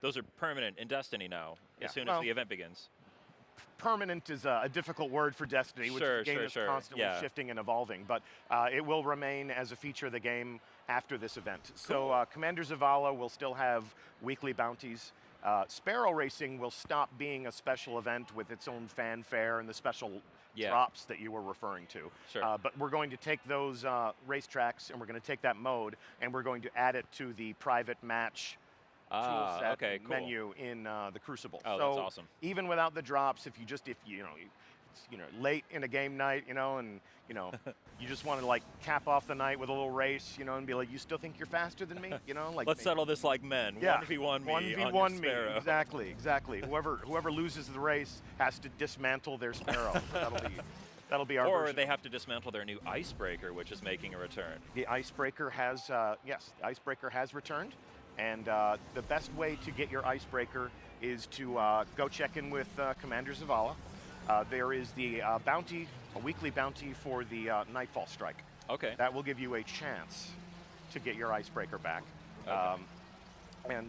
Those are permanent in Destiny now, Yeah. as soon as the event begins. Permanent is a difficult word for Destiny, which is a game that's constantly shifting and evolving, but it will remain as a feature of the game after this event. Cool. So Commander Zavala will still have weekly bounties. Sparrow Racing will stop being a special event with its own fanfare and the special drops that you were referring to. Sure. But we're going to take those racetracks and we're going to take that mode and we're going to add it to the private match tool set menu in the Crucible. Oh, so that's awesome. Even without the drops, if you know, late in a game night, and you just want to like cap off the night with a little race, and be like, you still think you're faster than me, like. Let's settle this like men. Yeah. 1v1 me. 1v1 me. Exactly. Whoever loses the race has to dismantle their Sparrow. That'll be our Or version. they have to dismantle their new icebreaker, which is making a return. The icebreaker has the icebreaker has returned. And the best way to get your icebreaker is to go check in with Commander Zavala. There is the bounty, a weekly bounty for the Nightfall Strike. Okay. That will give you a chance to get your icebreaker back. Okay.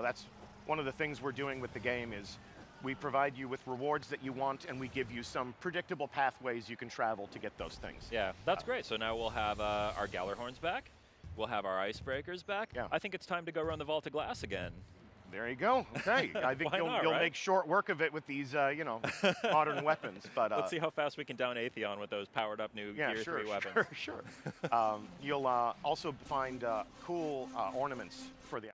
That's one of the things we're doing with the game is we provide you with rewards that you want, and we give you some predictable pathways you can travel to get those things. Yeah, that's great. So now we'll have our Gallarhorns back. We'll have our icebreakers back. Yeah. I think it's time to go run the Vault of Glass again. There you go. Okay. I think you'll make short work of it with these, modern weapons. But let's see how fast we can down Atheon with those powered up new Gear 3 weapons. Sure. You'll also find cool ornaments for the.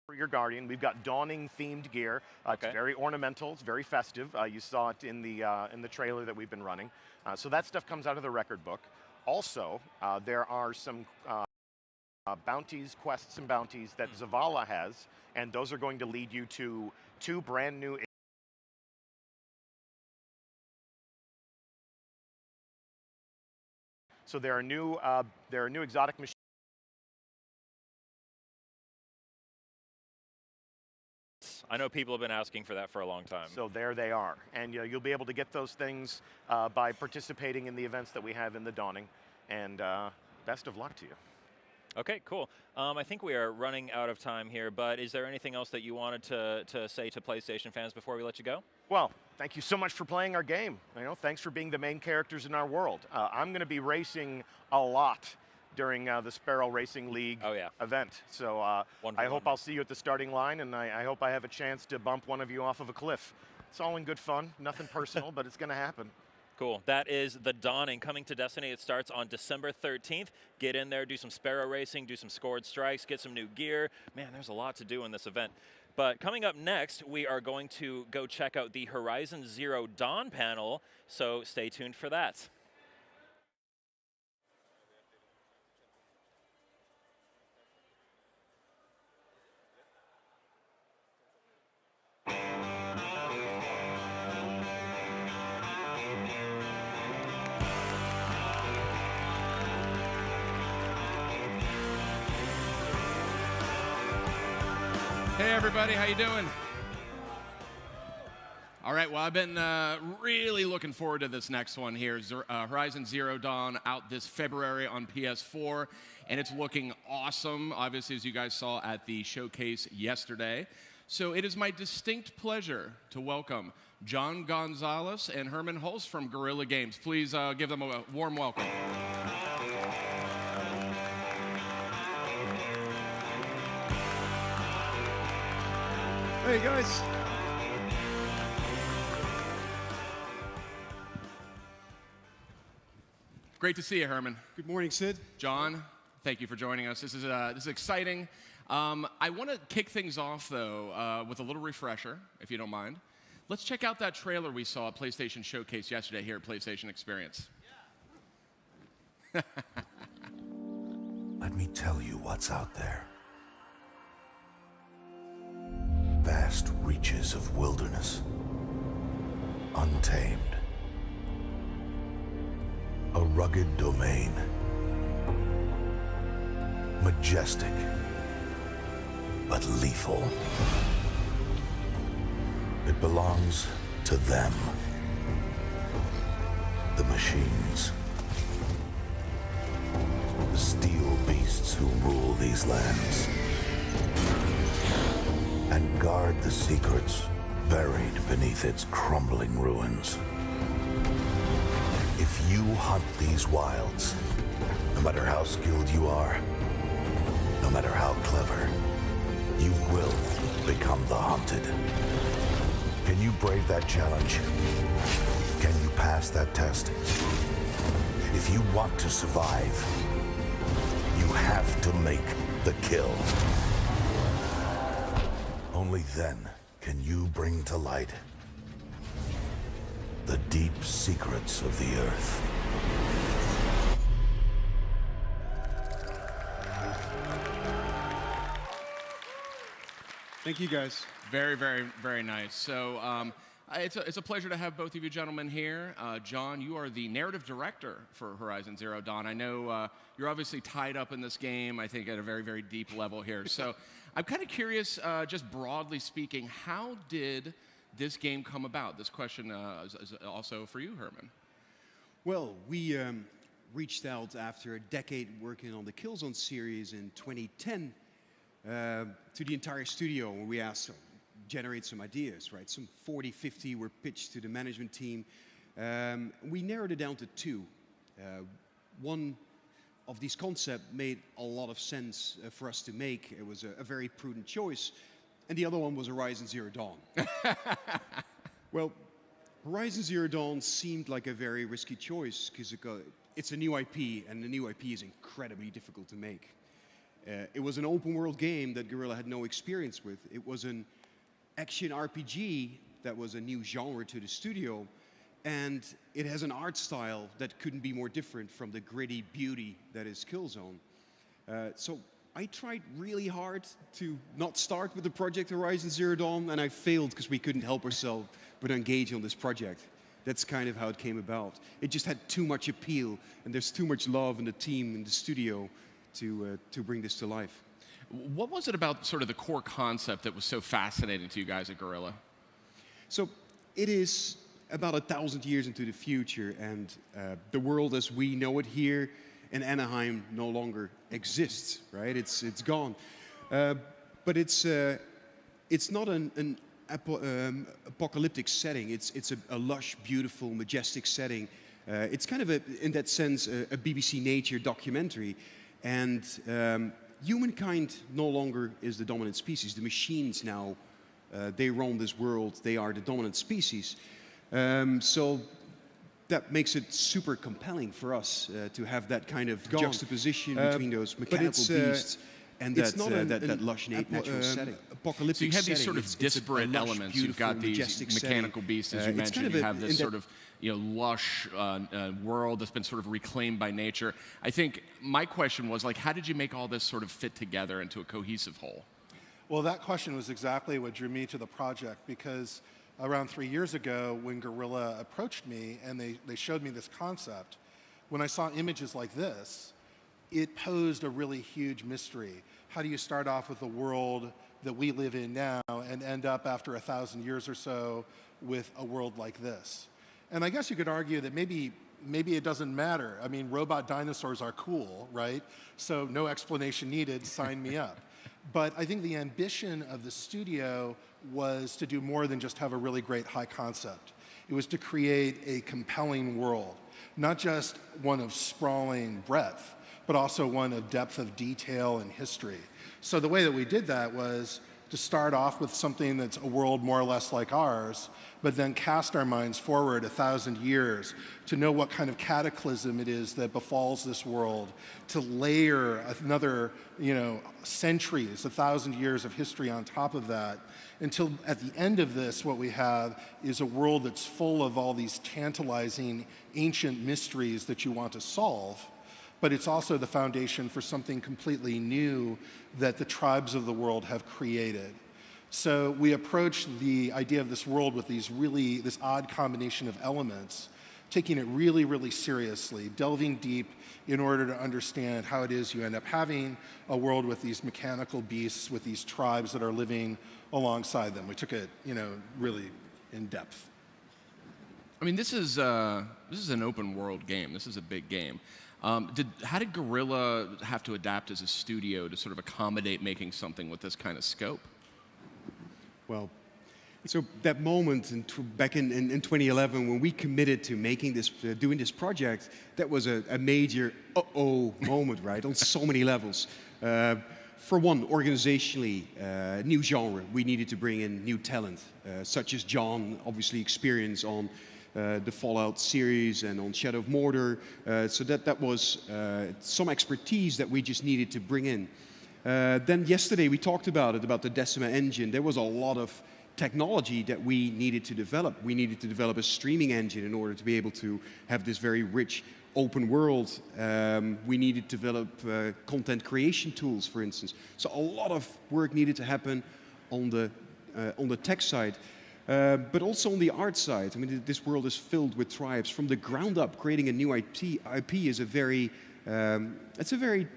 For your Guardian, we've got Dawning themed gear. It's very ornamental, it's very festive. You saw it in the trailer that we've been running. So that stuff comes out of the record book. Also, there are some bounties, quests and bounties that Zavala has, and those are going to lead you to 2 brand new. So there are new exotic machines. I know people have been asking for that for a long time. So there they are. And you'll be able to get those things by participating in the events that we have in the Dawning. And best of luck to you. Okay, cool. I think we are running out of time here, but is there anything else that you wanted to say to PlayStation fans before we let you go? Well, thank you so much for playing our game. Thanks for being the main characters in our world. I'm going to be racing a lot during the Sparrow Racing League event. So I hope I'll see you at the starting line, and I hope I have a chance to bump one of you off of a cliff. It's all in good fun, nothing personal, but it's going to happen. Cool. That is The Dawning coming to Destiny. It starts on December 13th. Get in there, do some Sparrow Racing, do some scored strikes, get some new gear. Man, there's a lot to do in this event. But coming up next, we are going to go check out the Horizon Zero Dawn panel, so stay tuned for that. Hey everybody, how you doing? All right, well, I've been really looking forward to this next one here. Horizon Zero Dawn out this February on PS4, and it's looking awesome, obviously, as you guys saw at the showcase yesterday. So it is my distinct pleasure to welcome John Gonzalez and Herman Hulse from Guerrilla Games. Please give them a warm welcome. Hey, guys. Great to see you, Herman. Good morning, Sid. John, thank you for joining us. This is exciting. I want to kick things off, though, with a little refresher, if you don't mind. Let's check out that trailer we saw at PlayStation Showcase yesterday here at PlayStation Experience. Let me tell you what's out there. Vast reaches of wilderness, untamed. A rugged domain, majestic, but lethal. It belongs to them, the machines. The steel beasts who rule these lands and guard the secrets buried beneath its crumbling ruins. If you hunt these wilds, no matter how skilled you are, no matter how clever, you will become the hunted. Can you brave that challenge? Can you pass that test? If you want to survive, you have to make the kill. Only then can you bring to light the deep secrets of the Earth. Thank you, guys. Very, very, very nice. So it's a pleasure to have both of you gentlemen here. John, you are the narrative director for Horizon Zero Dawn. I know you're obviously tied up in this game, I think, at a very, very deep level here. So I'm kind of curious, just broadly speaking, how did this game come about? This question is also for you, Herman. Well, we reached out after a decade working on the Killzone series in 2010 to the entire studio, where we asked to generate some ideas, right? Some 40, 50 were pitched to the management team. We narrowed it down to two. One of these concepts made a lot of sense for us to make. It was a very prudent choice. And the other one was Horizon Zero Dawn. Well, Horizon Zero Dawn seemed like a very risky choice because it's a new IP, and the new IP is incredibly difficult to make. It was an open world game that Guerrilla had no experience with. It was an action RPG that was a new genre to the studio, and it has an art style that couldn't be more different from the gritty beauty that is Killzone. So I tried really hard to not start with the project Horizon Zero Dawn, and I failed because we couldn't help ourselves but engage on this project. That's kind of how it came about. It just had too much appeal, and there's too much love in the team, in the studio, to bring this to life. What was it about sort of the core concept that was so fascinating to you guys at Guerrilla? So it is about 1,000 years into the future, and the world as we know it here in Anaheim no longer exists, right? It's gone. But it's not an apocalyptic setting. It's a lush, beautiful, majestic setting. It's kind of, in that sense, a BBC Nature documentary. And humankind no longer is the dominant species. The machines now, they roam this world. They are the dominant species. So that makes it super compelling for us to have that kind of juxtaposition between those mechanical beasts and that lush natural setting. Apocalyptic so you have these setting. sort of disparate elements. You've got these mechanical beasts, as you mentioned. Kind of you have this sort of lush world that's been sort of reclaimed by nature. I think my question was, like, how did you make all this sort of fit together into a cohesive whole? Well, that question was exactly what drew me to the project, because around 3 years ago, when Guerrilla approached me and they showed me this concept, when I saw images like this, it posed a really huge mystery. How do you start off with the world that we live in now and end up after 1,000 years or so with a world like this? And I guess you could argue that maybe it doesn't matter. I mean, robot dinosaurs are cool, right? So no explanation needed, sign me up. But I think the ambition of the studio was to do more than just have a really great high concept. It was to create a compelling world, not just one of sprawling breadth, but also one of depth of detail and history. So the way that we did that was to start off with something that's a world more or less like ours, but then cast our minds forward 1,000 years to know what kind of cataclysm it is that befalls this world, to layer another, centuries, 1,000 years of history on top of that, until at the end of this, what we have is a world that's full of all these tantalizing ancient mysteries that you want to solve, but it's also the foundation for something completely new that the tribes of the world have created. So we approach the idea of this world with this odd combination of elements, taking it really, really seriously, delving deep in order to understand how it is you end up having a world with these mechanical beasts, with these tribes that are living alongside them. We took it, really in depth. I mean, this is an open world game. This is a big game. How did Guerrilla have to adapt as a studio to sort of accommodate making something with this kind of scope? Well, so that moment back in 2011 when we committed to making this, doing this project, that was a major moment, right? On so many levels. For one, organizationally, new genre. We needed to bring in new talent, such as John, obviously experience on the Fallout series and on Shadow of Mordor. So that was some expertise that we just needed to bring in. Then yesterday we talked about the Decima engine. There was a lot of technology that we needed to develop. We needed to develop a streaming engine in order to be able to have this very rich open world. We needed to develop content creation tools, for instance. So a lot of work needed to happen on the tech side. But also on the art side. I mean, this world is filled with tribes. From the ground up, creating a new IP is it's a very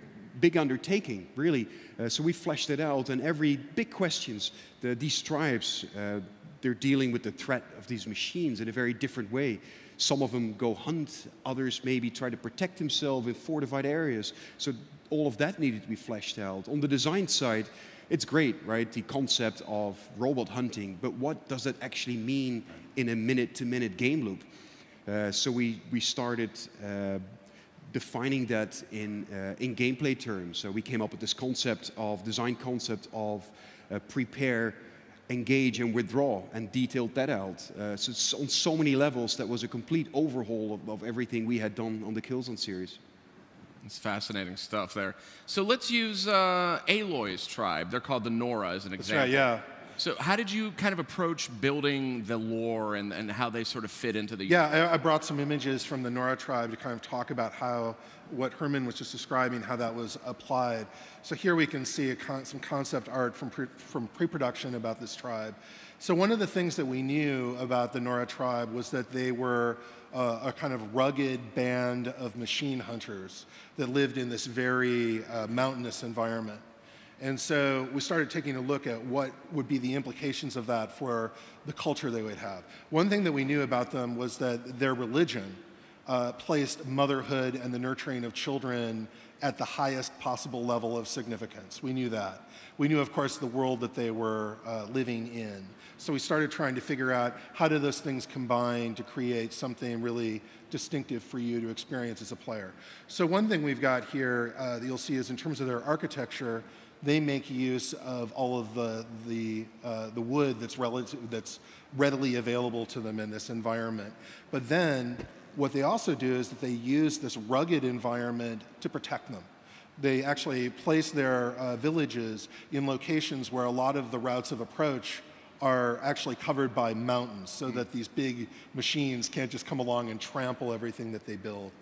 big undertaking, really. So we fleshed it out, and every big questions, these tribes, they're dealing with the threat of these machines in a very different way. Some of them go hunt, others maybe try to protect themselves in fortified areas. So all of that needed to be fleshed out. On the design side, it's great, right? The concept of robot hunting, but what does that actually mean in a minute-to-minute game loop? So we started defining that in gameplay terms. So we came up with this design concept of prepare, engage, and withdraw, and detailed that out. So it's on so many levels, that was a complete overhaul of everything we had done on the Killzone series. It's fascinating stuff there. So let's use Aloy's tribe. They're called the Nora as an example. That's right, yeah. So how did you kind of approach building the lore and how they sort of fit into the... Yeah, I brought some images from the Nora tribe to kind of talk about what Herman was just describing, how that was applied. So here we can see some concept art from pre-production about this tribe. So one of the things that we knew about the Nora tribe was that they were a kind of rugged band of machine hunters that lived in this very mountainous environment. And so we started taking a look at what would be the implications of that for the culture they would have. One thing that we knew about them was that their religion placed motherhood and the nurturing of children at the highest possible level of significance. We knew that. We knew, of course, the world that they were living in. So we started trying to figure out how do those things combine to create something really distinctive for you to experience as a player. So one thing we've got here that you'll see is in terms of their architecture, they make use of all of the wood that's readily available to them in this environment. But then what they also do is that they use this rugged environment to protect them. They actually place their villages in locations where a lot of the routes of approach are actually covered by mountains, so that these big machines can't just come along and trample everything that they build.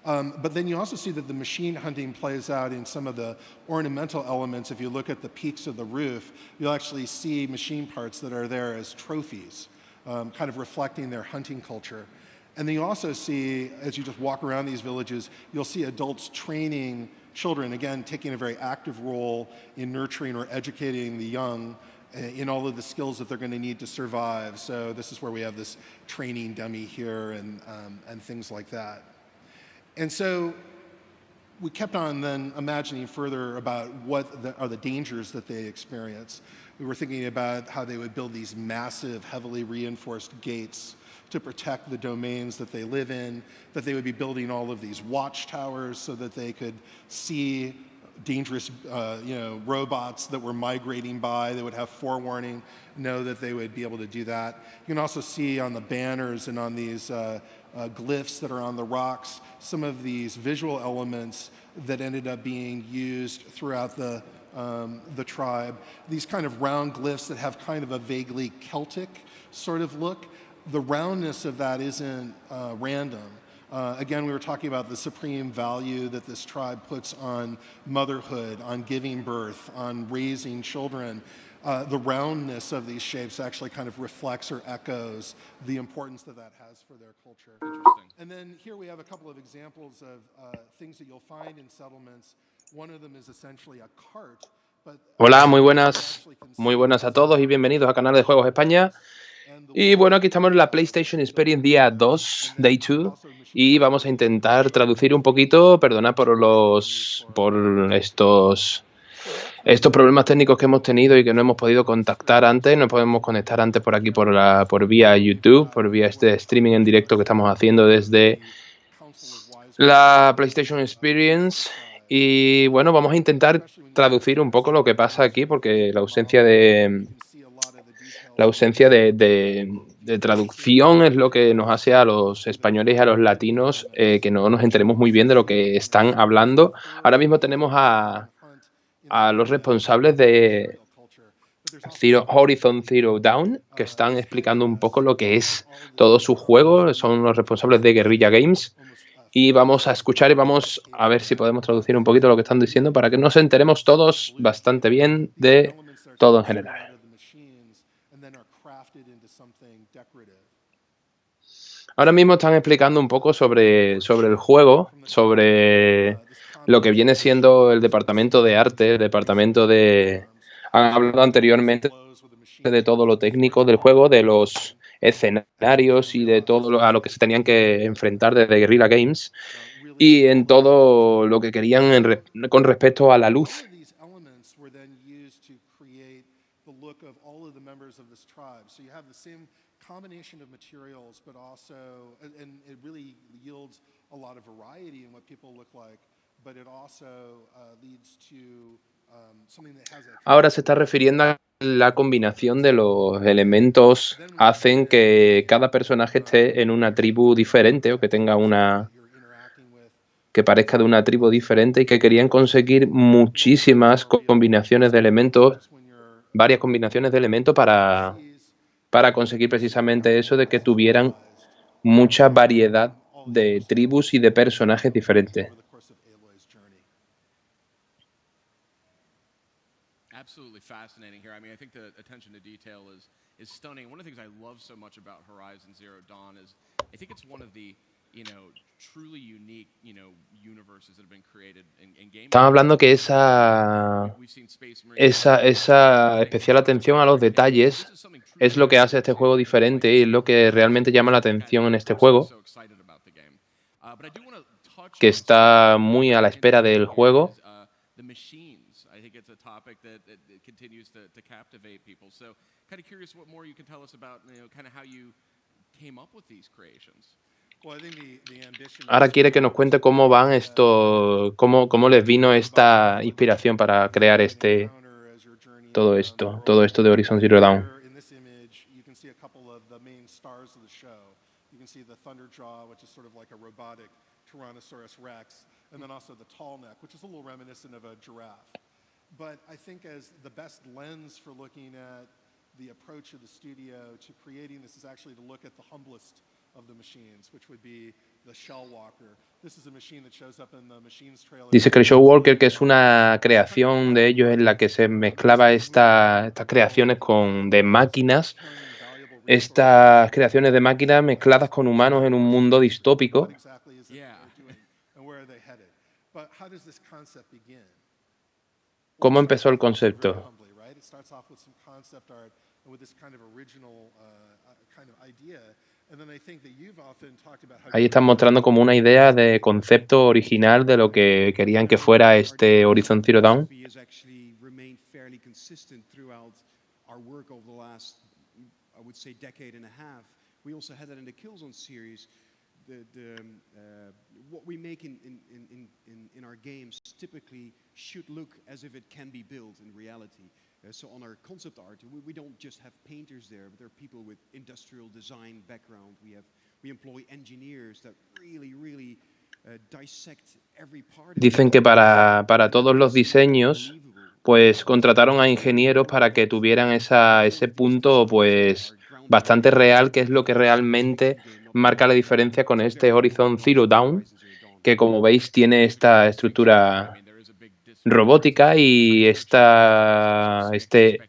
But then you also see that the machine hunting plays out in some of the ornamental elements. If you look at the peaks of the roof, you'll actually see machine parts that are there as trophies, kind of reflecting their hunting culture. And then you also see, as you just walk around these villages, you'll see adults training children, again, taking a very active role in nurturing or educating the young in all of the skills that they're going to need to survive. So this is where we have this training dummy here and things like that. And so we kept on then imagining further about what are the dangers that they experience. We were thinking about how they would build these massive, heavily reinforced gates to protect the domains that they live in, that they would be building all of these watchtowers so that they could see dangerous, robots that were migrating by that would have forewarning, know that they would be able to do that. You can also see on the banners and on these glyphs that are on the rocks, some of these visual elements that ended up being used throughout the tribe. These kind of round glyphs that have kind of a vaguely Celtic sort of look. The roundness of that isn't random. Again, we were talking about the supreme value that this tribe puts on motherhood, on giving birth, on raising children. The roundness of these shapes actually kind of reflects or echoes the importance that that has for their culture. Interesting. And then here we have a couple of examples of things that you'll find in settlements. One of them is essentially a cart. Hola, muy buenas a todos y bienvenidos al canal de Juegos España. Y bueno, aquí estamos en la PlayStation Experience día 2, Day 2, y vamos a intentar traducir un poquito, perdonad por estos problemas técnicos que hemos tenido y que no hemos podido contactar antes, no podemos conectar antes por aquí por vía YouTube, por vía este streaming en directo que estamos haciendo desde la PlayStation Experience. Y bueno, vamos a intentar traducir un poco lo que pasa aquí, porque la ausencia de traducción es lo que nos hace a los españoles y a los latinos que no nos enteremos muy bien de lo que están hablando. Ahora mismo tenemos a los responsables de Horizon Zero Dawn, que están explicando un poco lo que es todo su juego. Son los responsables de Guerrilla Games. Y vamos a escuchar y vamos a ver si podemos traducir un poquito lo que están diciendo para que nos enteremos todos bastante bien de todo en general. Ahora mismo están explicando un poco sobre el juego, sobre lo que viene siendo el departamento de arte, el departamento de... Han hablado anteriormente de todo lo técnico del juego, de los escenarios y de todo a lo que se tenían que enfrentar desde Guerrilla Games y en todo lo que querían con respecto a la luz. Combination of materials, but also, and it really yields a lot of variety in what people look like, but it also leads to something that has a... Ahora se está refiriendo a la combinación de los elementos hacen que cada personaje esté en una tribu diferente o que tenga que parezca de una tribu diferente y que querían conseguir muchísimas combinaciones de elementos, varias combinaciones de elementos para conseguir precisamente eso de que tuvieran mucha variedad de tribus y de personajes diferentes. Absolutely fascinating here. I mean, I think the attention to detail is stunning. One of the things I love so much about Horizon Zero Dawn is I think it's one of the truly unique, universes that have been created in games. Estamos hablando que esa especial atención a los detalles es lo que hace este juego diferente y es lo que realmente llama la atención en este juego, que está muy a la espera del juego. Ahora quiere que nos cuente cómo van cómo les vino esta inspiración para crear todo esto de Horizon Zero Dawn. And then also the tall neck, which is a little reminiscent of a giraffe. But I think as the best lens for looking at the approach of the studio to creating this is actually to look at the humblest of the machines, which would be the Shell Walker. This is a machine that shows up in the machines trailer. Dice que el Shell Walker, que es una creación de ellos en la que se mezclaba estas creaciones de máquinas, estas creaciones de máquinas mezcladas con humanos en un mundo distópico. ¿Cómo empezó el concepto? Ahí están mostrando como una idea de concepto original de lo que querían que fuera este Horizon Zero Dawn. What we make in our games typically should look as if it can be built in reality. So on our concept art, we don't just have painters there, but there are people with industrial design background. We employ engineers that really dissect every part. Dicen que para todos los diseños, pues contrataron a ingenieros para que tuvieran ese punto, pues bastante real, que es lo que realmente marca la diferencia con este Horizon Zero Dawn, que como veis tiene esta estructura robótica y este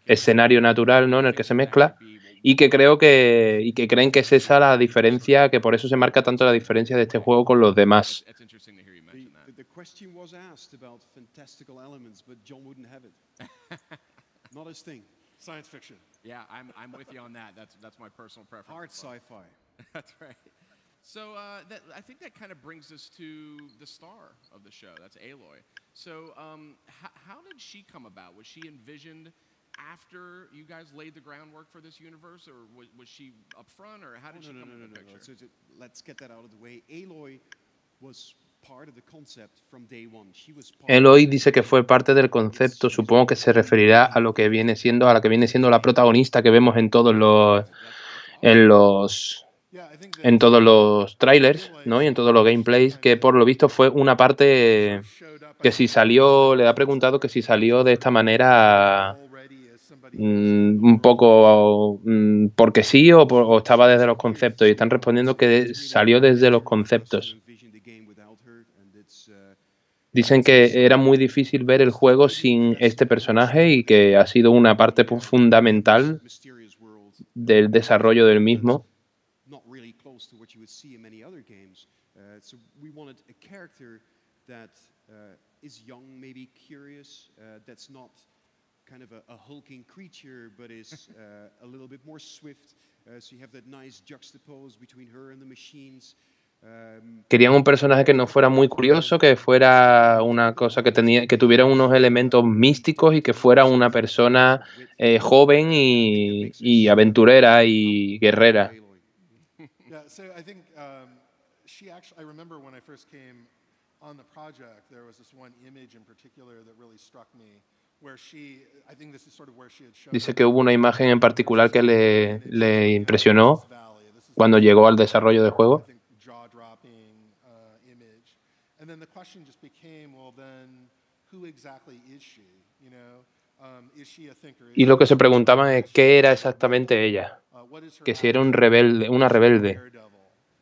escenario natural, ¿no?, en el que se mezcla, y que creen que es esa la diferencia, que por eso se marca tanto la diferencia de este juego con los demás. The question was asked about fantastical elements, but John wouldn't have it. Not his thing. Science fiction. Yeah, I'm with you on that. That's my personal preference. Hard sci-fi. That's right. So I think that kind of brings us to the star of the show. That's Aloy. So how did she come about? Was she envisioned after you guys laid the groundwork for this universe, or was she up front, or how did she come into the picture? So let's get that out of the way. Aloy was part of the concept from day one. She was part Eloy dice que fue parte del concepto, supongo que se referirá a lo que viene siendo, la protagonista que vemos en todos los trailers, ¿no?, y en todos los gameplays, que por lo visto fue una parte que si salió, le ha preguntado que si salió de esta manera un poco porque sí o estaba desde los conceptos, y están respondiendo que salió desde los conceptos. Dicen que era muy difícil ver el juego sin este personaje y que ha sido una parte fundamental del desarrollo del mismo. not really close to what you would see in many other games. So we wanted a character that is young, maybe curious, that's not kind of a hulking creature, but is a little bit more swift. So you have that nice juxtapose between her and the machines. Querían un personaje que no fuera muy curioso, que fuera una cosa que tuviera unos elementos místicos y que fuera una persona joven y aventurera y guerrera. Yeah, so I think I remember when I first came on the project, there was this one image in particular that really struck me, where I think this is sort of where she had shown. Dice que hubo una imagen en particular que le impresionó cuando llegó al desarrollo del juego. Jaw-dropping image, and then the question just became, well, then who exactly is she? You know, is she a thinker? Y lo que se preguntaban es qué era exactamente ella, que si era una rebelde.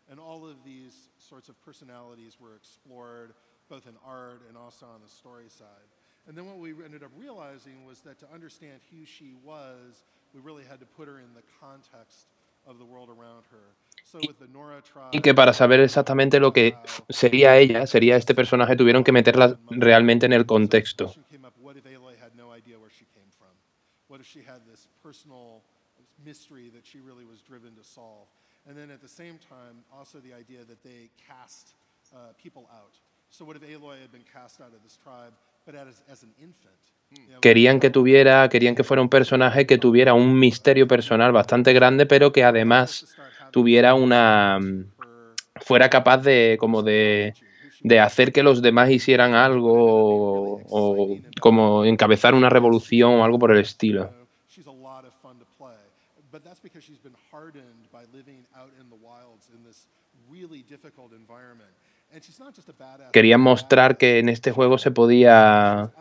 And all of these sorts of personalities were explored both in art and also on the story side. And then what we ended up realizing was that to understand who she was, we really had to put her in the context of the world around her. So with the Nora tribe, Y que para saber exactamente lo que sería ella, sería este personaje, tuvieron que meterla realmente en el contexto. what if Aloy had no idea where she came from? What if she had this personal mystery that she really was driven to solve? And then at the same time, also the idea that they cast people out. So what if Aloy had been cast out of this tribe, but as an infant? Querían que fuera un personaje que tuviera un misterio personal bastante grande, pero que además tuviera fuera capaz de hacer que los demás hicieran algo o como encabezar una revolución o algo por el estilo. She's a lot of fun to play, but that's because she's been hardened by living out in the wilds in this really difficult environment. And she's not just a badass. Querían mostrar que en este juego se podía.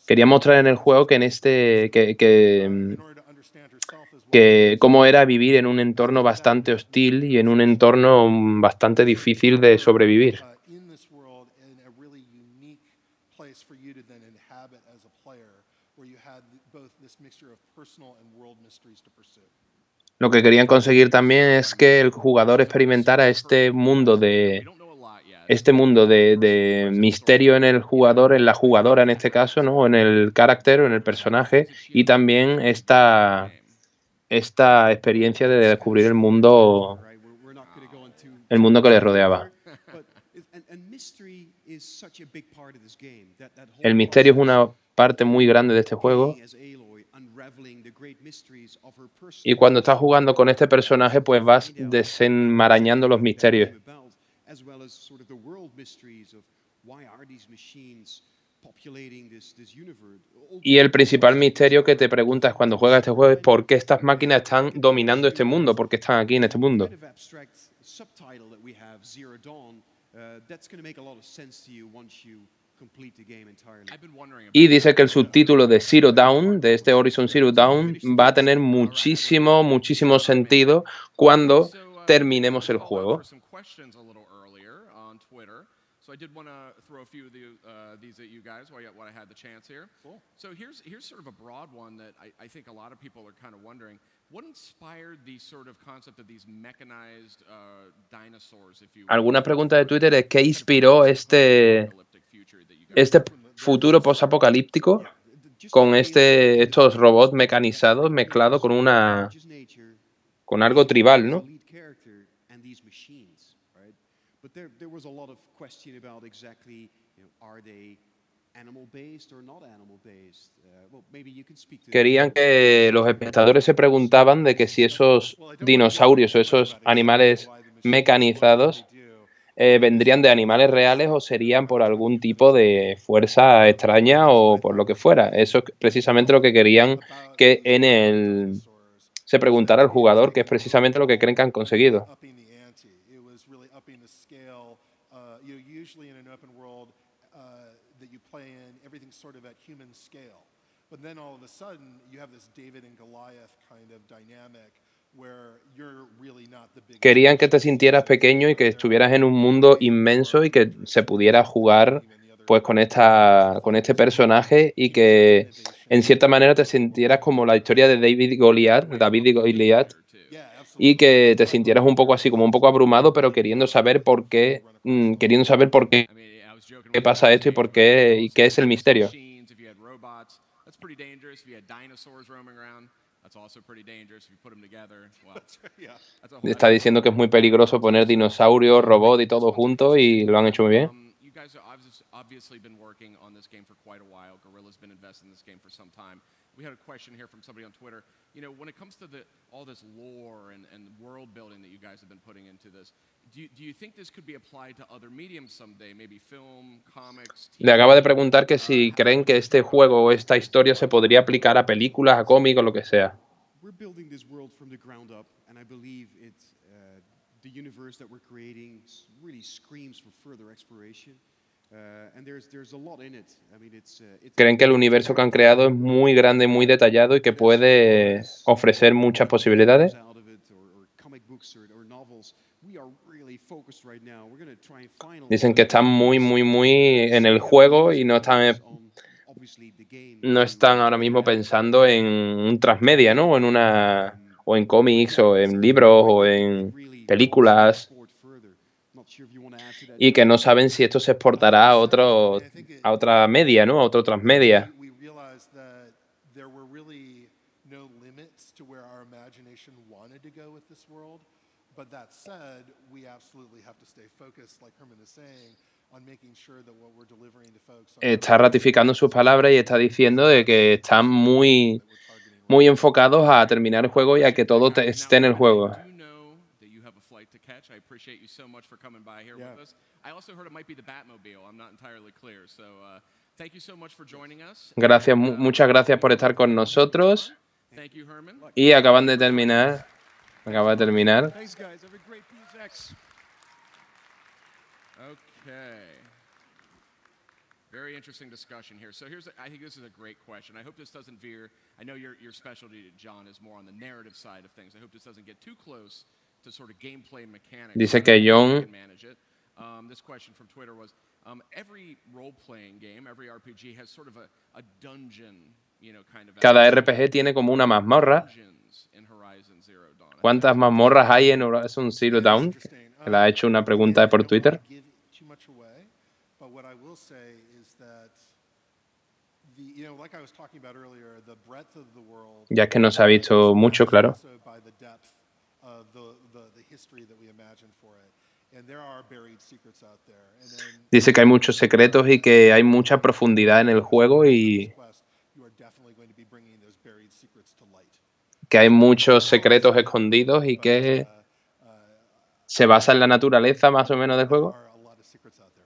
Quería mostrar en el juego que cómo era vivir en un entorno bastante hostil y en un entorno bastante difícil de sobrevivir. Lo que querían conseguir también es que el jugador experimentara este mundo de misterio en el jugador, en la jugadora en este caso, ¿no? En el carácter, en el personaje, y también esta experiencia de descubrir el mundo que le rodeaba. El misterio es una parte muy grande de este juego. Y cuando estás jugando con este personaje, pues vas desenmarañando los misterios. As well as sort of the world mysteries of why are these machines Y el principal misterio que te preguntas cuando juegas este juego es por qué estas máquinas están dominando este mundo, por qué están aquí en este mundo. Y dice que el subtítulo de Zero Dawn, de este Horizon Zero Dawn, va a tener muchísimo, muchísimo sentido cuando terminemos el juego. So I did want to throw a few of these at you guys while I had the chance here. Cool. So here's sort of a broad one that I think a lot of people are kind of wondering. What inspired the sort of concept of these mechanized dinosaurs, if you will? Alguna pregunta de Twitter es ¿qué inspiró este futuro posapocalíptico con estos robots mecanizados mezclados con algo tribal, ¿no? But there was a lot of question about exactly, are they animal-based or not animal-based? Well, maybe you can speak to Querían que los espectadores se preguntaban de que si esos dinosaurios o esos animales mecanizados vendrían de animales reales o serían por algún tipo de fuerza extraña o por lo que fuera. Eso es precisamente lo que querían que se preguntara al jugador, que es precisamente lo que creen que han conseguido. Usually in an open world that you play in, everything's sort of at human scale. But then all of a sudden, you have this David and Goliath kind of dynamic where you're really not the big... Querían que te sintieras pequeño y que estuvieras en un mundo inmenso y que se pudiera jugar pues con este personaje y que en cierta manera te sintieras como la historia de David y Goliath y que te sintieras un poco así, como un poco abrumado, pero queriendo saber por qué pasa esto y qué es el misterio. Está diciendo que es muy peligroso poner dinosaurios, robots y todo junto y lo han hecho muy bien. Obviously been working on this game for quite a while. Guerrilla's been invested in this game for some time. We had a question here from somebody on Twitter. When it comes to all this lore and world building that you guys have been putting into this, do you think this could be applied to other mediums someday? Maybe film, comics, TV? Le acaba de preguntar que si creen que este juego o esta historia se podría aplicar a películas, a cómics o lo que sea. We're building this world from the ground up, and I believe the universe that we're creating really screams for further exploration. Creen que el universo que han creado es muy grande, muy detallado y que puede ofrecer muchas posibilidades. Dicen que están muy, muy, muy en el juego y no están ahora mismo pensando en un transmedia, ¿no? O en cómics, o en libros, o en películas. Y que no saben si esto se exportará a otra media, ¿no? A otro transmedia. Está ratificando sus palabras y está diciendo de que están muy, muy enfocados a terminar el juego y a que todo esté en el juego. I appreciate you so much for coming by here with us. I also heard it might be the Batmobile. I'm not entirely clear. So, thank you so much for joining us. Gracias, muchas gracias por estar con nosotros. Thank you, Herman. Y acaba de terminar. Thanks, guys. Have a great PSX. Okay. Very interesting discussion here. So I think this is a great question. I hope this doesn't veer. I know your specialty, John, is more on the narrative side of things. I hope this doesn't get too close to sort of gameplay mechanics. Dice que John this question from Twitter was every role-playing game, every RPG has sort of a dungeon, kind of. Cada RPG tiene como una mazmorra. ¿Cuántas mazmorras hay en Horizon Zero Dawn? Le ha hecho una pregunta por Twitter. Ya que no se ha visto mucho, claro. Dice que hay muchos secretos y que hay mucha profundidad en el juego y que hay muchos secretos escondidos y que se basa en la naturaleza más o menos del juego,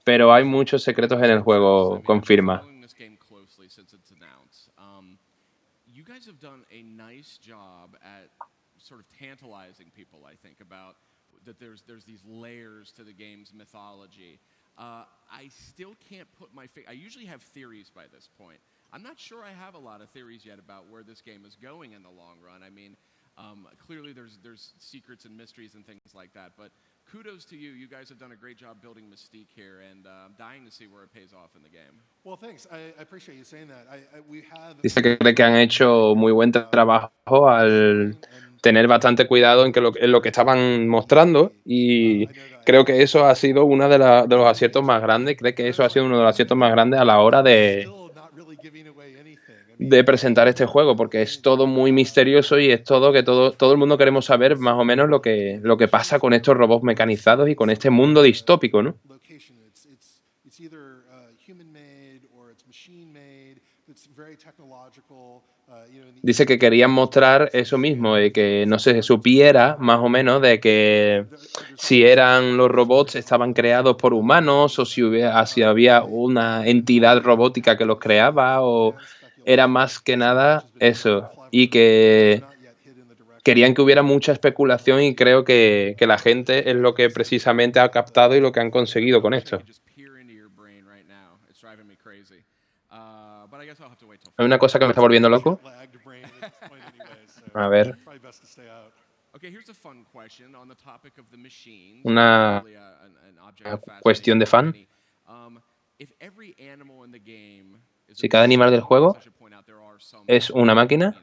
pero hay muchos secretos en el juego, confirma. guys have done a nice job at sort of tantalizing people, I think, about that there's these layers to the game's mythology. I still can't put my I usually have theories by this point. I'm not sure I have a lot of theories yet about where this game is going in the long run. I mean, clearly there's secrets and mysteries and things like that, but kudos to you. You guys have done a great job building mystique here, and I'm dying to see where it pays off in the game. Well, thanks. I appreciate you saying that. We have. Dice que cree que han hecho muy buen trabajo al tener bastante cuidado en lo que estaban mostrando, y creo que eso ha sido uno de los aciertos más grandes. Cree que eso ha sido uno de los aciertos más grandes a la hora de presentar este juego, porque es todo muy misterioso y es todo que todo el mundo queremos saber más o menos lo que pasa con estos robots mecanizados y con este mundo distópico, ¿no? Dice que querían mostrar eso mismo, de que no se supiera más o menos de que si eran los robots estaban creados por humanos o si había una entidad robótica que los creaba, o era más que nada eso, y que querían que hubiera mucha especulación, y creo que la gente es lo que precisamente ha captado y lo que han conseguido con esto. Hay una cosa que me está volviendo loco. A ver. Una cuestión de fan. Si cada animal del juego es una máquina,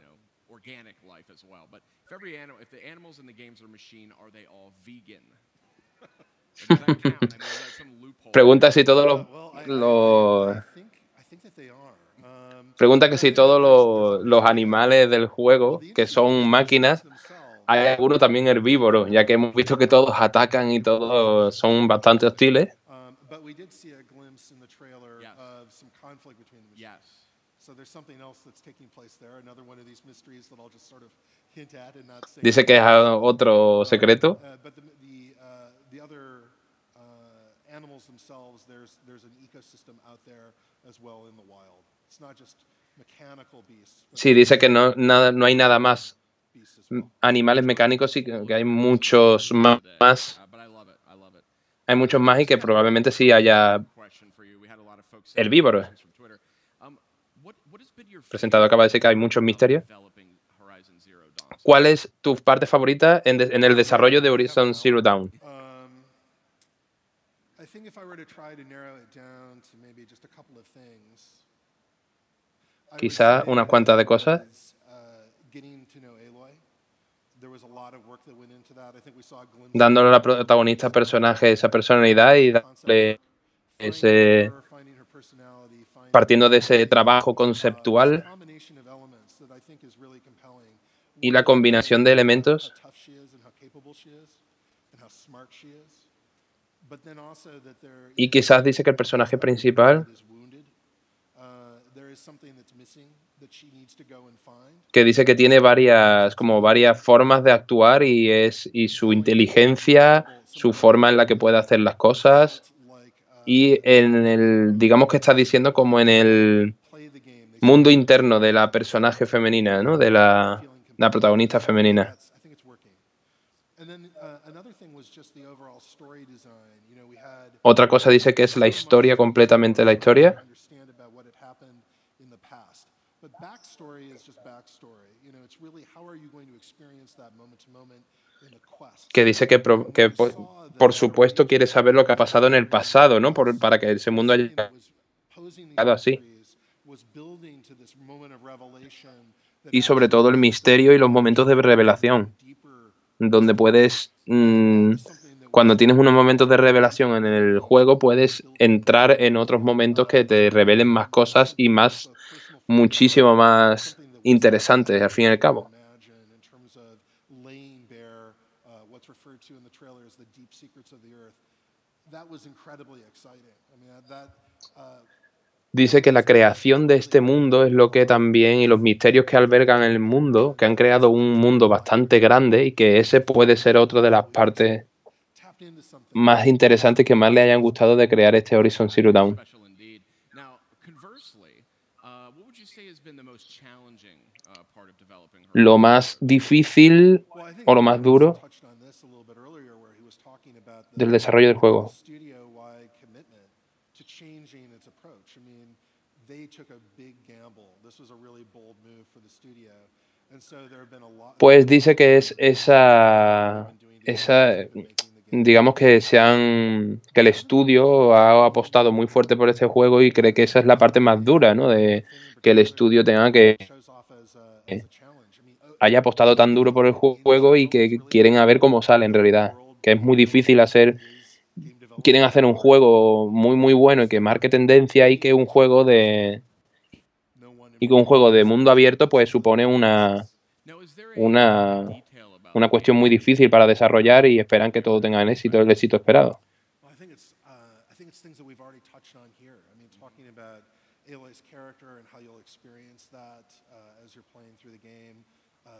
pregunta si todos pregunta que si todos los animales del juego que son máquinas, hay alguno también herbívoro, ya que hemos visto que todos atacan y todos son bastante hostiles. Dice que es otro secreto. Sí, dice que no hay nada más animales mecánicos, y que hay muchos más. Hay muchos más, y que probablemente sí haya herbívoros. El presentador acaba de decir que hay muchos misterios. ¿Cuál es tu parte favorita en el desarrollo de Horizon Zero Dawn? Quizá unas cuantas de cosas. Dándole a la protagonista personaje esa personalidad y darle partiendo de ese trabajo conceptual y la combinación de elementos. Y quizás dice que el personaje principal, que dice que tiene varias formas de actuar, y su inteligencia, su forma en la que puede hacer las cosas, y digamos que está diciendo como en el mundo interno de la personaje femenina, ¿no? De la protagonista femenina. Otra cosa dice que es la historia, completamente la historia. Que dice que por supuesto quiere saber lo que ha pasado en el pasado, ¿no? Para que ese mundo haya llegado así. Y sobre todo el misterio y los momentos de revelación, donde puedes, cuando tienes unos momentos de revelación en el juego, puedes entrar en otros momentos que te revelen más cosas y muchísimo más interesantes, al fin y al cabo. Dice que la creación de este mundo es lo que también, y los misterios que albergan el mundo, que han creado un mundo bastante grande, y que ese puede ser otro de las partes más interesantes que más le hayan gustado de crear este Horizon Zero Dawn. lo más difícil Well, I think o lo más Austin duro touched on this a little bit earlier, where he was talking about del desarrollo del the juego. studio-wide commitment to changing its approach. I mean, they took a big gamble. This was a really bold move for the studio, and so there have been a lot. Pues dice que es esa, digamos que el estudio ha apostado muy fuerte por este juego y cree que esa es la parte más dura, ¿no? De que el estudio tenga que haya apostado tan duro por el juego y que quieren a ver cómo sale en realidad. Que es muy difícil quieren hacer un juego muy muy bueno y que marque tendencia y que un juego de mundo abierto pues supone una cuestión muy difícil para desarrollar y esperan que todo tenga el éxito esperado. Well, I think it's things that we've already touched on here. I mean, talking about Aloy's character and how you'll experience that as you're playing through the game,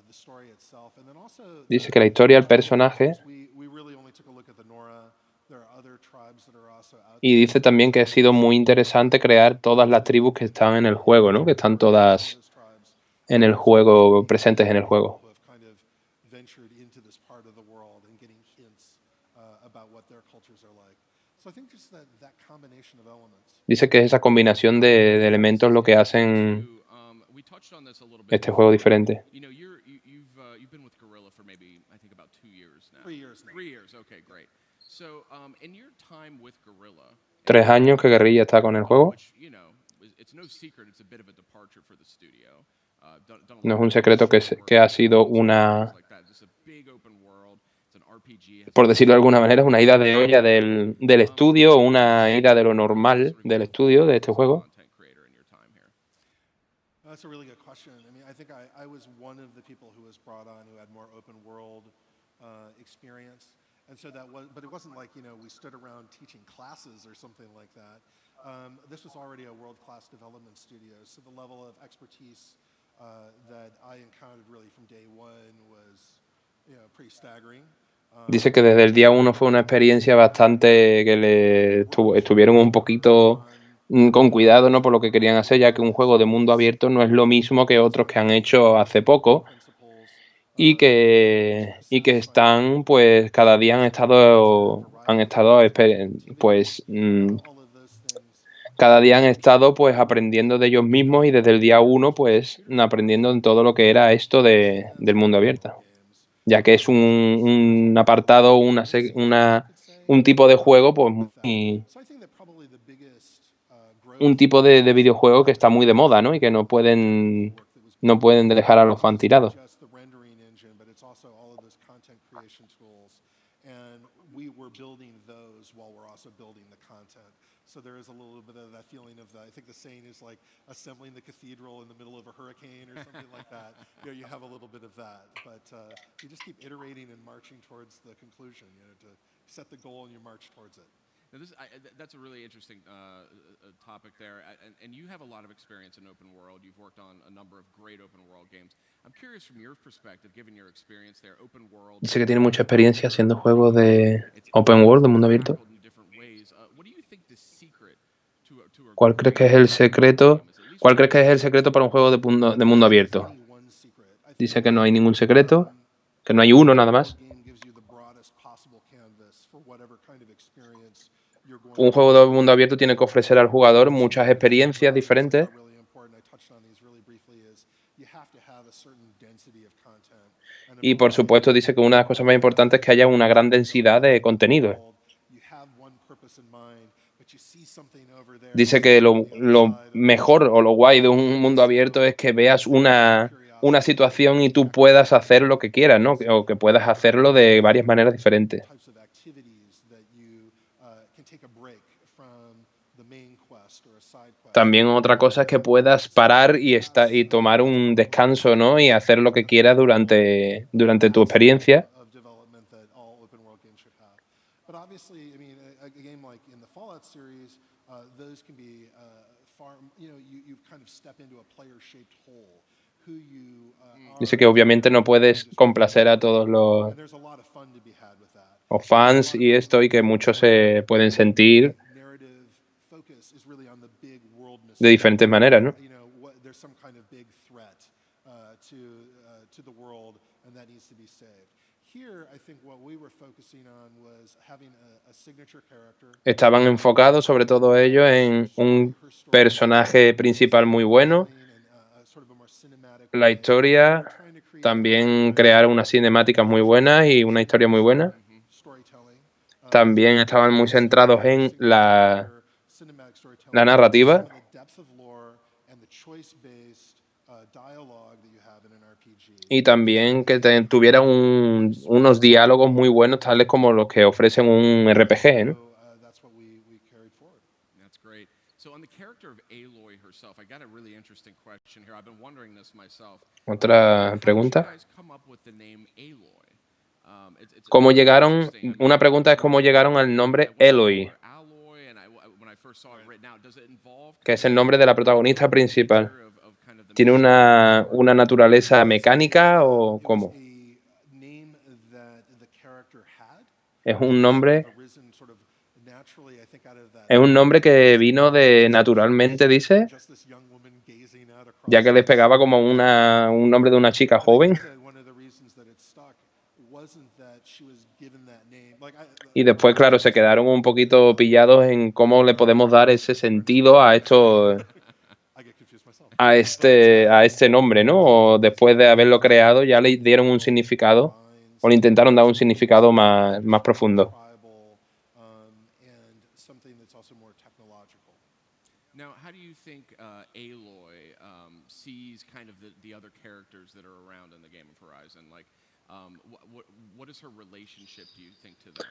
the story itself, and then also. Dice que la historia, el personaje, We really only took a look at the Nora. There are other tribes that are also out y dice también que ha sido muy interesante crear todas las tribus que están en el juego, ¿no? Que están todas en el juego, presentes en el juego. who have kind of ventured into this part of the world and getting hints about what their cultures are like. So I think just that combination of elements. Dice que es esa combinación de elementos lo que hacen We touched on this a little bit. este juego diferente. You know, you've been with Guerrilla for maybe I think about 2 years now. 3 years now. 3 years. Okay, great. So, in your time with Guerrilla, 3 años que Guerrilla está con el juego. which, you know, it's no secret, it's a bit of a departure for the studio. No es un secreto que ha sido por decirlo de alguna manera, una ida de olla del estudio, una ida de lo normal del estudio de este juego. That's a really good question. I mean, I think I was one of the people who was brought on who had more open world experience. And so but it wasn't like, you know, we stood around teaching classes or something like that. This was already a world-class development studio. So the level of expertise that I encountered really from day one was, you know, pretty staggering. Dice que desde el día 1 fue una experiencia bastante que estuvieron un poquito con cuidado, ¿no? Por lo que querían hacer, ya que un juego de mundo abierto no es lo mismo que otros que han hecho hace poco y que están, pues, cada día cada día han estado, pues, aprendiendo de ellos mismos y desde el día 1, pues, aprendiendo en todo lo que era esto del mundo abierto. Ya que es un apartado, un tipo de juego, pues, un tipo de videojuego que está muy de moda, ¿no? Y que no pueden dejar a los fans tirados. So there is a little bit of that feeling of I think the saying is like assembling the cathedral in the middle of a hurricane or something like that. You know, you have a little bit of that, but you just keep iterating and marching towards the conclusion. You know, to set the goal and you march towards it. Now that's a really interesting topic there, and you have a lot of experience in open world. You've worked on a number of great open world games. I'm curious from your perspective, given your experience there, open world. Dice que tiene mucha experiencia haciendo juegos de open world, de mundo abierto. ¿Cuál crees que es el secreto? ¿Cuál crees que es el secreto para un juego de mundo abierto? Dice que no hay ningún secreto, que no hay uno nada más. Un juego de mundo abierto tiene que ofrecer al jugador muchas experiencias diferentes. Y por supuesto dice que una de las cosas más importantes es que haya una gran densidad de contenido. Dice que lo mejor o lo guay de un mundo abierto es que veas una situación y tú puedas hacer lo que quieras, ¿no? O que puedas hacerlo de varias maneras diferentes. También otra cosa es que puedas parar y tomar un descanso, ¿no? Y hacer lo que quieras durante tu experiencia. Dice que obviamente no puedes complacer a todos los fans y esto, y que muchos se pueden sentir de diferentes maneras, ¿no? and that needs to be saved. Here, I think what we were focusing on was having a signature character. Estaban enfocados, sobre todo ellos, en un personaje principal muy bueno, la historia, también crear unas cinemáticas muy buenas y una historia muy buena. También estaban muy centrados en la narrativa y también que tuviera unos diálogos muy buenos, tales como los que ofrecen un RPG, ¿no? Otra pregunta. ¿Cómo llegaron? Una pregunta es cómo llegaron al nombre Aloy, que es el nombre de la protagonista principal. ¿Tiene una naturaleza mecánica o cómo? Es un nombre que vino de naturalmente, dice, ya que les pegaba como un nombre de una chica joven. Y después, claro, se quedaron un poquito pillados en cómo le podemos dar ese sentido a esto, a este nombre, ¿no? O después de haberlo creado ya le dieron un significado o le intentaron dar un significado más profundo. Now, how do you think Aloy sees kind of the other characters that are around in the game of Horizon? Like, what is her relationship, do you think, to them?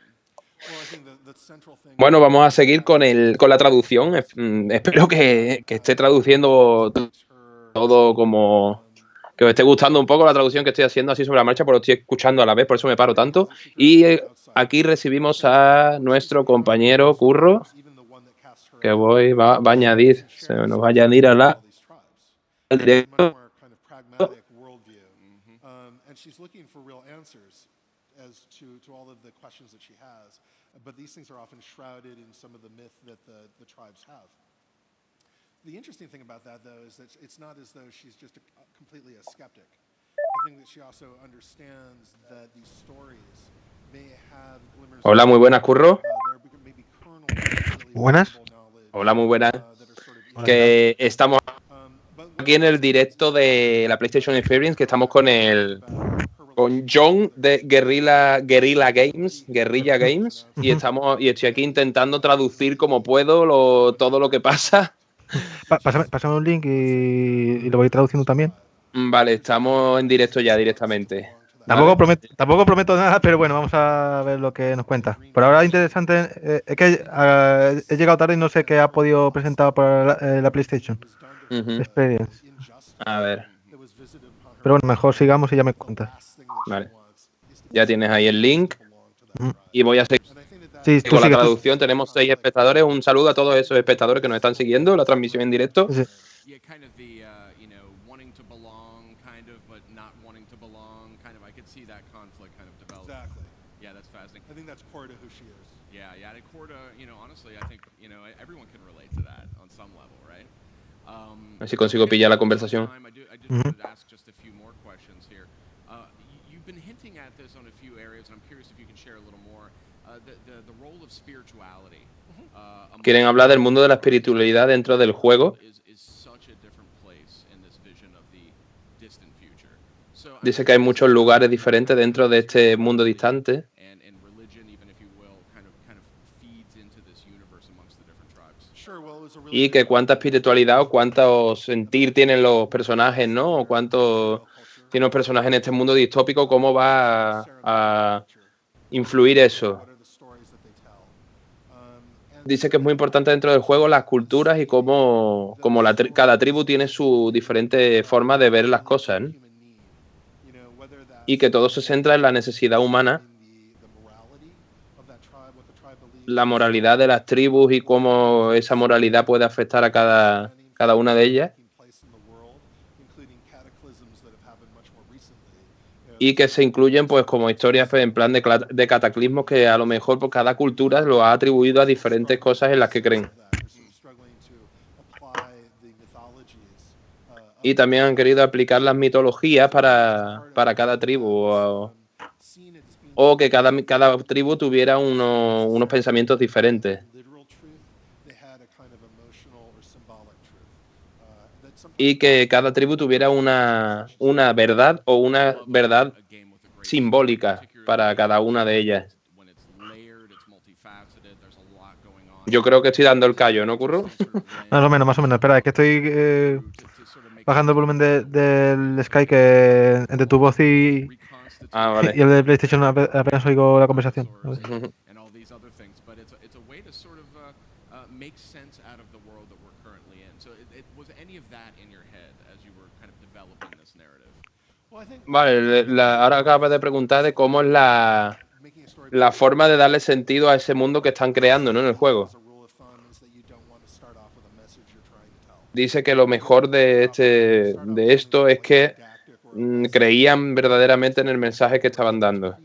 Bueno, vamos a seguir con la traducción. Espero que esté traduciendo todo como... que os esté gustando un poco la traducción que estoy haciendo así sobre la marcha, porque lo estoy escuchando a la vez, por eso me paro tanto. Y aquí recibimos a nuestro compañero Curro, que va a añadir, se nos va a añadir a la directo. But these things are often shrouded in some of the myth that the tribes have. The interesting thing about that, though, is that it's not as though she's just completely a skeptic. I think that she also understands that these stories may have glimmers. Hola, muy buenas, Curro. Buenas. Hola, muy buenas. Que estamos aquí en el directo de la PlayStation Experience, que estamos con John de Guerrilla Games, y estoy aquí intentando traducir como puedo todo lo que pasa. Pásame un link y lo voy traduciendo también. Vale, estamos en directo ya directamente. Tampoco prometo nada, pero bueno, vamos a ver lo que nos cuenta. Por ahora interesante, es que he llegado tarde y no sé qué ha podido presentar para la PlayStation Experience. A ver. Pero bueno, mejor sigamos y ya me cuentas. Vale. Ya tienes ahí el link. Y voy a seguir con la traducción. Tenemos 6 espectadores. Un saludo a todos esos espectadores que nos están siguiendo la transmisión en directo. Sí. A ver si consigo pillar la conversación. Quieren hablar del mundo de la espiritualidad dentro del juego. Dice que hay muchos lugares diferentes dentro de este mundo distante. Y que cuánta espiritualidad o cuánto sentir tienen los personajes, ¿no? O cuánto tienen los personajes en este mundo distópico, cómo va a influir eso. Dice que es muy importante dentro del juego las culturas y cómo cada tribu tiene su diferente forma de ver las cosas, ¿no? Y que todo se centra en la necesidad humana, la moralidad de las tribus y cómo esa moralidad puede afectar a cada una de ellas. Y que se incluyen pues como historias en plan de cataclismos que a lo mejor pues, cada cultura lo ha atribuido a diferentes cosas en las que creen. Y también han querido aplicar las mitologías para cada tribu, o que cada tribu tuviera unos pensamientos diferentes. Y que cada tribu tuviera una verdad o una verdad simbólica para cada una de ellas. Yo creo que estoy dando el callo, ¿no, Curro? Más o menos. Espera, es que estoy bajando el volumen del Sky, que entre tu voz y vale. y el de PlayStation apenas oigo la conversación. Vale, ahora acabas de preguntar de cómo es la forma de darle sentido a ese mundo que están creando, ¿no?, en el juego. Dice que lo mejor de esto es que creían verdaderamente en el mensaje que estaban dando.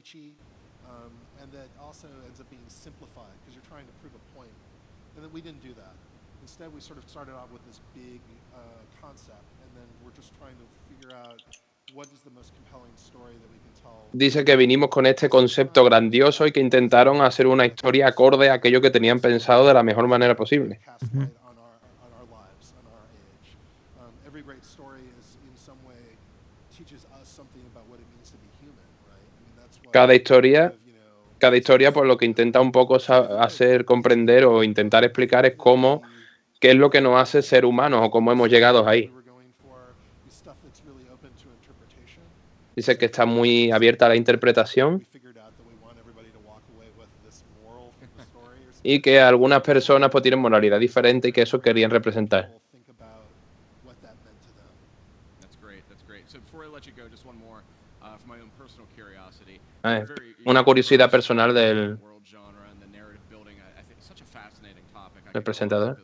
Dice que vinimos con este concepto grandioso y que intentaron hacer una historia acorde a aquello que tenían pensado de la mejor manera posible. Cada historia, pues lo que intenta un poco hacer comprender o intentar explicar es qué es lo que nos hace ser humanos o cómo hemos llegado ahí. Dice que está muy abierta a la interpretación y que algunas personas pues tienen moralidad diferente y que eso querían representar. Una curiosidad personal del presentador.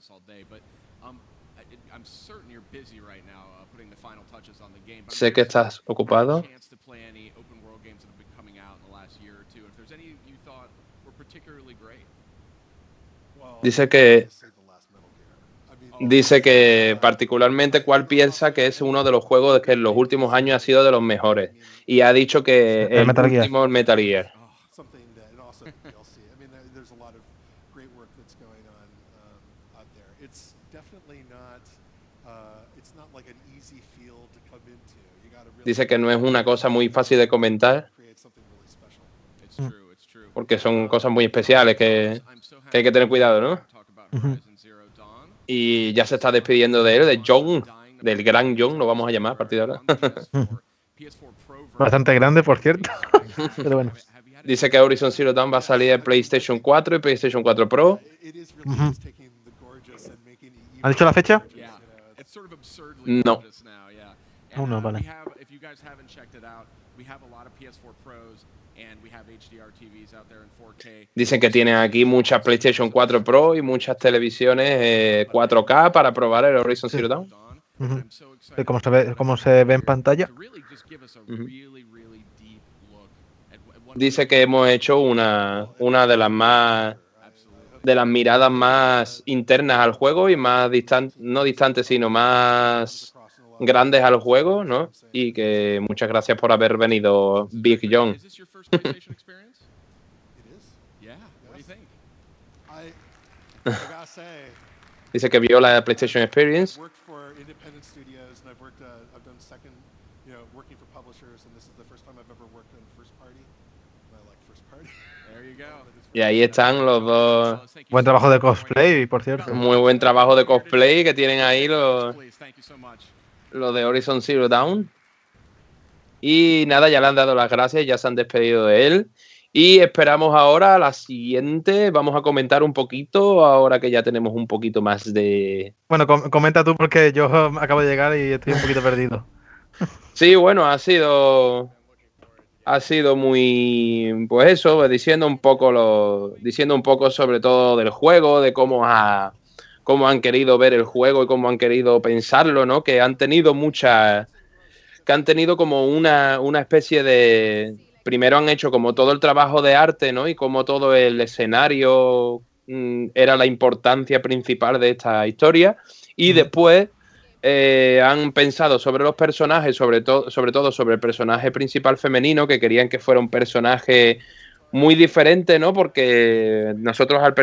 Sé que estás ocupado. Dice que particularmente cuál piensa que es uno de los juegos que en los últimos años ha sido de los mejores. Y ha dicho que el último Metal Gear. Dice que no es una cosa muy fácil de comentar, porque son cosas muy especiales que hay que tener cuidado, ¿no? Y ya se está despidiendo de él, de John, del gran John, lo vamos a llamar a partir de ahora. Bastante grande, por cierto. Pero bueno. Dice que Horizon Zero Dawn va a salir en PlayStation 4 y PlayStation 4 Pro. ¿Ha dicho la fecha? No. No, vale. Dicen que tienen aquí muchas PlayStation 4 Pro y muchas televisiones 4K para probar el Horizon Zero Dawn. ¿Cómo se ve en pantalla? Dice que hemos hecho una de las miradas más internas al juego y más no distantes, sino más grandes al juego, ¿no? Y que muchas gracias por haber venido, Big John. Dice que vio la PlayStation Experience. Y ahí están los dos. Buen trabajo de cosplay, por cierto. Muy buen trabajo de cosplay que tienen ahí los de Horizon Zero Dawn. Y nada, ya le han dado las gracias, ya se han despedido de él. Y esperamos ahora a la siguiente. Vamos a comentar un poquito, ahora que ya tenemos un poquito más de... Bueno, comenta tú, porque yo acabo de llegar y estoy un poquito perdido. Sí, bueno, ha sido muy, pues eso, diciendo un poco sobre todo del juego, de cómo han querido ver el juego y cómo han querido pensarlo, ¿no? Que han tenido como una especie de... Primero han hecho como todo el trabajo de arte, ¿no? Y como todo el escenario era la importancia principal de esta historia. Y después han pensado sobre los personajes, sobre todo sobre el personaje principal femenino, que querían que fuera un personaje muy diferente, ¿no? Porque nosotros al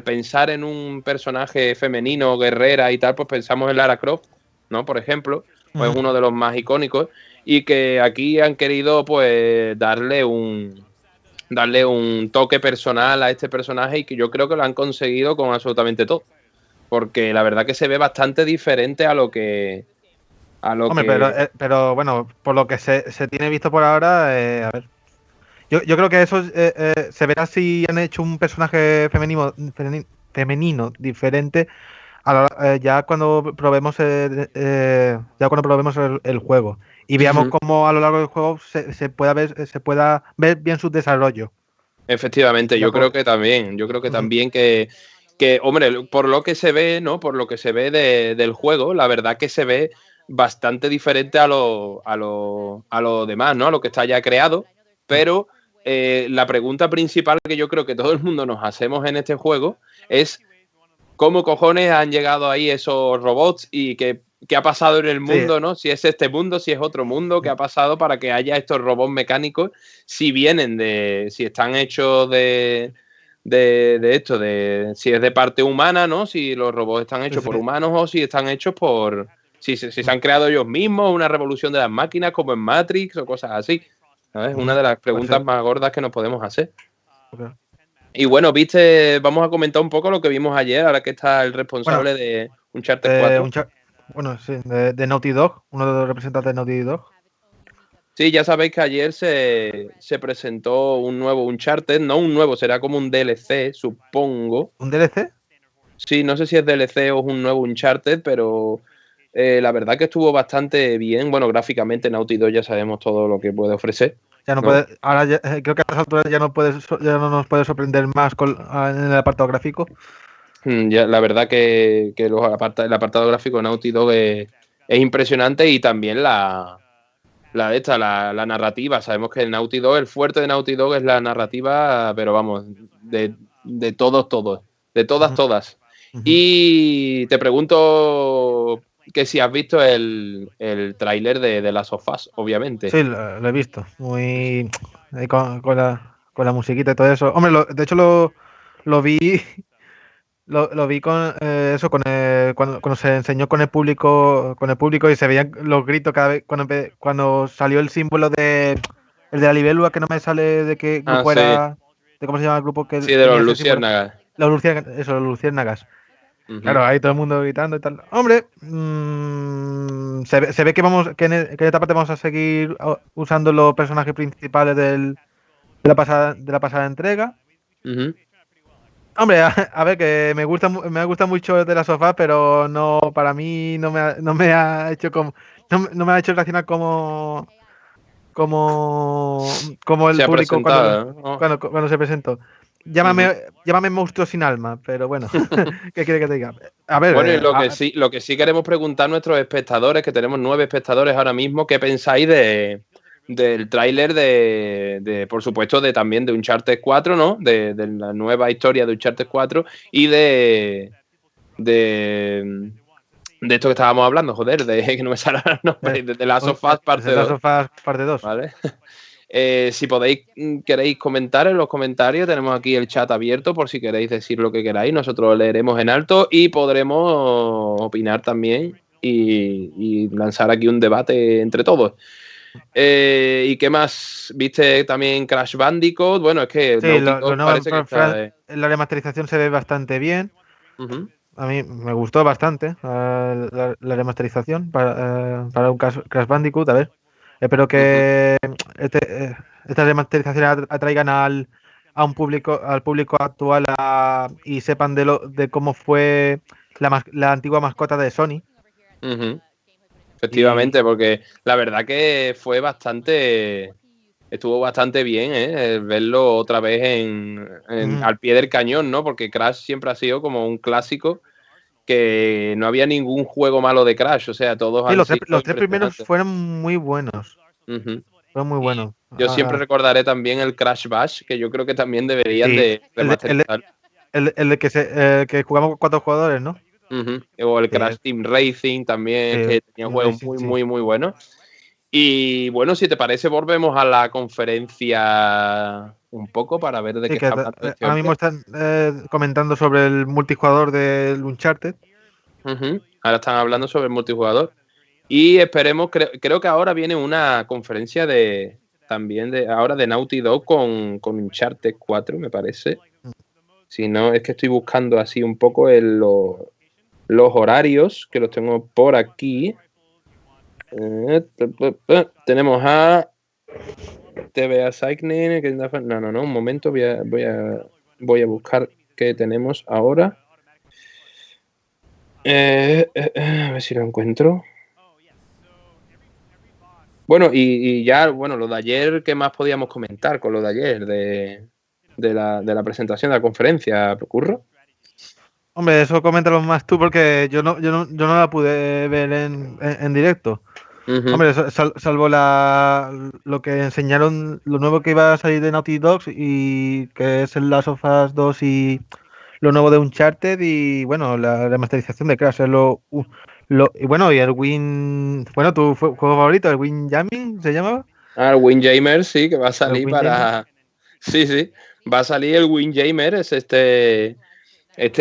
pensar en un personaje femenino, guerrera y tal, pues pensamos en Lara Croft, ¿no? Por ejemplo, pues uno de los más icónicos, y que aquí han querido pues darle un toque personal a este personaje, y que yo creo que lo han conseguido con absolutamente todo. Porque la verdad que se ve bastante diferente a lo que... Hombre, pero bueno, por lo que se tiene visto por ahora, a ver. Yo creo que eso se verá si han hecho un personaje femenino diferente ya cuando probemos el juego y veamos cómo a lo largo del juego se pueda ver bien su desarrollo. Efectivamente, yo creo que también que, hombre, por lo que se ve, ¿no? Por lo que se ve del juego, la verdad que se ve bastante diferente a lo demás, ¿no? A lo que está ya creado, pero la pregunta principal que yo creo que todo el mundo nos hacemos en este juego es ¿cómo cojones han llegado ahí esos robots y qué ha pasado en el mundo, ¿no? Si es este mundo, si es otro mundo, ¿qué ha pasado para que haya estos robots mecánicos? Si están hechos si es de parte humana, ¿no? Si los robots están hechos por humanos o si están hechos por... Si se han creado ellos mismos, una revolución de las máquinas como en Matrix o cosas así. ¿Sabes? Una de las preguntas más gordas que nos podemos hacer. Okay. Y bueno, vamos a comentar un poco lo que vimos ayer, ahora que está el responsable de Uncharted 4. Bueno, sí, de Naughty Dog, uno de los representantes de Naughty Dog. Sí, ya sabéis que ayer se presentó un nuevo Uncharted, no un nuevo, será como un DLC, supongo. ¿Un DLC? Sí, no sé si es DLC o es un nuevo Uncharted, pero la verdad que estuvo bastante bien. Bueno, gráficamente Naughty Dog ya sabemos todo lo que puede ofrecer. Ya no puede, ahora creo que a estas alturas ya no nos puede sorprender más en el apartado gráfico. Ya, la verdad que el apartado gráfico de Naughty Dog es impresionante, y también la narrativa. Sabemos que el fuerte de Naughty Dog es la narrativa, pero vamos, de todas. Y te pregunto que si has visto el tráiler de Last of Us, obviamente. Sí, lo he visto. Muy con la musiquita y todo eso. Hombre, de hecho lo vi. Lo vi con eso, cuando se enseñó con el público y se veían los gritos cada vez cuando salió el símbolo el de la libélula, que no me sale de qué grupo era, de cómo se llama el grupo que sí, de los luciérnagas. Los luciérnagas. Claro, ahí todo el mundo gritando y tal. Hombre, se ve que en esta parte vamos a seguir usando los personajes principales de la pasada entrega. Hombre, a ver, que me gusta mucho de la sofá, pero no, para mí no me ha hecho no me ha hecho reaccionar como el público cuando se presentó. Llámame monstruo sin alma, pero bueno, ¿qué quiere que te diga? A ver, bueno, y lo que sí queremos preguntar a nuestros espectadores, que tenemos 9 espectadores ahora mismo, ¿qué pensáis del tráiler por supuesto, también de Uncharted 4, ¿no? De la nueva historia de Uncharted 4 y de esto que estábamos hablando, joder, que no me sale el nombre, de Last of Us parte 2. Last of Us parte 2. ¿Vale? Si queréis comentar en los comentarios, tenemos aquí el chat abierto por si queréis decir lo que queráis, nosotros lo leeremos en alto y podremos opinar también y lanzar aquí un debate entre todos. ¿Y qué más? ¿Viste también Crash Bandicoot? Bueno, es que sí, la remasterización se ve bastante bien. A mí me gustó bastante la remasterización para un Crash Bandicoot. A ver, espero que estas remasterizaciones atraigan al público actual y sepan de cómo fue la antigua mascota de Sony. Efectivamente, porque la verdad que estuvo bastante bien, verlo otra vez al pie del cañón, ¿no? Porque Crash siempre ha sido como un clásico, que no había ningún juego malo de Crash, o sea, todos los tres primeros fueron muy buenos. Fueron muy buenos. Yo siempre recordaré también el Crash Bash, que yo creo que también deberían de remasterizar. El de que jugamos con 4 jugadores, ¿no? O el Sí, Crash Team Racing también, sí, que tenía juegos Racing, muy, sí. muy, muy buenos. Y bueno, si te parece, volvemos a la conferencia un poco para ver de Sí, qué que está hablando este ahora mismo hombre. están comentando sobre el multijugador del Uncharted. Ahora están hablando sobre el multijugador. Y esperemos, creo que ahora viene una conferencia también ahora de Naughty Dog con Uncharted 4, me parece. Si no, es que estoy buscando así un poco los horarios, que los tengo por aquí. Tenemos a TVA Signing. No, un momento, voy a buscar qué tenemos ahora. A ver si lo encuentro. Bueno, y ya, bueno, lo de ayer, ¿qué más podíamos comentar con lo de ayer de la presentación de la conferencia, Curro? Hombre, eso coméntalo más tú porque yo no la pude ver en directo. Hombre, salvo lo que enseñaron, lo nuevo que iba a salir de Naughty Dogs y que es el Last of Us 2 y lo nuevo de Uncharted y bueno, la remasterización de Crash es y bueno, y el bueno, tu juego favorito, el Windjamming, ¿se llamaba? Ah, el Windjammer, sí, que va a ¿El salir Windjammer? Sí, va a salir el Windjammer, es este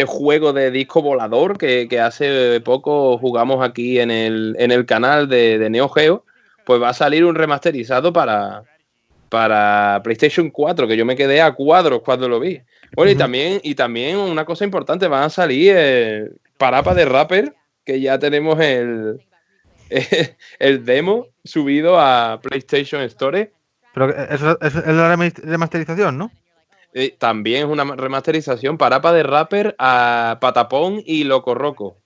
juego de disco volador que hace poco jugamos aquí en el canal de Neo Geo, pues va a salir un remasterizado para PlayStation 4, que yo me quedé a cuadros cuando lo vi. Bueno, y también una cosa importante, van a salir Parapa de Rapper, que ya tenemos el demo subido a PlayStation Store. Pero eso es la remasterización, ¿no? También es una remasterización Parapa de Rapper a Patapón y Loco Roco.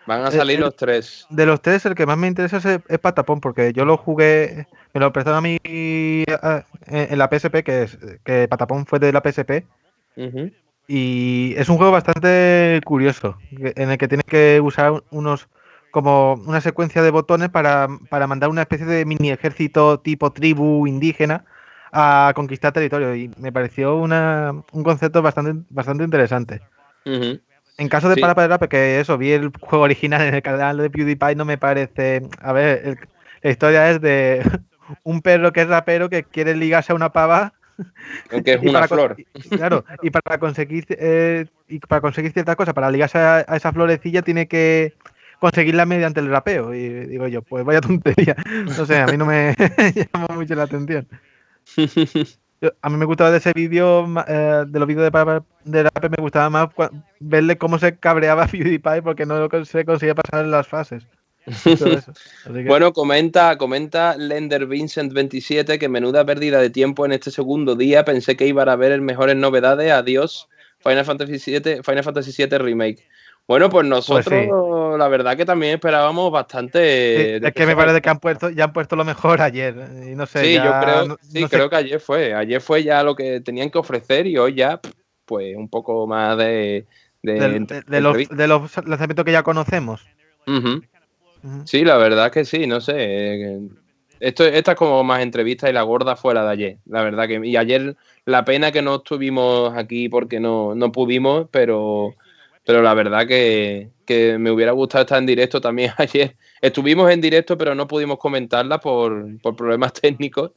Van a salir los tres. De los tres, el que más me interesa es Patapón, porque yo lo jugué, me lo prestaron a mí en la PSP, que Patapón fue de la PSP. Y es un juego bastante curioso, en el que tienes que usar como una secuencia de botones para mandar una especie de mini ejército tipo tribu indígena a conquistar territorio. Y me pareció un concepto bastante interesante. En caso de Sí. Parappa, porque eso, vi el juego original en el canal de PewDiePie, no me parece. A ver, la historia es de un perro que es rapero que quiere ligarse a una pava. Que es una flor. Claro, y para conseguir ciertas cosas, para ligarse a esa florecilla, tiene que conseguirla mediante el rapeo. Y digo yo, pues vaya tontería. No sé, a mí no me llamó mucho la atención. A mí me gustaba de ese vídeo, de los vídeos de rap, me gustaba más verle cómo se cabreaba PewDiePie porque no se conseguía pasar en las fases. Bueno, comenta Lender Vincent 27 que menuda pérdida de tiempo en este segundo día. Pensé que iban a haber mejores novedades. Adiós, Final Fantasy VII Remake. Bueno, pues nosotros la verdad que también esperábamos bastante. Es que me parece que ya han puesto lo mejor ayer. Y no sé, sí, ya, yo creo que ayer fue. Ayer fue ya lo que tenían que ofrecer y hoy ya, pues un poco más de los lanzamientos que ya conocemos. Sí, la verdad que sí, no sé. Esta es como más entrevista y la gorda fue la de ayer. La verdad que. Y ayer la pena que no estuvimos aquí porque no pudimos, pero la verdad que me hubiera gustado estar en directo también ayer. Estuvimos en directo, pero no pudimos comentarla por problemas técnicos.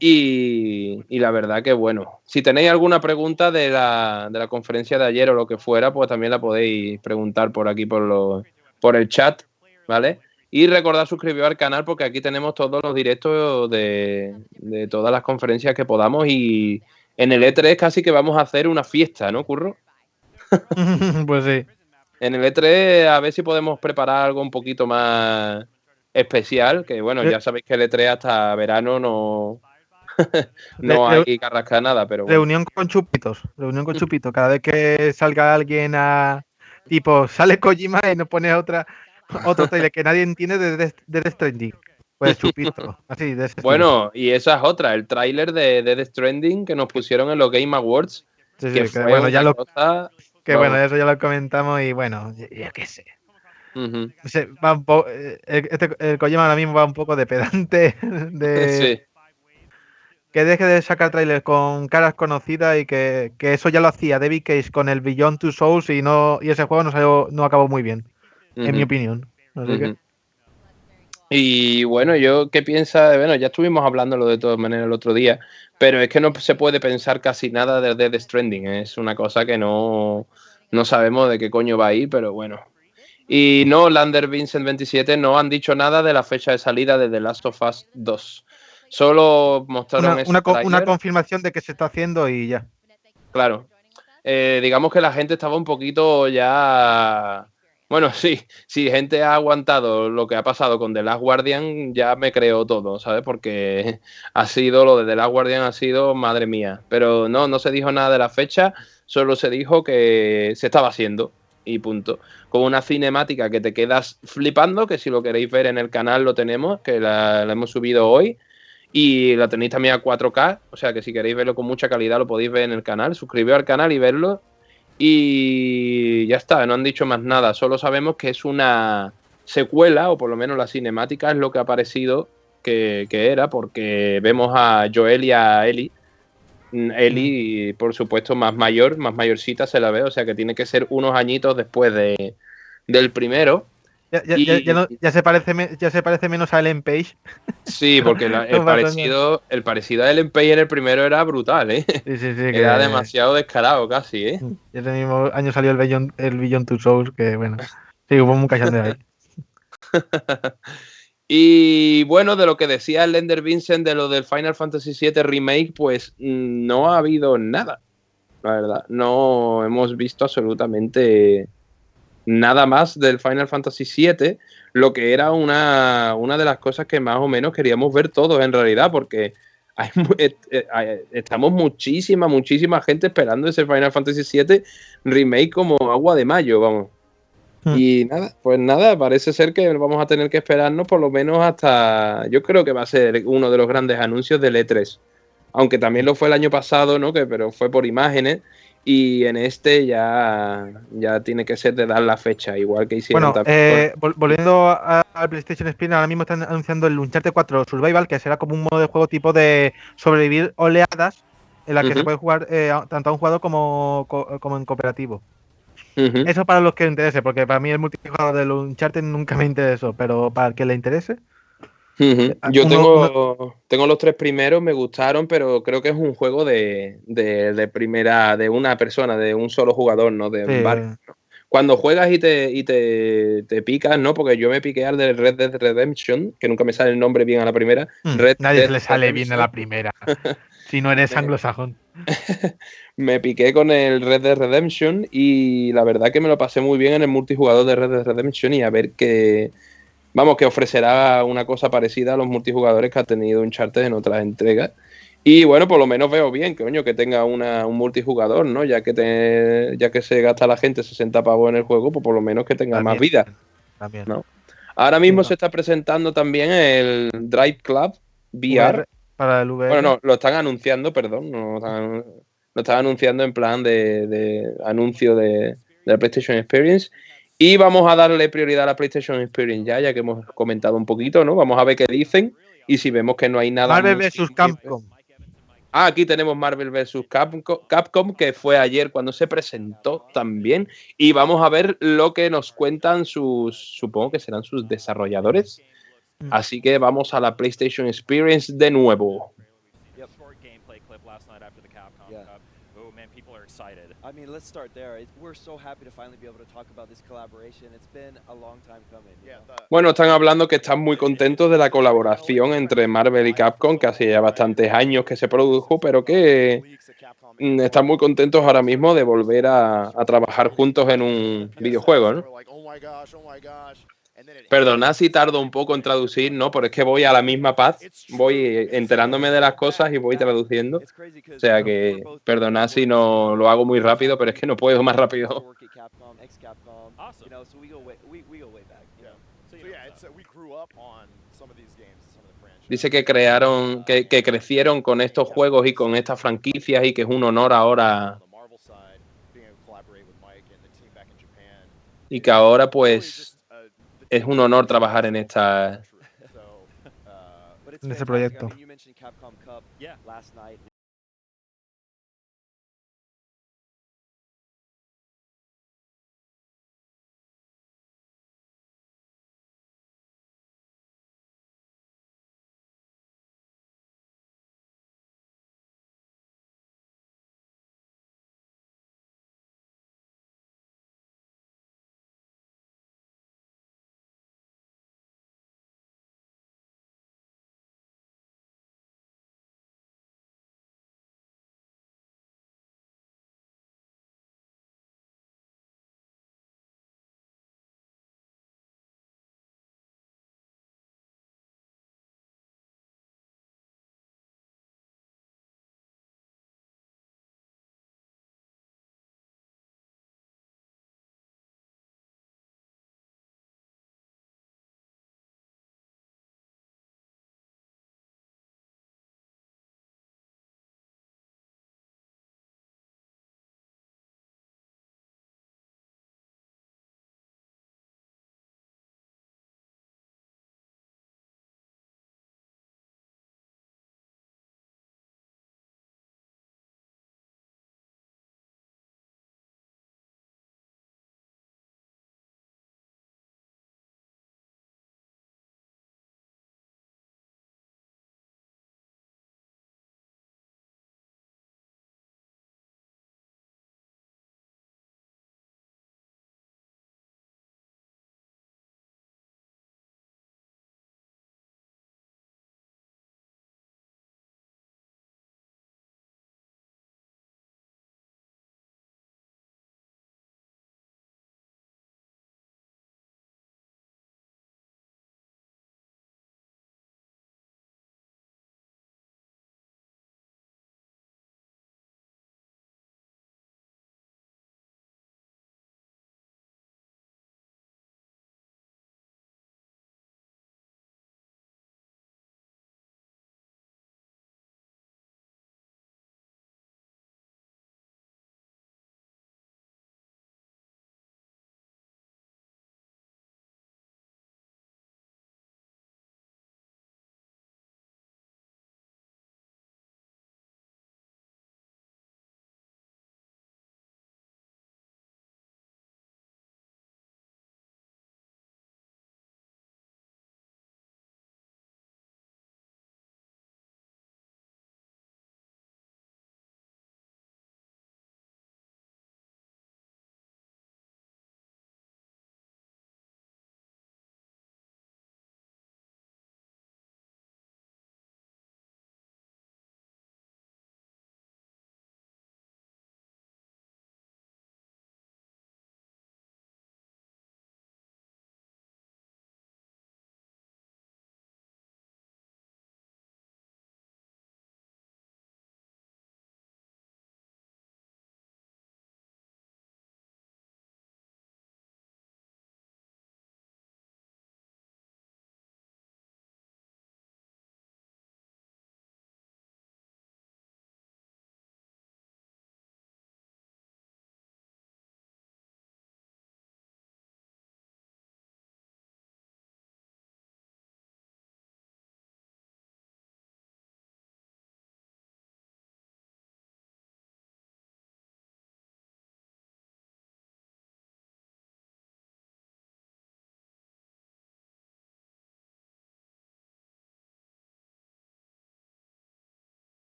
Y la verdad que bueno, si tenéis alguna pregunta de la conferencia de ayer o lo que fuera, pues también la podéis preguntar por aquí por el chat, ¿vale? Y recordad suscribiros al canal porque aquí tenemos todos los directos de todas las conferencias que podamos y en el E3 casi que vamos a hacer una fiesta, ¿no, Curro? Pues sí. En el E3 a ver si podemos preparar algo un poquito más especial, que bueno, ya sabéis que el E3 hasta verano no hay que rascar nada, pero bueno. Reunión con chupitos. Cada vez que salga alguien tipo, sale Kojima y nos pone otro trailer que nadie entiende de Death Stranding. Pues chupito, así, de ese Bueno, estilo. y esa es otra, el tráiler de Death Stranding que nos pusieron en los Game Awards. Sí, que fue bueno, cosa... bueno, eso ya lo comentamos y bueno, yo qué sé. Va el Kojima ahora mismo va un poco de pedante. Sí. que deje de sacar trailers con caras conocidas y que eso ya lo hacía David Cage con el Beyond Two Souls y ese juego no acabó muy bien, en mi opinión. Así que... Y bueno, ¿qué piensa? Bueno, ya estuvimos hablándolo de todas maneras el otro día, pero es que no se puede pensar casi nada de Death Stranding. Es una cosa que no sabemos de qué coño va a ir, pero bueno. Y no, Lander Vincent 27 no han dicho nada de la fecha de salida de The Last of Us 2. Solo mostraron una confirmación de que se está haciendo y ya. Claro. Digamos que la gente estaba un poquito ya... Bueno, sí, si gente ha aguantado lo que ha pasado con The Last Guardian, ya me creo todo, ¿sabes? Porque lo de The Last Guardian ha sido, madre mía. Pero no se dijo nada de la fecha, solo se dijo que se estaba haciendo y punto. Con una cinemática que te quedas flipando, que si lo queréis ver en el canal lo tenemos, que la hemos subido hoy. Y la tenéis también a 4K, o sea que si queréis verlo con mucha calidad lo podéis ver en el canal, suscribiros al canal y verlo. Y ya está, no han dicho más nada, solo sabemos que es una secuela, o por lo menos la cinemática es lo que ha parecido que era, porque vemos a Joel y a Ellie. Ellie, por supuesto, más mayorcita se la ve, o sea que tiene que ser unos añitos después del primero. Ya se parece menos a Ellen Page. Sí, porque el parecido a Ellen Page en el primero era brutal, ¿eh? Sí, era demasiado descarado casi, ¿eh? Y ese mismo año salió el Beyond Two Souls, que bueno, sí, hubo un cachondeo ahí. Y bueno, de lo que decía el Lander Vincent de lo del Final Fantasy VII Remake, pues no ha habido nada, la verdad. No hemos visto absolutamente nada más del Final Fantasy VII, lo que era una de las cosas que más o menos queríamos ver todos en realidad, porque estamos muchísima gente esperando ese Final Fantasy VII Remake como agua de mayo, vamos. Y nada, parece ser que vamos a tener que esperarnos por lo menos hasta, yo creo que va a ser uno de los grandes anuncios del E3, aunque también lo fue el año pasado, ¿no? Pero fue por imágenes. Y en este ya tiene que ser de dar la fecha, igual que hicieron también. Volviendo al PlayStation Experience, ahora mismo están anunciando el Uncharted 4 Survival, que será como un modo de juego tipo de sobrevivir oleadas, en la que se puede jugar tanto a un jugador como en cooperativo. Eso para los que les interese, porque para mí el multijugador del Uncharted nunca me interesó, pero para el que le interese. Yo tengo los 3 primeros, me gustaron, pero creo que es un juego de una persona, de un solo jugador, ¿no? Varios, ¿no? Cuando juegas y te picas, ¿no? Porque yo me piqué al de Red Dead Redemption, que nunca me sale el nombre bien a la primera. Nadie le sale bien a la primera, si no eres anglosajón. Me piqué con el Red Dead Redemption y la verdad que me lo pasé muy bien en el multijugador de Red Dead Redemption y a ver que ofrecerá una cosa parecida a los multijugadores que ha tenido Uncharted en otras entregas. Y bueno, por lo menos veo bien, coño, que tenga un multijugador, ¿no? Ya que se gasta la gente 60 pavos en el juego, pues por lo menos que tenga más vida. También. ¿No? Ahora mismo se está presentando también el Drive Club VR. Para el VR. Bueno, no, lo están anunciando, perdón. Lo están anunciando en plan de anuncio de la PlayStation Experience. Y vamos a darle prioridad a la PlayStation Experience ya que hemos comentado un poquito, ¿no? Vamos a ver qué dicen y si vemos que no hay nada... Marvel vs. Capcom. Aquí tenemos Marvel vs. Capcom, que fue ayer cuando se presentó también. Y vamos a ver lo que nos cuentan supongo que serán sus desarrolladores. Así que vamos a la PlayStation Experience de nuevo. I mean, let's start there. We're so happy to finally be able to talk about this collaboration. It's been a long time coming. Bueno, están hablando que están muy contentos de la colaboración entre Marvel y Capcom, que hace ya bastantes años que se produjo, pero que están muy contentos ahora mismo de volver a trabajar juntos en un videojuego, ¿no? Perdonad si tardo un poco en traducir, ¿no? Pero es que voy a la misma paz, voy enterándome de las cosas y voy traduciendo. O sea que perdonad si no lo hago muy rápido, pero es que no puedo más rápido. Dice que que crecieron con estos juegos y con estas franquicias y que es un honor ahora. Y que ahora pues es un honor trabajar en esta It's en ese fantastic. proyecto. I mean, you mentioned Capcom Cup last night.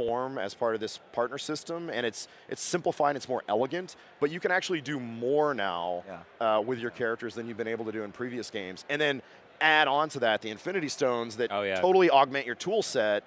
form as part of this partner system, and it's simplified, it's more elegant, but you can actually do more now with your characters than you've been able to do in previous games. And then add on to that the Infinity Stones that totally augment your tool set.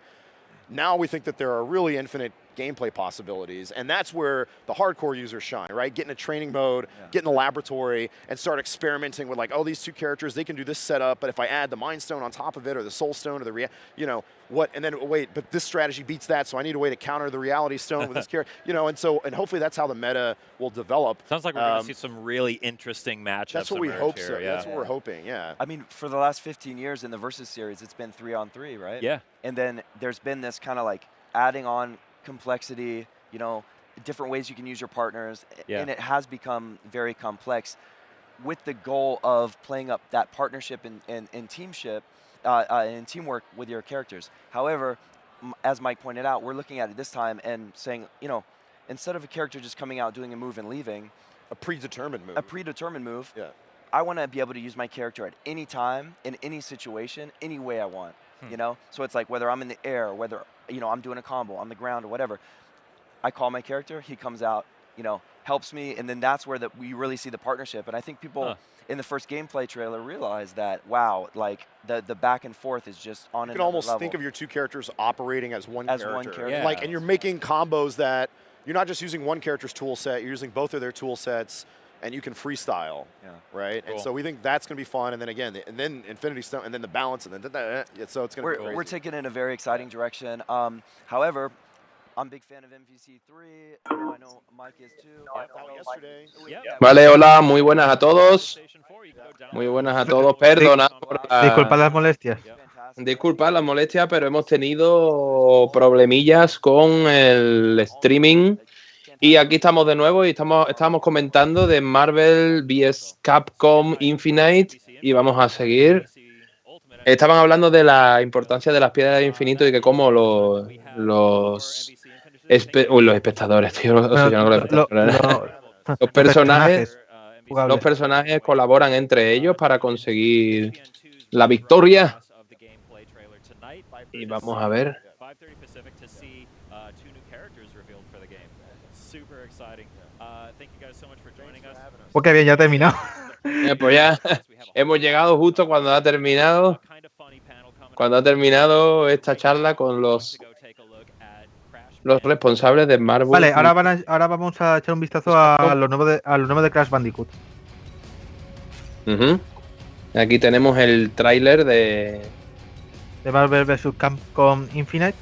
Now we think that there are really infinite gameplay possibilities, and that's where the hardcore users shine, right? Get in a training mode, get in the laboratory, and start experimenting with like, oh, these two characters, they can do this setup, but if I add the Mind Stone on top of it, or the Soul Stone, or the, you know, what, and then wait, but this strategy beats that, so I need a way to counter the Reality Stone with this character, you know, and hopefully that's how the meta will develop. Sounds like we're going to see some really interesting matchups. That's what we hope here, so. That's what we're hoping, I mean, for the last 15 years in the Versus series, it's been 3-on-3, right? Yeah. And then there's been this kind of like adding on complexity, you know, different ways you can use your partners, and it has become very complex with the goal of playing up that partnership and teamship and teamwork with your characters. However, as Mike pointed out, we're looking at it this time and saying, you know, instead of a character just coming out, doing a move and leaving, a predetermined move. Yeah. I want to be able to use my character at any time, in any situation, any way I want, you know? So it's like whether I'm in the air, whether, you know, I'm doing a combo on the ground or whatever, I call my character, he comes out, you know, helps me, and then that's where we really see the partnership. And I think people in the first gameplay trailer realize that, wow, like the back and forth is just on another level. You can almost think of your two characters operating as one character. Yeah. Like, and you're making combos that you're not just using one character's tool set, you're using both of their tool sets, and you can freestyle, right? Cool. And so we think that's going to be fun. And then again, and then Infinity Stone, and then the balance, and then so it's going to be crazy. We're taking it in a very exciting direction. However, I'm a big fan of MVC3. I know Mike is too. Vale, hola, muy buenas a todos. Muy buenas a todos. Perdona por disculpa las molestias. Disculpa las molestias, pero hemos tenido problemillas con el streaming. Y aquí estamos de nuevo y estábamos comentando de Marvel vs Capcom Infinite y vamos a seguir. Estaban hablando de la importancia de las piedras de infinito y que cómo los espectadores, tío, los personajes colaboran entre ellos para conseguir la victoria. Y vamos a ver. Pues qué bien, ya ha terminado. Pues ya hemos llegado justo cuando ha terminado. Cuando ha terminado esta charla con los responsables de Marvel. Vale, ahora vamos a echar un vistazo a lo nuevo de Crash Bandicoot. Aquí tenemos el tráiler de Marvel vs Capcom Infinite.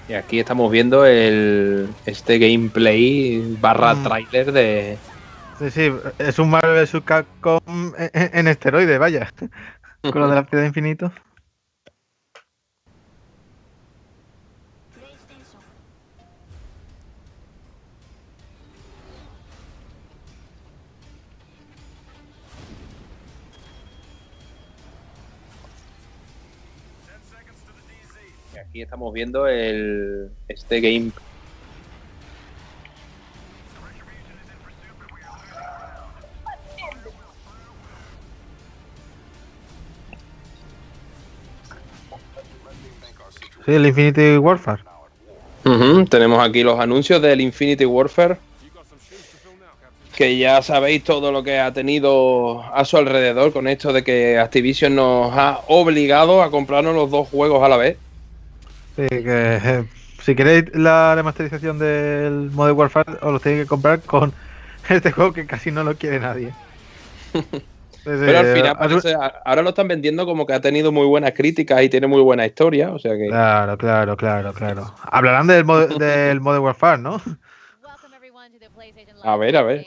Y aquí estamos viendo este gameplay / trailer de... Sí, es un Marvel vs Capcom en esteroide, vaya. Con lo de la piedra de infinito. Aquí estamos viendo este game. Sí, el Infinity Warfare. Tenemos aquí los anuncios del Infinity Warfare. Que ya sabéis todo lo que ha tenido a su alrededor con esto de que Activision nos ha obligado a comprarnos los dos juegos a la vez. Sí, que si queréis la remasterización del Modern Warfare os lo tenéis que comprar con este juego que casi no lo quiere nadie. Pero al final parece, ahora lo están vendiendo como que ha tenido muy buenas críticas y tiene muy buena historia, o sea que... Claro. Hablarán del Modern Warfare, ¿no? A ver.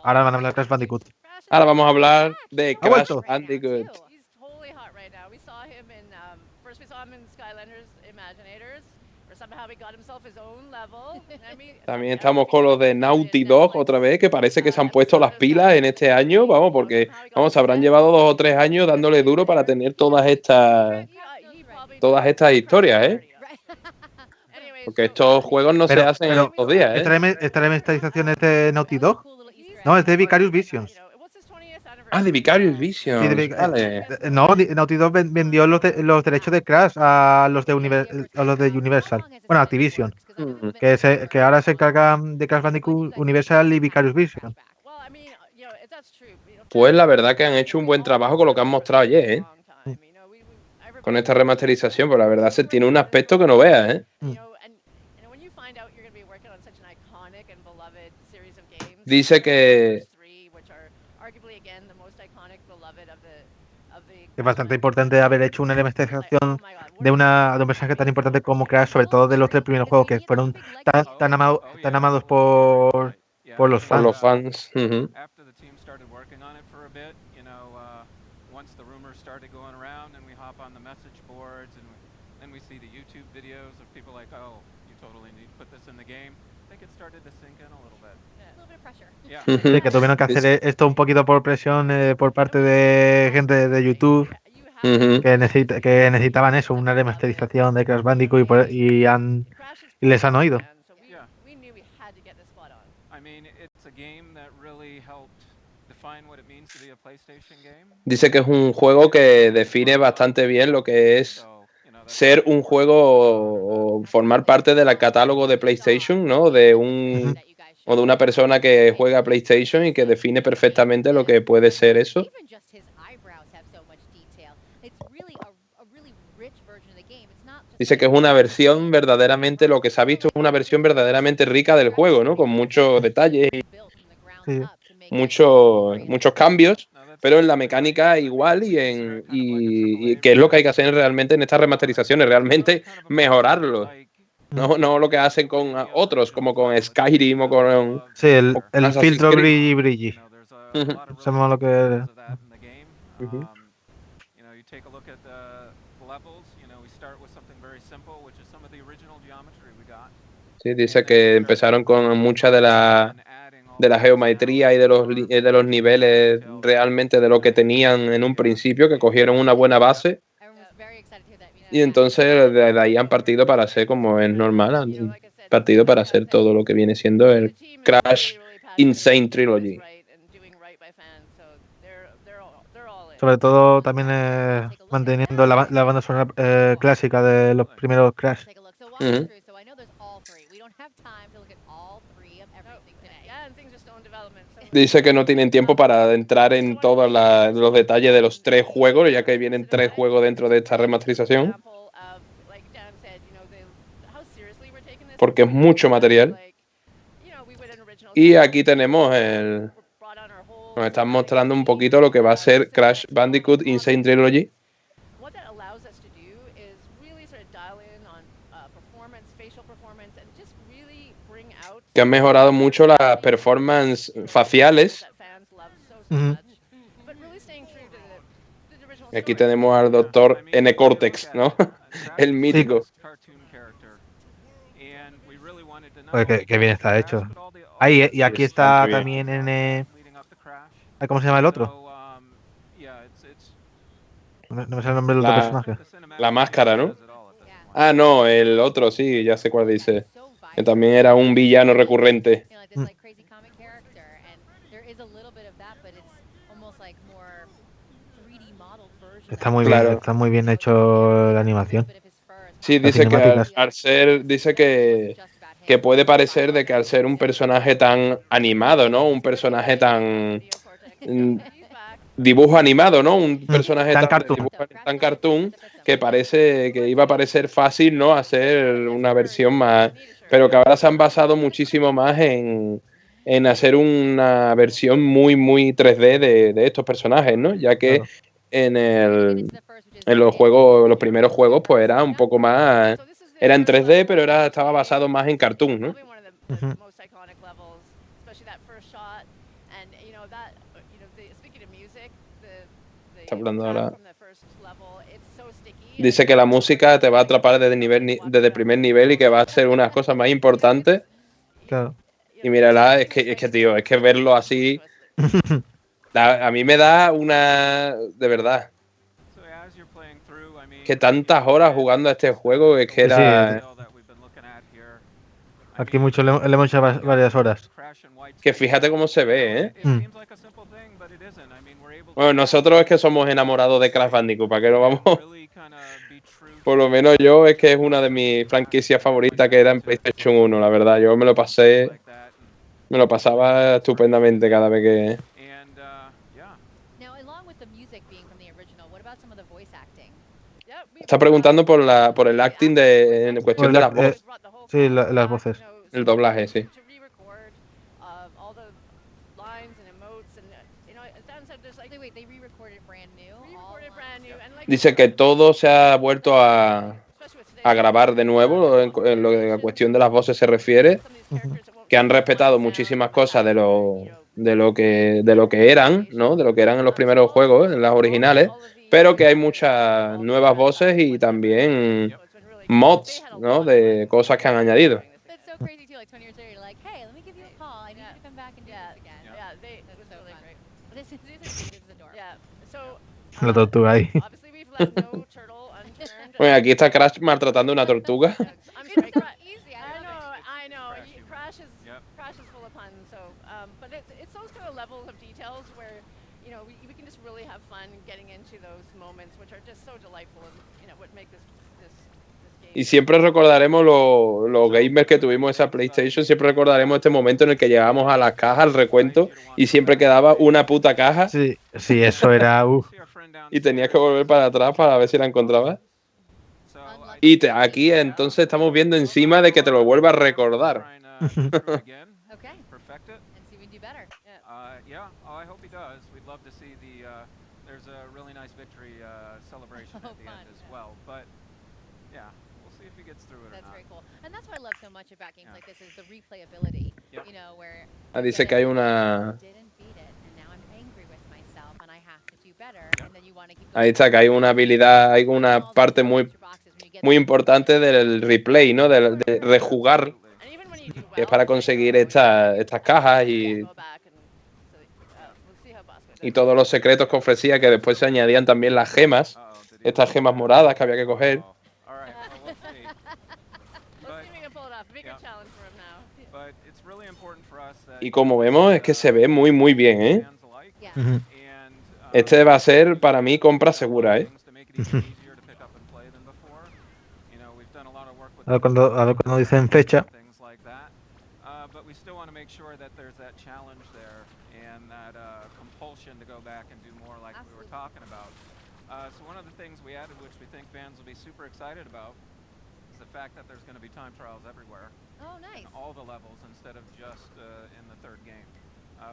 Ahora van a hablar de Crash Bandicoot. Ahora vamos a hablar de Ha Crash vuelto. Bandicoot. También estamos con los de Naughty Dog otra vez, que parece que se han puesto las pilas en este año, vamos, porque vamos, habrán llevado 2 o 3 años dándole duro para tener todas estas historias, ¿eh? Porque estos juegos no se hacen en estos días, ¿eh? ¿Esta remasterización es de Naughty Dog? No, es de Vicarious Visions. Ah, de Vicarious Visions, Sí, vale. No, Naughty Dog vendió los derechos de Crash a los de Universal. Bueno, Activision. Que ahora se encargan de Crash Bandicoot Universal y Vicarious Visions. Pues la verdad que han hecho un buen trabajo con lo que han mostrado ayer, ¿eh? Con esta remasterización, pues la verdad se tiene un aspecto que no veas, ¿eh? Dice que Es bastante importante haber hecho una remasterización de un personaje tan importante como Crash, sobre todo de los 3 primeros juegos que fueron tan amados por los fans. Por los fans. Sí, que tuvieron que hacer esto un poquito por presión por parte de gente de YouTube que necesitaban eso, una remasterización de Crash Bandicoot y les han oído. Dice que es un juego que define bastante bien lo que es ser un juego o formar parte del catálogo de PlayStation, ¿no? O de una persona que juega a PlayStation y que define perfectamente lo que puede ser eso. Dice que es una versión verdaderamente, lo que se ha visto es una versión verdaderamente rica del juego, ¿no? Con muchos detalles y muchos cambios, pero en la mecánica igual y que es lo que hay que hacer realmente en estas remasterizaciones, realmente mejorarlo. No lo que hacen con otros, como con Skyrim o con... Sí, el filtro brilli. Sabemos lo que... Sí, dice que empezaron con mucha de la geometría y de los niveles realmente de lo que tenían en un principio, que cogieron una buena base. Y entonces de ahí han partido para hacer, como es normal, han partido para hacer todo lo que viene siendo el Crash Insane Trilogy. Sobre todo también manteniendo la banda sonora clásica de los primeros Crash. Dice que no tienen tiempo para entrar en todos los detalles de los 3 juegos, ya que vienen 3 juegos dentro de esta remasterización. Porque es mucho material. Y aquí tenemos nos están mostrando un poquito lo que va a ser Crash Bandicoot Insane Trilogy. Que han mejorado mucho las performances faciales. Y aquí tenemos al doctor N. Cortex, ¿no? El mítico. Pues que bien está hecho. Ahí, y aquí está también ¿cómo se llama el otro? No me sale el nombre del otro personaje. La máscara, ¿no? Ah, no, el otro, sí, ya sé cuál dice. Que también era un villano recurrente. Está muy bien hecho la animación. Sí, dice que puede parecer de que al ser un personaje tan animado, ¿no? Un personaje tan dibujo animado, ¿no? Un personaje tan cartoon que parece que iba a parecer fácil, ¿no? Hacer una versión más, pero que ahora se han basado muchísimo más en hacer una versión muy 3D de estos personajes, ¿no? Ya que en los juegos, los primeros juegos, pues era un poco más, era en 3D, pero estaba basado más en cartoon, ¿no? Está hablando ahora. Dice que la música te va a atrapar desde el primer nivel y que va a ser una cosa más importante. Claro. Y mírala, es que tío, es que verlo así a mí me da una... De verdad. Que tantas horas jugando a este juego es que era... Sí. Aquí mucho le hemos echado varias horas. Que fíjate cómo se ve, ¿eh? Bueno, nosotros es que somos enamorados de Crash Bandicoot, ¿para qué no vamos? Por lo menos yo es que es una de mis franquicias favoritas que era en PlayStation 1, la verdad. Yo me lo pasaba estupendamente cada vez que... Está preguntando por el acting en cuestión de las voces. Sí, las voces. El doblaje, sí. Dice que todo se ha vuelto a grabar de nuevo en lo que la cuestión de las voces se refiere, que han respetado muchísimas cosas de lo que eran, ¿no? De lo que eran en los primeros juegos, en las originales, pero que hay muchas nuevas voces y también mods, ¿no? De cosas que han añadido. La tortuga ahí. Bueno, aquí está Crash maltratando a una tortuga. Y siempre recordaremos los gamers que tuvimos esa PlayStation, siempre recordaremos este momento en el que llegábamos a las cajas, al recuento, y siempre quedaba una puta caja. Sí, eso era... Y tenías que volver para atrás para ver si la encontrabas. Y aquí entonces estamos viendo encima de que te lo vuelva a recordar. Dice que hay una... Ahí está, que hay una habilidad, hay una parte muy importante del replay, ¿no? De rejugar, que es para conseguir estas cajas y todos los secretos que ofrecía, que después se añadían también las gemas, estas gemas moradas que había que coger. Y como vemos, es que se ve muy, muy bien, ¿eh? Este va a ser, para mí, compra segura, ¿eh? A ver cuando dicen fecha.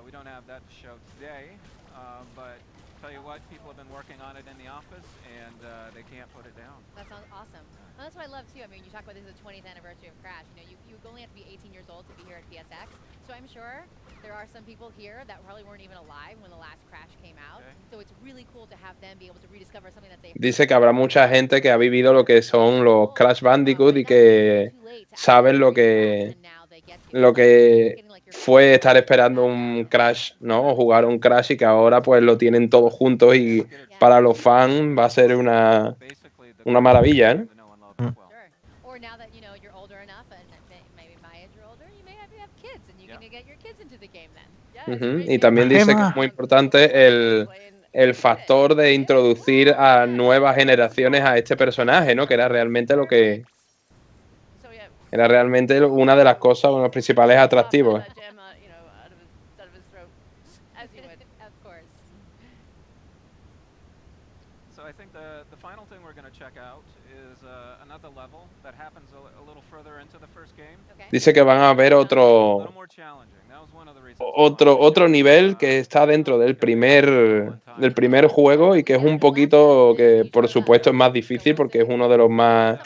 We don't have that to show today, but tell you what, people have been working on it in the office, and they can't put it down. That sounds awesome. Well, that's what I love too. I mean, you talk about this is the 20th anniversary of Crash. You know, you only have to be 18 years old to be here at PSX. So I'm sure there are some people here that probably weren't even alive when the last Crash came out. So it's really cool to have them be able to rediscover something that they... Dice que habrá mucha gente que ha vivido lo que son los Crash Bandicoot y que saben lo que fue estar esperando un Crash, ¿no? O jugar un Crash y que ahora pues lo tienen todos juntos y para los fans va a ser una maravilla, ¿eh? Y también dice que es muy importante el factor de introducir a nuevas generaciones a este personaje, ¿no? Que era realmente una de las cosas, uno de los principales atractivos. Dice que van a ver otro nivel que está dentro del primer juego y que es un poquito, que por supuesto es más difícil porque es uno de los más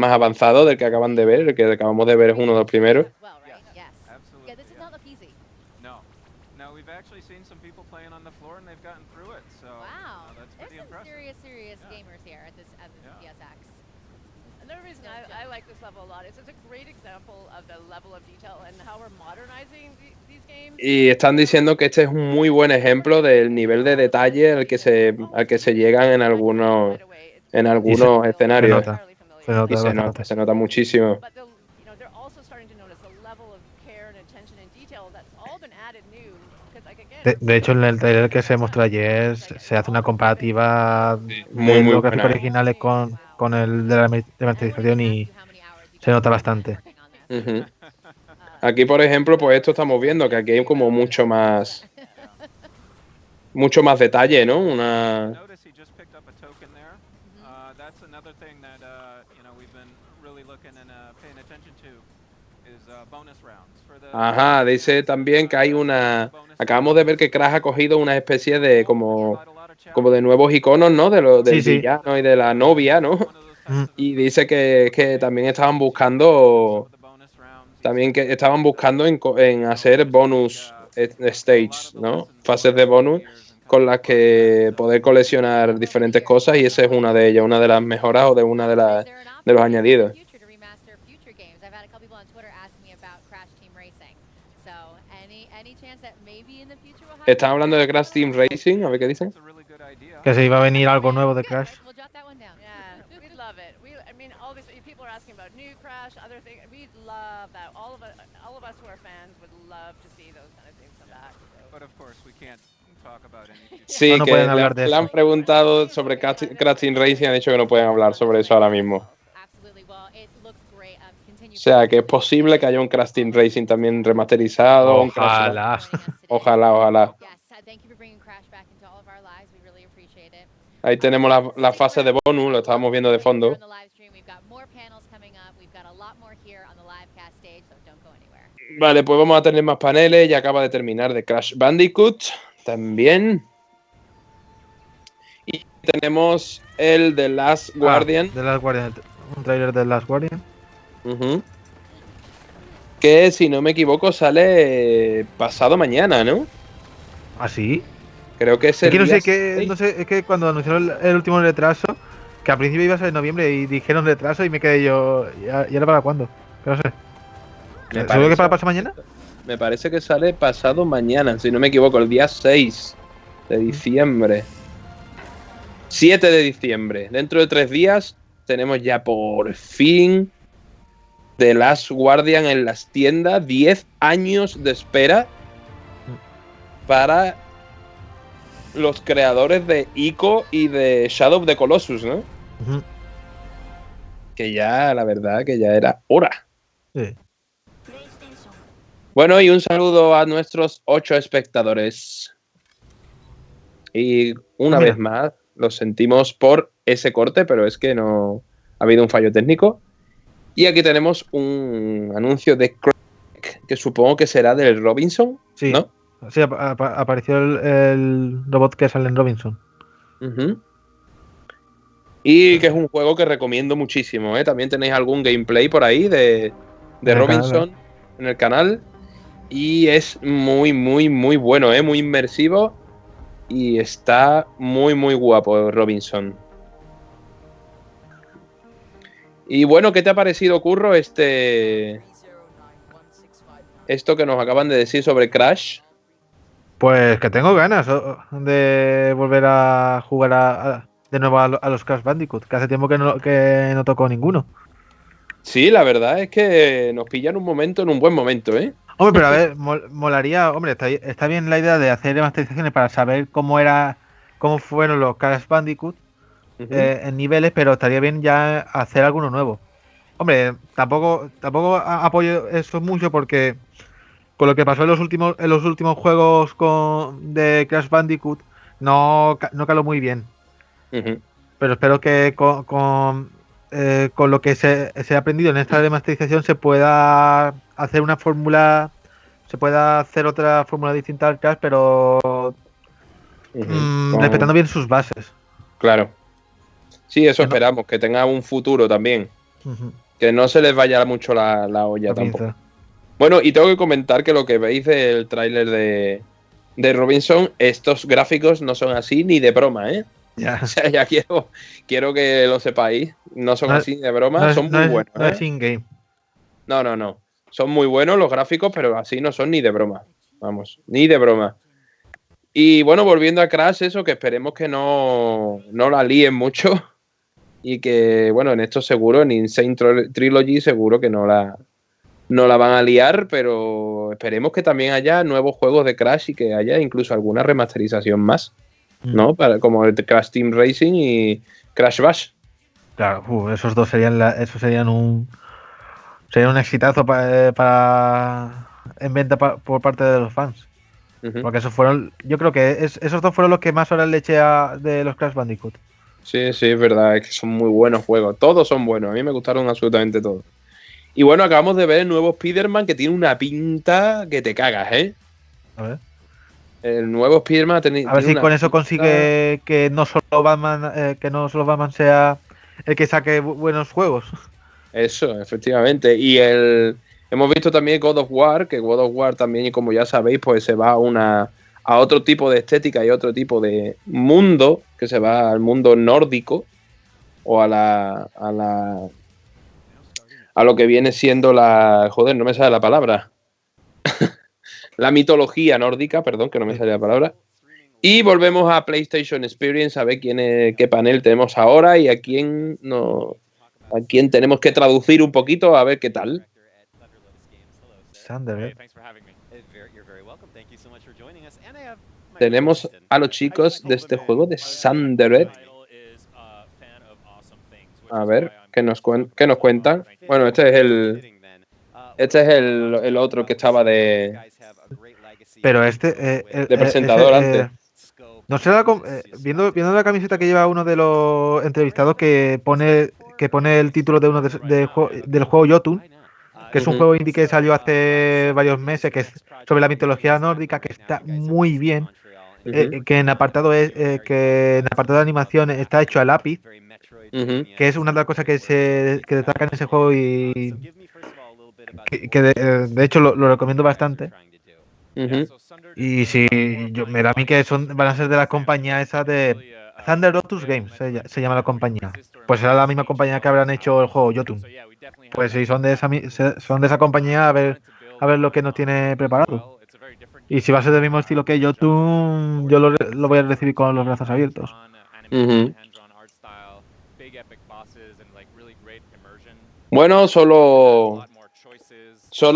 avanzado del que acaban de ver. El que acabamos de ver es uno de los primeros. actually seen some people playing on the floor and they've gotten through it. So wow, that's pretty there's some impressive. serious gamers here at this PSX. Another reason I like this level a lot is it's a great example of the level of detail and how we're modernizing these games. Y están diciendo que este es un muy buen ejemplo del nivel de detalle al que se llegan en algunos escenarios. Se nota muchísimo. De hecho, en el trailer que se mostró ayer se hace una comparativa muy de los gráficos buena. originales con el de la remasterización y se nota bastante. Aquí, por ejemplo, pues esto estamos viendo que aquí hay como mucho más detalle, ¿no? Ajá, dice también que hay acabamos de ver que Crash ha cogido una especie de como de nuevos iconos, ¿no? Del villano y de la novia, ¿no? Y dice que también estaban buscando en hacer bonus stage, ¿no? Fases de bonus con las que poder coleccionar diferentes cosas, y esa es una de ellas, una de las mejoras o de una de los añadidos. Están hablando de Crash Team Racing, a ver qué dicen. Que se iba a venir algo nuevo de Crash. Sí, que le han preguntado sobre Crash Team Racing y han dicho que no pueden hablar sobre eso ahora mismo. O sea, que es posible que haya un Crash Team Racing también remasterizado. Ojalá. Ojalá. Ahí tenemos la fase de bonus, lo estábamos viendo de fondo. Vale, pues vamos a tener más paneles. Ya acaba de terminar de Crash Bandicoot también. Y tenemos el de Last Guardian. The Last Guardian, un trailer de Last Guardian. Que, si no me equivoco, sale pasado mañana, ¿no? ¿Ah, sí? Creo que es el no sé, es que cuando anunciaron el último retraso, que al principio iba a ser en noviembre y dijeron retraso y me quedé yo, ¿y ahora para cuándo? Que no sé. ¿Seguro que para pasado mañana? Me parece que sale pasado mañana, si no me equivoco, el día 6 de diciembre. 7 de diciembre. Dentro de 3 días tenemos ya por fin The Last Guardian en las tiendas. 10 años de espera para los creadores de Ico y de Shadow of the Colossus, ¿no? Que ya, la verdad, que ya era hora. Sí. Bueno, y un saludo a nuestros 8 espectadores. Y una vez más, lo sentimos por ese corte, pero es que no ha habido un fallo técnico. Y aquí tenemos un anuncio de Craig, que supongo que será del Robinson, sí, ¿no? Sí, apareció el robot que sale en Robinson. Y que es un juego que recomiendo muchísimo, ¿eh? También tenéis algún gameplay por ahí de Robinson en el canal. Y es muy, muy, muy bueno, ¿eh? Muy inmersivo. Y está muy, muy guapo Robinson. Y bueno, ¿qué te ha parecido, Curro, esto que nos acaban de decir sobre Crash? Pues que tengo ganas de volver a jugar de nuevo a los Crash Bandicoot, que hace tiempo que no tocó ninguno. Sí, la verdad es que nos pillan en un buen momento, ¿eh? Hombre, pero a ver, molaría, hombre, está bien la idea de hacer remasterizaciones para saber cómo fueron los Crash Bandicoot en niveles, pero estaría bien ya hacer alguno nuevo. Hombre, tampoco apoyo eso mucho porque con lo que pasó en los últimos juegos de Crash Bandicoot no caló muy bien. Pero espero que con lo que se ha aprendido en esta remasterización se pueda hacer otra fórmula distinta al Crash, pero respetando bien sus bases. Claro. Sí, eso esperamos, que tenga un futuro también. Que no se les vaya mucho la olla tampoco. Bueno, y tengo que comentar que lo que veis del tráiler de Robinson, estos gráficos no son así ni de broma, ¿eh? Ya. O sea, ya quiero que lo sepáis. No son así de broma, son muy buenos. No es in-game. No. Son muy buenos los gráficos, pero así no son ni de broma. Vamos, ni de broma. Y bueno, volviendo a Crash, eso, que esperemos que no la líen mucho. Y que, bueno, en esto seguro, en Insane Trilogy seguro que no la van a liar, pero esperemos que también haya nuevos juegos de Crash y que haya incluso alguna remasterización más, ¿no? Como el Crash Team Racing y Crash Bash. Claro, esos dos serían un exitazo en venta por parte de los fans. Porque esos fueron, yo creo que esos dos fueron los que más horas le eché de los Crash Bandicoot. Sí, es verdad, es que son muy buenos juegos. Todos son buenos, a mí me gustaron absolutamente todos. Y bueno, acabamos de ver el nuevo Spider-Man que tiene una pinta que te cagas, ¿eh? A ver. El nuevo Spider-Man a ver si con eso consigue que no solo Batman sea el que saque buenos juegos. Eso, efectivamente. Y hemos visto también God of War, que God of War también, y como ya sabéis, pues se va a otro tipo de estética y otro tipo de mundo, que se va al mundo nórdico, o a lo que viene siendo joder, no me sale la palabra. La mitología nórdica, perdón, que no me sale la palabra. Y volvemos a PlayStation Experience a ver qué panel tenemos ahora y a quién tenemos que traducir un poquito a ver qué tal. Tenemos a los chicos de este juego de Sundered. A ver, ¿qué nos cuentan? Bueno, este es el otro que estaba de... Pero de presentador antes. No sé, viendo la camiseta que lleva uno de los entrevistados que pone el título de uno del juego Jotun, que es un juego indie que salió hace varios meses, que es sobre la mitología nórdica, que está muy bien, que en apartado de animación está hecho a lápiz, que es una de las cosas que destaca en ese juego y que de hecho lo recomiendo bastante. Y si me da a mí que van a ser de la compañía esa de Thunder Otus Games, se llama la compañía. Pues será la misma compañía que habrán hecho el juego Jotun. Pues si son de esa compañía, a ver lo que nos tiene preparado. Y si va a ser del mismo estilo que Jotun, yo lo voy a recibir con los brazos abiertos. Bueno, solo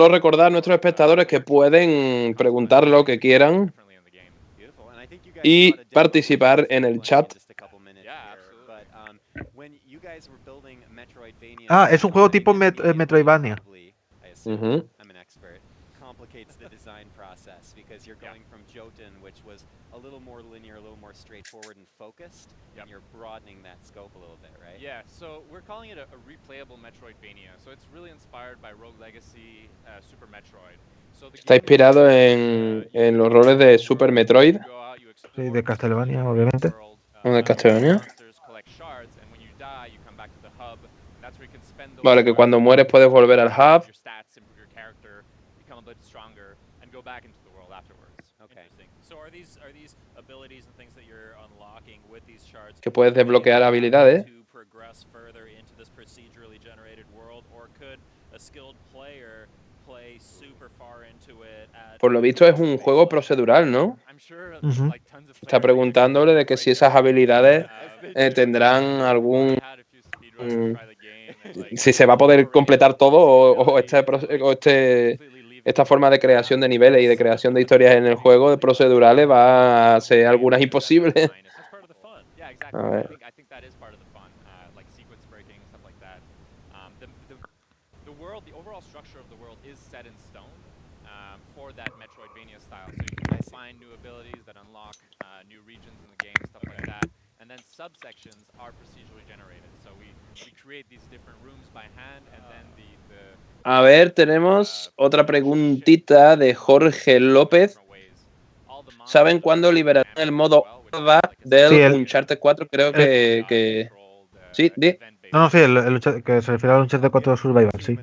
recordar a nuestros espectadores que pueden preguntar lo que quieran y participar en el chat. Es un juego tipo Metroidvania. Yeah, so we're calling it a replayable Metroidvania. So it's really inspired by Rogue Legacy, Super Metroid. Está inspirado en los roles de Super Metroid. Sí, de Castlevania, obviamente. ¿O de Castlevania? Vale, que cuando mueres puedes volver al hub. Que puedes desbloquear habilidades. Por lo visto es un juego procedural, ¿no? Está preguntándole de que si esas habilidades tendrán algún... si se va a poder completar todo o esta forma de creación de niveles y de creación de historias en el juego de procedurales va a ser algunas imposibles. A ver. A ver, tenemos otra preguntita de Jorge López. ¿Saben cuándo liberarán el modo horda del Uncharted 4? Creo que... ¿Sí? ¿Di? No, sí, que se refiere al Uncharted 4 Survival, sí.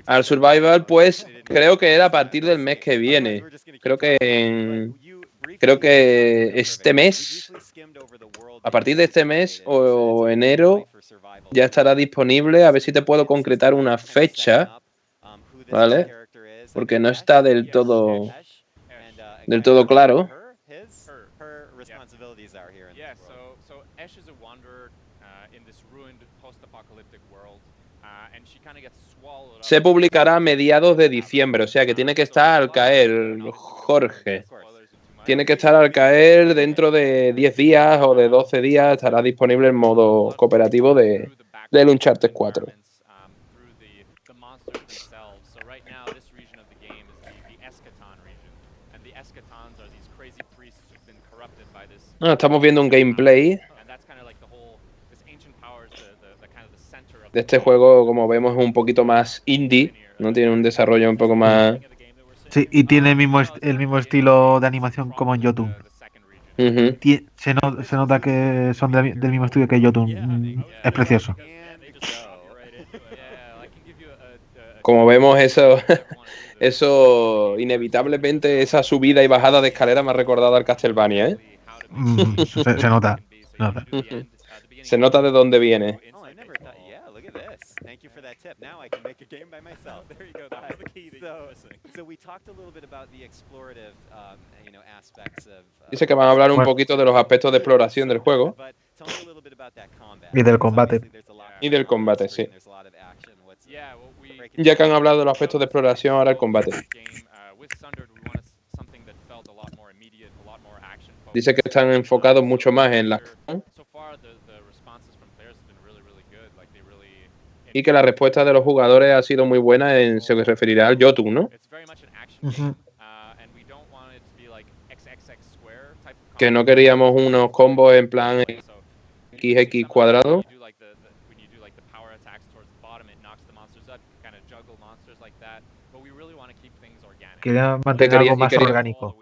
Al Survival, pues creo que era a partir del mes que viene. Creo que creo que este mes, a partir de este mes o enero, ya estará disponible. A ver si te puedo concretar una fecha, ¿vale? Porque no está del todo claro. Se publicará a mediados de diciembre, o sea que tiene que estar al caer, Jorge. Tiene que estar al caer dentro de 10 días o de 12 días, estará disponible en modo cooperativo del Uncharted 4. Estamos viendo un gameplay de este juego, como vemos, es un poquito más indie, ¿no? Tiene un desarrollo un poco más... Sí, y tiene el mismo estilo de animación como en Jotun. Se nota que son del mismo estudio que Jotun. Es precioso. Como vemos, eso inevitablemente, esa subida y bajada de escalera me ha recordado al Castlevania, ¿eh? Se nota. Se nota de dónde viene. Dice que van a hablar un poquito de los aspectos de exploración del juego. Y del combate. Y del combate, sí. Ya que han hablado de los aspectos de exploración, ahora el combate. Dice que están enfocados mucho más en la acción y que la respuesta de los jugadores ha sido muy buena en se referirá al Jotun, ¿no? Que no queríamos unos combos en plan XX cuadrado. Quería mantener algo más orgánico.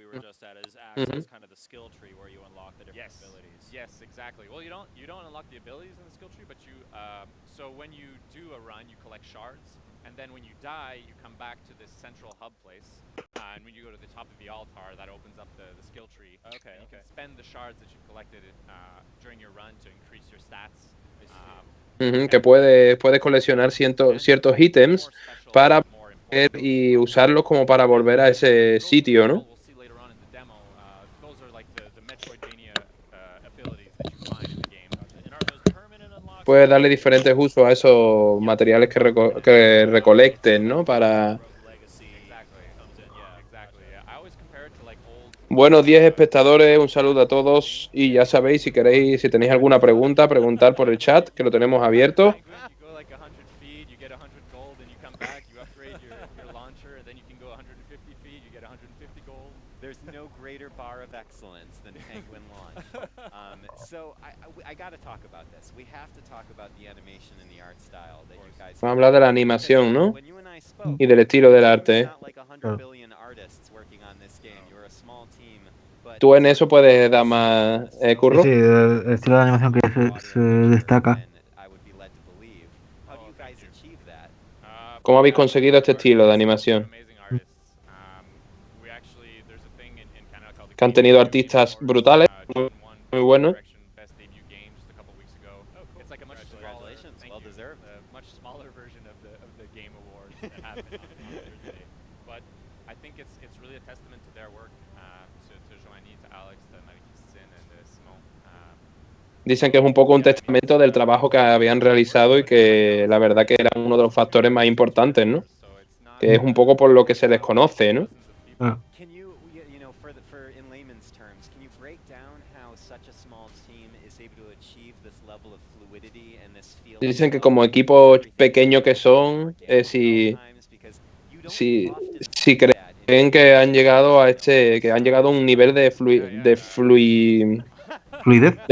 Que puedes coleccionar ciertos ítems para poder y usarlos como para volver a ese sitio, ¿no? Puedes darle diferentes usos a esos materiales que recolecten, ¿no? Bueno, 10 espectadores, un saludo a todos y ya sabéis, si tenéis alguna pregunta, preguntar por el chat, que lo tenemos abierto. Vamos a hablar de la animación, ¿no? Y del estilo del arte. ¿Tú en eso puedes dar más curro? Sí, el estilo de animación que se destaca. ¿Cómo habéis conseguido este estilo de animación? Que han tenido artistas brutales, muy buenos. Dicen que es un poco un testamento del trabajo que habían realizado y que la verdad que era uno de los factores más importantes, ¿no? Que es un poco por lo que se les conoce, ¿no? Dicen que como equipo pequeño que son, si creen que han llegado a un nivel de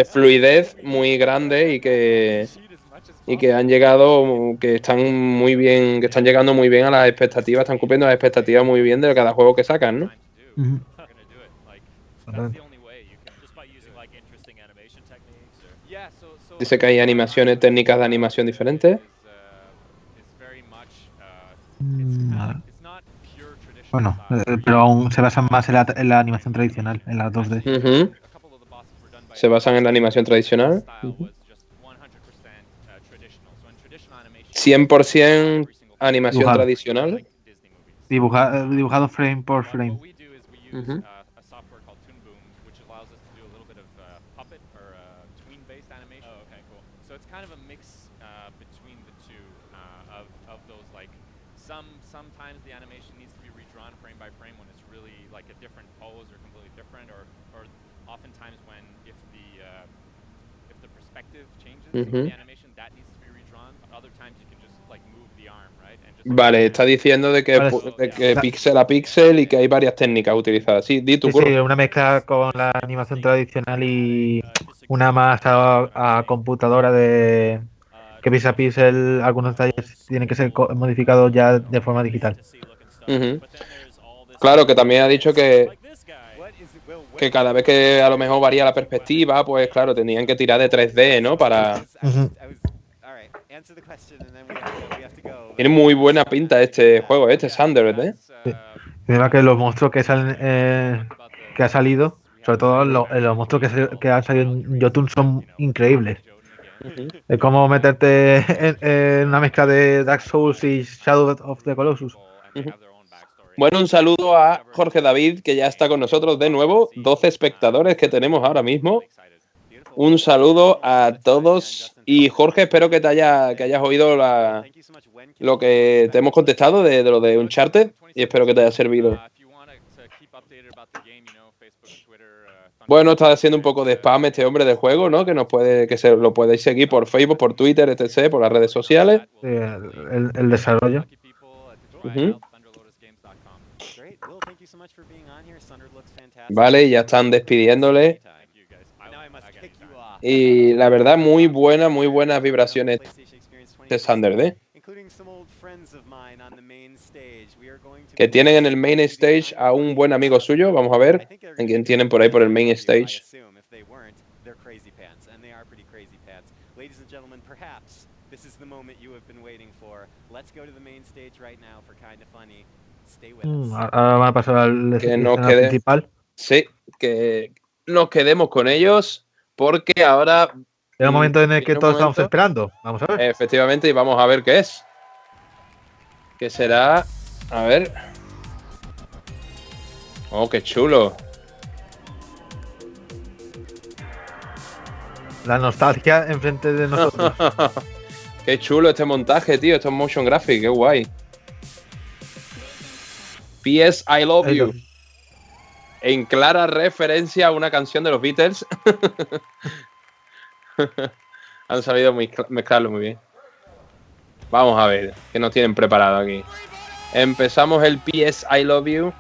fluidez muy grande y que han llegado, que están llegando muy bien a las expectativas, están cumpliendo las expectativas muy bien de cada juego que sacan, ¿no? Dice que hay técnicas de animación diferentes. Bueno, pero aún se basan más en la animación tradicional, en la 2D. Se basan en la animación tradicional. 100% animación tradicional. Dibujado frame por frame. Sometimes the animation needs to be redrawn frame by frame when it's really like a different pose or completely different, or oftentimes when if the perspective changes in the animation, that needs to be redrawn. Other times you can just like move the arm, right? And just Vale, está diciendo de que píxel a píxel y que hay varias técnicas utilizadas. Sí, di tu Sí, una mezcla con la animación tradicional y una más a computadora de que píxel a píxel, algunos detalles tienen que ser modificados ya de forma digital. Claro, que también ha dicho que cada vez que a lo mejor varía la perspectiva, pues claro, tenían que tirar de 3D, ¿no? Para... Tiene muy buena pinta este juego, este Sundered, ¿eh? Sí. Mira que los monstruos que salen, que ha salido, sobre todo los monstruos que han salido en Jotun son increíbles. Es como meterte en una mezcla de Dark Souls y Shadow of the Colossus. Bueno, un saludo a Jorge David, que ya está con nosotros de nuevo. 12 espectadores que tenemos ahora mismo. Un saludo a todos. Y Jorge, espero que hayas oído lo que te hemos contestado de lo de Uncharted. Y espero que te haya servido. Bueno, está haciendo un poco de spam este hombre del juego, ¿no? Que lo podéis seguir por Facebook, por Twitter, etc., por las redes sociales. Sí, el desarrollo. Vale, ya están despidiéndole. Y la verdad, muy buenas vibraciones de Thunder, ¿eh? Que tienen en el main stage a un buen amigo suyo. Vamos a ver en quién tienen por ahí por el main stage. Ahora van a pasar al principal. Sí, que nos quedemos con ellos porque ahora... Es el momento en el que todos estamos esperando. Vamos a ver. Efectivamente, y vamos a ver qué es. ¿Qué será? A ver. Oh, qué chulo. La nostalgia enfrente de nosotros. Qué chulo este montaje, tío. Esto es motion graphic, qué guay. PS I Love You. En clara referencia a una canción de los Beatles. Han sabido mezclarlo muy bien. Vamos a ver qué nos tienen preparado aquí. Empezamos el PS I Love You.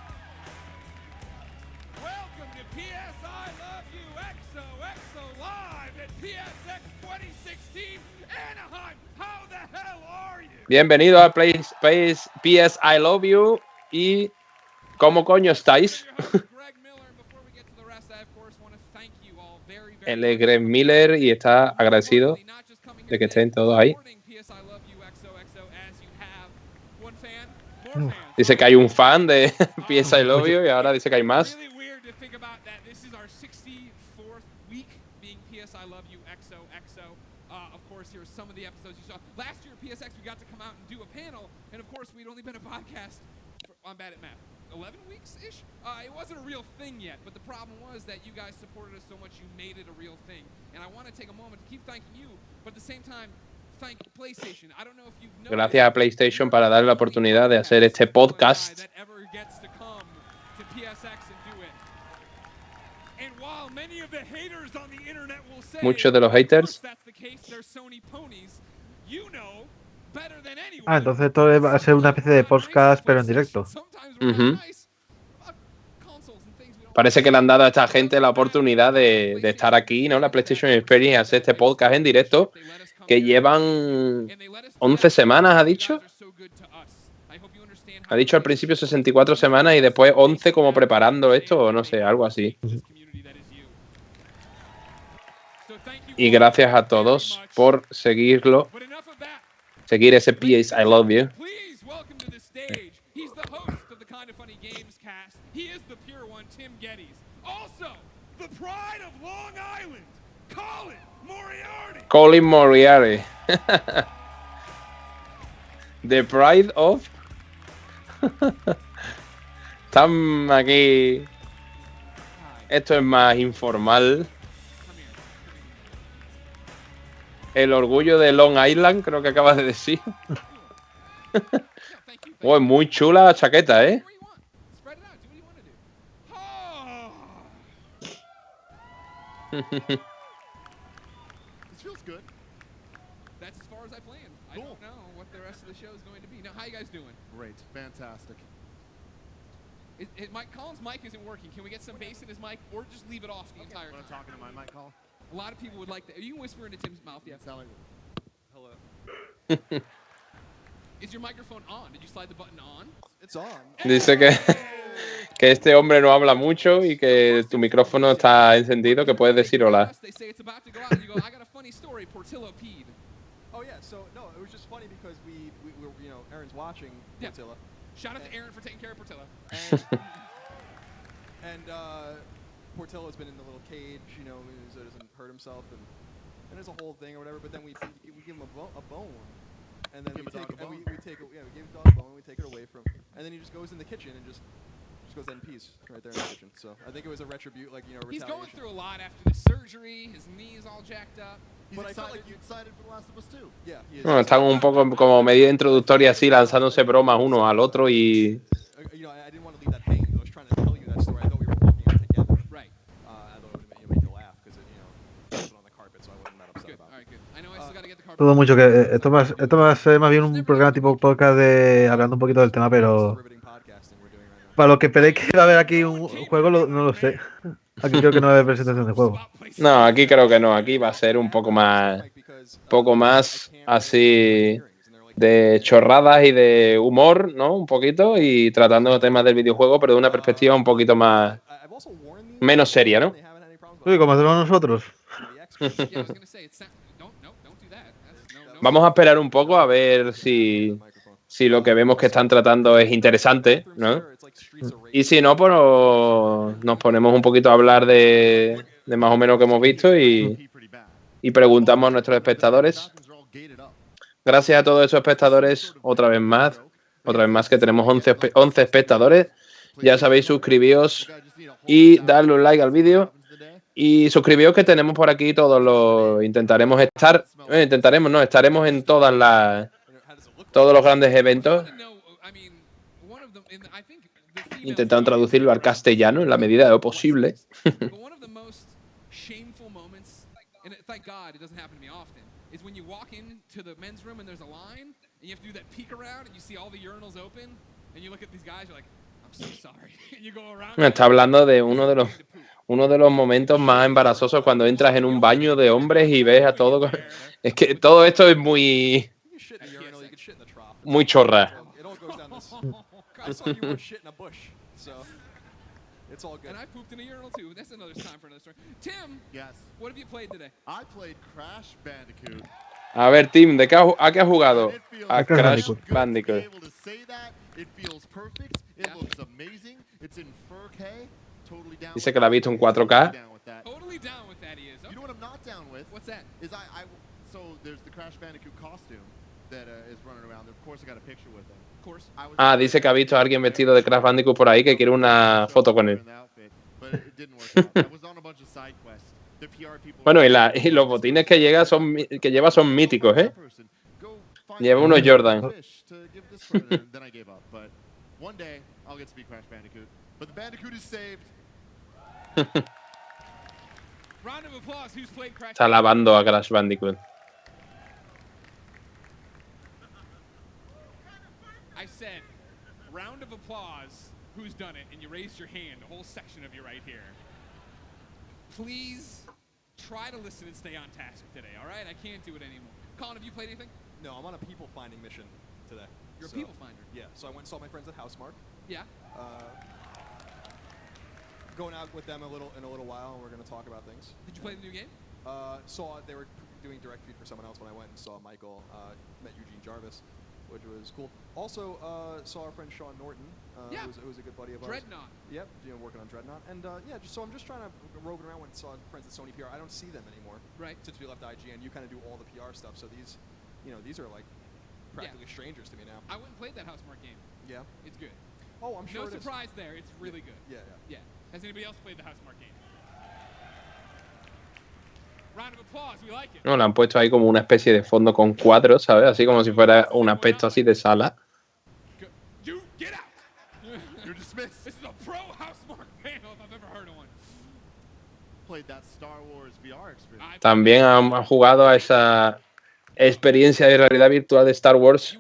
Bienvenido a PS I Love You. ¿Y cómo coño estáis? Él es Greg Miller y está agradecido de que estén todos ahí. Dice que hay un fan de PS I Love You y ahora dice que hay más. It wasn't a real thing yet, but the problem was that you guys supported us so much, you made it a real thing. And I want to take a moment to keep thanking you, but at the same time, thank PlayStation. I don't know if you've noticed. Gracias a PlayStation para darle la oportunidad de hacer este podcast. Muchos de los haters. Entonces esto va a ser una especie de podcast, pero en directo. Parece que le han dado a esta gente la oportunidad de estar aquí, ¿no? La PlayStation Experience, hacer este podcast en directo, que llevan 11 semanas, ha dicho. Ha dicho al principio 64 semanas y después 11 como preparando esto, o no sé, algo así. Y gracias a todos por seguirlo. Seguir ese PS I Love You. Kind of Funny Games cast. He is the pure one, Tim Geddes. Also, the pride of Long Island, Colin Moriarty. Colin Moriarty. The pride of... Están aquí... Esto es más informal. El orgullo de Long Island, creo que acabas de decir. Oh, muy chula la chaqueta, ¿eh? This feels good. That's as far as I planned. I don't know what the rest of the show is going to be. Now, how you guys doing? Great, fantastic. Colin's mic isn't working. Can we get some bass in his mic, or just leave it off the entire time? I'm talking to my mic, Colin. A lot of people would like that. You can whisper into Tim's mouth, yeah. Hello. Is your microphone on? Did you slide the button on? It's on. Dice que este hombre no habla mucho y que tu micrófono está encendido, que puedes decir hola. They say it's about to go out, and you go, I got a funny story. Portillo peed. Oh yeah, so no, it was just funny because we were, you know, Aaron's watching Portillo. Shout out to Aaron for taking care of Portillo. And Portillo's been in the little cage, you know, so he doesn't hurt himself, and there's a whole thing or whatever. But then we give him a bone, and then we take it, we give the dog a bone, we take it away from, and then he just goes in the kitchen and just goes in peace right there in the kitchen. So I think it was a retaliation. He's going through a lot after the surgery. His knee's all jacked up. He's excited for The Last of Us 2. Yeah, he is. Bueno, están un poco como medida introductoria así, lanzándose bromas uno al otro y... You know, I didn't want to leave that hanging. I was trying to tell you that story. I thought we were working on it together. Right. I thought it would make you laugh because you know, it was on the carpet, so I wasn't that upset about it. All right, good. I know I still got to get the carpet. Todo mucho que esto va a ser más bien un programa tipo podcast de hablando un poquito del tema, pero para lo que esperéis que va a haber aquí un juego, no lo sé. Aquí creo que no va a haber presentación de juego. No, aquí creo que no. Aquí va a ser un poco más así de chorradas y de humor, ¿no? Un poquito, y tratando temas del videojuego, pero de una perspectiva un poquito más... menos seria, ¿no? Sí, como hacemos nosotros. Vamos a esperar un poco a ver si lo que vemos que están tratando es interesante, ¿no? Y si no, pues nos ponemos un poquito a hablar de más o menos lo que hemos visto y preguntamos a nuestros espectadores. Gracias a todos esos espectadores, otra vez más que tenemos 11 espectadores. Ya sabéis, suscribíos y darle un like al vídeo. Y suscribíos que tenemos por aquí estaremos en todos los grandes eventos. Intentando traducirlo al castellano en la medida de lo posible. Is when you walk into the men's room and there's a line and you have to do that peek around and you see all the urinals open and you look at these guys, you're like, I'm so sorry. And you go around. Está hablando de uno de los momentos más embarazosos cuando entras en un baño de hombres y ves a todo. Es que todo esto es muy chorra. It's all good. And I pooped in a urinal too. That's another time for another story. Tim, yes. What have you played today? I played Crash Bandicoot. A ver, Tim, ¿a qué has jugado? A Crash Bandicoot. Dice que la ha visto en 4K. Totally down with that, he is. You know what I'm not down with? What's that? Is so there's the Crash Bandicoot costume that is running around. Of course, I got a picture with him. Dice que ha visto a alguien vestido de Crash Bandicoot por ahí que quiere una foto con él. Bueno, y los botines que lleva son míticos, ¿eh? Lleva unos Jordan. Está alabando a Crash Bandicoot. I said, round of applause, who's done it, and you raised your hand, a whole section of you right here. Please try to listen and stay on task today, all right? I can't do it anymore. Colin, have you played anything? No, I'm on a people finding mission today. You're a people finder? Yeah, so I went and saw my friends at Housemark. Yeah. Going out with them in a little while, and we're going to talk about things. Did you play the new game? Saw they were doing direct feed for someone else when I went and saw Michael, met Eugene Jarvis, which was cool. Also saw our friend Sean Norton who's a good buddy of ours. Dreadnought. Yep, working on Dreadnought. And yeah, so I'm just trying to roving around when saw friends at Sony PR. I don't see them anymore. Right. Since we left IGN, you kind of do all the PR stuff. So these, these are like practically strangers to me now. I went and played that Housemarque game. Yeah. It's good. Oh, I'm sure. No surprise there. It's really good. Yeah. Has anybody else played the Housemarque game? Round of applause. We like it. No, le han puesto ahí como una especie de fondo con cuadros, ¿sabes? Así como si fuera un aspecto así de sala. Dude, get out! You're dismissed. This is a pro Housemarque panel if I've ever heard of one. Played that Star Wars VR experience. También han jugado a esa experiencia de realidad virtual de Star Wars.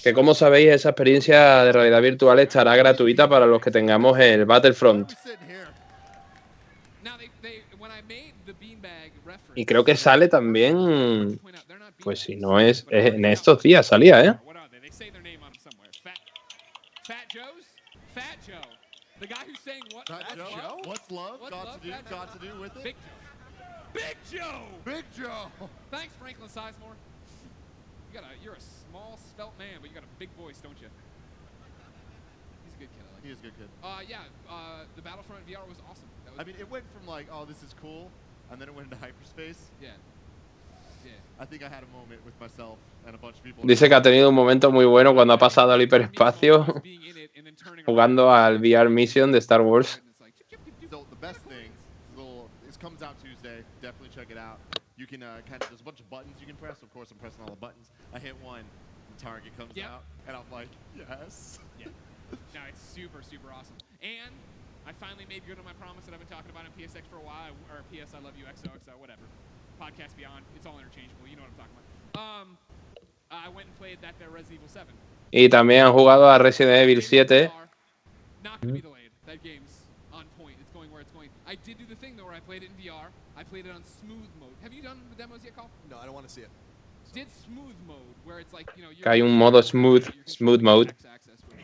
Que como sabéis, esa experiencia de realidad virtual estará gratuita para los que tengamos el Battlefront. Y creo que sale también, pues si no es en estos días salía, ¿eh? What's love got to do with it? Big Joe! Big Joe! Thanks, Franklin Sizemore. You're a small, svelte man, but you got a big voice, don't you? He's a good kid. I like He is a good kid. The Battlefront VR was awesome. I mean, it went from like, oh, this is cool, and then it went into hyperspace. Yeah. I think I had a moment with myself and a bunch of people. Dice que ha tenido un momento muy bueno cuando ha pasado al hiperespacio jugando al VR Mission de Star Wars. So the best thing, it comes out Tuesday. Definitely check it out. You can kind of, there's a bunch of buttons you can press. Of course, I'm pressing all the buttons. I hit one, the target comes out, and I'm like, yes. Yeah. No, it's super, super awesome. And I finally made good on my promise that I've been talking about on PSX for a while, or PS I Love You, XOXO, whatever. Podcast Beyond, it's all interchangeable. You know what I'm talking about. I went and played that Resident Evil 7. Y también han jugado a Resident Evil 7. Not gonna be delayed. That game's on point. It's going where it's going. I did do the thing though where I played it in VR. I played it on smooth mode. Have you done the demos yet, Colin? No, I don't want to see it. Did smooth mode where it's like, you're Que hay un modo smooth mode. X-axis with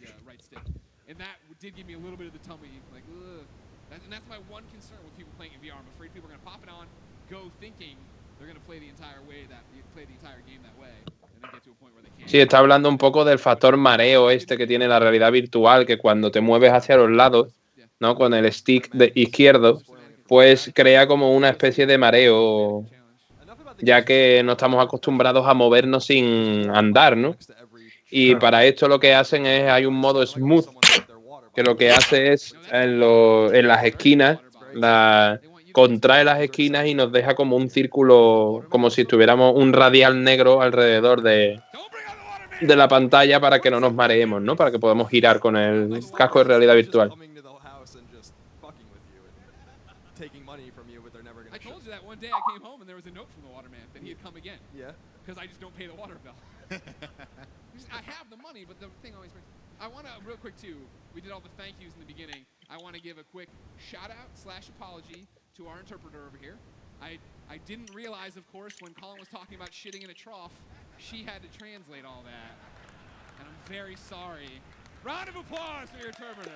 the right stick. And that did give me a little bit of the tummy, like, ugh. And that's my one concern with people playing in VR. I'm afraid people are gonna pop it on, go thinking they're gonna play the entire game that way, and then get to a point where they can't. Sí, está hablando un poco del factor mareo este que tiene la realidad virtual, que cuando te mueves hacia los lados, ¿no? Con el stick izquierdo, pues crea como una especie de mareo, ya que no estamos acostumbrados a movernos sin andar, ¿no? Y para esto lo que hacen es, hay un modo smooth, que lo que hace es en las esquinas, contrae las esquinas y nos deja como un círculo, como si tuviéramos un radial negro alrededor de la pantalla para que no nos mareemos, ¿no? Para que podamos girar con el casco de realidad virtual. I told you that one day I came home and there was a note from the waterman that he had come again. Yeah. Because I just don't pay the water bill. I have the money, but the thing always breaks. I want to, real quick too, we did all the thank yous in the beginning. I want to give a quick shout out / apology to our interpreter over here. I didn't realize, of course, when Colin was talking about shitting in a trough, she had to translate all that. And I'm very sorry. Round of applause for your interpreter.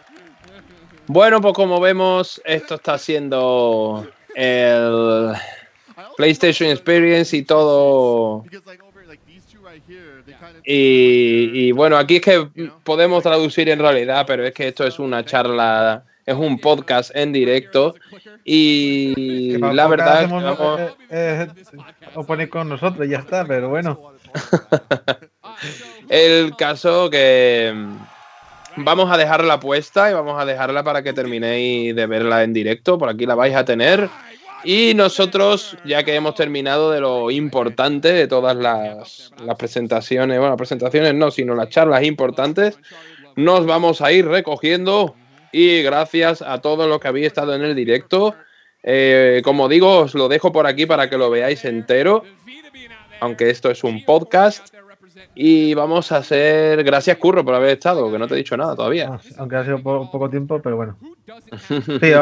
Bueno, pues como vemos, esto está siendo el PlayStation Experience y todo. Y bueno, aquí es que podemos traducir en realidad, pero es que esto es una charla, es un podcast en directo. Y la verdad es que os ponéis con nosotros y ya está, pero bueno. El caso que vamos a dejarla puesta y vamos a dejarla para que terminéis de verla en directo. Por aquí la vais a tener. Y nosotros, ya que hemos terminado de lo importante de todas las presentaciones, bueno, presentaciones no, sino las charlas importantes, nos vamos a ir recogiendo. Y gracias a todos los que habéis estado en el directo. Como digo, os lo dejo por aquí para que lo veáis entero, aunque esto es un podcast. Y vamos a hacer... Gracias, Curro, por haber estado, que no te he dicho nada todavía. Aunque ha sido poco tiempo, pero bueno. Sí,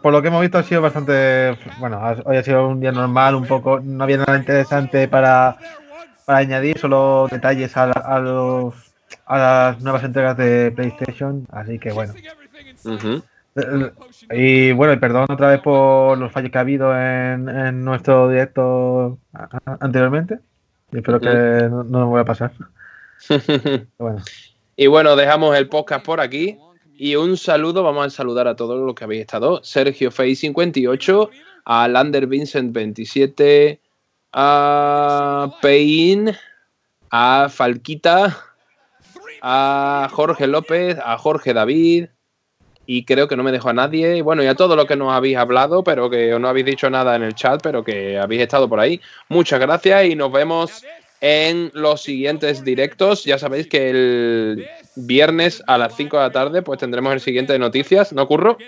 por lo que hemos visto ha sido bastante... Bueno, hoy ha sido un día normal, un poco... No había nada interesante para añadir, solo detalles a las nuevas entregas de PlayStation, así que bueno. Y bueno, y perdón otra vez por los fallos que ha habido en nuestro directo anteriormente. Y espero que no me voy a pasar. Bueno. Y bueno, dejamos el podcast por aquí. Y un saludo, vamos a saludar a todos los que habéis estado. Sergio Fey 58, a Lander Vincent 27, a Pein, a Falquita, a Jorge López, a Jorge David, y creo que no me dejo a nadie. Y bueno, y a todos los que nos habéis hablado, pero que no habéis dicho nada en el chat, pero que habéis estado por ahí. Muchas gracias y nos vemos en los siguientes directos. Ya sabéis que el viernes a las 5 de la tarde pues tendremos el siguiente de noticias, ¿no, Curro?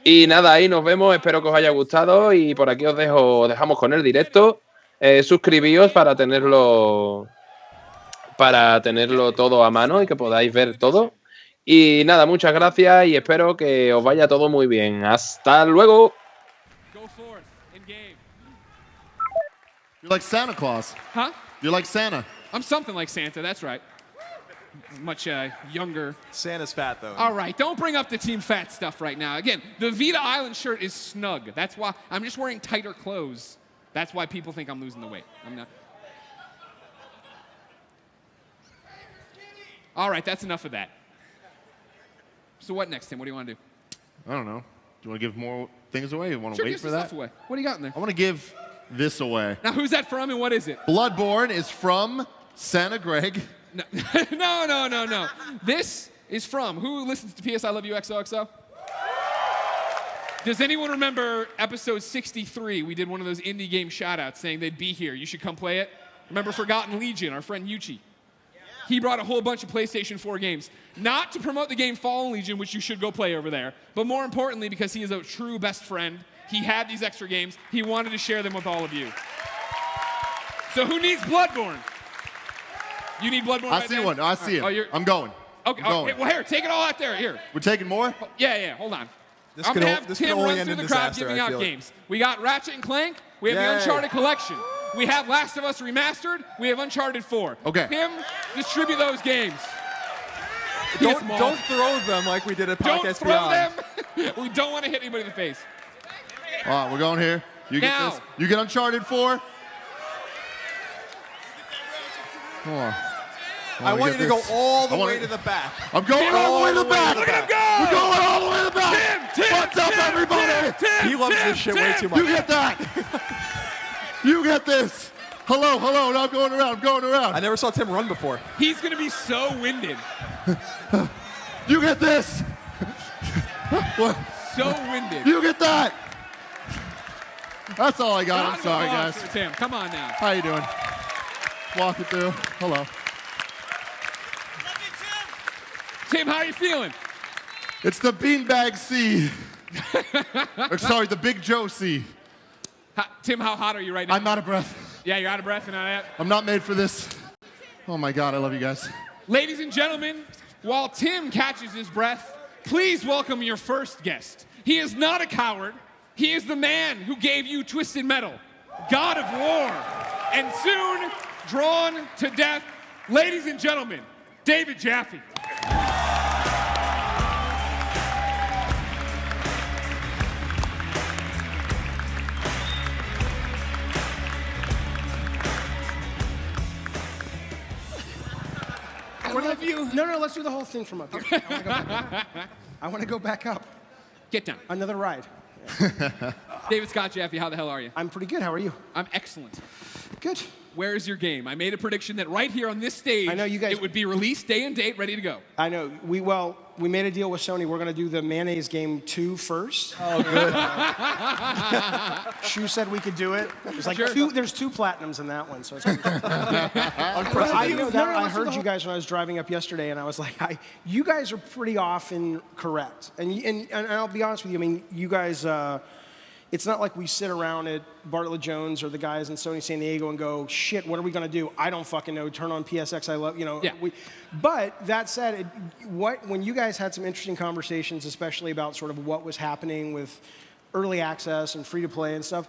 Y nada, ahí nos vemos, espero que os haya gustado y por aquí os dejamos con el directo. Suscribíos para tenerlo todo a mano y que podáis ver todo. Y nada, muchas gracias y espero que os vaya todo muy bien. Hasta luego. You're like Santa Claus. Huh? You're like Santa. I'm something like Santa, that's right. Much younger. Santa's fat, though. All right, don't bring up the team fat stuff right now. Again, the Vita Island shirt is snug. That's why I'm just wearing tighter clothes. That's why people think I'm losing the weight. I'm not. All right, that's enough of that. So what next, Tim? What do you want to do? I don't know. Do you want to give more things away? You want to Sure, wait give for some that? stuff away. What do you got in there? I want to give this away. Now, who's that from and what is it? Bloodborne is from Santa Greg. No. This is from, who listens to PS I Love You XOXO? Does anyone remember episode 63? We did one of those indie game shout-outs saying they'd be here. You should come play it. Remember Forgotten Legion, our friend Yuchi? He brought a whole bunch of PlayStation 4 games. Not to promote the game Fallen Legion, which you should go play over there, but more importantly because he is a true best friend. He had these extra games. He wanted to share them with all of you. So who needs Bloodborne? You need Bloodborne I right see there? one. I see him. I'm going. Okay, I'm going. okay, well, here, take it all out there. Here. We're taking more? Yeah, hold on. This I'm could going to o- have this Tim could only run end through in the crowd disaster, giving I out feel. games. We got Ratchet and Clank. We have the Yay. Uncharted Collection. We have Last of Us Remastered. We have Uncharted 4. Okay. Tim, distribute those games. Don't throw them like we did at Don't Podcast throw Beyond. them. We don't want to hit anybody in the face. All right, we're going here. You get Now. this. You get Uncharted 4. Hold on. I want you to go all the way to the back. I'm going all the way to the back. Look at him go! We're going all the way to the back. Tim, What's up, everybody? He loves this shit way too much. You get that. You get this. Hello. No, I'm going around. I never saw Tim run before. He's going to be so winded. You get this. What? So winded. You get that. That's all I got. I'm Round of sorry, applause guys. for Tim. Come on now. How you doing? Walking through. Hello. Tim, how are you feeling? It's the beanbag C. Or, sorry, the Big Joe C. Tim, how hot are you right now? I'm out of breath. Yeah, you're out of breath and all that. I'm not made for this. Oh my God, I love you guys. Ladies and gentlemen, while Tim catches his breath, please welcome your first guest. He is not a coward. He is the man who gave you Twisted Metal, God of War, and soon Drawn to Death. Ladies and gentlemen, David Jaffe. One of you. No, let's do the whole thing from up here. I want to go back up. Get down. Another ride. David Scott Jaffe, how the hell are you? I'm pretty good. How are you? I'm excellent. Good. Where is your game? I made a prediction that right here on this stage, I know you guys, it would be released day and date, ready to go. I know. We made a deal with Sony. We're going to do the Mayonnaise game 2 first. Oh, good. Shu said we could do it. There's like Sure. there's 2 platinums in that one. So it's I heard you guys when I was driving up yesterday, and I was like, you guys are pretty often correct. And I'll be honest with you. I mean, you guys. It's not like we sit around at Bartlett Jones or the guys in Sony San Diego and go, shit, what are we going to do? I don't fucking know. Turn on PSX. I love, Yeah. But that said, when you guys had some interesting conversations, especially about sort of what was happening with early access and free to play and stuff,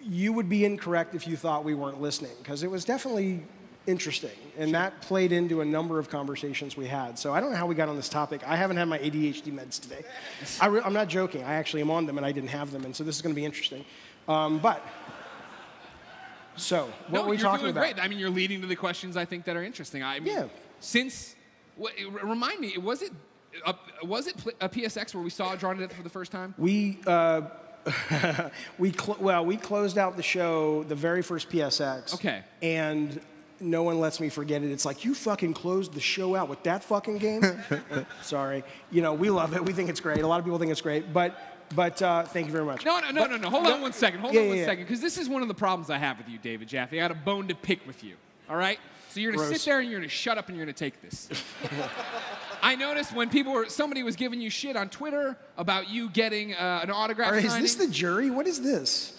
you would be incorrect if you thought we weren't listening, because it was definitely interesting. And that played into a number of conversations we had. So I don't know how we got on this topic. I haven't had my ADHD meds today. I'm not joking. I actually am on them, and I didn't have them. And so this is going to be interesting. But So, what were we talking about? You're doing great. I mean, you're leading to the questions I think that are interesting. I mean, remind me, was it a PSX where we saw Drawn to Death for the first time? We closed out the show the very first PSX. Okay. And no one lets me forget it. It's like, you fucking closed the show out with that fucking game? Sorry. You know, we love it. We think it's great. A lot of people think it's great. But thank you very much. No. Hold on one second. Because this is one of the problems I have with you, David Jaffe. I got a bone to pick with you. All right? So you're going to sit there and you're going to shut up and you're going to take this. I noticed when somebody was giving you shit on Twitter about you getting an autograph signing. Is this the jury? What is this?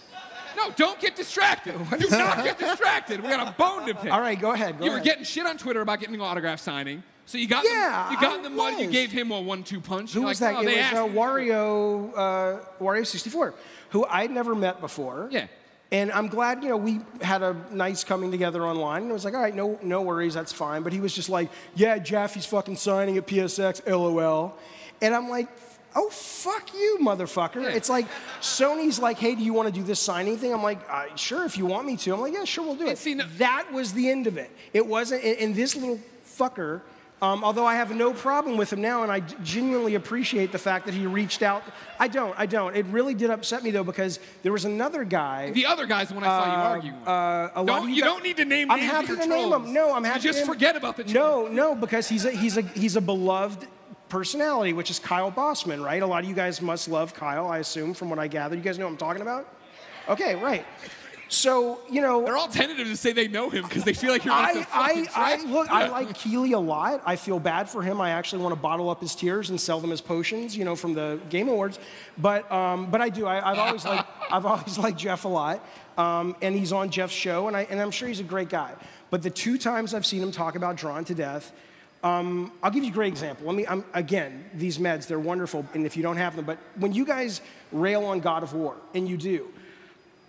No, don't get distracted. Do not get distracted. We got a bone to pick. All right, go ahead. You were getting shit on Twitter about getting an autograph signing. So you got in the mud. You gave him a 1-2 punch. Who was that? It was Wario 64, who I'd never met before. Yeah. And I'm glad, we had a nice coming together online. And it was like, all right, no worries, that's fine. But he was just like, yeah, Jaffe's fucking signing at PSX, LOL. And I'm like, oh, fuck you, motherfucker. Yeah. It's like, Sony's like, hey, do you want to do this signing thing? I'm like, sure, if you want me to. I'm like, yeah, sure, we'll do it. That was the end of it. It wasn't, and this little fucker, although I have no problem with him now, and I genuinely appreciate the fact that he reached out. I don't. It really did upset me, though, because there was another guy. The other guy's the one I saw you arguing with. You don't need to name names. I'm happy to name him. No, I'm happy to just forget about the troll. No, because he's a beloved personality, which is Kyle Bossman, right? A lot of you guys must love Kyle, I assume, from what I gather. You guys know what I'm talking about? Okay, right. So, they're all tentative to say they know him because they feel like you're I like Keeley a lot. I feel bad for him. I actually want to bottle up his tears and sell them as potions, from the Game Awards. But I do. I've always liked Jeff a lot. And he's on Jeff's show, and I'm sure he's a great guy. But the 2 times I've seen him talk about Drawn to Death, I'll give you a great example. Again, these meds, they're wonderful, and if you don't have them, but when you guys rail on God of War, and you do,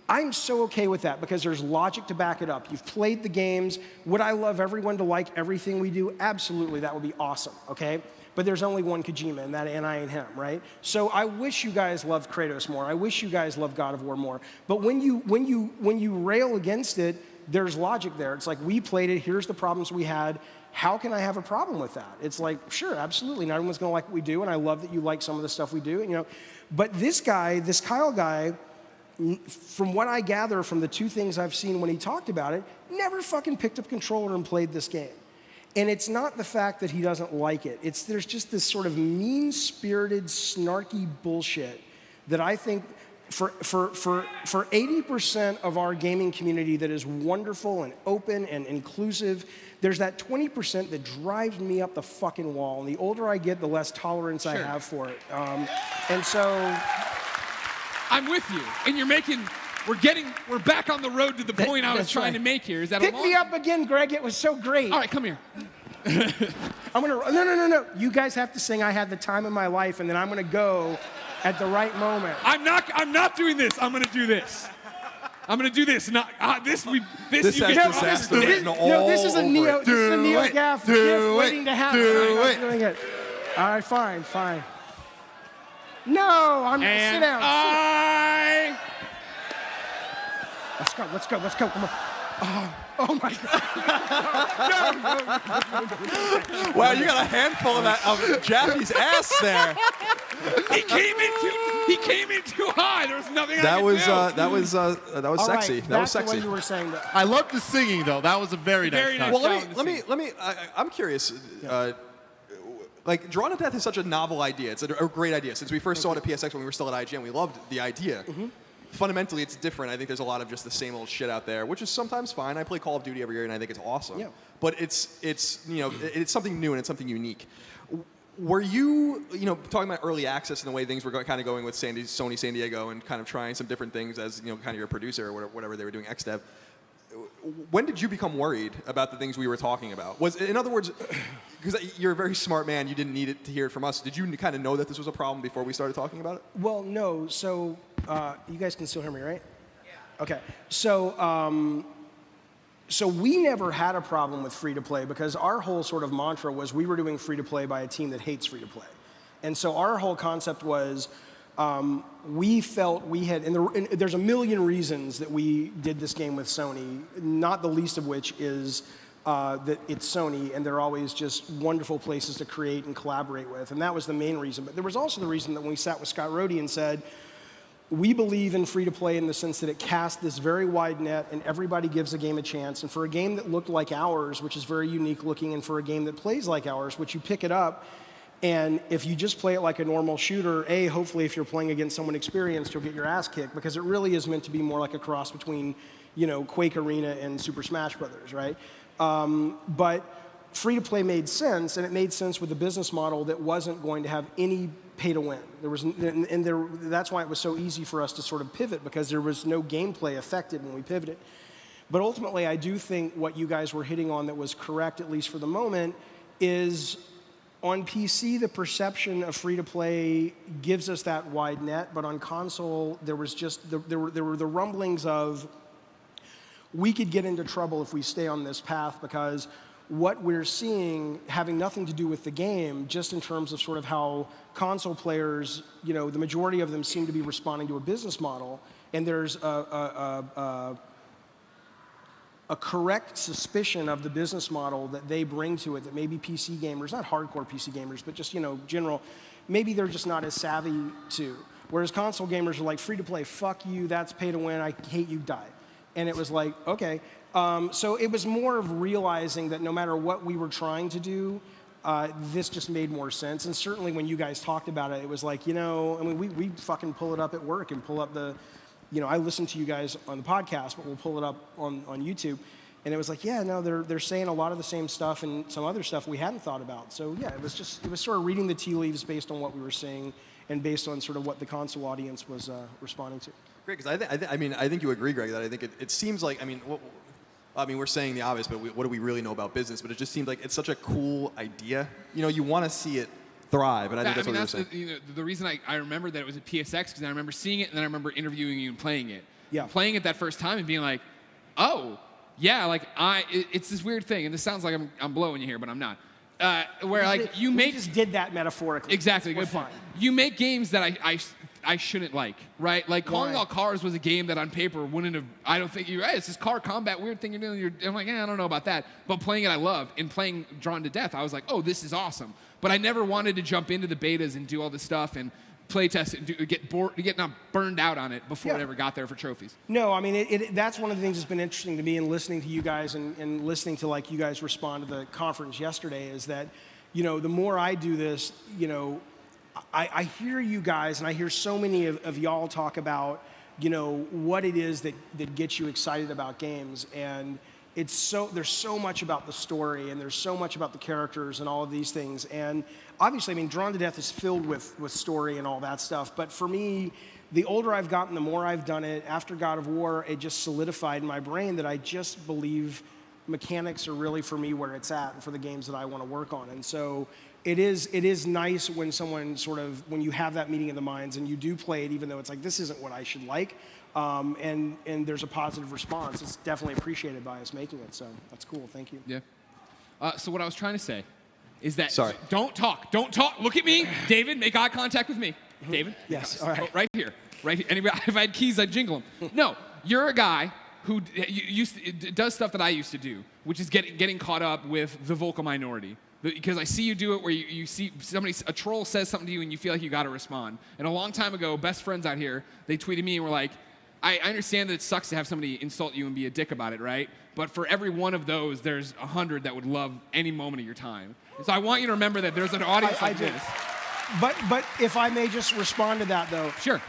I'm so okay with that because there's logic to back it up. You've played the games. Would I love everyone to like everything we do? Absolutely, that would be awesome, okay? But there's only one Kojima, and I ain't him, right? So I wish you guys loved Kratos more. I wish you guys loved God of War more. But when you rail against it, there's logic there. It's like, we played it, here's the problems we had. How can I have a problem with that? It's like, sure, absolutely. Not everyone's gonna like what we do, and I love that you like some of the stuff we do, But this guy, this Kyle guy, from what I gather from the 2 things I've seen when he talked about it, never fucking picked up a controller and played this game. And it's not the fact that he doesn't like it. There's just this sort of mean-spirited, snarky bullshit that I think for 80% of our gaming community that is wonderful and open and inclusive, there's that 20% that drives me up the fucking wall. And the older I get, the less tolerance I have for it. And so... I'm with you. And we're back on the road to the point I was trying to make here. Is that Pick me up again, Greg. It was so great. All right, come here. No. You guys have to sing I Had the Time of My Life, and then I'm going to go at the right moment. I'm not doing this. I'm going to do this. I'm going to do this. This is a Neo Gaff gift waiting to happen. I'm doing it. All right, fine. No, I'm going to sit down. Let's go. Come on. Oh my God. Wow, you got a handful of Jaffe's ass there. He came in too high. There was nothing that I was could do. That was sexy. Right, that was sexy. That's what you were saying. I love the singing though. That was a very nice touch. Well, let me. I'm curious. Like, Drawn to Death is such a novel idea. It's a great idea. Since we first saw it at PSX when we were still at IGN, we loved the idea. Fundamentally, it's different. I think there's a lot of just the same old shit out there, which is sometimes fine. I play Call of Duty every year, and I think it's awesome. Yeah. But it's something new and it's something unique. Were you talking about early access and the way things were kind of going with Sony San Diego and kind of trying some different things as kind of your producer or whatever they were doing, XDev? When did you become worried about the things we were talking about? In other words, because you're a very smart man, you didn't need it to hear it from us. Did you kind of know that this was a problem before we started talking about it? Well, no. So you guys can still hear me, right? Yeah. Okay. So we never had a problem with free-to-play because our whole sort of mantra was we were doing free-to-play by a team that hates free-to-play. And so our whole concept was we felt we had, and there's a million reasons that we did this game with Sony, not the least of which is that it's Sony, and they're always just wonderful places to create and collaborate with, and that was the main reason. But there was also the reason that when we sat with Scott Rohde and said, we believe in free-to-play in the sense that it casts this very wide net and everybody gives a game a chance. And for a game that looked like ours, which is very unique looking, and for a game that plays like ours, which you pick it up, and if you just play it like a normal shooter, hopefully if you're playing against someone experienced, you'll get your ass kicked, because it really is meant to be more like a cross between, Quake Arena and Super Smash Brothers, right? But free-to-play made sense, and it made sense with a business model that wasn't going to have any pay to win. That's why it was so easy for us to sort of pivot, because there was no gameplay affected when we pivoted. But ultimately, I do think what you guys were hitting on that was correct, at least for the moment, is on PC, the perception of free-to-play gives us that wide net, but on console, there was just, there were the rumblings of, we could get into trouble if we stay on this path, because what we're seeing, having nothing to do with the game, just in terms of sort of how console players, the majority of them seem to be responding to a business model, and there's a correct suspicion of the business model that they bring to it that maybe PC gamers, not hardcore PC gamers, but just, general, maybe they're just not as savvy to. Whereas console gamers are like, free to play, fuck you, that's pay to win, I hate you, die. And it was like, okay. So it was more of realizing that no matter what we were trying to do, this just made more sense. And certainly when you guys talked about it, it was like, we fucking pull it up at work and pull up the, I listen to you guys on the podcast, but we'll pull it up on YouTube. And it was like, yeah, no, they're saying a lot of the same stuff and some other stuff we hadn't thought about. So yeah, it was sort of reading the tea leaves based on what we were seeing and based on sort of what the console audience was responding to. Great, because I think you agree, Greg, that I think it seems like, we're saying the obvious, but what do we really know about business? But it just seems like it's such a cool idea. You want to see it thrive, and I think that's what you're saying. The reason I remember that it was at PSX, because I remember seeing it, and then I remember interviewing you and playing it. Yeah. Playing it that first time and being like, oh, yeah, it's this weird thing, and this sounds like I'm blowing you here, but I'm not. We just did that metaphorically. Exactly, good point. You make games that I shouldn't like, right? Like Calling All Cars was a game that on paper wouldn't have, I don't think it's this car combat weird thing you're doing. I'm like, I don't know about that. But playing it I love, and playing Drawn to Death, I was like, oh, this is awesome. But I never wanted to jump into the betas and do all this stuff and play test it and get bored, get not burned out on it before it ever got there for trophies. No, that's one of the things that's been interesting to me in listening to you guys and listening to like you guys respond to the conference yesterday is that, the more I do this, I hear you guys, and I hear so many of y'all talk about, what it is that gets you excited about games, and there's so much about the story, and there's so much about the characters and all of these things, and obviously, Drawn to Death is filled with story and all that stuff, but for me, the older I've gotten, the more I've done it. After God of War, it just solidified in my brain that I just believe mechanics are really, for me, where it's at, and for the games that I want to work on, and so it is nice when someone when you have that meeting of the minds and you do play it, even though it's like, this isn't what I should like, and there's a positive response. It's definitely appreciated by us making it, so that's cool. Thank you. Yeah. So what I was trying to say is that, sorry, don't talk, look at me, David, make eye contact with me. David? Yes, all right. Oh, right here. Anybody, if I had keys, I'd jingle them. No, you're a guy who does stuff that I used to do, which is getting caught up with the vocal minority. Because I see you do it where you see a troll says something to you and you feel like you got to respond. And a long time ago, best friends out here, they tweeted me and were like, I understand that it sucks to have somebody insult you and be a dick about it, right? But for every one of those, there's 100 that would love any moment of your time. And so I want you to remember that there's an audience like this. But if I may just respond to that, though. Sure.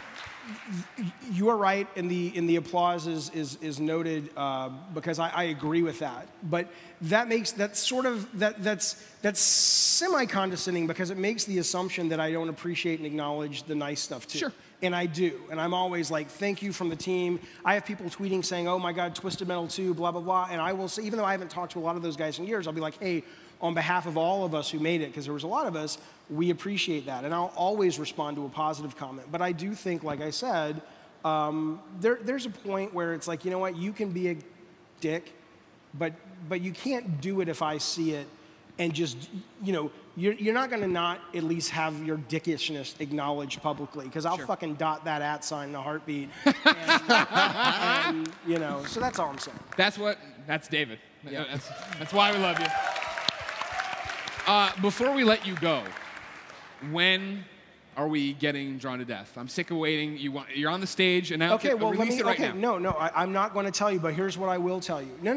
You are right, and the applause is noted because I agree with that. But that's semi-condescending because it makes the assumption that I don't appreciate and acknowledge the nice stuff too. Sure. And I do, and I'm always like, thank you from the team. I have people tweeting saying, oh my God, Twisted Metal 2, blah, blah, blah. And I will say, even though I haven't talked to a lot of those guys in years, I'll be like, hey, on behalf of all of us who made it, because there was a lot of us, we appreciate that. And I'll always respond to a positive comment. But I do think, like I said, there's a point where it's like, you know what, you can be a dick, but you can't do it if I see it and just, you know, you're not going to not at least have your dickishness acknowledged publicly, because I'll fucking dot that @ sign in a heartbeat. and, you know, so that's all I'm saying. That's David. Yeah. That's why we love you. Before we let you go, when are we getting Drawn to Death? I'm sick of waiting. You're on the stage, and now release it right now. No, I'm not going to tell you, but here's what I will tell you. No.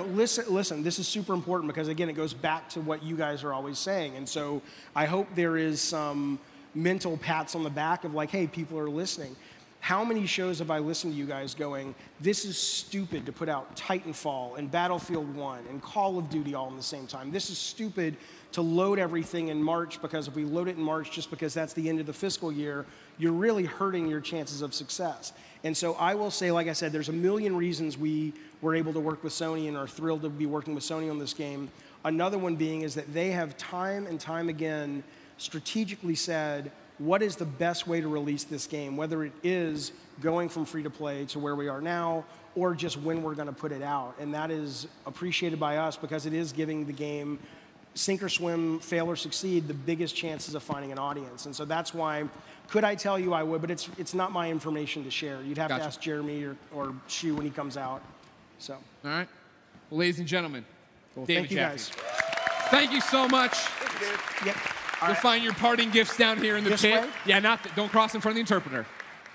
Listen. This is super important because, again, it goes back to what you guys are always saying. And so I hope there is some mental pats on the back of like, hey, people are listening. How many shows have I listened to you guys going, this is stupid to put out Titanfall and Battlefield 1 and Call of Duty all in the same time. This is stupid to load everything in March, because if we load it in March just because that's the end of the fiscal year, you're really hurting your chances of success. And so I will say, like I said, there's a million reasons we were able to work with Sony and are thrilled to be working with Sony on this game. Another one being is that they have time and time again strategically said, what is the best way to release this game, whether it is going from free to play to where we are now, or just when we're going to put it out. And that is appreciated by us because it is giving the game, sink or swim, fail or succeed, the biggest chances of finding an audience. And so that's why, could I tell you I would, but it's not my information to share. You'd have to ask Jeremy or Shu when he comes out. So. All right. Well, ladies and gentlemen, David thank you Jaffe. guys. Thank you so much. Thank you, Dave. Yep. You'll find your parting gifts down here in the This pit. way? Yeah, don't cross in front of the interpreter.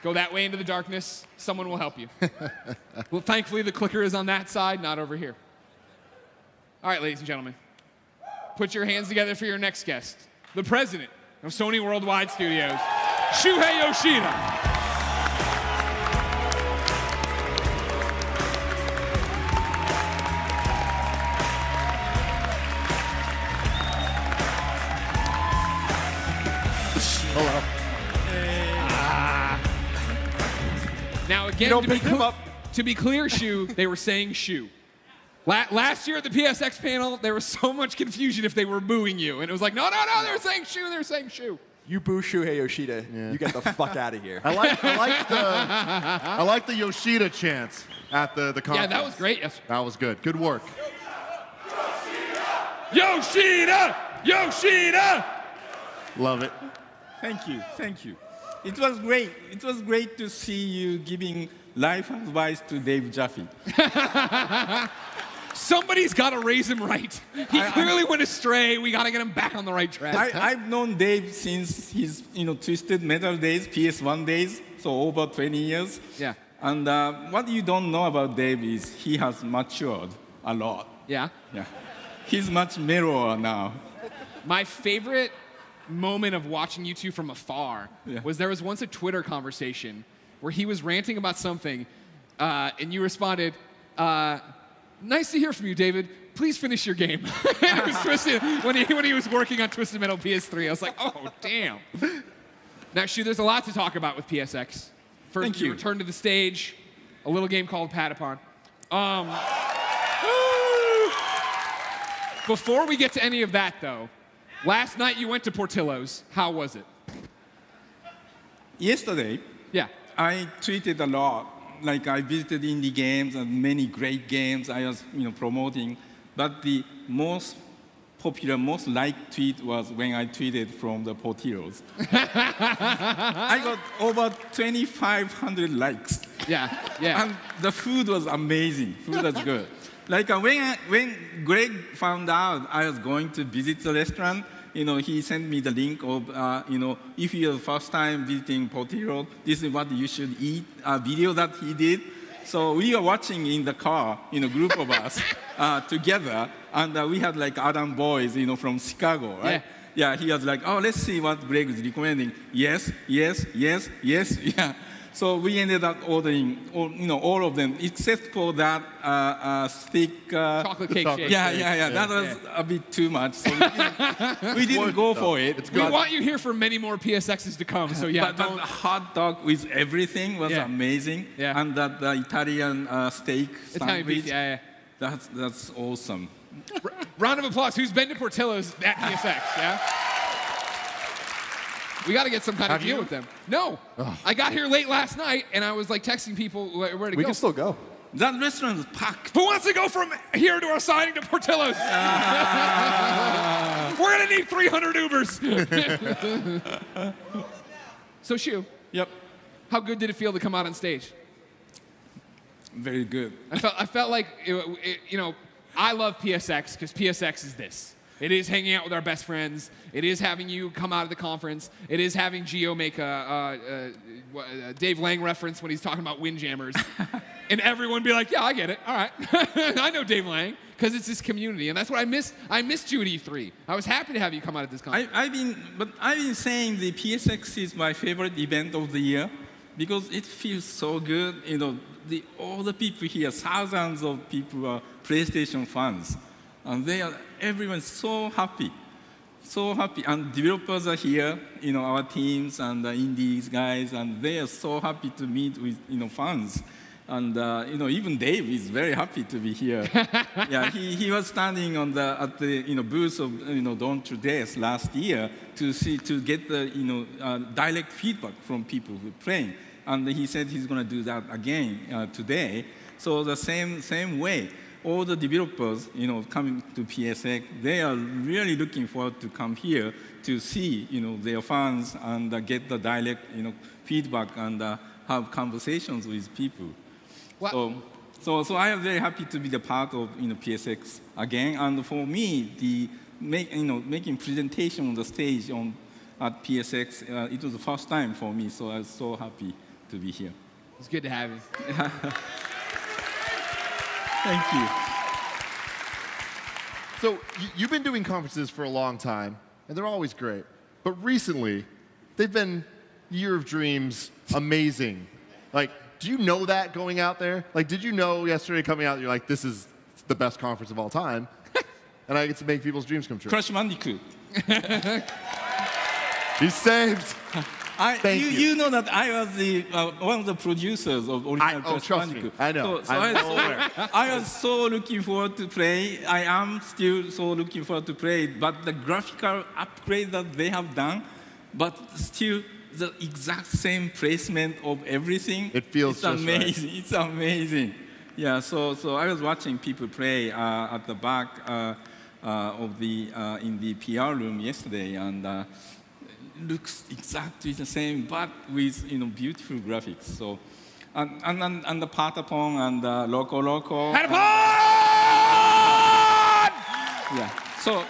Go that way into the darkness. Someone will help you. Well, thankfully, the clicker is on that side, not over here. All right, ladies and gentlemen. Put your hands together for your next guest, the president of Sony Worldwide Studios, Shuhei Yoshida. Hello. Now again, to be clear, Shu, they were saying Shu. Last year at the PSX panel, there was so much confusion if they were booing you, and it was like, no, they were saying Shu, they were saying Shu. You boo Shuhei Yoshida, you get the fuck out of here. I like the Yoshida chants at the conference. Yeah, that was great. Yes. That was good. Good work. Yoshida! Yoshida! Love it. Thank you. It was great. It was great to see you giving life advice to Dave Jaffe. Somebody's got to raise him right. He clearly went astray. We got to get him back on the right track. I've known Dave since his Twisted Metal days, PS1 days, so over 20 years. Yeah. And what you don't know about Dave is he has matured a lot. Yeah? Yeah. He's much mellower now. My favorite moment of watching you two from afar was there was once a Twitter conversation where he was ranting about something, and you responded, nice to hear from you, David. Please finish your game. And it was Twisted, when he was working on Twisted Metal PS3. I was like, oh, damn. Now, Shu, there's a lot to talk about with PSX. First, Thank you. Return to the stage, a little game called Patapon. Before we get to any of that, though, last night you went to Portillo's. How was it? Yesterday, I tweeted a lot. Like I visited indie games and many great games I was promoting. But the most popular, most liked tweet was when I tweeted from the Portillo's. I got over 2,500 likes. Yeah. And the food was amazing. Food was good. Like when Greg found out I was going to visit the restaurant, he sent me the link of, if you're the first time visiting Portillo, this is what you should eat, a video that he did. So we are watching in the car, group of us together, and we had like Adam Boys, from Chicago, right? Yeah, he was like, oh, let's see what Greg is recommending. Yes, yeah. So we ended up ordering, all of them, except for that thick chocolate cake shake. Yeah. That was a bit too much. So we didn't go for it. We want you here for many more PSXs to come. So yeah, but the hot dog with everything was amazing. Yeah. And that the Italian steak sandwich. That's awesome. Round of applause. Who's been to Portillo's at PSX? Yeah. We got to get some kind of deal with them. No. I got here late last night, and I was like texting people where to go. We can still go. That restaurant is packed. Who wants to go from here to our signing to Portillo's? We're gonna need 300 Ubers. So Shu. Yep. How good did it feel to come out on stage? Very good. I felt like, I love PSX because PSX is this. It is hanging out with our best friends. It is having you come out of the conference. It is having Gio make a Dave Lang reference when he's talking about Windjammers. And everyone be like, yeah, I get it. All right. I know Dave Lang because it's this community. And that's what I missed. I missed you at E3. I was happy to have you come out of this conference. I've been saying the PSX is my favorite event of the year because it feels so good. All the people here, thousands of people are PlayStation fans. And everyone's so happy. So happy. And developers are here, our teams and the indies guys, and they are so happy to meet with, fans. And, even Dave is very happy to be here. Yeah, he was standing at the booth of, Don't Today's last year to get the, direct feedback from people who are playing. And he said he's going to do that again today. So the same way. All the developers, coming to PSX, they are really looking forward to come here to see, their fans and get the direct, feedback and have conversations with people. Wow. So I am very happy to be the part of, PSX again. And for me, making presentation on the stage at PSX, it was the first time for me. So I was so happy to be here. It's good to have you. Thank you. So you've been doing conferences for a long time, and they're always great. But recently, they've been Year of Dreams amazing. Like, do you know that going out there? Like, did you know yesterday coming out, you're like, this is the best conference of all time, and I get to make people's dreams come true? Crash Bandicoot. He's saved. Thank you. You know that I was one of the producers of original Crash Bandicoot. I know. I was so looking forward to play. I am still so looking forward to play. But the graphical upgrade that they have done, but still the exact same placement of everything. It feels just amazing. Right. It's amazing. Yeah. So I was watching people play at the back of in the PR room yesterday, and. Looks exactly the same, but with beautiful graphics. So, and the Patapon and Loco Loco. Patapon! Yeah. So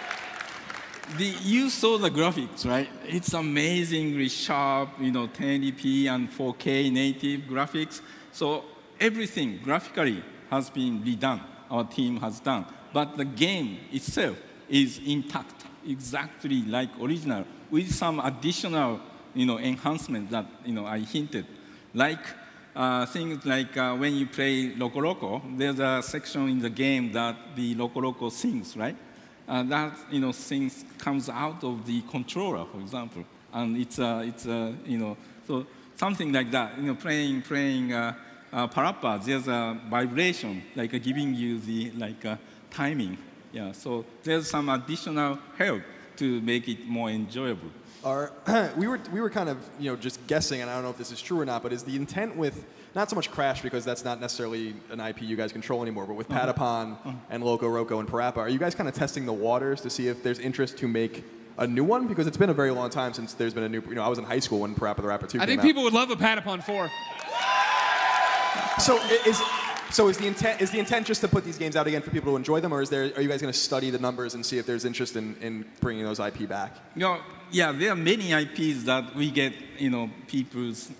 you saw the graphics, right? It's amazingly sharp, 1080p and 4K native graphics. So everything graphically has been redone. Our team has done, but the game itself is intact, exactly like original, with some additional, enhancement that, I hinted. Like things like when you play Loco Loco, there's a section in the game that the Loco Loco sings, right? That, sings comes out of the controller, for example. And it's so something like that. Playing Parappa, there's a vibration, like giving you the, timing. Yeah, so there's some additional help to make it more enjoyable. We were kind of just guessing, and I don't know if this is true or not, but is the intent with not so much Crash, because that's not necessarily an IP you guys control anymore, but with Patapon and Loco Roco and Parappa, are you guys kind of testing the waters to see if there's interest to make a new one? Because it's been a very long time since there's been a new. I was in high school when Parappa the Rapper 2 came out. I think people would love a Patapon 4. So is the intent just to put these games out again for people to enjoy them, or are you guys going to study the numbers and see if there's interest in bringing those IP back? Yeah, there are many IPs that we get, people's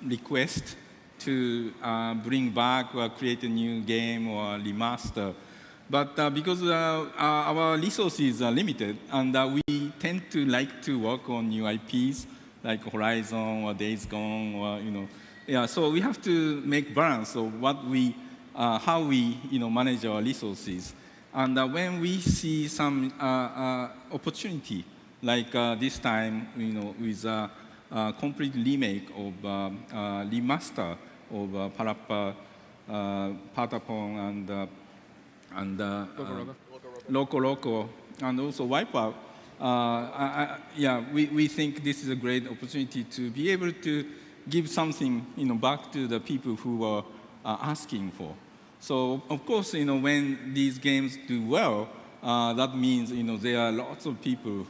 request to bring back or create a new game or remaster. But because our resources are limited, and we tend to like to work on new IPs like Horizon or Days Gone or Yeah, so we have to make balance of how we manage our resources. And when we see some opportunity, like this time, with a complete remake of remaster of Parappa, Patapon, and Loco Roco, and also Wipeout. We think this is a great opportunity to be able to give something, back to the people who are asking for. So of course, when these games do well, that means there are lots of people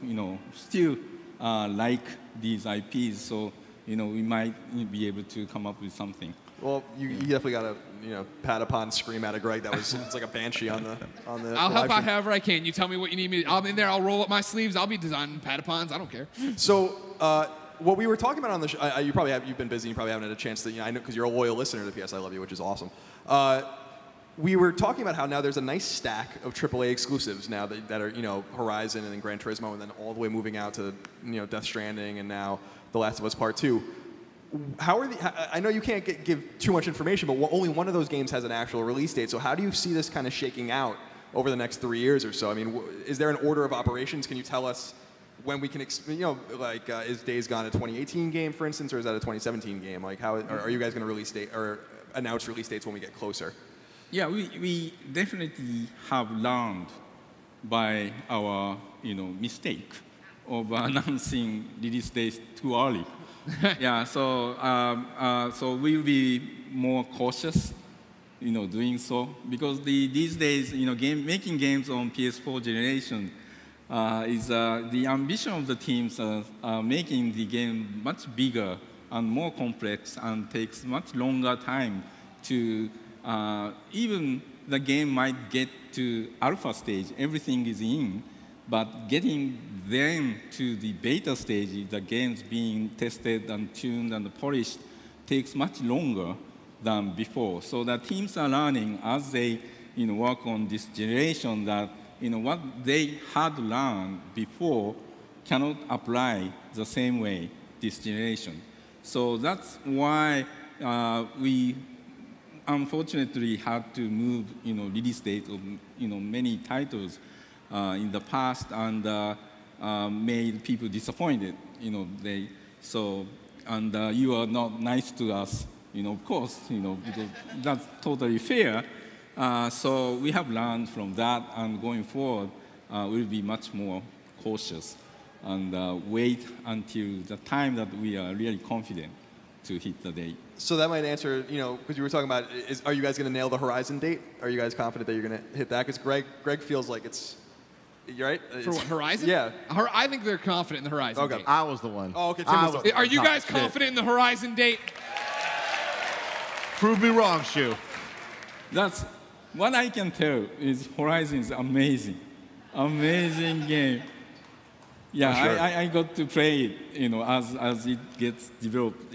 still like these IPs. So we might be able to come up with something. Well, you definitely got to pat upon scream at Greg. That was it's like a banshee on the. I'll help out however I can. You tell me what you need me. I'm in there. I'll roll up my sleeves. I'll be designing pat-upons. I don't care. So. What we were talking about on the show, you've been busy, you probably haven't had a chance to, I know because you're a loyal listener to PS I Love You, which is awesome. We were talking about how now there's a nice stack of AAA exclusives now that are, Horizon and then Gran Turismo and then all the way moving out to, Death Stranding and now The Last of Us Part 2. I know you can't give too much information, but only one of those games has an actual release date. So how do you see this kind of shaking out over the next 3 years or so? I mean, is there an order of operations? Can you tell us when we can, is Days Gone a 2018 game, for instance, or is that a 2017 game? Like, how are you guys going to release date or announce release dates when we get closer? Yeah, we definitely have learned by our mistake of announcing release dates too early. Yeah, so we'll be more cautious, doing so because these days, making games on PS4 generation. Is the ambition of the teams making the game much bigger and more complex and takes much longer time to even the game might get to alpha stage, everything is in, but getting them to the beta stage, the games being tested and tuned and polished takes much longer than before. So the teams are learning as they work on this generation that what they had learned before cannot apply the same way this generation. So that's why we unfortunately had to move, release date of, many titles in the past and made people disappointed. And you are not nice to us, of course, because that's totally fair. So we have learned from that, and going forward, we'll be much more cautious and wait until the time that we are really confident to hit the date. So that might answer, because you were talking about, are you guys going to nail the Horizon date? Are you guys confident that you're going to hit that? Because Greg feels like it's, you're right? For what, Horizon? Yeah. I think they're confident in the Horizon date. I was the one. Oh, okay. Are you guys confident in the Horizon date? Prove me wrong, Shu. That's what I can tell is Horizon is amazing. Amazing game. Yeah, sure. I got to play it, as it gets developed.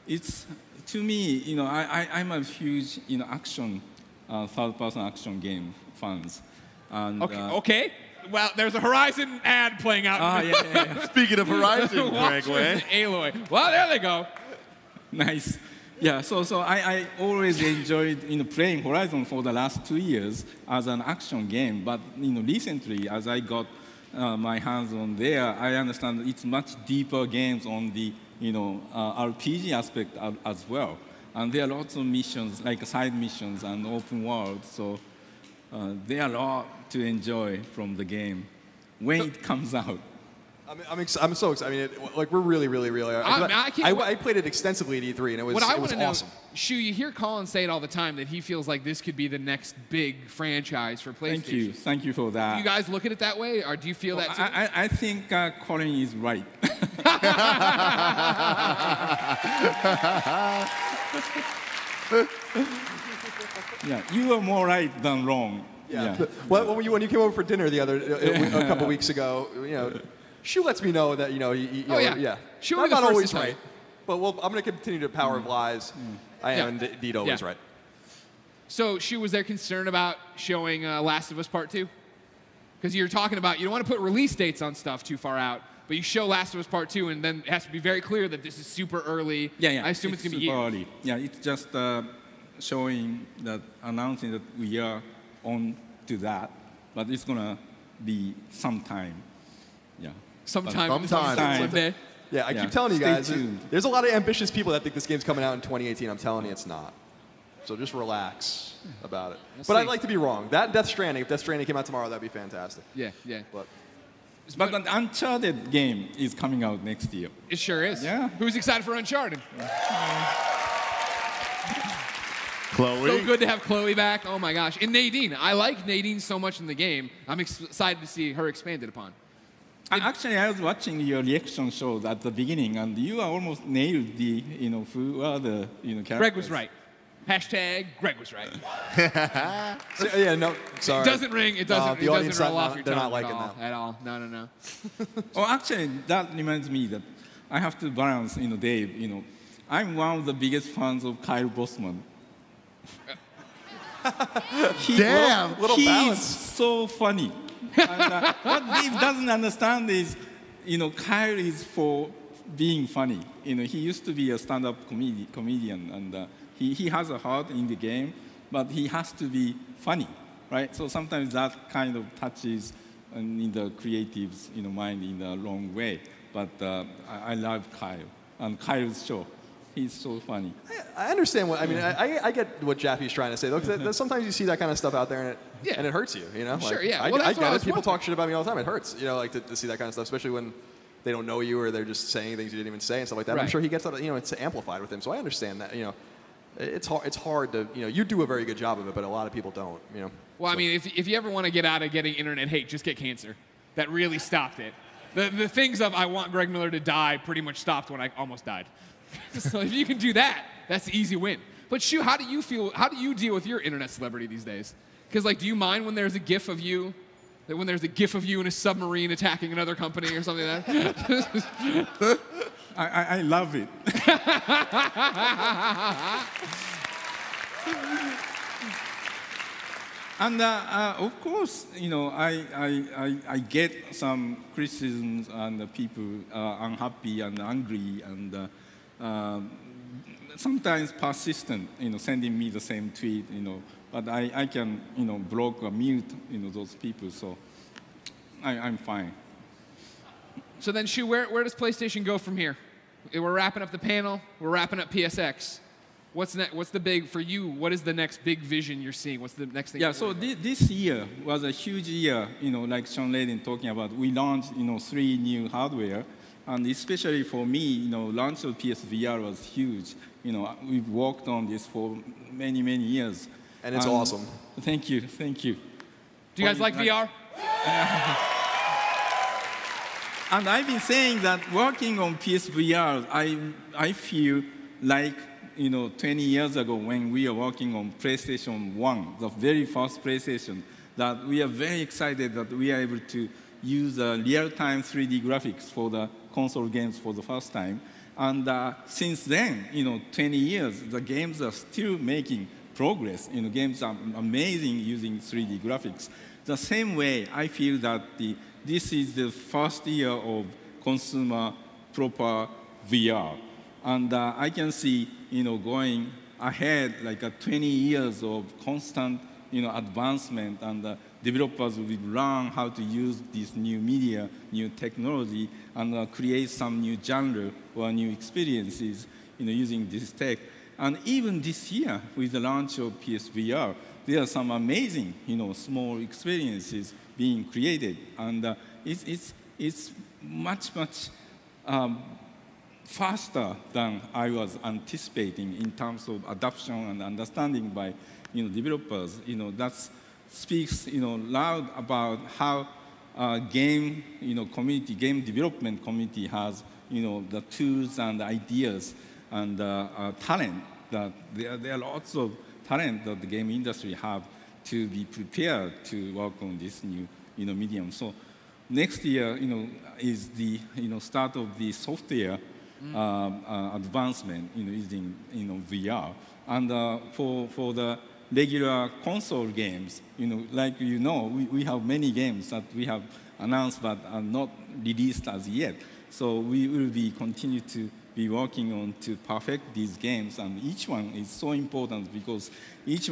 It's to me, I'm a huge, action, third-person action game fans. And, okay. Well, there's a Horizon ad playing out. Yeah. Speaking of Horizon, Greg Way. Aloy. Well, there they go. Nice. Yeah, so I always enjoyed playing Horizon for the last 2 years as an action game, but recently as I got my hands on there, I understand it's much deeper games on the RPG aspect as well, and there are lots of missions like side missions and open world, so there are a lot to enjoy from the game when it comes out. I'm so excited. I mean, we're really. I played it extensively at E3, and it was awesome. Shu, you hear Colin say it all the time that he feels like this could be the next big franchise for PlayStation. Thank you for that. Do you guys look at it that way, or do you feel that too? I think Colin is right. Yeah, you are more right than wrong. Yeah. Well, when you came over for dinner a couple weeks ago, Shu lets me know that yeah. Shu, I'm not always right, but I'm going to continue to power of lies. I am indeed always right. So, Shu, was there concern about showing Last of Us Part 2? Because you're talking about you don't want to put release dates on stuff too far out, but you show Last of Us Part 2, and then it has to be very clear that this is super early. Yeah. I assume it's going to be super early. Yeah, it's just showing that, announcing that we are on to that, but it's going to be sometime. Yeah. Sometime. Yeah, I keep telling you guys, there's a lot of ambitious people that think this game's coming out in 2018. I'm telling you it's not. So just relax about it. But I'd like to be wrong. That Death Stranding, if Death Stranding came out tomorrow, that'd be fantastic. Yeah. But an Uncharted game is coming out next year. It sure is. Yeah. Who's excited for Uncharted? Chloe. So good to have Chloe back. Oh my gosh. And Nadine. I like Nadine so much in the game. I'm excited to see her expanded upon. Actually, I was watching your reaction shows at the beginning, and you almost nailed the, who are the, characters. Greg was right. Hashtag Greg was right. So, yeah, no, sorry. It doesn't ring. It doesn't. The it audience doesn't roll off your they're tongue not liking that at all. No. Oh, actually, that reminds me that I have to balance, Dave. I'm one of the biggest fans of Kyle Bossman. Damn, he's so funny. And, what Dave doesn't understand is, Kyle is for being funny. He used to be a stand-up comedian, and he has a heart in the game, but he has to be funny, right? So sometimes that kind of touches in the creative's mind in the wrong way. But I love Kyle and Kyle's show. He's so funny. I understand what I mean. I get what Jaffe's trying to say though, because sometimes you see that kind of stuff out there and it hurts you. Sure, yeah. I get it. People talk shit about me all the time. It hurts. To see that kind of stuff, especially when they don't know you or they're just saying things you didn't even say and stuff like that. Right. I'm sure he gets that. It's amplified with him, so I understand that. It's hard to you do a very good job of it, but a lot of people don't. Well, I mean, if you ever want to get out of getting internet hate, just get cancer. That really stopped it. The things of I want Greg Miller to die pretty much stopped when I almost died. So if you can do that, that's the easy win. But Shu, how do you feel? How do you deal with your internet celebrity these days? Because do you mind when there's a GIF of you? That when there's a GIF of you in a submarine attacking another company or something like that? I love it. And of course, I get some criticisms and people are unhappy and angry and sometimes persistent, sending me the same tweet, but I can, block or mute, those people, so I'm fine. So then, Shu, where does PlayStation go from here? We're wrapping up the panel. We're wrapping up PSX. What's the big, for you, what is the next big vision you're seeing? What's the next thing? Yeah, so this year was a huge year, like Sean Layden talking about. We launched, 3 new hardware. And especially for me, launch of PSVR was huge. We've worked on this for many, many years. And it's awesome. Thank you. Do you guys like VR? And I've been saying that working on PSVR, I feel like 20 years ago when we were working on PlayStation 1, the very first PlayStation, that we are very excited that we are able to use real-time 3D graphics for the console games for the first time. And since then, 20 years, the games are still making progress. Games are amazing using 3D graphics. The same way, I feel that this is the first year of consumer proper VR. And I can see, going ahead like 20 years of constant, advancement, and developers will learn how to use this new media, new technology, and create some new genre or new experiences, using this tech. And even this year, with the launch of PSVR, there are some amazing, small experiences being created, and it's much faster than I was anticipating in terms of adoption and understanding by developers. That speaks loud about how game community, game development community has the tools and ideas and talent. That there are lots of talent that the game industry have to be prepared to work on this new medium. So next year is the start of the software advancement using VR, and for the regular console games, like we have many games that we have announced but are not released as yet. So we will be continue to be working on to perfect these games, and each one is so important because each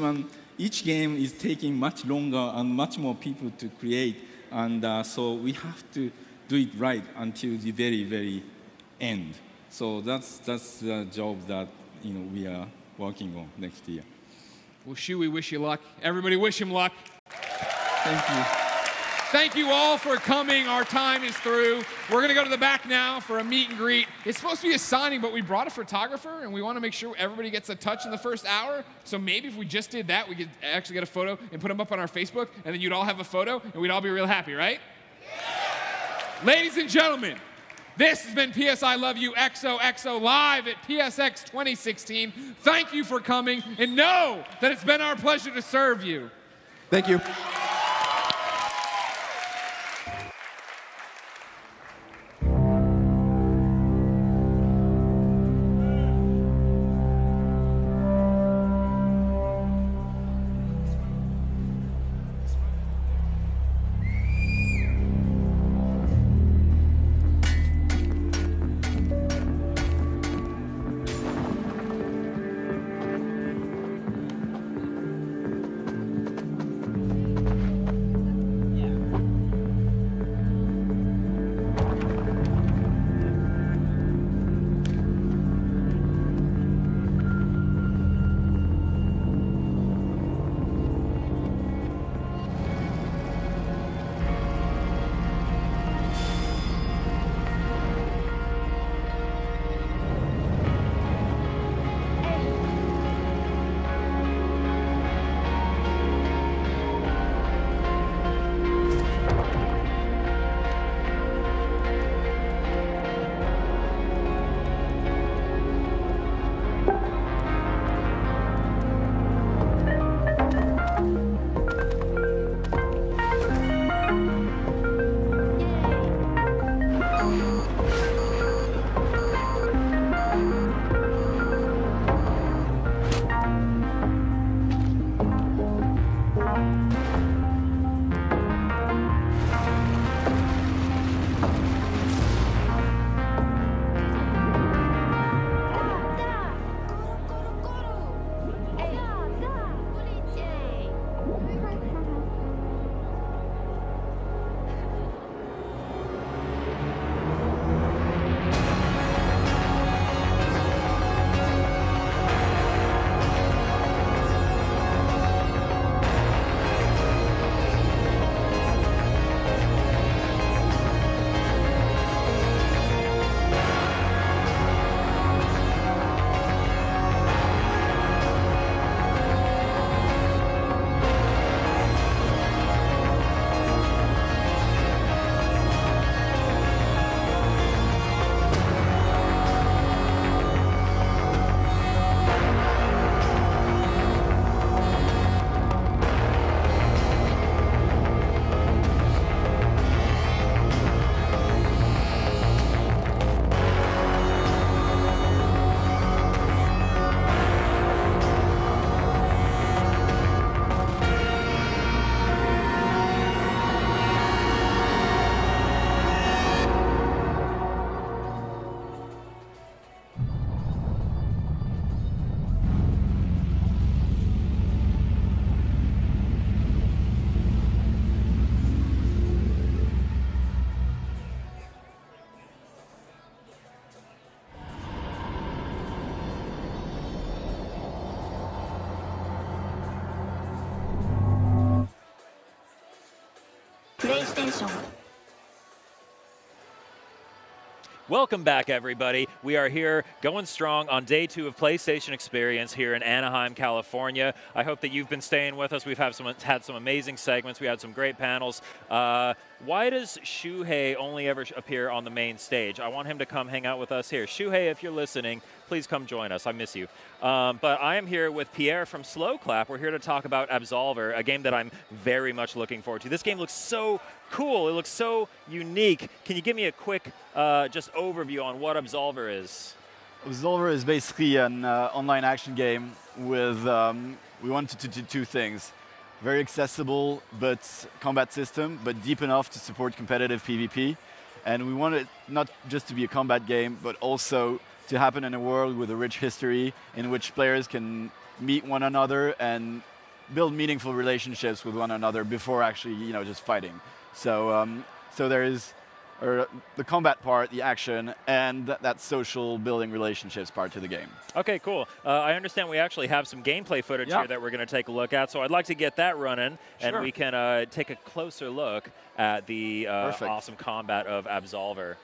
game is taking much longer and much more people to create, and so we have to do it right until the very, very end. So that's the job that we are working on next year. Well, Shu, we wish you luck. Everybody wish him luck. Thank you. Thank you all for coming. Our time is through. We're going to go to the back now for a meet and greet. It's supposed to be a signing, but we brought a photographer, and we want to make sure everybody gets a touch in the first hour. So maybe if we just did that, we could actually get a photo and put them up on our Facebook, and then you'd all have a photo, and we'd all be real happy, right? Yeah. Ladies and gentlemen, this has been PS I Love You XOXO live at PSX 2016. Thank you for coming, and know that it's been our pleasure to serve you. Thank you. PlayStation. Welcome back, everybody. We are here going strong on day 2 of PlayStation Experience here in Anaheim, California. I hope that you've been staying with us. We've had some amazing segments. We had some great panels. Why does Shuhei only ever appear on the main stage? I want him to come hang out with us here. Shuhei, if you're listening, please come join us. I miss you. But I am here with Pierre from Slow Clap. We're here to talk about Absolver, a game that I'm very much looking forward to. This game looks so cool. It looks so unique. Can you give me a quick just overview on what Absolver is? Absolver is basically an online action game with, we wanted to do 2 things. Very accessible but combat system, but deep enough to support competitive PvP. And we want it not just to be a combat game, but also to happen in a world with a rich history in which players can meet one another and build meaningful relationships with one another before actually, just fighting. So, so there is or the combat part, the action, and that social building relationships part to the game. Okay, cool. I understand we actually have some gameplay footage here that we're going to take a look at, so I'd like to get that running, and we can take a closer look at the awesome combat of Absolver.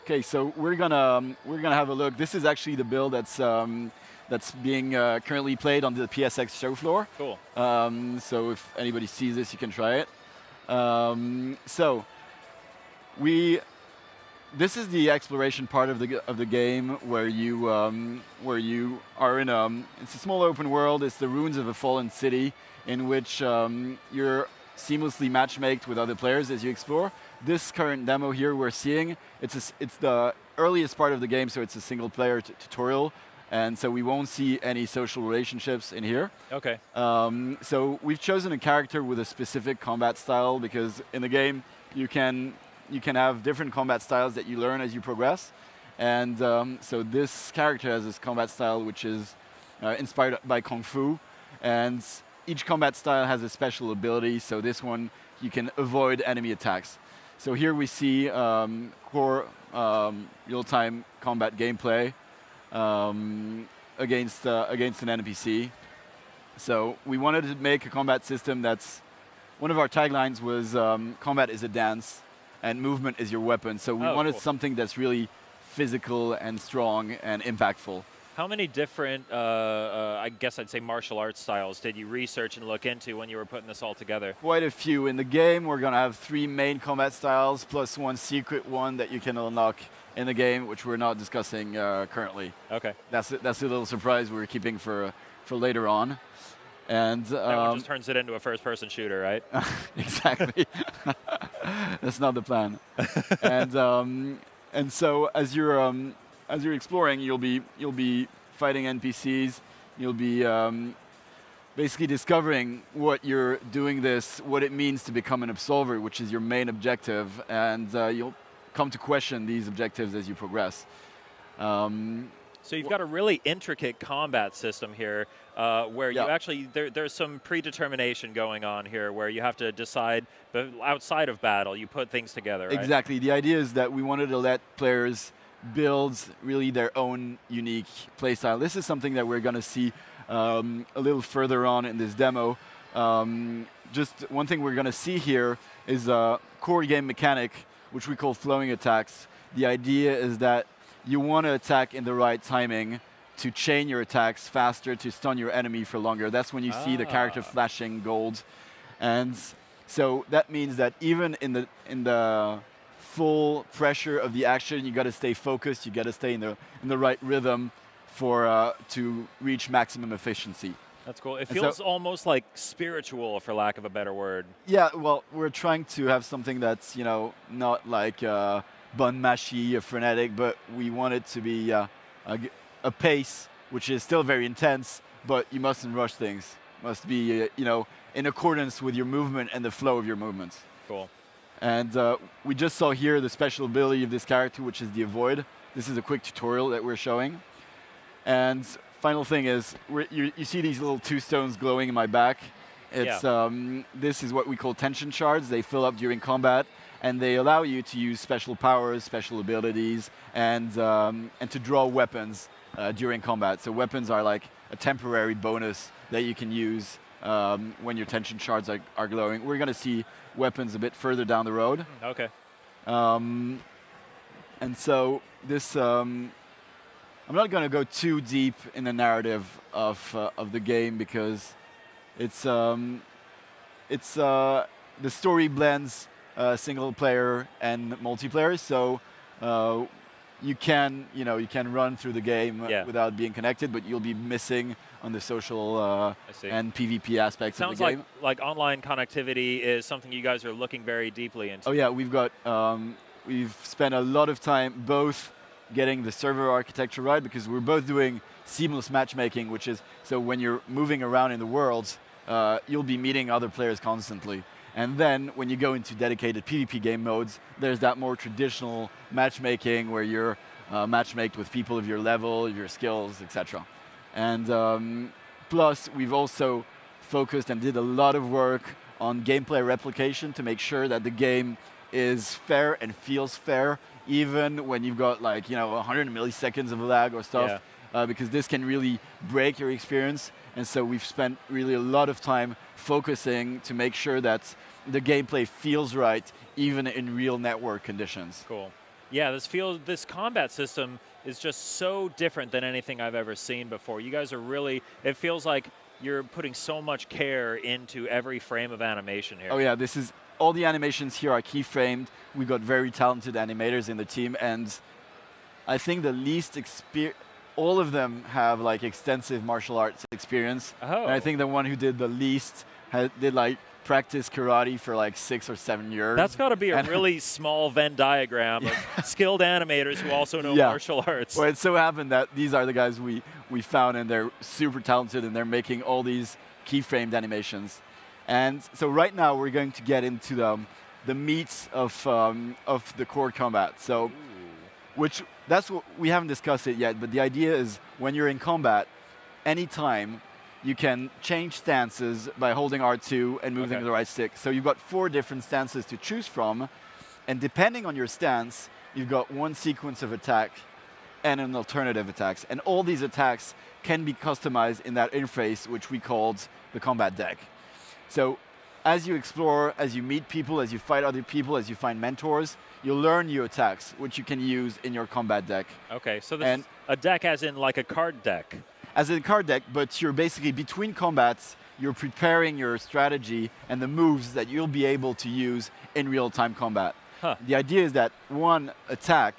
Okay, so we're gonna have a look. This is actually the build that's being currently played on the PSX show floor. Cool. So if anybody sees this, you can try it. This is the exploration part of the game where you are in it's a small open world. It's the ruins of a fallen city in which you're seamlessly matchmaked with other players as you explore. This current demo here we're seeing, it's the earliest part of the game, so it's a single player tutorial, and so we won't see any social relationships in here. Okay. So we've chosen a character with a specific combat style because in the game you can have different combat styles that you learn as you progress, and so this character has this combat style which is inspired by Kung Fu, and each combat style has a special ability. So this one, you can avoid enemy attacks. So here we see core real-time combat gameplay against an NPC. So we wanted to make a combat system that's, one of our taglines was combat is a dance and movement is your weapon. So we wanted something that's really physical and strong and impactful. How many different, I guess I'd say martial arts styles did you research and look into when you were putting this all together? Quite a few. In the game, we're going to have 3 main combat styles plus 1 secret one that you can unlock in the game, which we're not discussing currently. Okay. That's a little surprise we're keeping for later on. And that one just turns it into a first-person shooter, right? Exactly. That's not the plan. And so as you're exploring, you'll be fighting NPCs. You'll be basically discovering what you're doing what it means to become an absolver, which is your main objective, and you'll come to question these objectives as you progress. So you've got a really intricate combat system here, where you actually there's some predetermination going on here, where you have to decide, but outside of battle, you put things together. Right? Exactly. The idea is that we wanted to let players build really their own unique playstyle. This is something that we're going to see a little further on in this demo. Just one thing we're going to see here is a core game mechanic, which we call flowing attacks. The idea is that you want to attack in the right timing to chain your attacks faster, to stun your enemy for longer. That's when you see the character flashing gold. And so that means that even in the full pressure of the action, you got to stay focused. You got to stay in the right rhythm to reach maximum efficiency. That's cool. It feels almost like spiritual, for lack of a better word. Yeah. Well, we're trying to have something that's not like bun mashy or frenetic, but we want it to be a pace which is still very intense, but you mustn't rush things. Must be in accordance with your movement and the flow of your movements. Cool. And we just saw here the special ability of this character, which is the avoid. This is a quick tutorial that we're showing. And final thing is, you see these little 2 stones glowing in my back. It's this is what we call tension shards. They fill up during combat, and they allow you to use special powers, special abilities, and to draw weapons during combat. So weapons are like a temporary bonus that you can use when your tension shards are glowing. We're going to see weapons a bit further down the road. Okay. And so this, I'm not going to go too deep in the narrative of the game because it's the story blends single player and multiplayer. So you can run through the game without being connected, but you'll be missing on the social and PvP aspects of the game. Sounds like online connectivity is something you guys are looking very deeply into. Oh yeah, we've spent a lot of time both getting the server architecture right, because we're both doing seamless matchmaking, which is, so when you're moving around in the world, you'll be meeting other players constantly. And then when you go into dedicated PvP game modes, there's that more traditional matchmaking where you're matchmaked with people of your level, your skills, etc. And plus, we've also focused and did a lot of work on gameplay replication to make sure that the game is fair and feels fair, even when you've got like 100 milliseconds of lag or stuff, because this can really break your experience. And so we've spent really a lot of time focusing to make sure that the gameplay feels right, even in real network conditions. Cool. Yeah, this combat system is just so different than anything I've ever seen before. You guys are really, it feels like you're putting so much care into every frame of animation here. Oh yeah, all the animations here are keyframed. We've got very talented animators in the team, and I think all of them have like extensive martial arts experience. Oh. And I think the one who did the least did like practice karate for like 6 or 7 years. That's got to be a really small Venn diagram of skilled animators who also know martial arts. Well, it so happened that these are the guys we found, and they're super talented, and they're making all these keyframed animations. And so right now we're going to get into the meat of the core combat. So, that's what we haven't discussed it yet, but the idea is when you're in combat, anytime you can change stances by holding R2 and moving to the right stick. So you've got 4 different stances to choose from, and depending on your stance, you've got one sequence of attack and an alternative attacks. And all these attacks can be customized in that interface, which we called the combat deck. So as you explore, as you meet people, as you fight other people, as you find mentors, you'll learn new attacks, which you can use in your combat deck. Okay, so this is a deck as in like a card deck. As in a card deck, but you're basically between combats, you're preparing your strategy and the moves that you'll be able to use in real-time combat. The idea is that one attack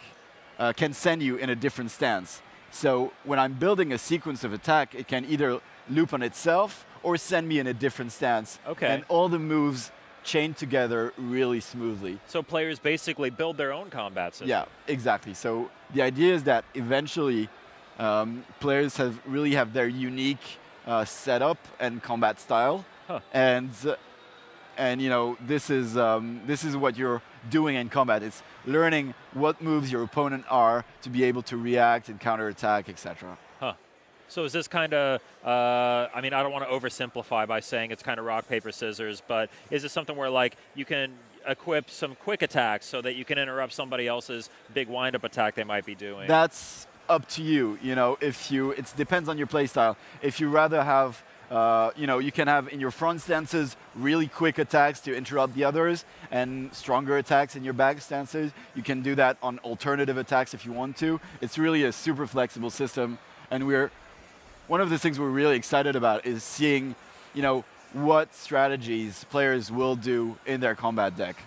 can send you in a different stance. So when I'm building a sequence of attack, it can either loop on itself or send me in a different stance. And all the moves chain together really smoothly. So players basically build their own combat system. Yeah, exactly. So the idea is that eventually players really have their unique setup and combat style, and this is what you're doing in combat. It's learning what moves your opponent are to be able to react and counterattack, etc. So is this kind of, I mean, I don't want to oversimplify by saying it's kind of rock, paper, scissors, but is it something where like you can equip some quick attacks so that you can interrupt somebody else's big wind-up attack they might be doing? That's up to you. It depends on your play style. If you rather have, you can have in your front stances really quick attacks to interrupt the others, and stronger attacks in your back stances. You can do that on alternative attacks if you want to. It's really a super flexible system, and one of the things we're really excited about is seeing, what strategies players will do in their combat deck.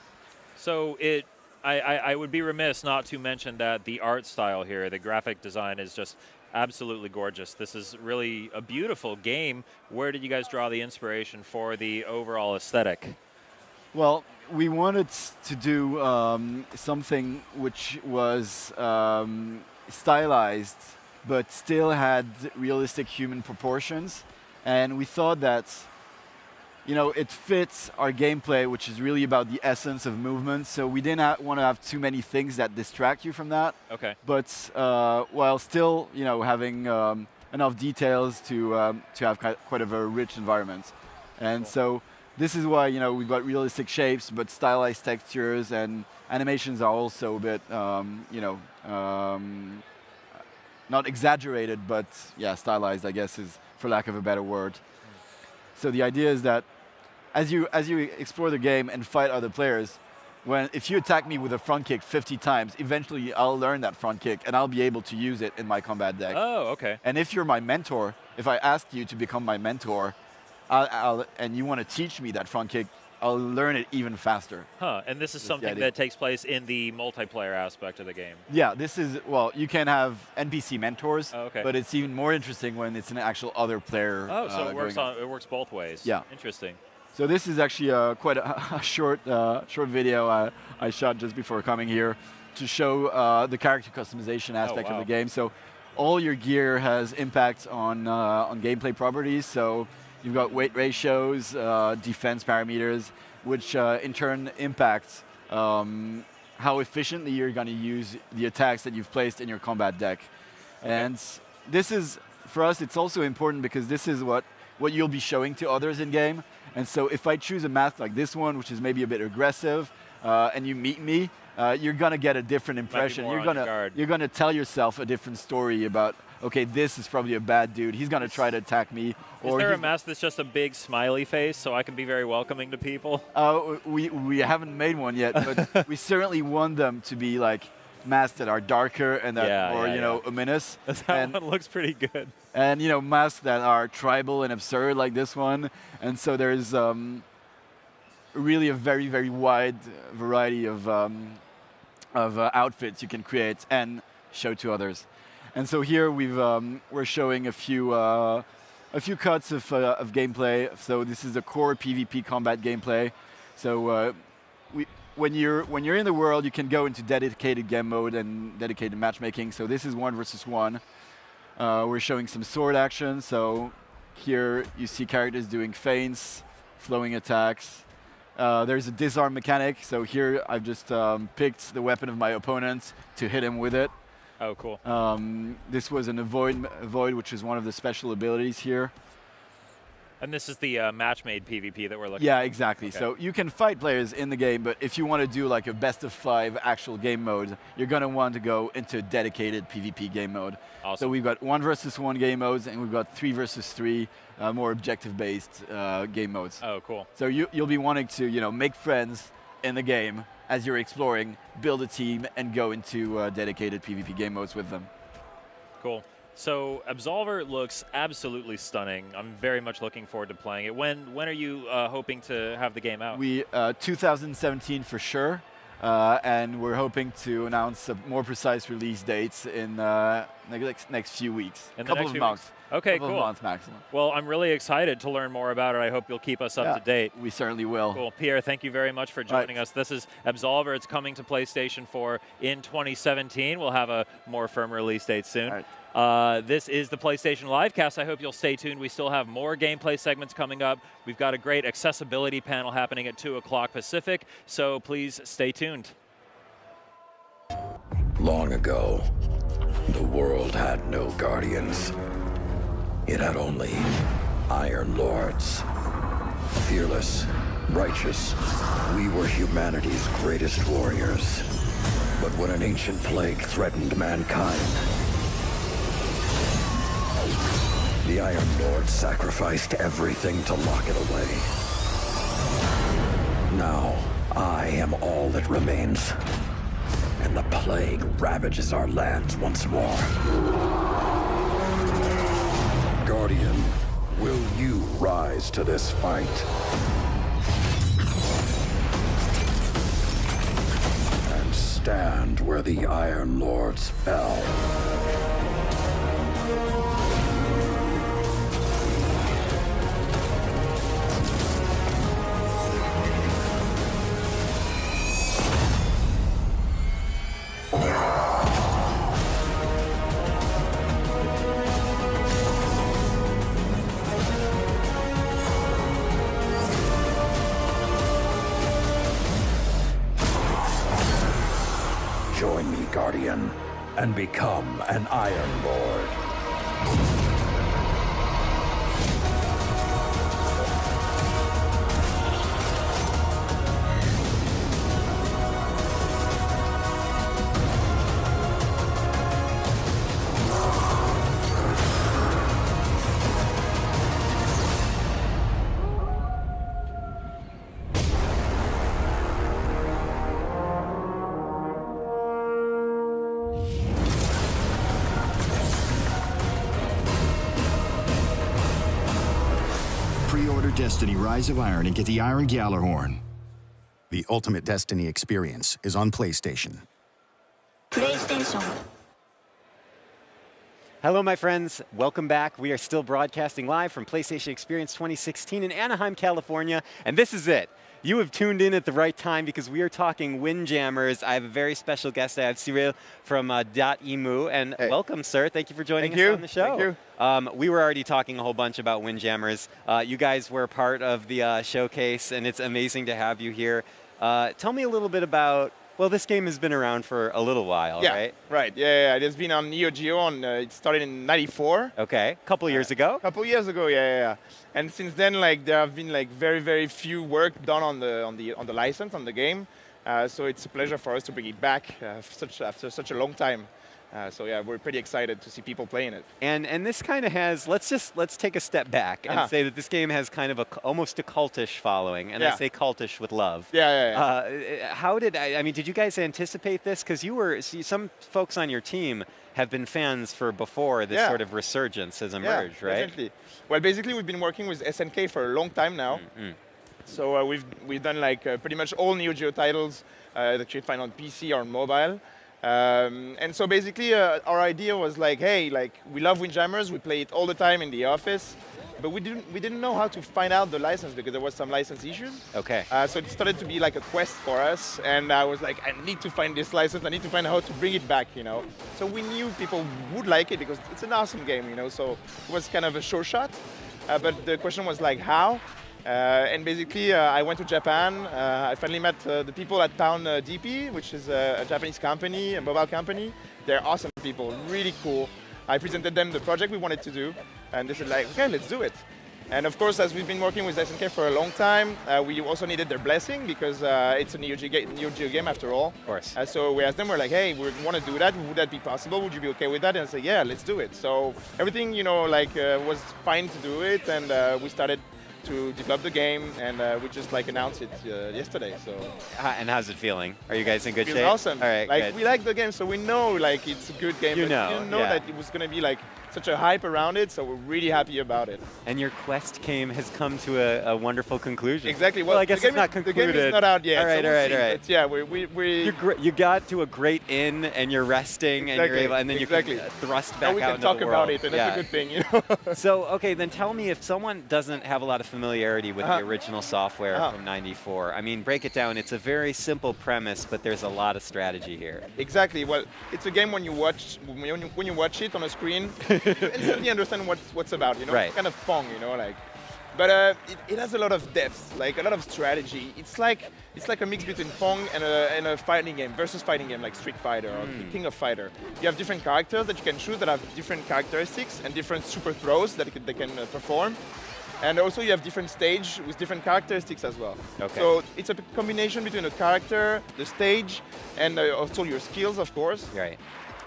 So I would be remiss not to mention that the art style here, the graphic design is just absolutely gorgeous. This is really a beautiful game. Where did you guys draw the inspiration for the overall aesthetic? Well, we wanted to do something which was stylized, but still had realistic human proportions. And we thought that, it fits our gameplay, which is really about the essence of movement. So we didn't want to have too many things that distract you from that. Okay. But while still, having enough details to have quite a very rich environment. And so this is why, we've got realistic shapes, but stylized textures, and animations are also a bit, not exaggerated, but stylized, I guess, is for lack of a better word. So the idea is that as you explore the game and fight other players, if you attack me with a front kick 50 times, eventually I'll learn that front kick and I'll be able to use it in my combat deck. Oh, okay. And if you're my mentor, if I ask you to become my mentor, and you want to teach me that front kick, I'll learn it even faster. And this is something that takes place in the multiplayer aspect of the game. Yeah, you can have NPC mentors, but it's even more interesting when it's an actual other player. Oh, so it works both ways. Yeah. Interesting. So this is actually quite a short video I shot just before coming here to show the character customization aspect of the game. So all your gear has impact on gameplay properties. So you've got weight ratios, defense parameters, which in turn impact how efficiently you're going to use the attacks that you've placed in your combat deck. And this is, for us, it's also important because this is what you'll be showing to others in game. And so if I choose a math like this one, which is maybe a bit aggressive, and you meet me, you're gonna get a different impression. You're gonna tell yourself a different story about, okay, this is probably a bad dude. He's gonna try to attack me. Is there a mask that's just a big smiley face so I can be very welcoming to people? We haven't made one yet, but we certainly want them to be like masks that are darker and that are more, you know, ominous. That one looks pretty good. And, you know, masks that are tribal and absurd like this one. And so there's really a very, very wide variety of outfits you can create and show to others. And so here we're showing a few cuts of gameplay. So this is the core PvP combat gameplay. So when you're in the world, you can go into dedicated game mode and dedicated matchmaking. So this is 1 versus 1. We're showing some sword action. So here you see characters doing feints, flowing attacks. There's a disarm mechanic. So here I've just picked the weapon of my opponent to hit him with it. Oh, cool. This was an avoid, which is one of the special abilities here. And this is the match-made PvP that we're looking at? Yeah, exactly. Okay. So you can fight players in the game, but if you want to do like a best of 5 actual game mode, you're going to want to go into a dedicated PvP game mode. Awesome. So we've got 1 versus 1 game modes, and we've got 3 versus 3 more objective-based game modes. Oh, cool. So you'll be wanting to, you know, make friends in the game as you're exploring, build a team, and go into dedicated PvP game modes with them. Cool. So Absolver looks absolutely stunning. I'm very much looking forward to playing it. When are you hoping to have the game out? 2017 for sure, and we're hoping to announce more precise release dates in next few weeks. In couple of months. Okay, couple cool. of months maximum. Well, I'm really excited to learn more about it. I hope you'll keep us up to date. We certainly will. Cool. Pierre, thank you very much for joining us. This is Absolver. It's coming to PlayStation 4 in 2017. We'll have a more firm release date soon. This is the PlayStation Livecast. I hope you'll stay tuned. We still have more gameplay segments coming up. We've got a great accessibility panel happening at 2 o'clock Pacific, so please stay tuned. Long ago, the world had no guardians. It had only Iron Lords. Fearless, righteous, we were humanity's greatest warriors. But when an ancient plague threatened mankind, the Iron Lord sacrificed everything to lock it away. Now, I am all that remains, and the plague ravages our lands once more. Guardian, will you rise to this fight? And stand where the Iron Lords fell. Join me, Guardian, and become an Iron Lord. Pre-order Destiny Rise of Iron and get the Iron Gjallarhorn. The ultimate Destiny experience is on PlayStation. PlayStation. Hello, my friends. Welcome back. We are still broadcasting live from PlayStation Experience 2016 in Anaheim, California, and this is it. You have tuned in at the right time because we are talking Windjammers. I have a very special guest. I have Cyril from .emu, and welcome, sir. Thank you for joining us on the show. Thank you. We were already talking a whole bunch about Windjammers. You guys were part of the showcase, and it's amazing to have you here. Tell me a little bit about, well, this game has been around for a little while, right? Right. Yeah. It has been on Neo Geo. It started in '94. Okay. A couple years ago. Yeah. And since then, like there have been like very few work done on the license on the game. So it's a pleasure for us to bring it back after such a long time. So yeah, we're pretty excited to see people playing it. And this kind of has, let's take a step back and say that this game has kind of almost a cultish following, and I say cultish with love. How did did you guys anticipate this? Because some folks on your team have been fans for before this sort of resurgence has emerged, right? Definitely. Well, basically we've been working with SNK for a long time now. So we've done like pretty much all Neo Geo titles that you can find on PC or on mobile. And so basically our idea was like, hey, like we love Windjammers, we play it all the time in the office, but we didn't know how to find out the license because there was some license issues. Okay. So it started to be like a quest for us, and I was like, I need to find this license, I need to find out how to bring it back, you know. So we knew people would like it because it's an awesome game, you know, so it was kind of a sure shot. But the question was like, how? And basically, I went to Japan. I finally met the people at Town DP, which is a Japanese company, a mobile company. They're awesome people, really cool. I presented them the project we wanted to do, and they said like, okay, let's do it. And of course, as we've been working with SNK for a long time, we also needed their blessing because it's a Neo Geo game after all. Of course. So we asked them, we're like, hey, we want to do that. Would that be possible? Would you be okay with that? And I said, yeah, let's do it. So everything, you know, like was fine to do it, and we started to develop the game, and we just like announced it yesterday. So. And how's it feeling? Are you guys in good shape? It's awesome. All right, like good. We like the game, so we know like it's a good game. You but know, we didn't know that it was going to be like such a hype around it, so we're really happy about it. And your quest has come to a wonderful conclusion. Exactly. Well, I guess it's not concluded. The game is not out yet. All right, so all right, we'll all right. But yeah, you got to a great inn, and you're resting, and you're able, and then you can thrust back out into the world. Now we can talk about it, and that's a good thing, you know. So, okay, then tell me, if someone doesn't have a lot of familiarity with the original software from '94, I mean, break it down. It's a very simple premise, but there's a lot of strategy here. Exactly. Well, it's a game when you watch it on a screen, you instantly understand what's about. You know, right. It's kind of Pong, you know, like. But it has a lot of depth, like a lot of strategy. It's like a mix between Pong and a fighting game, versus fighting game like Street Fighter or King of Fighter. You have different characters that you can choose that have different characteristics and different super throws that they can perform. And also you have different stage with different characteristics as well. Okay. So it's a combination between a character, the stage, and also your skills, of course. Right.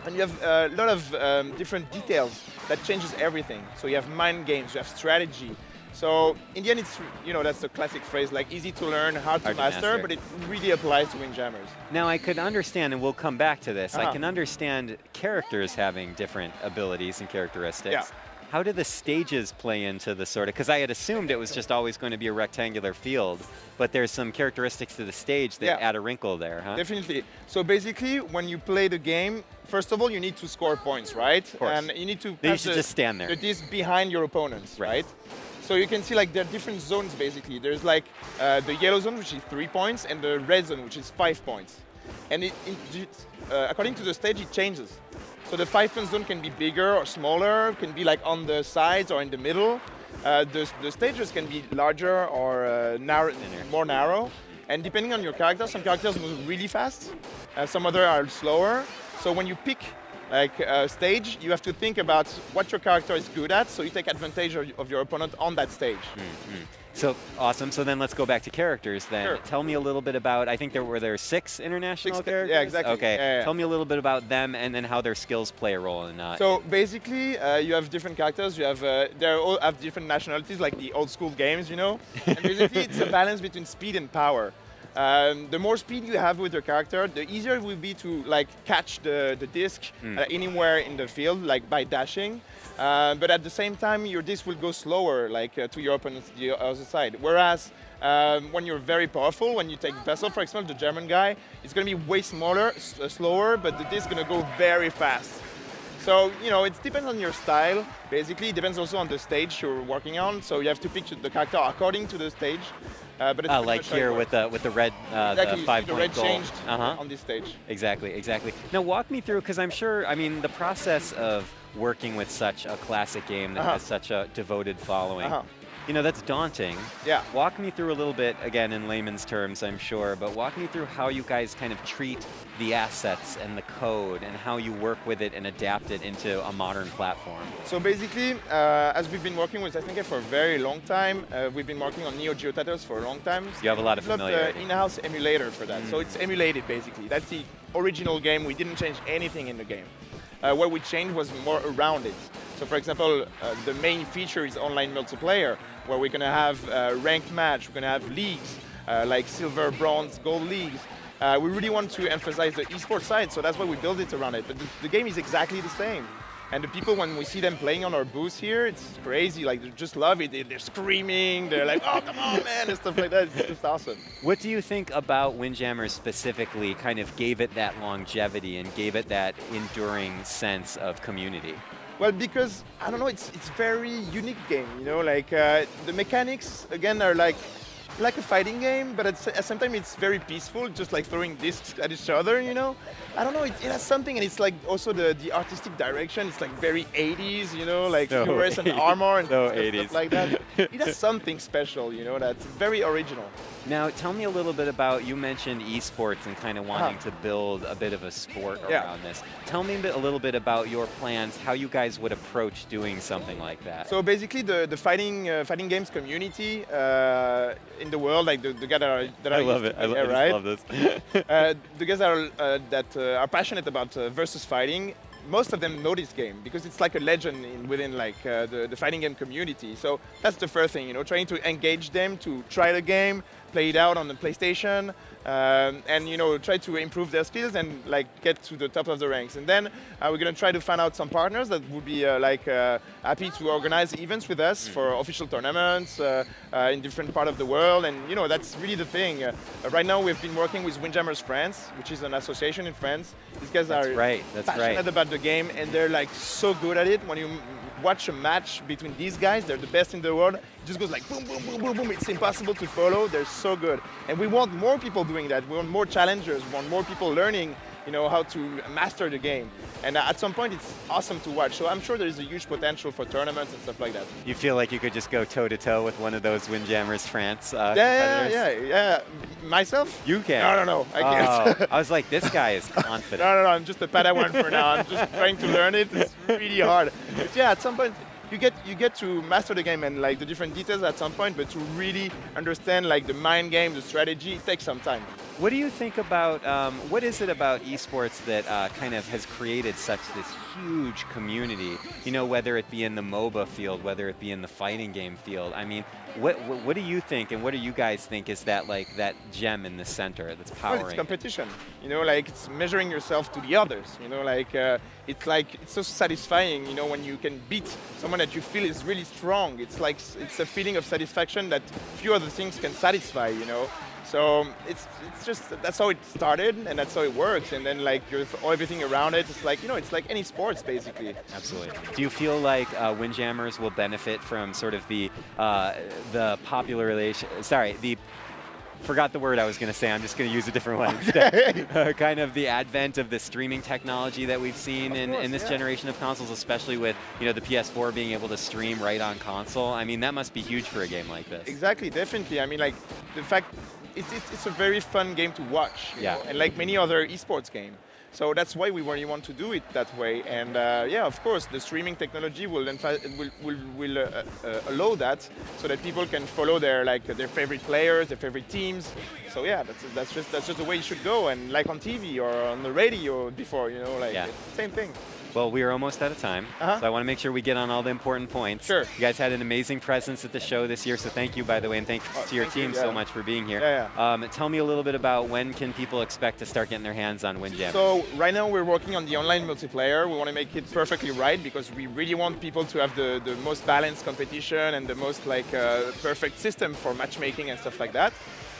And you have a lot of different details that changes everything. So you have mind games, you have strategy. So in the end, it's, you know, that's the classic phrase, like easy to learn, hard to master, but it really applies to Windjammers. Now I could understand, and we'll come back to this, I can understand characters having different abilities and characteristics. Yeah. How do the stages play into the sort of, because I had assumed it was just always going to be a rectangular field, but there's some characteristics to the stage that add a wrinkle there, huh? Definitely. So basically, when you play the game, first of all, you need to score points, right? Of course. And you need to you should just stand there. The disc behind your opponents, right? So you can see like there are different zones basically. There's like the yellow zone, which is 3 points, and the red zone, which is 5 points. And according to the stage, it changes. So the 5-point zone can be bigger or smaller, can be like on the sides or in the middle. The stages can be larger or more narrow. And depending on your character, some characters move really fast, some other are slower. So when you pick like a stage, you have to think about what your character is good at, so you take advantage of your opponent on that stage. So awesome. So then let's go back to characters then. Sure. Tell me a little bit about, I think there were 6 international characters? Yeah, exactly. Okay. Yeah. Tell me a little bit about them and then how their skills play a role in that. So basically, you have different characters. You have they all have different nationalities, like the old school games, you know. And basically, it's a balance between speed and power. The more speed you have with your character, the easier it will be to like catch the disc anywhere in the field, like by dashing. But at the same time, your disc will go slower, like to your opponent's the other side. Whereas when you're very powerful, when you take Vessel, for example, the German guy, it's going to be way slower, but the disc is going to go very fast. So, you know, it depends on your style. Basically, it depends also on the stage you're working on. So you have to pick the character according to the stage. But it's like here with the red, exactly, the 5-point the red goal. changed on this stage. Exactly. Now walk me through, because I'm sure, I mean, the process of working with such a classic game that has such a devoted following. You know, that's daunting. Yeah. Walk me through a little bit, again, in layman's terms, I'm sure, but walk me through how you guys kind of treat the assets and the code and how you work with it and adapt it into a modern platform. So basically, as we've been working with SNK for a very long time, we've been working on Neo Geo titles for a long time. You have a lot of familiarity. In-house emulator for that. So it's emulated, basically. That's the original game. We didn't change anything in the game. What we changed was more around it. So for example, the main feature is online multiplayer, where we're going to have ranked match, we're going to have leagues, like silver, bronze, gold leagues. We really want to emphasize the esports side, so that's why we build it around it. But the game is exactly the same. And the people, when we see them playing on our booth here, it's crazy. Like, they just love it. They're screaming. They're like, oh, come on, man, and stuff like that. It's just awesome. What do you think about Windjammers specifically kind of gave it that longevity and gave it that enduring sense of community? Well, because, I don't know, it's very unique game, you know? Like, the mechanics, again, are like a fighting game, but at the same time it's very peaceful, just like throwing discs at each other, you know? I don't know, it has something, and it's like also the artistic direction, it's like very 80s, you know, like fluorescent armor and stuff like that. It has something special, you know, that's very original. Now, tell me a little bit about, you mentioned esports and kind of wanting to build a bit of a sport around this. Tell me a little bit about your plans, how you guys would approach doing something like that. So basically, the fighting games community in the world, like the guys that are I love it. I love this. The guys that are passionate about versus fighting. Most of them know this game because it's like a legend within like the fighting game community. So that's the first thing, you know, trying to engage them to try the game, play it out on the PlayStation, and you know, try to improve their skills and like get to the top of the ranks. And then we're gonna try to find out some partners that would be happy to organize events with us for official tournaments in different parts of the world. And you know, that's really the thing. Right now we've been working with Windjammers France, which is an association in France. These guys are passionate about the game, and they're like so good at it. When you watch a match between these guys, they're the best in the world. It just goes like boom, boom, boom, boom, boom. It's impossible to follow. They're so good. And we want more people doing that. We want more challengers. We want more people learning, you know, how to master the game. And at some point, it's awesome to watch. So I'm sure there is a huge potential for tournaments and stuff like that. You feel like you could just go toe-to-toe with one of those Windjammers France competitors? Yeah. Myself? You can. No, I can't. I was like, this guy is confident. No, I'm just a Padawan for now. I'm just trying to learn it. It's really hard. But yeah, at some point, you get to master the game and like the different details at some point, but to really understand like the mind game, the strategy, it takes some time. What do you think about, what is it about esports that kind of has created such this huge community, you know, whether it be in the MOBA field, whether it be in the fighting game field? I mean, what do you think, and what do you guys think is that like that gem in the center that's powering? Well, it's competition, you know, like it's measuring yourself to the others, you know, like it's so satisfying, you know, when you can beat someone that you feel is really strong. It's like, it's a feeling of satisfaction that few other things can satisfy, you know. So it's just, that's how it started, and that's how it works. And then like everything around it, it's like, you know, it's like any sports basically. Absolutely. Do you feel like Windjammers will benefit from sort of the popularization? Forgot the word I was going to say. I'm just going to use a different one instead. Kind of the advent of the streaming technology that we've seen in this generation of consoles, especially with, you know, the PS4 being able to stream right on console. I mean, that must be huge for a game like this. Exactly, definitely. I mean, like the fact it's a very fun game to watch. Yeah. You know? And like many other esports games. So that's why we really want to do it that way. And yeah, of course, the streaming technology will allow that, so that people can follow their favorite players, their favorite teams. So yeah, that's just the way it should go. And like on TV or on the radio before, you know, like it's the same thing. Well, we are almost out of time, so I want to make sure we get on all the important points. Sure. You guys had an amazing presence at the show this year, so thank you, by the way, and thanks to your team so much for being here. Tell me a little bit about when can people expect to start getting their hands on Windjammers? So right now we're working on the online multiplayer. We want to make it perfectly right because we really want people to have the most balanced competition and the most perfect system for matchmaking and stuff like that.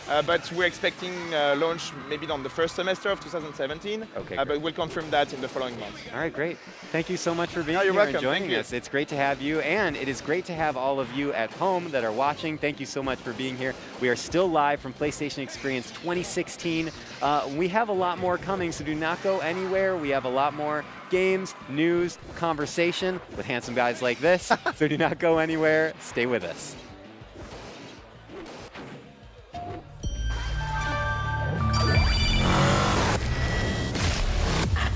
But we're expecting launch maybe on the first semester of 2017. Okay, but we'll confirm that in the following months. All right, great. Thank you so much for being you're here welcome. and joining Thank you. us. It's great to have you, and it is great to have all of you at home that are watching. Thank you so much for being here. We are still live from PlayStation Experience 2016. We have a lot more coming, so do not go anywhere. We have a lot more games, news, conversation with handsome guys like this. So do not go anywhere. Stay with us.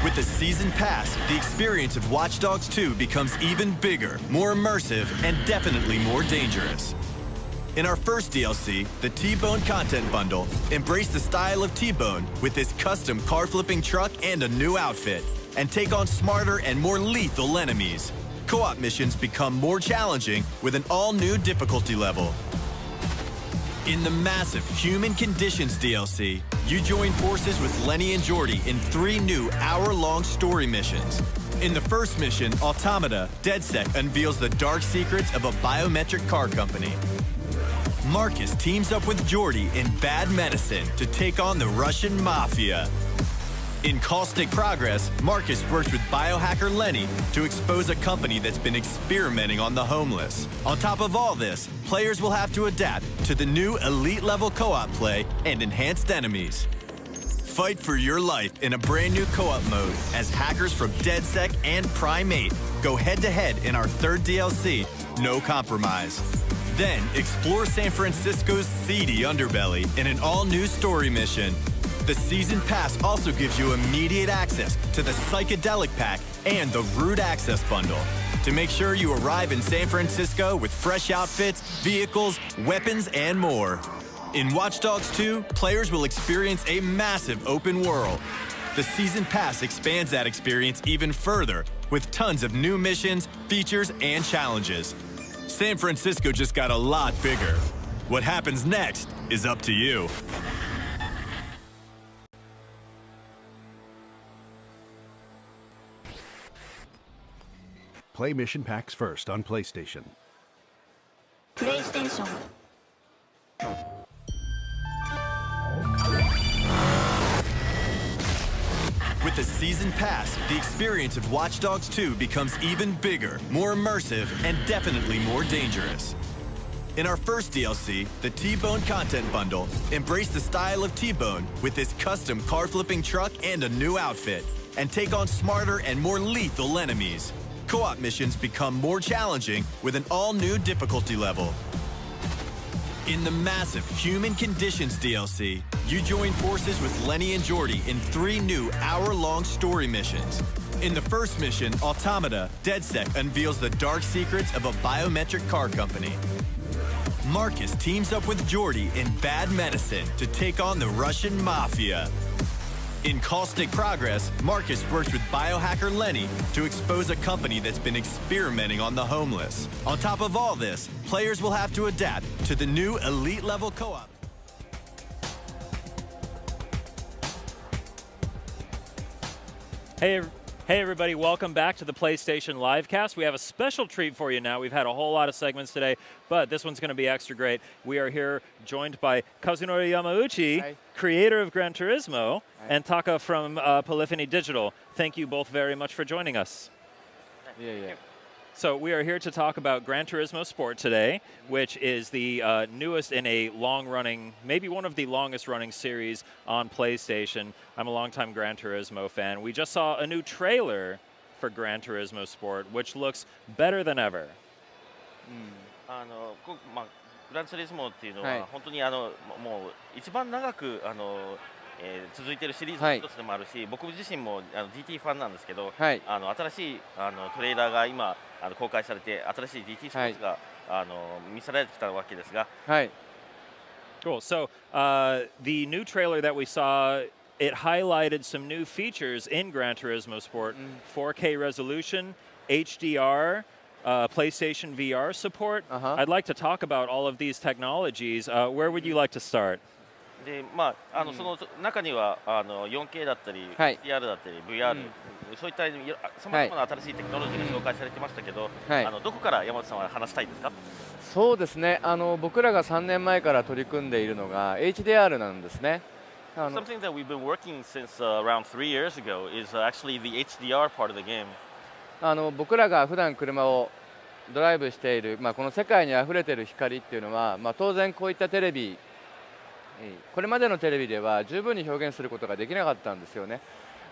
With the Season Pass, the experience of Watch Dogs 2 becomes even bigger, more immersive, and definitely more dangerous. In our first DLC, the T-Bone Content Bundle, embrace the style of T-Bone with this custom car-flipping truck and a new outfit, and take on smarter and more lethal enemies. Co-op missions become more challenging with an all-new difficulty level. In the massive Human Conditions DLC, you join forces with Lenny and Jordy in 3 new hour-long story missions. In the first mission, Automata, DedSec unveils the dark secrets of a biometric car company. Marcus teams up with Jordy in Bad Medicine to take on the Russian Mafia. In Caustic Progress, Marcus works with biohacker Lenny to expose a company that's been experimenting on the homeless. On top of all this, players will have to adapt to the new elite-level co-op play and enhanced enemies. Fight for your life in a brand new co-op mode as hackers from DedSec and Primate go head-to-head in our third DLC, No Compromise. Then explore San Francisco's seedy underbelly in an all-new story mission. The Season Pass also gives you immediate access to the Psychedelic Pack and the Root Access Bundle to make sure you arrive in San Francisco with fresh outfits, vehicles, weapons, and more. In Watch Dogs 2, players will experience a massive open world. The Season Pass expands that experience even further with tons of new missions, features, and challenges. San Francisco just got a lot bigger. What happens next is up to you. Play mission packs first on PlayStation. PlayStation. With the Season Pass, the experience of Watch Dogs 2 becomes even bigger, more immersive, and definitely more dangerous. In our first DLC, the T-Bone Content Bundle, embrace the style of T-Bone with this custom car-flipping truck and a new outfit, and take on smarter and more lethal enemies. Co-op missions become more challenging with an all-new difficulty level. In the massive Human Conditions DLC, you join forces with Lenny and Jordy in 3 new hour-long story missions. In the first mission, Automata, DedSec unveils the dark secrets of a biometric car company. Marcus teams up with Jordy in Bad Medicine to take on the Russian Mafia. In Caustic Progress, Marcus works with biohacker Lenny to expose a company that's been experimenting on the homeless. On top of all this, players will have to adapt to the new elite-level co-op. Hey everybody, welcome back to the PlayStation Livecast. We have a special treat for you now. We've had a whole lot of segments today, but this one's going to be extra great. We are here joined by Kazunori Yamauchi, Hi. Creator of Gran Turismo, Hi. And Taka from Polyphony Digital. Thank you both very much for joining us. Yeah. So we are here to talk about Gran Turismo Sport today, which is the newest in a long-running, maybe one of the longest-running series on PlayStation. I'm a longtime Gran Turismo fan. We just saw a new trailer for Gran Turismo Sport, which looks better than ever. グランツーリスモっていうのは本当にもう一番長く続いているシリーズの一つでもあるし、僕自身もGT ファンなんですけど、新しいトレーラーが今公開されて、新しい GT スポーツが見せられてきたわけですが。Cool. So the new trailer that we saw, it highlighted some new features in Gran Turismo Sport: 4K resolution, HDR. PlayStation VR support. I'd like to talk about all of these technologies. Where would you like to start? でその中には4K だったり、HDR だったり、VR、そういったさまざまな新しいテクノロジーが紹介されてましたけど、どこから山本さんは話したいですか？そうですね。僕らが3年前から取り組んでいるのが HDR なんですね。Something that we've been working since around 3 years ago is actually the HDR part of the game. 僕らが普段車をドライブしている、この世界にあふれている光っていうのは、当然こういったテレビ、これまでのテレビでは十分に表現することができなかったんですよね。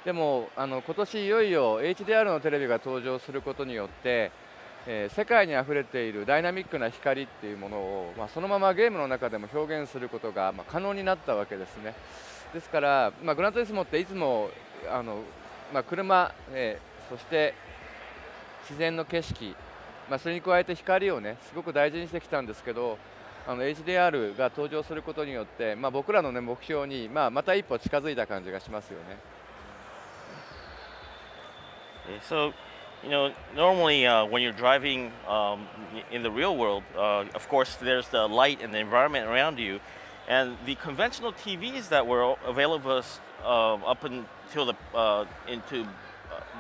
でも今年いよいよ HDR のテレビが登場することによって、世界にあふれているダイナミックな光っていうものを、そのままゲームの中でも表現することが可能になったわけですね。ですから、グランツーリスモっていつも車、そして自然の景色、それに加えて光をねすごく大事にしてきたんですけど、HDR が登場することによって、僕らの、ね、目標に、また一歩近づいた感じがしますよね。So, normally when you're driving in the real world, of course, there's the light and the environment around you, and the conventional TVs that were available up until into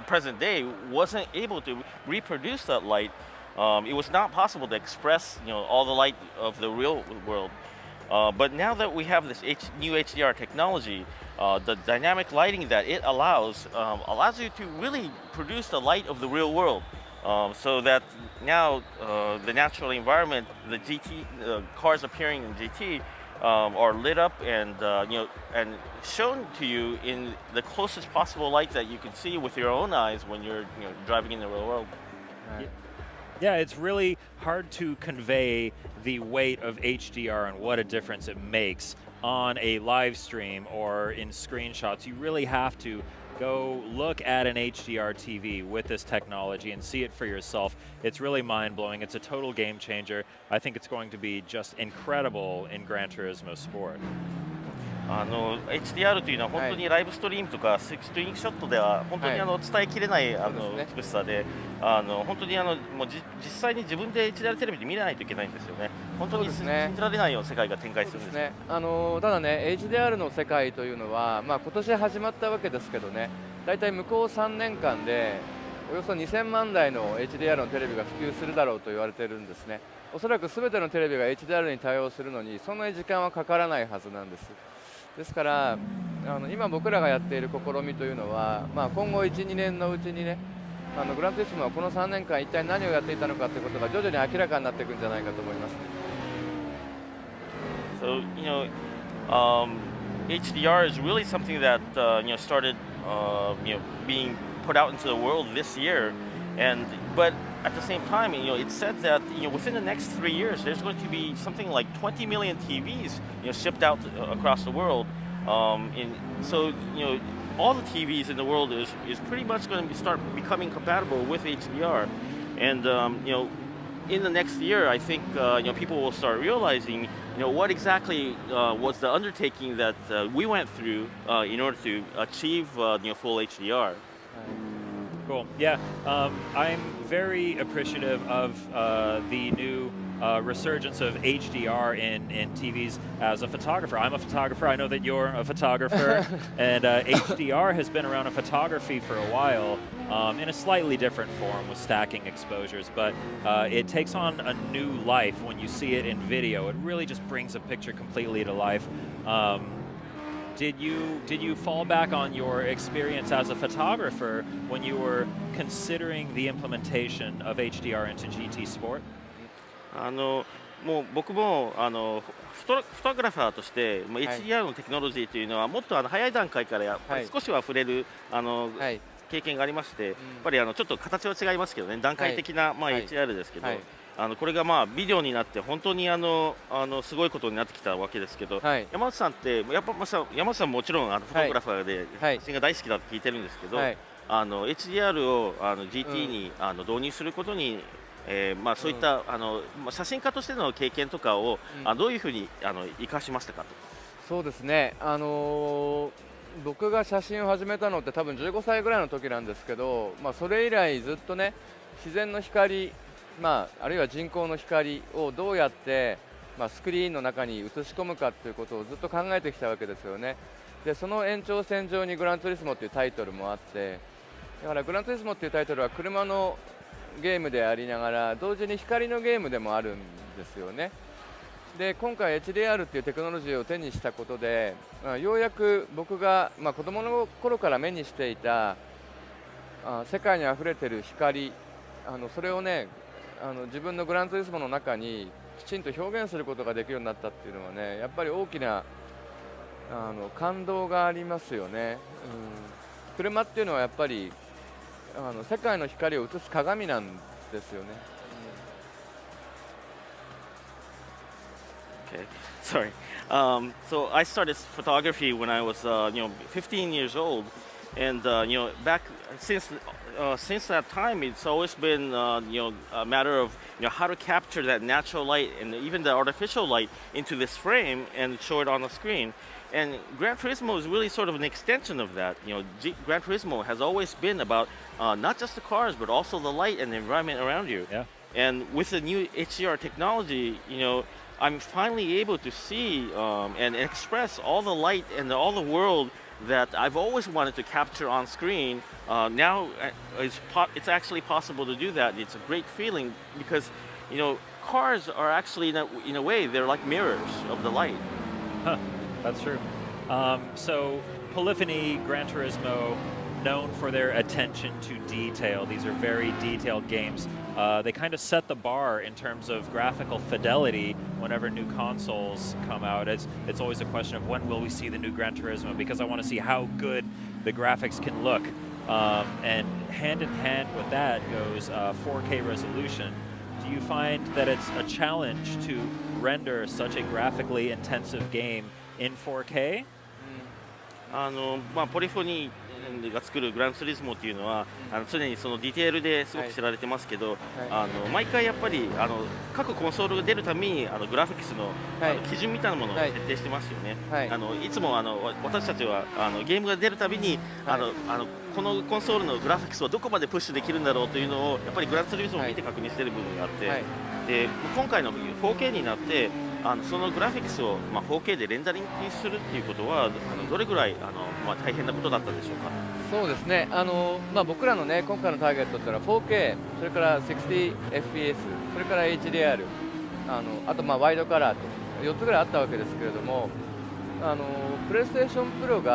present day wasn't able to reproduce that light. It was not possible to express, all the light of the real world. But now that we have this new HDR technology, the dynamic lighting that it allows you to really produce the light of the real world. So that now the natural environment, the GT cars appearing in GT, are lit up and and shown to you in the closest possible light that you can see with your own eyes when you're driving in the real world. Right. Yeah, it's really hard to convey the weight of HDR and what a difference it makes on a live stream or in screenshots. You really have to go look at an HDR TV with this technology and see it for yourself. It's really mind-blowing. It's a total game changer. I think it's going to be just incredible in Gran Turismo Sport. HDR というのは本当にライブストリームとかスクリーンショットでは本当に伝えきれない美しさで、本当にもう実際に自分で HDR テレビで見ないといけないんですよね。本当に信じられないような世界が展開するんですね。ただね HDR の世界というのは、今年始まったわけですけどね、だいたい向こう3年間でおよそ2000万台の HDR のテレビが普及するだろうと言われているんですね。おそらく全てのテレビが HDR に対応するのにそんなに時間はかからないはずなんです。ですから今僕らがやっている試みというのは、今後 1,2 年のうちにねグランツーリスモはこの3年間一体何をやっていたのかということが徐々に明らかになっていくんじゃないかと思います。So HDR is really something that started being put out into the world this year, but at the same time, it's said that within the next 3 years, there's going to be something like 20 million TVs shipped out across the world. So all the TVs in the world is pretty much going to start becoming compatible with HDR, and in the next year, I think people will start realizing what exactly was the undertaking that we went through in order to achieve full HDR. Cool. Yeah, I'm very appreciative of the new resurgence of HDR in TVs as a photographer. I'm a photographer. I know that you're a photographer. And HDR has been around in photography for a while in a slightly different form with stacking exposures. But it takes on a new life when you see it in video. It really just brings a picture completely to life. Did you fall back on your experience as a photographer when you were considering the implementation of HDR into GT Sport? もう僕もフォトグラファーとして、HDR のテクノロジーというのはもっと早い段階からやっぱり少しは触れる経験がありまして、やっぱりちょっと形は違いますけどね、段階的なHDR ですけど。これがビデオになって本当にすごいことになってきたわけですけど、山内さんって山内さんもちろんフォトグラファーで写真が大好きだと聞いてるんですけど、HDR をGT に導入することに、そういった写真家としての経験とかをどういうふうに生かしましたかと。そうですね。僕が写真を始めたのって多分15歳ぐらいの時なんですけど、それ以来ずっとね自然の光あるいは人工の光をどうやって、スクリーンの中に映し込むかということをずっと考えてきたわけですよね。でその延長線上にグランツーリスモというタイトルもあって、だからグランツーリスモというタイトルは車のゲームでありながら同時に光のゲームでもあるんですよね。で今回 HDR っていうテクノロジーを手にしたことで、ようやく僕が、子供の頃から目にしていた世界にあふれてる光、それをね自分のグランツーリスモの中にきちんと表現することができるようになったっていうのはね、やっぱり大きな感動がありますよね。車っていうのはやっぱり世界の光を映す鏡なんですよね。Okay, sorry. So I started photography when I was 15 years old. And back since that time, it's always been a matter of how to capture that natural light and even the artificial light into this frame and show it on the screen. And Gran Turismo is really sort of an extension of that. Gran Turismo has always been about not just the cars, but also the light and the environment around you. Yeah. And with the new HDR technology, I'm finally able to see and express all the light and all the world that I've always wanted to capture on screen. Now it's actually possible to do that. It's a great feeling because, cars are actually, in a way, they're like mirrors of the light. Huh, that's true. So Polyphony, Gran Turismo, known for their attention to detail. These are very detailed games. They kind of set the bar in terms of graphical fidelity whenever new consoles come out. It's always a question of when will we see the new Gran Turismo, because I want to see how good the graphics can look. And hand in hand with that goes 4K resolution. Do you find that it's a challenge to render such a graphically intensive game in 4K? ポリフォニーが作るグランツーリスモっていうのは常にそのディテールですごく知られてますけど、毎回やっぱり各コンソールが出るためにグラフィックスの基準みたいなものを設定してますよね。いつも私たちはゲームが出るたびにこのコンソールのグラフィックスはどこまでプッシュできるんだろうというのをやっぱりグランツーリスモを見て確認している部分があって、で今回の 4K になってそのグラフィックスを4K でレンダリングするっていうことはどれぐらい大変なことだったでしょうか。そうですね。僕らのね今回のターゲットってのは 4K、それから 60fps、それから HDR、あとワイドカラーと4つぐらいあったわけですけれども、プレイステーションプロの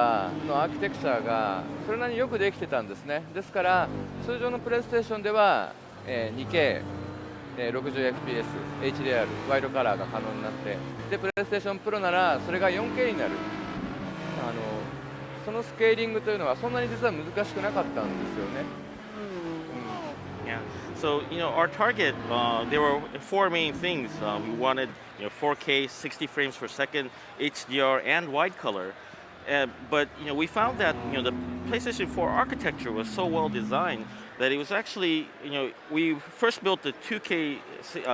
アーキテクチャがそれなりによくできてたんですね。ですから通常のプレイステーションでは 2K、60fps、HDR、ワイドカラーが可能になって、でプレイステーションプロならそれが 4K になる。そのスケーリングというのはそんなに実は難しくなかったんですよね。Yeah. So our target, there were 4 main things. We wanted 4K, 60 frames per second, HDR, and wide color. But we found that the PlayStation 4 architecture was so well designed that it was actually we first built the 2K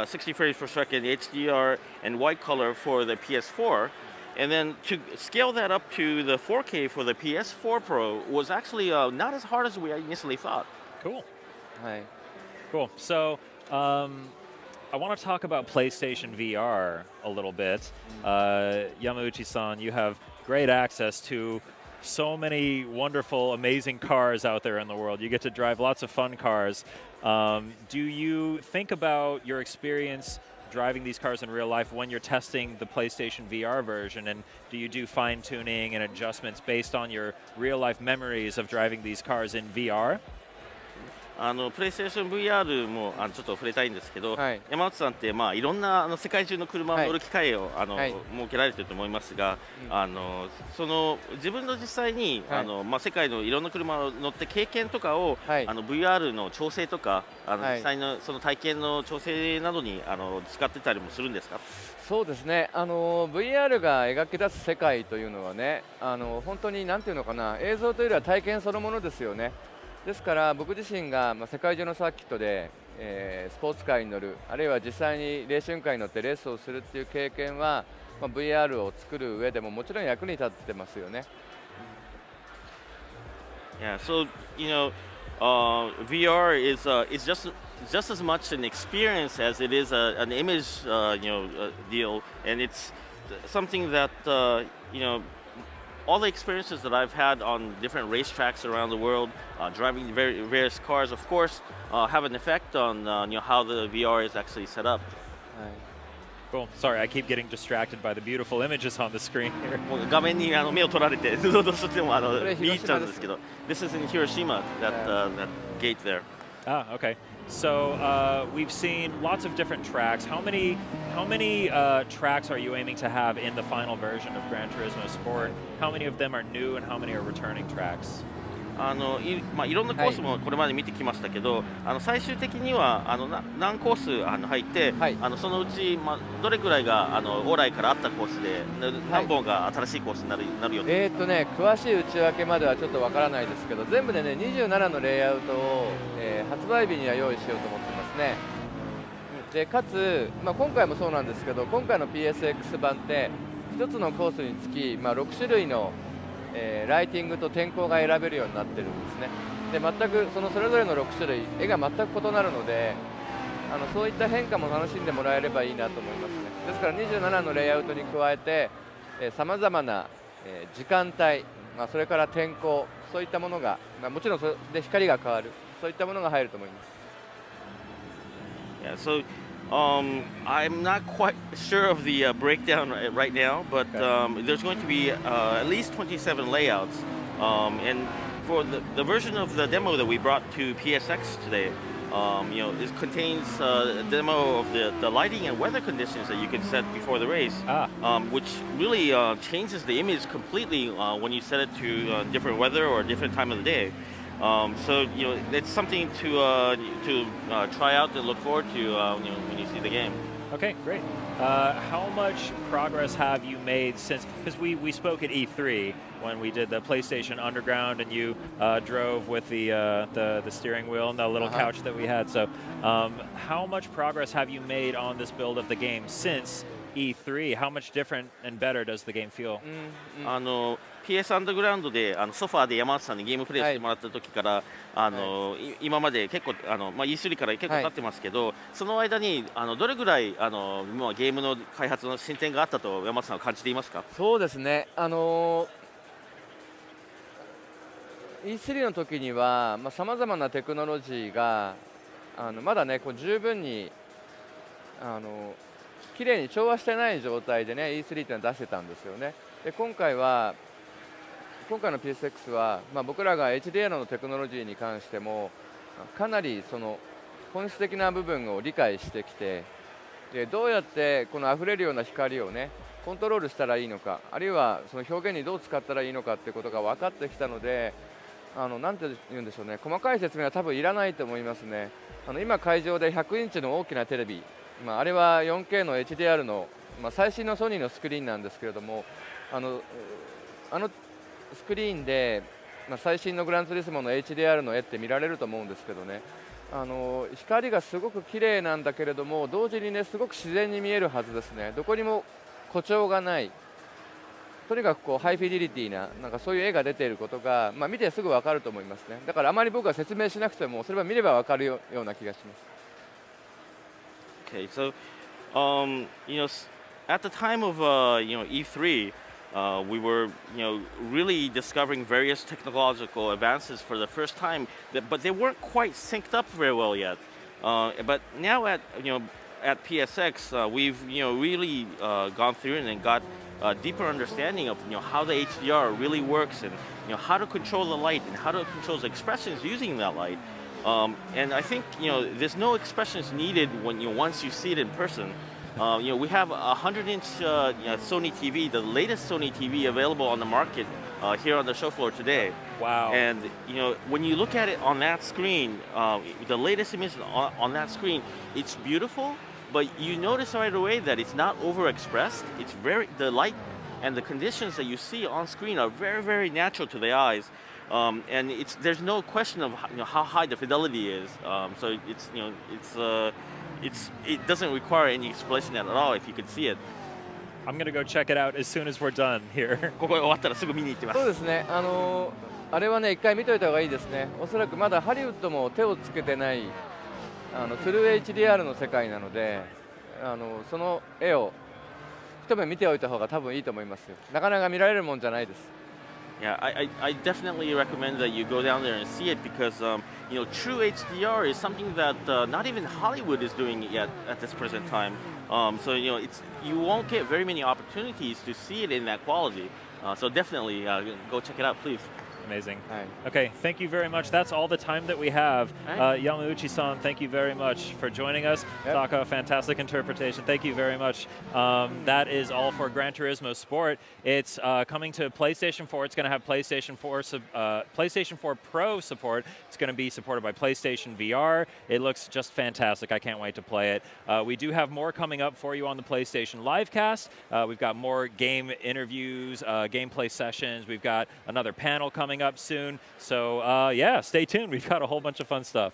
60 frames per second HDR and wide color for the PS4. And then to scale that up to the 4K for the PS4 Pro was actually not as hard as we initially thought. Cool. Hi. Cool. So I want to talk about PlayStation VR a little bit. Yamauchi-san, you have great access to so many wonderful, amazing cars out there in the world. You get to drive lots of fun cars. Do you think about your experience driving these cars in real life when you're testing the PlayStation VR version, and do you do fine-tuning and adjustments based on your real-life memories of driving ththese cars in VR? プレイステーション VR もちょっと触れたいんですけど、山内さんっていろんな世界中の車を乗る機会を設けられていると思いますが、その自分の実際に世界のいろんな車を乗って経験とかをVR の調整とか実際のその体験の調整などに使ってたりもするんですか？そうですね。VR が描き出す世界というのはね、本当になんていうのかな、映像というよりは体験そのものですよね。ですから僕自身が世界中のサーキットで、スポーツカーに乗る、あるいは実際にレーシングカーに乗ってレースをするっていう経験は、VR を作る上でももちろん役に立ってますよね。Yeah, so VR is just as much an experience as it is an image deal, and it's something that all the experiences that I've had on different racetracks around the world, driving various cars, of course, have an effect on how the VR is actually set up. Cool. Sorry, I keep getting distracted by the beautiful images on the screen here. 画面に目を取られて、どうしても見入っちゃうんですけど、This is in Hiroshima, that gate there. Ah, okay. So we've seen lots of different tracks. How many tracks are you aiming to have in the final version of Gran Turismo Sport? How many of them are new and how many are returning tracks? いろんなコースもこれまで見てきましたけど、最終的には何コース入って、そのうち、どれくらいが往来からあったコースで、何本が新しいコースになる予定ですか？詳しい内訳まではちょっとわからないですけど、全部でね27のレイアウトを、発売日には用意しようと思ってますね。でかつ、今回もそうなんですけど、今回の PSX 版って1つのコースにつき、6種類のライティングと天候が選べるようになってるんですね。で全くそれぞれの6種類絵が全く異なるので、そういった変化も楽しんでもらえればいいなと思いますね。ですから27のレイアウトに加えてさまざまな時間帯、それから天候、そういったものが、もちろんそれで光が変わる、そういったものが入ると思います。Yeah, so I'm not quite sure of the breakdown right now, but there's going to be at least 27 layouts. And for the version of the demo that we brought to PSX today, it contains a demo of the lighting and weather conditions that you can set before the race, which really changes the image completely when you set it to different weather or a different time of the day. So it's something to try out and look forward to when you see the game. Okay, great. How much progress have you made since? Because we spoke at E3 when we did the PlayStation Underground, and you drove with the steering wheel and the little couch that we had. So, how much progress have you made on this build of the game since E3? How much different and better does the game feel? PS アンダーグラウンドでソファーで山内さんにゲームプレイしてもらった時から、今まで結構E3 から結構経ってますけど、その間にどれぐらいゲームの開発の進展があったと山内さんは感じていますか？そうですね。E3 の時にはさまざまなテクノロジーがまだね十分に綺麗に調和してない状態でね E3 っていうのは出してたんですよね。で今回の PSX は、僕らが HDR のテクノロジーに関してもかなり本質的な部分を理解してきて、でどうやってこの溢れるような光をねコントロールしたらいいのか、あるいはその表現にどう使ったらいいのかっていうことが分かってきたので、なんて言うんでしょうね、細かい説明は多分いらないと思いますね。今会場で100インチの大きなテレビ、あれは 4K の HDR の、最新のソニーのスクリーンなんですけれども、あのスクリーンで、最新のグランツーリスモの HDR の絵って見られると思うんですけどね、光がすごく綺麗なんだけれども同時にねすごく自然に見えるはずですね。どこにも誇張がない、とにかくハイフィデリティな、そういう絵が出ていることが、見てすぐ分かると思いますね。だからあまり僕は説明しなくてもそれは見れば分かるような気がします。Okay, so at the time of E3, we were really discovering various technological advances for the first time, but they weren't quite synced up very well yet. But now at PSX, we've really gone through and got a deeper understanding of how the HDR really works and how to control the light and how to control the expressions using that light. And I think there's no expressions needed when once you see it in person. We have a 100-inch Sony TV, the latest Sony TV available on the market here on the show floor today. Wow! And when you look at it on that screen, the latest image on that screen, it's beautiful, but you notice right away that it's not overexpressed. It's the light and the conditions that you see on screen are very, very natural to the eyes. And there's no question of how high the fidelity is. So it doesn't require any explanation at all if you could see it. I'm going to go check it out as soon as we're done here. ここ終わったらすぐ見に行ってます。そうですね。あれはね一回見といた方がいいですね。おそらくまだハリウッドも手をつけてないトゥルー HDR の世界なので、その絵を一目見ておいた方が多分いいと思いますよ。なかなか見られるもんじゃないです。Yeah, I definitely recommend that you go down there and see it because true HDR is something that not even Hollywood is doing yet at this present time. So you won't get very many opportunities to see it in that quality. So definitely go check it out, please. Amazing. Okay, thank you very much. That's all the time that we have. Yamauchi-san, thank you very much for joining us. Taka, fantastic interpretation. Thank you very much. That is all for Gran Turismo Sport. It's coming to PlayStation 4. It's going to have PlayStation 4 Pro support. It's going to be supported by PlayStation VR. It looks just fantastic. I can't wait to play it. We do have more coming up for you on the PlayStation Livecast. We've got more game interviews, gameplay sessions. We've got another panel coming up soon. So yeah, stay tuned. We've got a whole bunch of fun stuff.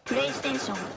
PlayStation.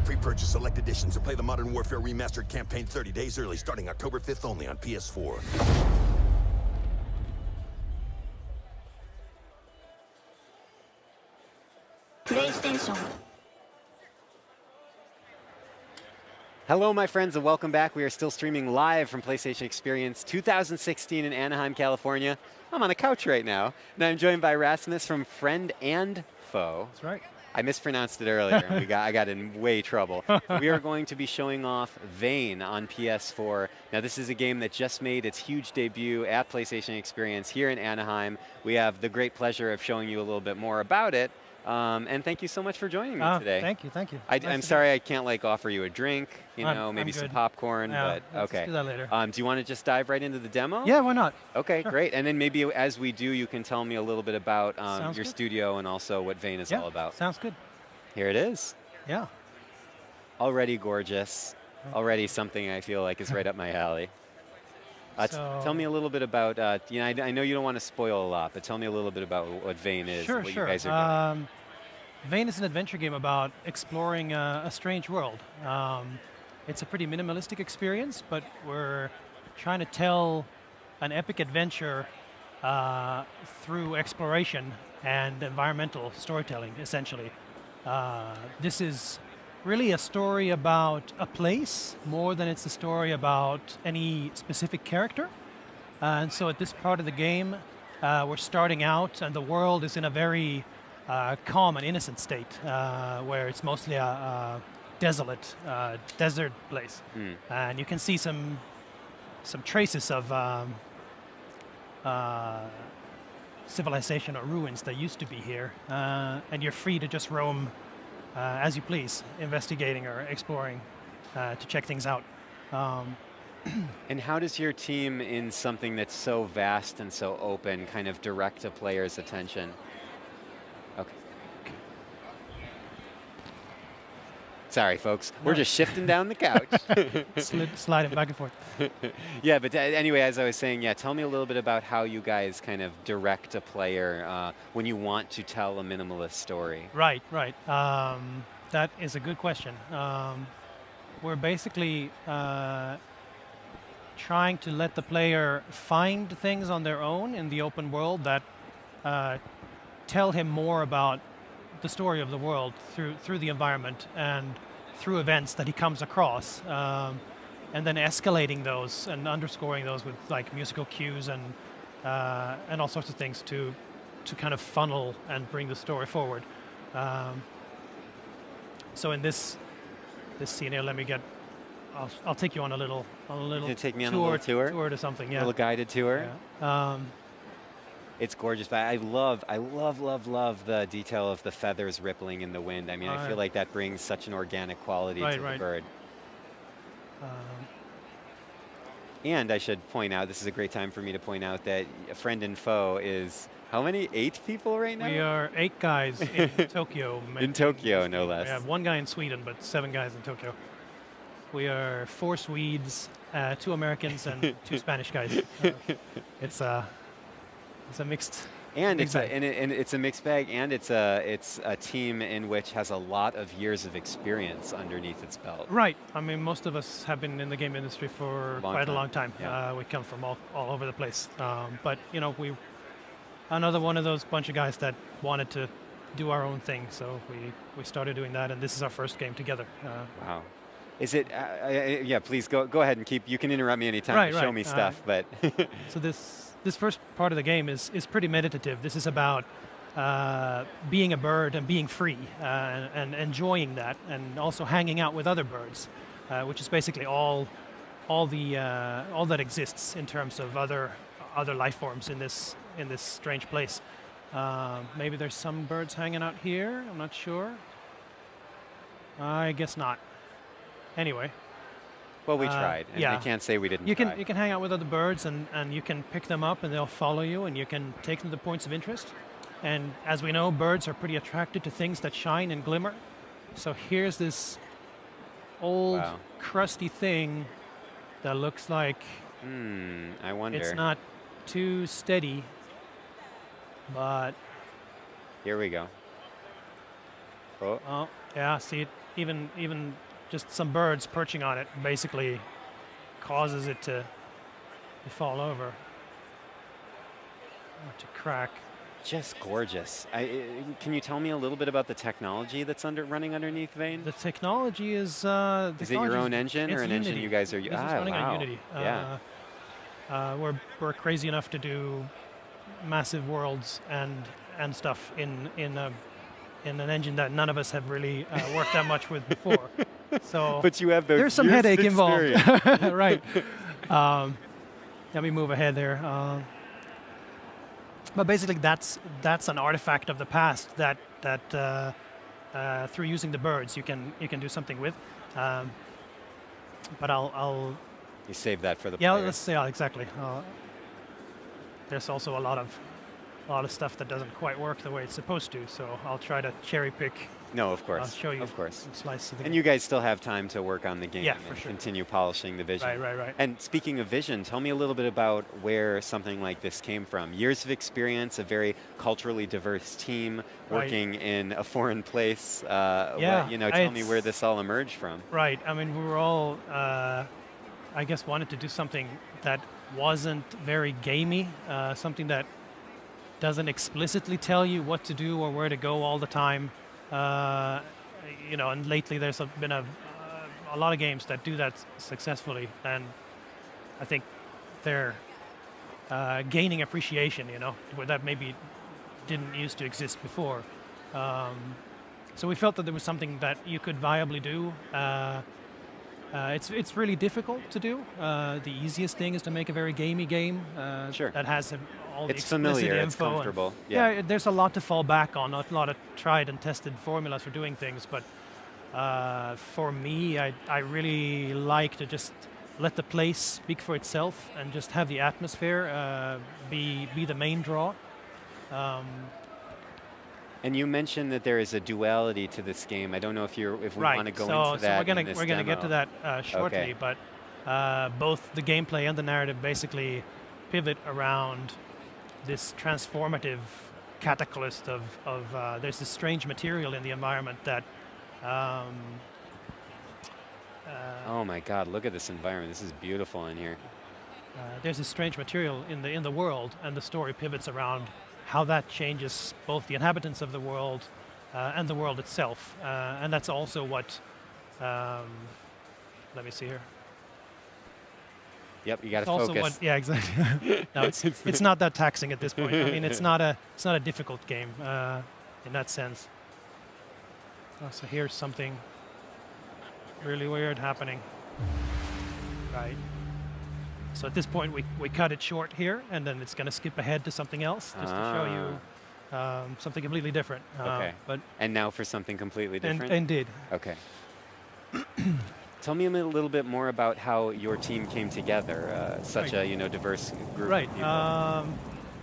Pre-purchase select editions or play the Modern Warfare Remastered campaign 30 days early, starting October 5th only on PS4. PlayStation. Hello, my friends, and welcome back. We are still streaming live from PlayStation Experience 2016 in Anaheim, California. I'm on the couch right now, and I'm joined by Rasmus from Friend and Foe. That's right. I mispronounced it earlier, and I got in way trouble. We are going to be showing off Vane on PS4. Now, this is a game that just made its huge debut at PlayStation Experience here in Anaheim. We have the great pleasure of showing you a little bit more about it. And thank you so much for joining me today. Thank you, thank you. I'm sorry I can't offer you a drink, maybe some popcorn, but okay. Let's do that later. Do you want to just dive right into the demo? Yeah, why not? Okay, Sure. great. And then maybe as we do, you can tell me a little bit about Sounds your good. studio and also what Vane is all about. Sounds good. Here it is. Yeah. Already gorgeous. already something I feel like is right up my alley. Tell me a little bit about, I know you don't want to spoil a lot, but tell me a little bit about what Vane is, Sure, what sure. you guys are doing. Vane is an adventure game about exploring a strange world. It's a pretty minimalistic experience, but we're trying to tell an epic adventure through exploration and environmental storytelling, essentially. This is really a story about a place more than it's a story about any specific character. And so at this part of the game, we're starting out and the world is in a very calm and innocent state where it's mostly a desolate desert place. And you can see some traces of civilization or ruins that used to be here. And you're free to just roam as you please, investigating or exploring to check things out. And how does your team, in something that's so vast and so open, kind of direct a player's attention? Okay. Sorry, folks. We're just shifting down the couch. Sliding back and forth. Yeah, but anyway, as I was saying, tell me a little bit about how you guys kind of direct a player when you want to tell a minimalist story. Right. That is a good question. We're basically trying to let the player find things on their own in the open world that tell him more about the story of the world through the environment and through events that he comes across, and then escalating those and underscoring those with like musical cues and all sorts of things to kind of funnel and bring the story forward. So in this scene here, let me get. I'll take you on a little take me on a little tour to something. Yeah, a little guided tour. Yeah. It's gorgeous, but I love the detail of the feathers rippling in the wind. I mean, I feel like that brings such an organic quality to the bird. And I should point out, this is a great time for me to point out that a friend and foe is, how many? 8 people right now? We are 8 guys in Tokyo. In Tokyo, no less. We have 1 guy in Sweden, but 7 guys in Tokyo. We are 4 Swedes, 2 Americans, and 2 Spanish guys. It's a mixed. And it's a mixed bag, and it's a team in which has a lot of years of experience underneath its belt. Right. I mean, most of us have been in the game industry for quite a long time. Yeah. We come from all over the place. But we another one of those bunch of guys that wanted to do our own thing, so we started doing that, and this is our first game together. Wow. Is it? Yeah. Please go ahead and keep. You can interrupt me anytime to show me stuff, but. So this first part of the game is pretty meditative. This is about being a bird and being free and enjoying that, and also hanging out with other birds, which is basically all that exists in terms of other life forms in this strange place. Maybe there's some birds hanging out here. I'm not sure. I guess not. Anyway. Well, we tried, and I can't say we didn't try. You can hang out with other birds, and you can pick them up, and they'll follow you, and you can take them to points of interest. And as we know, birds are pretty attracted to things that shine and glimmer. So here's this old, crusty thing that looks like I wonder. It's not too steady, but... Here we go. Oh, yeah, see it, even just some birds perching on it basically causes it to fall over, or to crack. Just gorgeous. Can you tell me a little bit about the technology that's running underneath Vane? The technology is... is it your own engine or an Unity. engine you guys are... This is running on Unity. Yeah. We're crazy enough to do massive worlds and stuff in an engine that none of us have really worked that much with before. So but you have those there's some headache involved. experience. Right. Let me move ahead there. But basically, that's an artifact of the past that through using the birds you can do something with. But I'll. You save that for the players. players. Let's say exactly. There's also a lot of a lot of stuff that doesn't quite work the way it's supposed to. So I'll try to cherry pick. No, of course. I'll show you of course. a slice of the game. And you guys still have time to work on the game Yeah, and for sure. continue polishing the vision. Right. And speaking of vision, tell me a little bit about where something like this came from. Years of experience, a very culturally diverse team, working in a foreign place. Tell me where this all emerged from. Right. I mean, we were all, I guess, wanted to do something that wasn't very gamey, something that doesn't explicitly tell you what to do or where to go all the time. And lately there's been a lot of games that do that successfully, and I think they're gaining appreciation, where that maybe didn't used to exist before. So we felt that there was something that you could viably do. It's really difficult to do. The easiest thing is to make a very gamey game that has all the It's explicit familiar, info. it's comfortable. Yeah, there's a lot to fall back on, a lot of tried and tested formulas for doing things. But for me, I really like to just let the place speak for itself and just have the atmosphere be the main draw. And you mentioned that there is a duality to this game. I don't know if we want to go into that. So we're gonna get to that shortly. Okay. But both the gameplay and the narrative basically pivot around this transformative catalyst of there's this strange material in the environment that. Oh my God! Look at this environment. This is beautiful in here. There's this strange material in the world, and the story pivots around how that changes both the inhabitants of the world and the world itself. And that's also what, let me see here. Yep, you got to Also focus. yeah, exactly. No, it's not that taxing at this point. I mean, it's not a difficult game in that sense. Oh, so here's something really weird happening. Right. So at this point, we cut it short here, and then it's going to skip ahead to something else just to show you something completely different. Okay. And now for something completely different? Indeed. Okay. Tell me a little bit more about how your team came together, such a diverse group of people.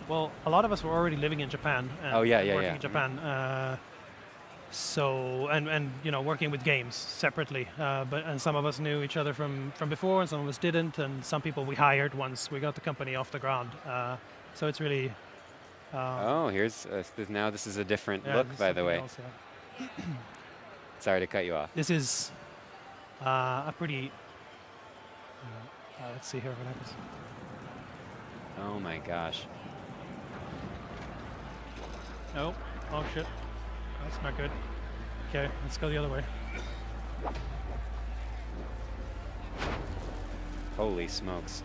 Well, a lot of us were already living in Japan. And working in Japan. So and working with games separately, and some of us knew each other from before, and some of us didn't, and some people we hired once we got the company off the ground. So it's really. Here's now this is a different look, by the way. Else, yeah. Sorry to cut you off. This is a pretty. Let's see here what happens. Oh my gosh. Oh shit. That's not good. Okay, let's go the other way. Holy smokes.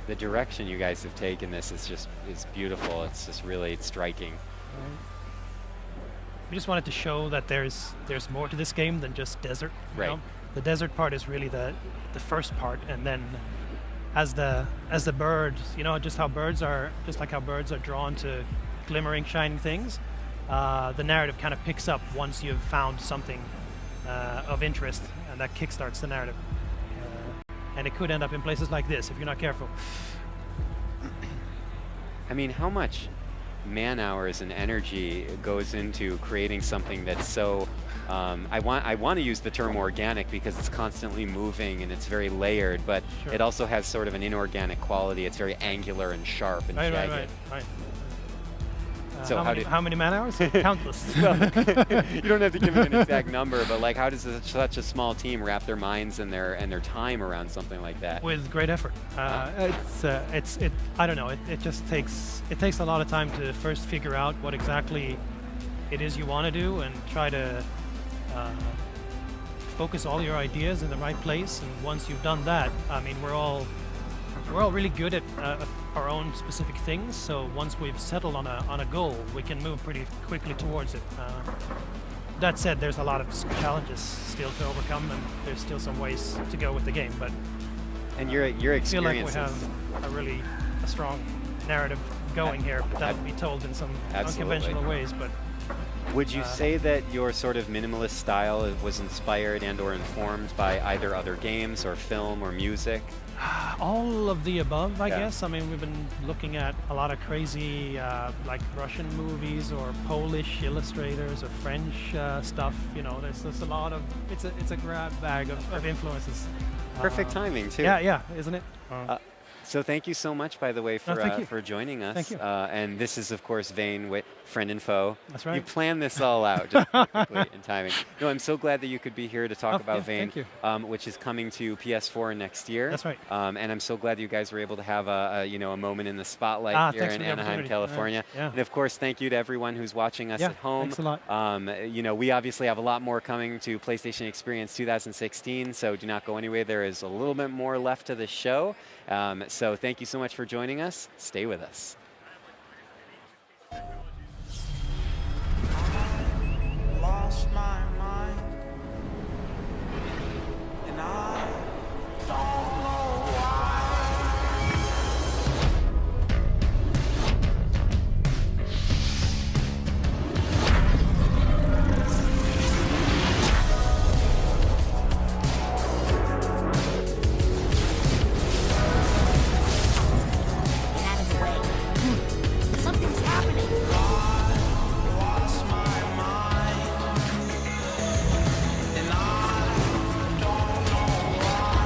The direction you guys have taken this is beautiful. It's just really striking. We just wanted to show that there's more to this game than just desert. Right. You know? The desert part is really the first part, and then as the birds, just like how birds are drawn to glimmering, shining things. The narrative kind of picks up once you've found something of interest, and that kickstarts the narrative. And it could end up in places like this if you're not careful. I mean, how much man-hours and energy goes into creating something that's so I want to use the term organic because it's constantly moving and it's very layered, but it also has sort of an inorganic quality. It's very angular and sharp and jagged. Right. So how many man hours? Countless. Well, you don't have to give me an exact number, but like, how does such a small team wrap their minds and their time around something like that? With great effort. I don't know. It just takes a lot of time to first figure out what exactly it is you want to do and try to focus all your ideas in the right place. And once you've done that, I mean, we're all really good at our own specific things. So once we've settled on a goal, we can move pretty quickly towards it. That said, there's a lot of challenges still to overcome, and there's still some ways to go with the game. But your experiences. I feel like we have a strong narrative going here that would be told in some unconventional ways. But Would you say that your sort of minimalist style was inspired and or informed by either other games or film or music? All of the above, I guess. I mean, we've been looking at a lot of crazy, like Russian movies or Polish illustrators or French stuff. You know, there's a lot of, it's a grab bag of influences. Perfect timing, too. Yeah, isn't it? So thank you so much, by the way, for joining us. Thank you. And this is, of course, Vane, friend and foe. That's right. You planned this all out just perfectly in timing. No, I'm so glad that you could be here to talk about Vane, which is coming to PS4 next year. That's right. And I'm so glad you guys were able to have a moment in the spotlight here in Anaheim, California. Yeah. And of course, thank you to everyone who's watching us at home. Thanks a lot. We obviously have a lot more coming to PlayStation Experience 2016, so do not go anywhere. There is a little bit more left to the show. So thank you so much for joining us. Stay with us. Lost my mind, and I don't know why. Get out of the way. Something's happening. Lost my mind, and I don't know why.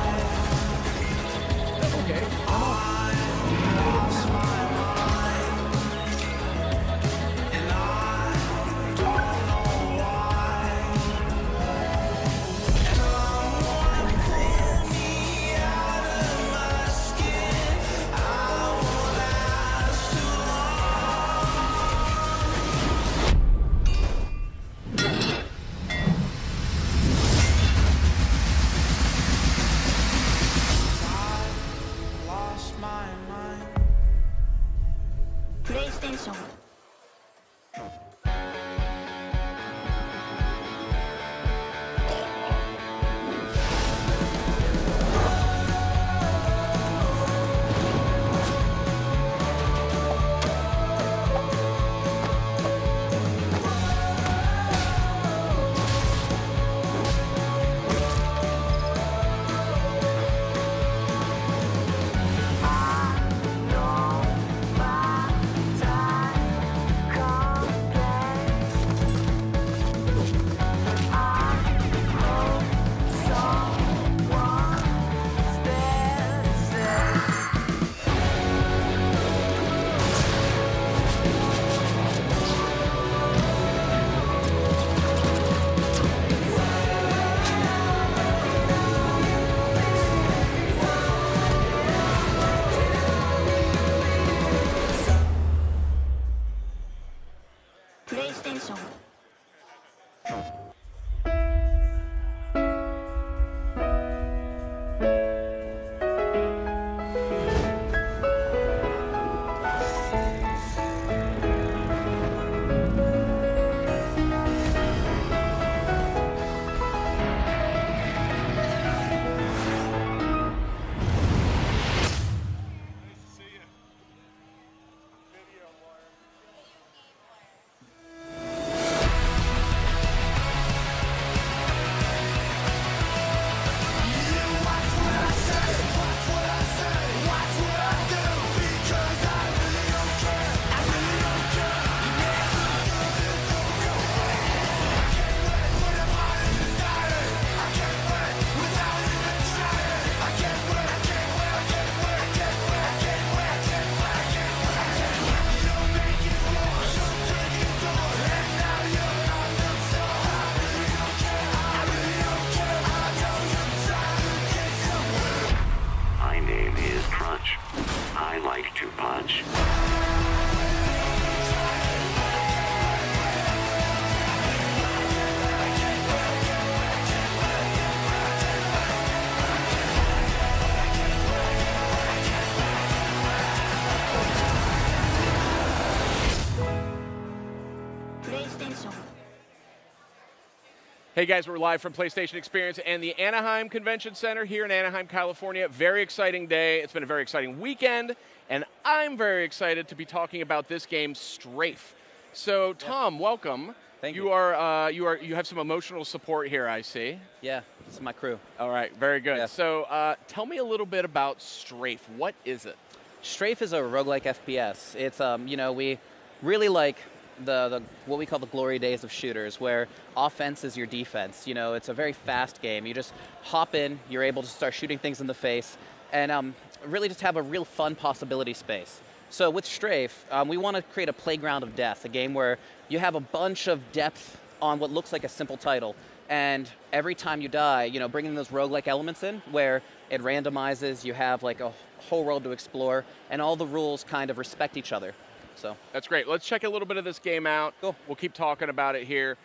Okay. I lost my mind, and I don't know why. And someone pulled me out of my skin. I won't last too long. Lost my mind. PlayStation. PlayStation. My name is Crunch. I like to punch. PlayStation. Hey guys, we're live from PlayStation Experience and the Anaheim Convention Center here in Anaheim, California. Very exciting day. It's been a very exciting weekend, and I'm very excited to be talking about this game, Strafe. So, Tom, welcome. Thank you. You have some emotional support here, I see. Yeah, this is my crew. All right, very good. Yeah. So tell me a little bit about Strafe. What is it? Strafe is a roguelike FPS. It's we really like the what we call the glory days of shooters, where offense is your defense. It's a very fast game. You just hop in, you're able to start shooting things in the face, and really just have a real fun possibility space. So with Strafe, we want to create a playground of death, a game where you have a bunch of depth on what looks like a simple title. And every time you die, bringing those roguelike elements in where it randomizes, you have like a whole world to explore, and all the rules kind of respect each other. So that's great. Let's check a little bit of this game out. Cool. We'll keep talking about it here.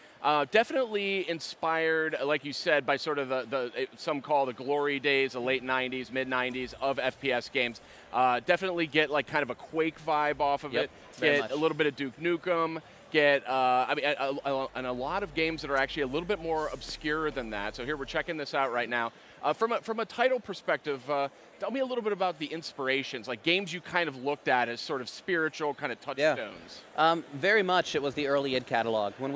Definitely inspired, like you said, by sort of some call the glory days, the late 90s, mid 90s of FPS games. Definitely get like kind of a Quake vibe off of it. Get a little bit of Duke Nukem. Get, and a lot of games that are actually a little bit more obscure than that. So here we're checking this out right now. From a title perspective, tell me a little bit about the inspirations, like games you kind of looked at as sort of spiritual kind of touchstones. Very much it was the early id catalog. When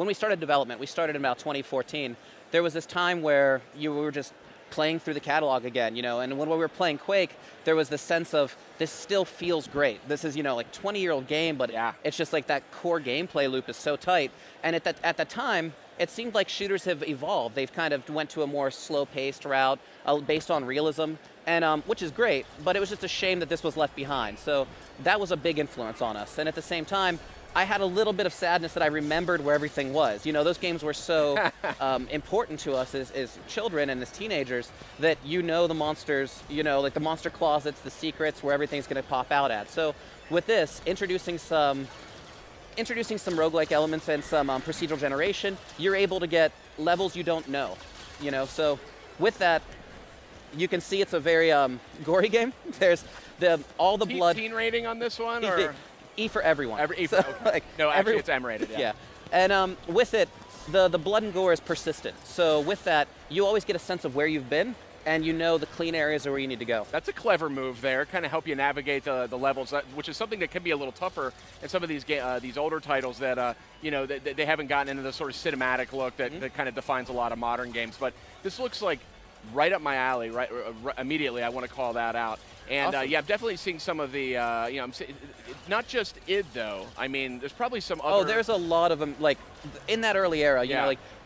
we started development, we started in about 2014, there was this time where we were just playing through the catalog again, and when we were playing Quake, there was this sense of, this still feels great. This is, like 20-year-old game, but it's just like that core gameplay loop is so tight. And at the time, it seemed like shooters have evolved. They've kind of went to a more slow-paced route based on realism, and which is great, but it was just a shame that this was left behind. So that was a big influence on us. And at the same time, I had a little bit of sadness that I remembered where everything was. Those games were so important to us as children and as teenagers that the monsters, like the monster closets, the secrets, where everything's going to pop out at. So with this, introducing some roguelike elements and some procedural generation, you're able to get levels you don't know. So with that, you can see it's a very gory game. There's all the blood. Teen rating on this one, or? E for everyone. Okay. No, actually it's M-rated, yeah. And with it, the blood and gore is persistent. So with that, you always get a sense of where you've been, and the clean areas are where you need to go. That's a clever move there, kind of help you navigate the levels, which is something that can be a little tougher in some of these older titles that, they haven't gotten into the sort of cinematic look that kind of defines a lot of modern games. But this looks like right up my alley, right immediately. I want to call that out. And Awesome. I'm definitely seeing some of the, not just id though. I mean, there's probably some other. Oh, there's a lot of them. Like in that early era,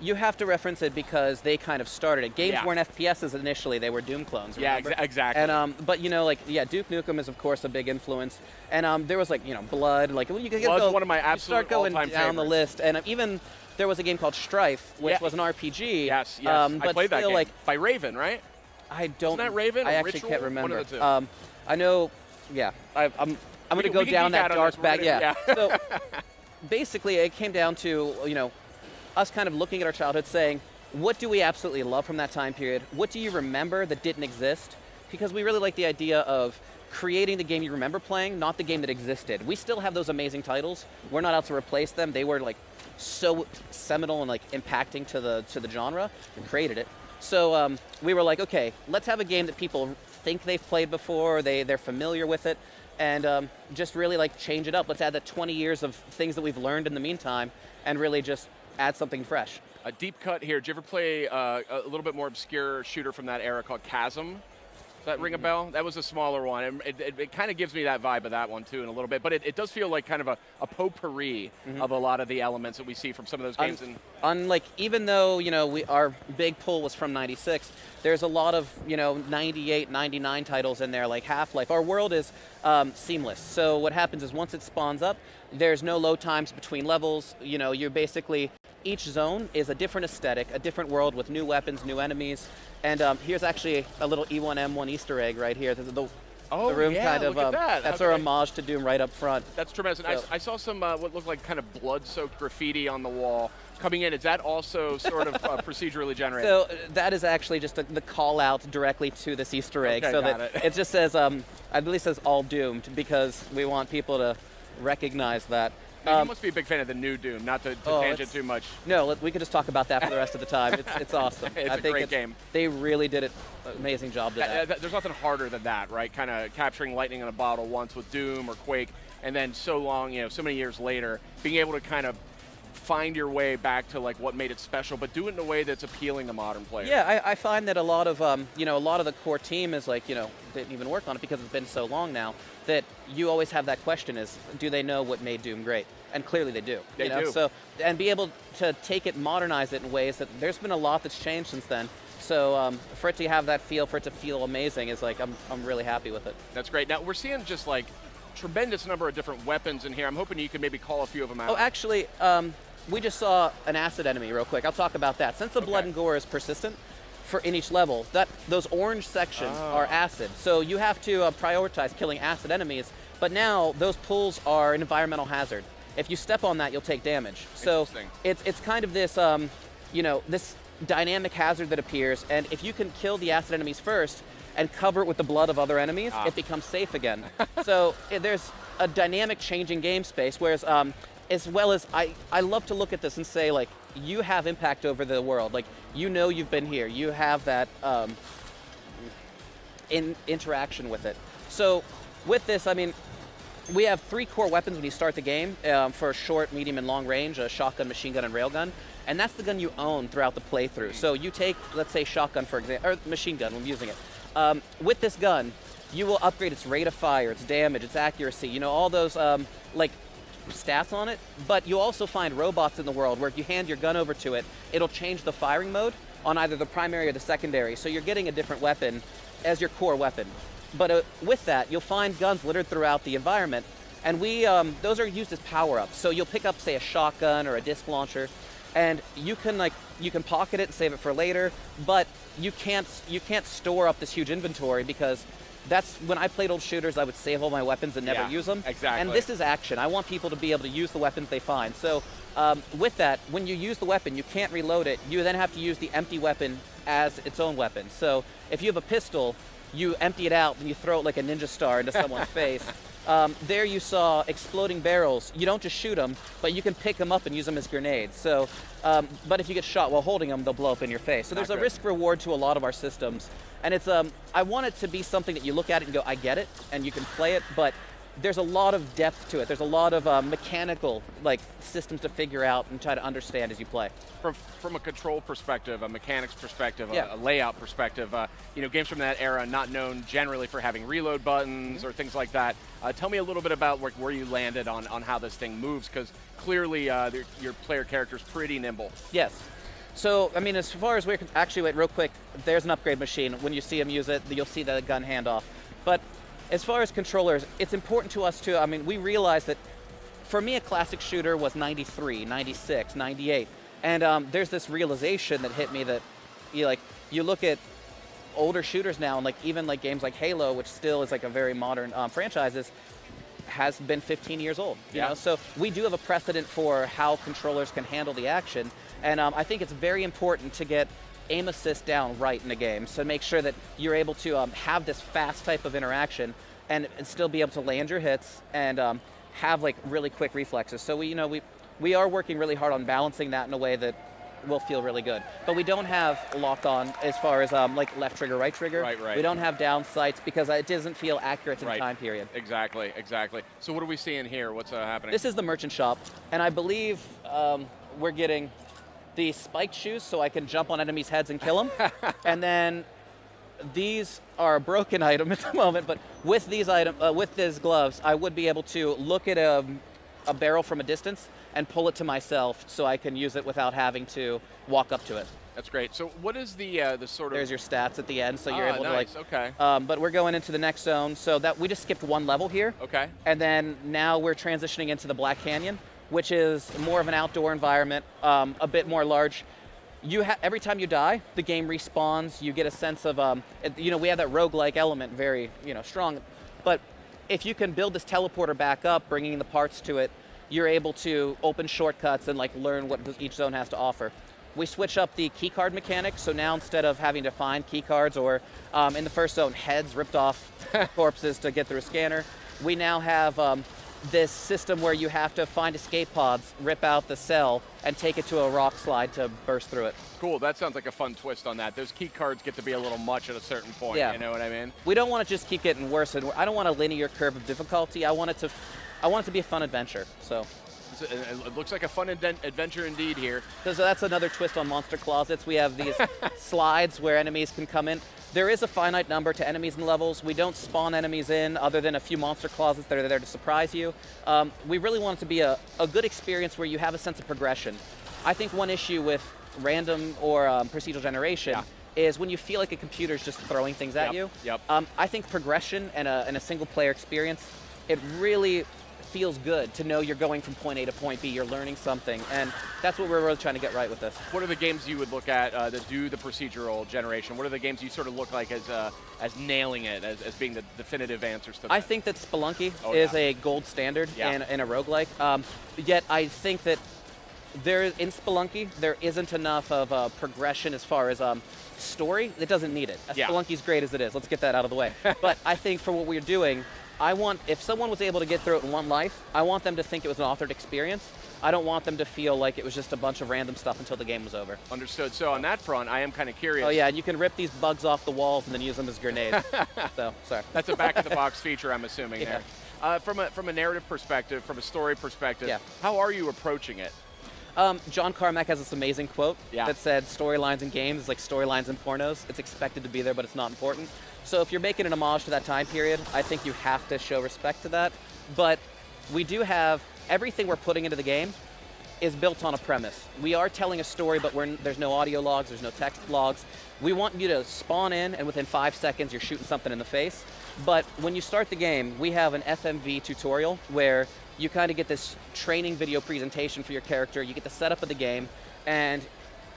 you have to reference it because they kind of started it. Games weren't FPSs initially; they were Doom clones. Remember? Yeah, exactly. And but Duke Nukem is of course a big influence. And there was Blood. Like you could Blood's go, one of my absolute start going all-time down the favorites. list, and even there was a game called Strife, which was an RPG. Yes. But I played that still, game by Raven, right? I don't. Isn't that Raven? I or actually Ritual? can't remember. One of the two. I know. Yeah, I'm going to go down that dark bag. Yeah. So basically, it came down to us kind of looking at our childhood, saying, what do we absolutely love from that time period? What do you remember that didn't exist? Because we really like the idea of creating the game you remember playing, not the game that existed. We still have those amazing titles. We're not out to replace them. They were so seminal and impacting to the genre. We created it. So we were like, okay, let's have a game that people think they've played before, they're familiar with it, and just really change it up. Let's add the 20 years of things that we've learned in the meantime and really just add something fresh. A deep cut here. Did you ever play a little bit more obscure shooter from that era called Chasm? Does that ring a bell? That was a smaller one. It kind of gives me that vibe of that one too in a little bit, but it does feel like kind of a potpourri of a lot of the elements that we see from some of those games. Even though our big pull was from '96, there's a lot of '98, '99 titles in there, like Half-Life. Our world is seamless. So what happens is once it spawns up, there's no load times between levels. You're basically, each zone is a different aesthetic, a different world with new weapons, new enemies. And here's actually a little E1M1 Easter egg right here. The room kind of, look at that. That's our homage to Doom right up front. That's tremendous. So. I saw some what looked like kind of blood-soaked graffiti on the wall coming in. Is that also sort of procedurally generated? So that is actually just the call out directly to this Easter egg. Okay, so got that it. just says, I believe it says all doomed, because we want people to recognize that. You must be a big fan of the new Doom, not to tangent too much. No, we could just talk about that for the rest of the time. It's awesome. It's a great game. They really did an amazing job with that. There's nothing harder than that, right? Kind of capturing lightning in a bottle once with Doom or Quake, and then so long, so many years later, being able to kind of find your way back to like what made it special, but do it in a way that's appealing to modern players. Yeah, I find that a lot of a lot of the core team is like, didn't even work on it because it's been so long now, that you always have that question is, do they know what made Doom great? And clearly they do. They do. So, and be able to take it, modernize it in ways that there's been a lot that's changed since then. So for it to have that feel, for it to feel amazing is like, I'm really happy with it. That's great. Now we're seeing just like tremendous number of different weapons in here. I'm hoping you can maybe call a few of them out. Oh, actually, we just saw an acid enemy real quick. I'll talk about that. Since the blood and gore is persistent in each level, those orange sections are acid. So you have to prioritize killing acid enemies, but now those pools are an environmental hazard. If you step on that, you'll take damage. So it's kind of this, this dynamic hazard that appears, and if you can kill the acid enemies first and cover it with the blood of other enemies, it becomes safe again. So there's a dynamic changing game space, whereas as well as I love to look at this and say, like, you have impact over the world. Like, you've been here. You have that interaction with it. So with this, I mean, we have 3 core weapons when you start the game for short, medium, and long range, a shotgun, machine gun, and railgun. And that's the gun you own throughout the playthrough. So you take, let's say, shotgun, for example, or machine gun when using it. With this gun, you will upgrade its rate of fire, its damage, its accuracy, all those, like, stats on it, but you also find robots in the world where if you hand your gun over to it, it'll change the firing mode on either the primary or the secondary, so you're getting a different weapon as your core weapon. But with that, you'll find guns littered throughout the environment, and those are used as power-ups. So you'll pick up, say, a shotgun or a disc launcher, and you can pocket it and save it for later, but you can't store up this huge inventory because that's when I played old shooters, I would save all my weapons and never use them. Exactly. And this is action. I want people to be able to use the weapons they find. So with that, when you use the weapon, you can't reload it. You then have to use the empty weapon as its own weapon. So if you have a pistol, you empty it out and you throw it like a ninja star into someone's face. There you saw exploding barrels. You don't just shoot them, but you can pick them up and use them as grenades. So, but if you get shot while holding them, they'll blow up in your face. So there's a risk reward to a lot of our systems. And it's, I want it to be something that you look at it and go, I get it, and you can play it, but there's a lot of depth to it. There's a lot of mechanical systems to figure out and try to understand as you play. From a control perspective, a mechanics perspective, a layout perspective, games from that era not known generally for having reload buttons or things like that. Tell me a little bit about where you landed on how this thing moves, because clearly your player character is pretty nimble. Yes. So, I mean, as far as we're actually, wait, real quick, there's an upgrade machine. When you see him use it, you'll see the gun handoff. But as far as controllers, it's important to us too. I mean, we realize that for me, a classic shooter was 93, 96, 98. And there's this realization that hit me that you look at older shooters now, and even games like Halo, which still is a very modern franchise, has been 15 years old. You know? So we do have a precedent for how controllers can handle the action. And I think it's very important to get aim assist down right in the game, so make sure that you're able to have this fast type of interaction and still be able to land your hits and have really quick reflexes. So we are working really hard on balancing that in a way that will feel really good. But we don't have lock on as far as left trigger, right trigger. Right. We don't have down sights because it doesn't feel accurate to the time period. Exactly. So what are we seeing here? What's happening? This is the merchant shop, and I believe we're getting the spiked shoes so I can jump on enemies' heads and kill them. And then these are a broken item at the moment, but with these gloves, I would be able to look at a barrel from a distance and pull it to myself so I can use it without having to walk up to it. That's great. So what is the sort of... There's your stats at the end, so you're able nice. to okay. But we're going into the next zone, so that we just skipped one level here. Okay. And then now we're transitioning into the Black Canyon, which is more of an outdoor environment, a bit more large. Every time you die, the game respawns. You get a sense of, we have that roguelike element very, strong. But if you can build this teleporter back up, bringing the parts to it, you're able to open shortcuts and learn what each zone has to offer. We switch up the keycard mechanic, so now instead of having to find keycards or in the first zone, heads ripped off corpses to get through a scanner, we now have this system where you have to find escape pods, rip out the cell, and take it to a rock slide to burst through it. Cool, that sounds like a fun twist on that. Those key cards get to be a little much at a certain point, you know what I mean? We don't want to just keep getting worse, and I don't want a linear curve of difficulty. I want it to be a fun adventure, so. It looks like a fun adventure indeed here. So that's another twist on Monster Closets. We have these slides where enemies can come in. There is a finite number to enemies and levels. We don't spawn enemies in other than a few monster closets that are there to surprise you. We really want it to be a good experience where you have a sense of progression. I think one issue with random or procedural generation is when you feel like a computer's just throwing things at you. I think progression and a single player experience, it really feels good to know you're going from point A to point B, you're learning something, and that's what we're really trying to get right with this. What are the games you would look at that do the procedural generation? What are the games you sort of look like as nailing it, as being the definitive answers to that? I think that Spelunky is a gold standard in a roguelike, yet I think that in Spelunky, there isn't enough of progression as far as story. It doesn't need it. Spelunky's great as it is. Let's get that out of the way. But I think for what we're doing, if someone was able to get through it in one life, I want them to think it was an authored experience. I don't want them to feel like it was just a bunch of random stuff until the game was over. Understood. So on that front, I am kind of curious. Oh yeah, and you can rip these bugs off the walls and then use them as grenades. So, sorry. That's a back-of-the-box feature, I'm assuming there. From a narrative perspective, from a story perspective, how are you approaching it? John Carmack has this amazing quote that said, storylines in games is like storylines in pornos. It's expected to be there, but it's not important. So if you're making an homage to that time period, I think you have to show respect to that. But we do have, everything we're putting into the game is built on a premise. We are telling a story, but there's no audio logs, there's no text logs. We want you to spawn in, and within 5 seconds, you're shooting something in the face. But when you start the game, we have an FMV tutorial where you kind of get this training video presentation for your character, you get the setup of the game, and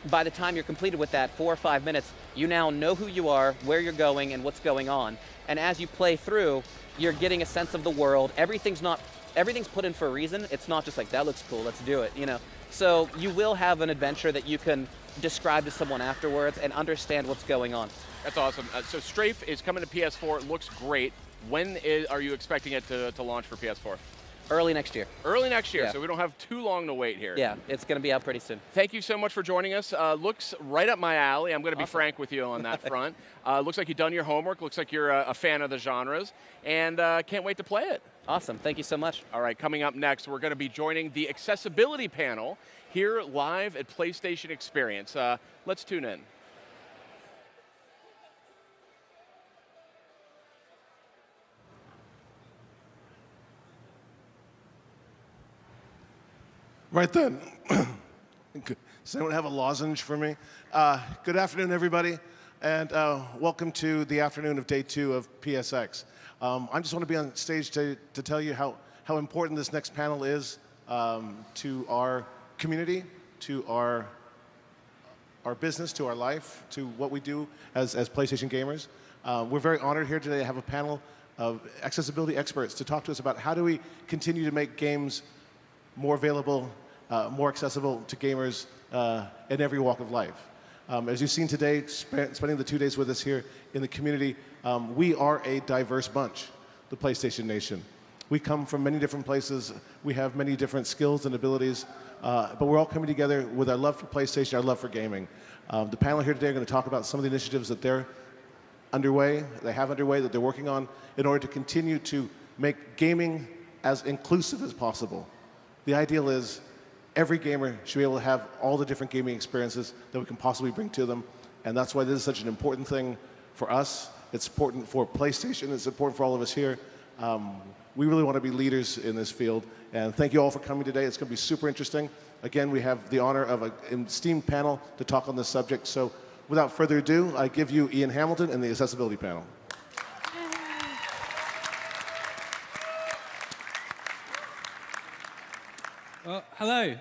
by the time you're completed with that, 4 or 5 minutes, you now know who you are, where you're going, and what's going on. And as you play through, you're getting a sense of the world. Everything's put in for a reason. It's not just like, that looks cool, let's do it, you know. So you will have an adventure that you can describe to someone afterwards and understand what's going on. That's awesome. So Strafe is coming to PS4. It looks great. When are you expecting it to launch for PS4? Early next year. Early next year, so we don't have too long to wait here. Yeah, it's going to be out pretty soon. Thank you so much for joining us. Looks right up my alley. I'm going to be frank with you on that front. Looks like you've done your homework. Looks like you're a fan of the genres. And can't wait to play it. Awesome. Thank you so much. All right, coming up next, we're going to be joining the Accessibility panel here live at PlayStation Experience. Let's tune in. Right then. Does anyone have a lozenge for me? Good afternoon, everybody, and welcome to the afternoon of day 2 of PSX. I just want to be on stage to tell you how important this next panel is to our community, to our business, to our life, to what we do as PlayStation gamers. We're very honored here today to have a panel of accessibility experts to talk to us about how do we continue to make games more available, more accessible to gamers in every walk of life. As you've seen today, spending the 2 days with us here in the community, we are a diverse bunch, the PlayStation Nation. We come from many different places. We have many different skills and abilities, but we're all coming together with our love for PlayStation, our love for gaming. The panel here today are going to talk about some of the initiatives that they have underway, that they're working on in order to continue to make gaming as inclusive as possible. The ideal is every gamer should be able to have all the different gaming experiences that we can possibly bring to them, and that's why this is such an important thing for us. It's important for PlayStation. It's important for all of us here. We really want to be leaders in this field, and thank you all for coming today. It's going to be super interesting. Again, we have the honor of an esteemed panel to talk on this subject, so without further ado, I give you Ian Hamilton and the Accessibility panel. Well, hello.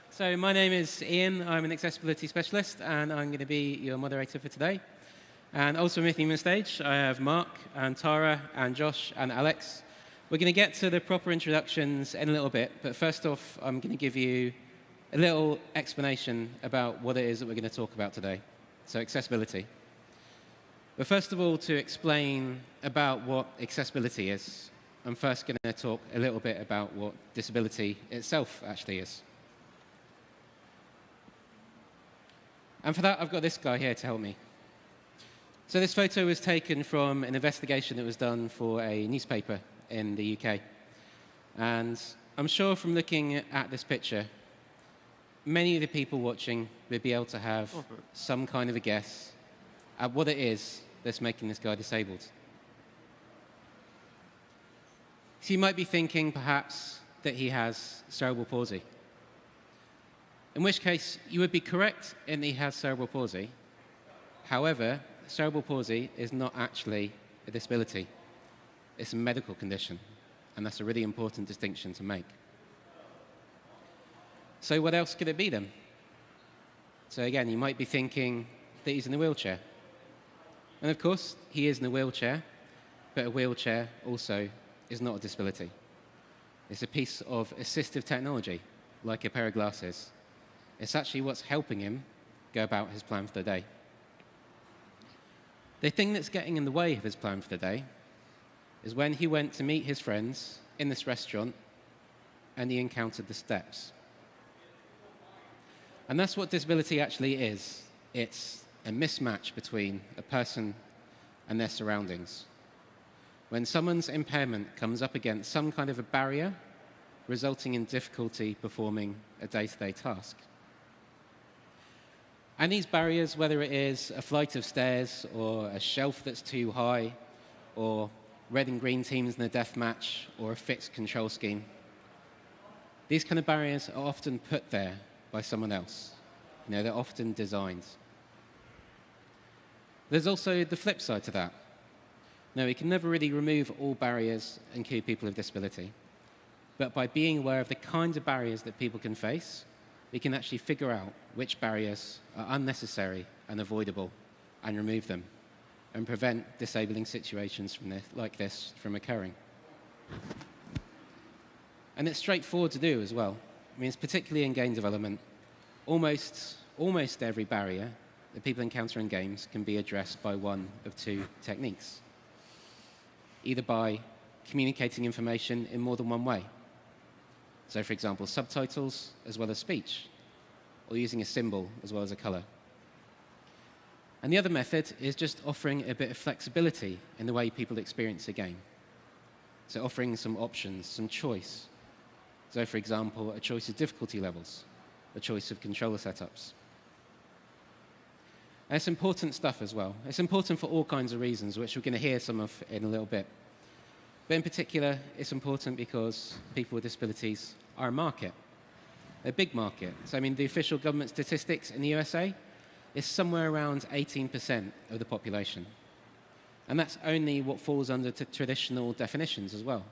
So my name is Ian. I'm an accessibility specialist, and I'm going to be your moderator for today. And also with me on stage, I have Mark and Tara and Josh and Alex. We're going to get to the proper introductions in a little bit, but first off, I'm going to give you a little explanation about what it is that we're going to talk about today. So accessibility. But first of all, to explain about what accessibility is, I'm first going to talk a little bit about what disability itself actually is. And for that, I've got this guy here to help me. So this photo was taken from an investigation that was done for a newspaper in the UK. And I'm sure from looking at this picture, many of the people watching will be able to have some kind of a guess at what it is that's making this guy disabled. So you might be thinking, perhaps, that he has cerebral palsy. In which case, you would be correct in that he has cerebral palsy. However, cerebral palsy is not actually a disability. It's a medical condition, and that's a really important distinction to make. So what else could it be then? So again, you might be thinking that he's in a wheelchair. And of course, he is in a wheelchair, but a wheelchair also is not a disability. It's a piece of assistive technology, like a pair of glasses. It's actually what's helping him go about his plan for the day. The thing that's getting in the way of his plan for the day is when he went to meet his friends in this restaurant and he encountered the steps. And that's what disability actually is. It's a mismatch between a person and their surroundings. When someone's impairment comes up against some kind of a barrier, resulting in difficulty performing a day-to-day task. And these barriers, whether it is a flight of stairs or a shelf that's too high, or red and green teams in a deathmatch, or a fixed control scheme, these kind of barriers are often put there by someone else. You know, they're often designed. There's also the flip side to that. Now, we can never really remove all barriers and include people with disability. But by being aware of the kinds of barriers that people can face, we can actually figure out which barriers are unnecessary and avoidable and remove them and prevent disabling situations like this from occurring. And it's straightforward to do as well. I mean, it's particularly in game development. Almost every barrier that people encounter in games can be addressed by one of two techniques. Either by communicating information in more than one way. So, for example, subtitles as well as speech, or using a symbol as well as a color. And the other method is just offering a bit of flexibility in the way people experience a game. So offering some options, some choice. So, for example, a choice of difficulty levels, a choice of controller setups. And it's important stuff as well. It's important for all kinds of reasons, which we're going to hear some of in a little bit. But in particular, it's important because people with disabilities are a market, a big market. So, I mean, the official government statistics in the USA is somewhere around 18% of the population. And that's only what falls under traditional definitions as well.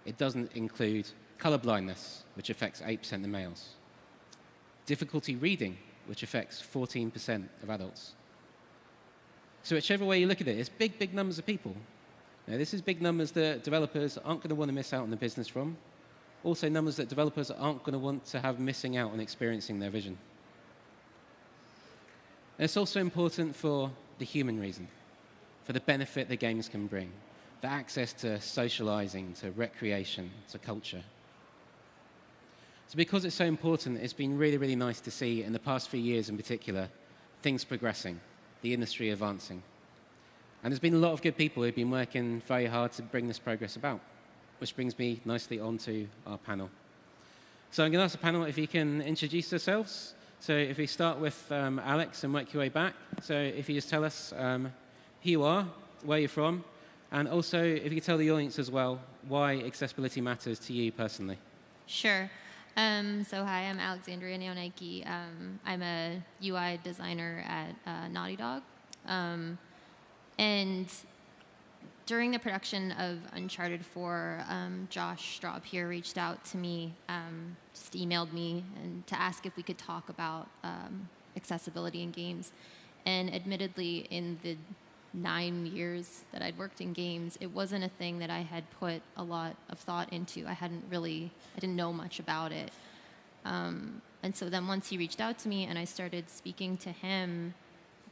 It doesn't include color blindness, which affects 8% of males. Difficulty reading, which affects 14% of adults. So whichever way you look at it, it's big, big numbers of people. Now, this is big numbers that developers aren't going to want to miss out on the business from. Also numbers that developers aren't going to want to have missing out on experiencing their vision. And it's also important for the human reason, for the benefit that games can bring, the access to socializing, to recreation, to culture. So because it's so important, it's been really, really nice to see in the past few years in particular, things progressing, the industry advancing. And there's been a lot of good people who've been working very hard to bring this progress about, which brings me nicely onto our panel. So I'm going to ask the panel if you can introduce yourselves. So if we start with Alex and work your way back. So if you just tell us who you are, where you're from, and also if you could tell the audience as well why accessibility matters to you personally. Sure. So hi, I'm Alexandria Neonaiki. I'm a UI designer at Naughty Dog. And during the production of Uncharted 4, Josh Straub here reached out to me, just emailed me and to ask if we could talk about accessibility in games. And admittedly, in the 9 years that I'd worked in games, it wasn't a thing that I had put a lot of thought into. I didn't know much about it. And so then once he reached out to me and I started speaking to him,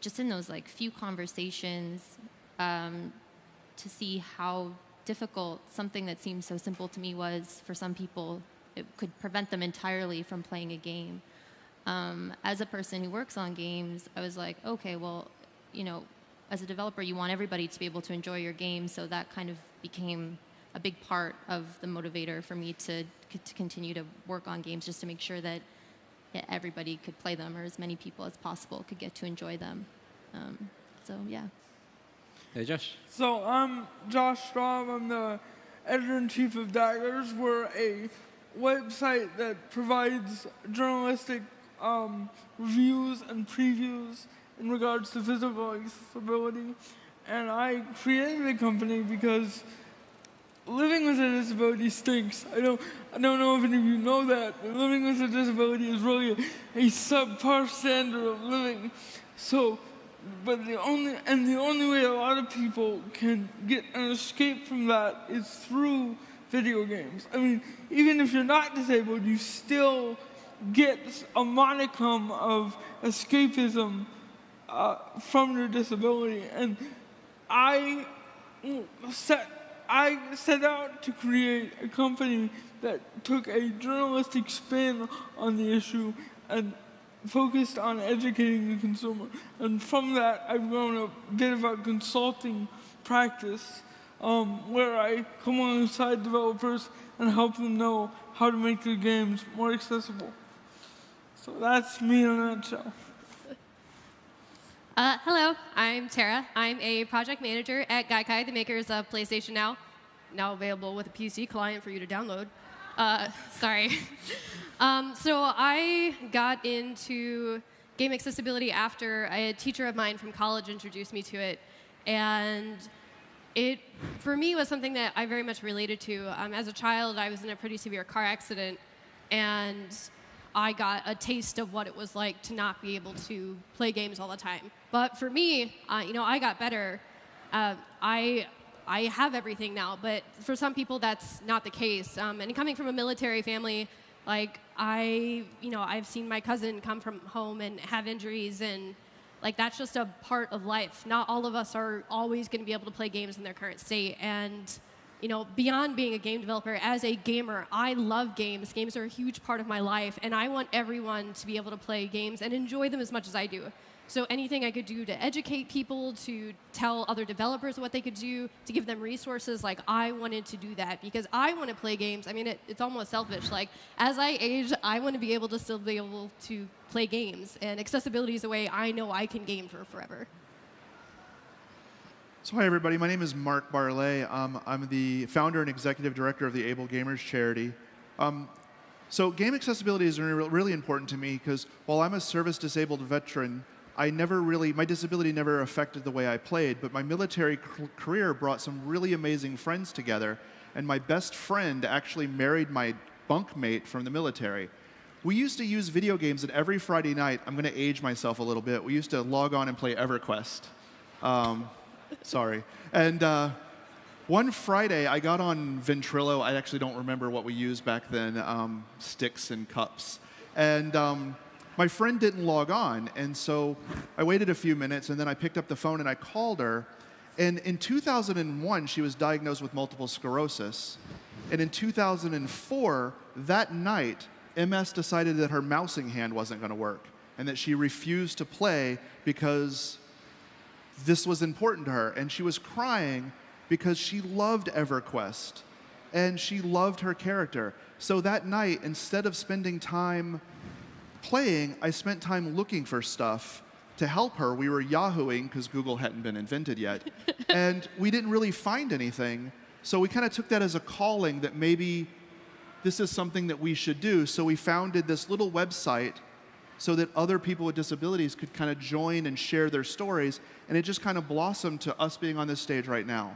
just in those like few conversations, to see how difficult something that seemed so simple to me was for some people. It could prevent them entirely from playing a game. As a person who works on games, I was like, okay, well, you know, as a developer, you want everybody to be able to enjoy your game, so that kind of became a big part of the motivator for me to continue to work on games, just to make sure that everybody could play them, or as many people as possible could get to enjoy them. So yeah. Hey, Josh. So I'm Josh Straub. I'm the editor-in-chief of Daggers. We're a website that provides journalistic reviews and previews in regards to physical accessibility. And I created the company because living with a disability stinks. I don't know if any of you know that, but living with a disability is really a subpar standard of living. So, but the only way a lot of people can get an escape from that is through video games. I mean, even if you're not disabled, you still get a modicum of escapism from your disability. And I set out to create a company that took a journalistic spin on the issue and focused on educating the consumer. And from that, I've grown a bit of a consulting practice where I come alongside developers and help them know how to make their games more accessible. So that's me in a nutshell. Hello, I'm Tara. I'm a project manager at Gaikai, the makers of PlayStation now available with a PC client for you to download. Sorry. So I got into game accessibility after a teacher of mine from college introduced me to it. And it, for me, was something that I very much related to. As a child, I was in a pretty severe car accident, and I got a taste of what it was like to not be able to play games all the time. But for me, I got better. I have everything now, but for some people that's not the case. And coming from a military family, like I've seen my cousin come from home and have injuries, and like that's just a part of life. Not all of us are always going to be able to play games in their current state. And beyond being a game developer, as a gamer, I love games. Games are a huge part of my life, and I want everyone to be able to play games and enjoy them as much as I do. So anything I could do to educate people, to tell other developers what they could do, to give them resources, like I wanted to do that because I want to play games. I mean, it's almost selfish. Like as I age, I want to be able to still be able to play games, and accessibility is a way I know I can game for forever. So hi everybody, my name is Mark Barley. I'm the founder and executive director of the Able Gamers charity. So game accessibility is really important to me because while I'm a service-disabled veteran, my disability never affected the way I played, but my military career brought some really amazing friends together, and my best friend actually married my bunkmate from the military. We used to use video games, and every Friday night, I'm going to age myself a little bit, we used to log on and play EverQuest. Sorry. And one Friday, I got on Ventrilo. I actually don't remember what we used back then, sticks and cups. And my friend didn't log on, and so I waited a few minutes, and then I picked up the phone and I called her. And in 2001, she was diagnosed with multiple sclerosis. And in 2004, that night, MS decided that her mousing hand wasn't going to work, and that she refused to play because this was important to her. And she was crying because she loved EverQuest, and she loved her character. So that night, instead of spending time playing, I spent time looking for stuff to help her. We were Yahooing because Google hadn't been invented yet, and we didn't really find anything. So we kind of took that as a calling that maybe this is something that we should do. So we founded this little website so that other people with disabilities could kind of join and share their stories, and it just kind of blossomed to us being on this stage right now.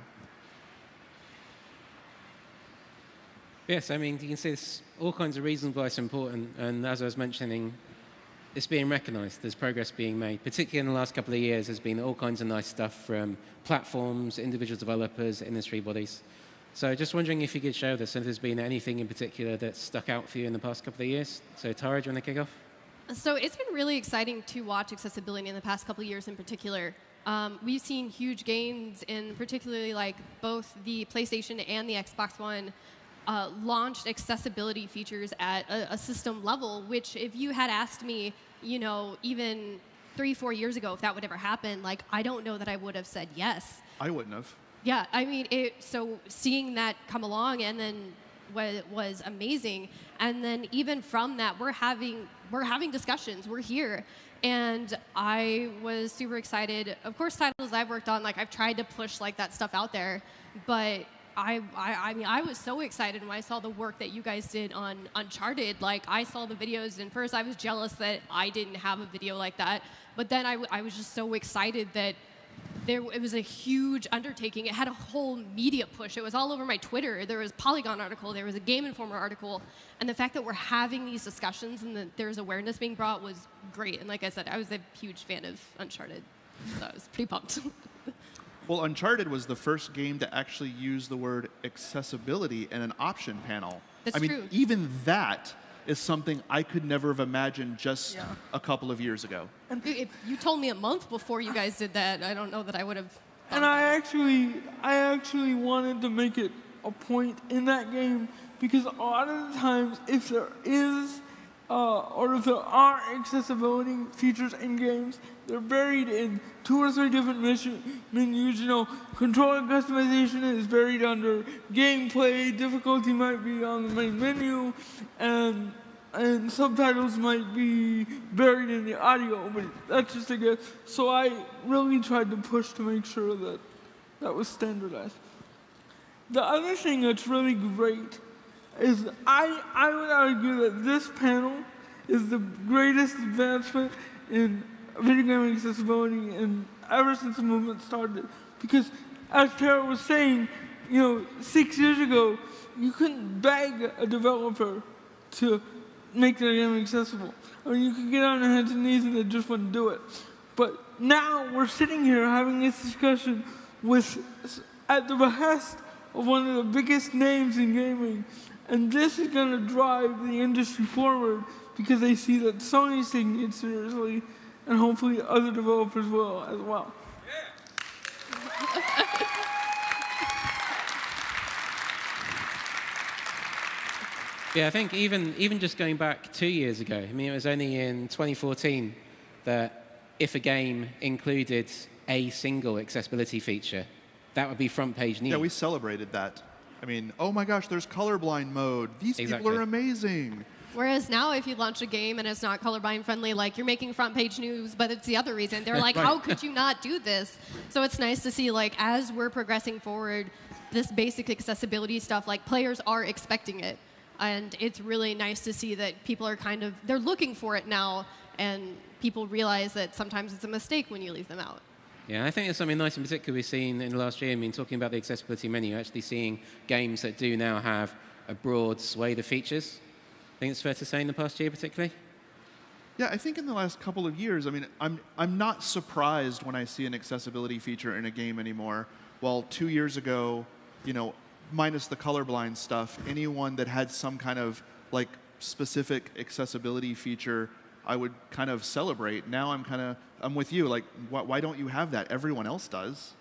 Yes, I mean, you can see there's all kinds of reasons why it's important, and as I was mentioning, it's being recognized. There's progress being made. Particularly in the last couple of years, there's been all kinds of nice stuff from platforms, individual developers, industry bodies. So just wondering if you could share this, if there's been anything in particular that stuck out for you in the past couple of years. So Tara, do you want to kick off? So it's been really exciting to watch accessibility in the past couple of years in particular. We've seen huge gains in particularly like both the PlayStation and the Xbox One launched accessibility features at a system level, which if you had asked me, even 3-4 years ago if that would ever happen, like I don't know that I would have said yes. I wouldn't have. Yeah, I mean, so seeing that come along and then was amazing. And then even from that, we're having discussions. We're here. And I was super excited. Of course, titles I've worked on, like I've tried to push like that stuff out there, but I mean, I was so excited when I saw the work that you guys did on Uncharted. Like, I saw the videos, and first I was jealous that I didn't have a video like that. But then I was just so excited that it was a huge undertaking. It had a whole media push. It was all over my Twitter. There was a Polygon article. There was a Game Informer article. And the fact that we're having these discussions and that there's awareness being brought was great. And like I said, I was a huge fan of Uncharted. So I was pretty pumped. Well, Uncharted was the first game to actually use the word accessibility in an option panel. That's I mean, true. even that is something I could never have imagined just a couple of years ago. If you told me a month before you guys did that, I don't know that I would have. And I actually wanted to make it a point in that game because a lot of the times, if there is or if there are accessibility features in games, they're buried in 2 or 3 different menus. You know, controller customization is buried under gameplay, difficulty might be on the main menu, and subtitles might be buried in the audio, but that's just a guess. So I really tried to push to make sure that that was standardized. The other thing that's really great is I would argue that this panel is the greatest advancement in video game accessibility ever since the movement started. Because as Tara was saying, you know, 6 years ago, you couldn't beg a developer to make their game accessible. I mean, you could get on your hands and knees and they just wouldn't do it. But now we're sitting here having this discussion at the behest of one of the biggest names in gaming. And this is going to drive the industry forward because they see that Sony's taking it seriously, and hopefully other developers will as well. Yeah, I think even just going back 2 years ago, I mean, it was only in 2014 that if a game included a single accessibility feature, that would be front page news. Yeah, we celebrated that. I mean, oh my gosh, there's colorblind mode. These people are amazing. Whereas now, if you launch a game and it's not colorblind friendly, like you're making front page news, but it's the other reason. They're like, how could you not do this? So it's nice to see, like, as we're progressing forward, this basic accessibility stuff, like players are expecting it. And it's really nice to see that people are they're looking for it now, and people realize that sometimes it's a mistake when you leave them out. Yeah, I think there's something nice in particular we've seen in the last year. I mean, talking about the accessibility menu, actually seeing games that do now have a broad swathe of features. I think it's fair to say in the past year particularly. Yeah, I think in the last couple of years, I mean, I'm not surprised when I see an accessibility feature in a game anymore. Well, 2 years ago, you know, minus the colorblind stuff, anyone that had some kind of like specific accessibility feature, I would kind of celebrate. Now I'm with you. Like, why don't you have that? Everyone else does.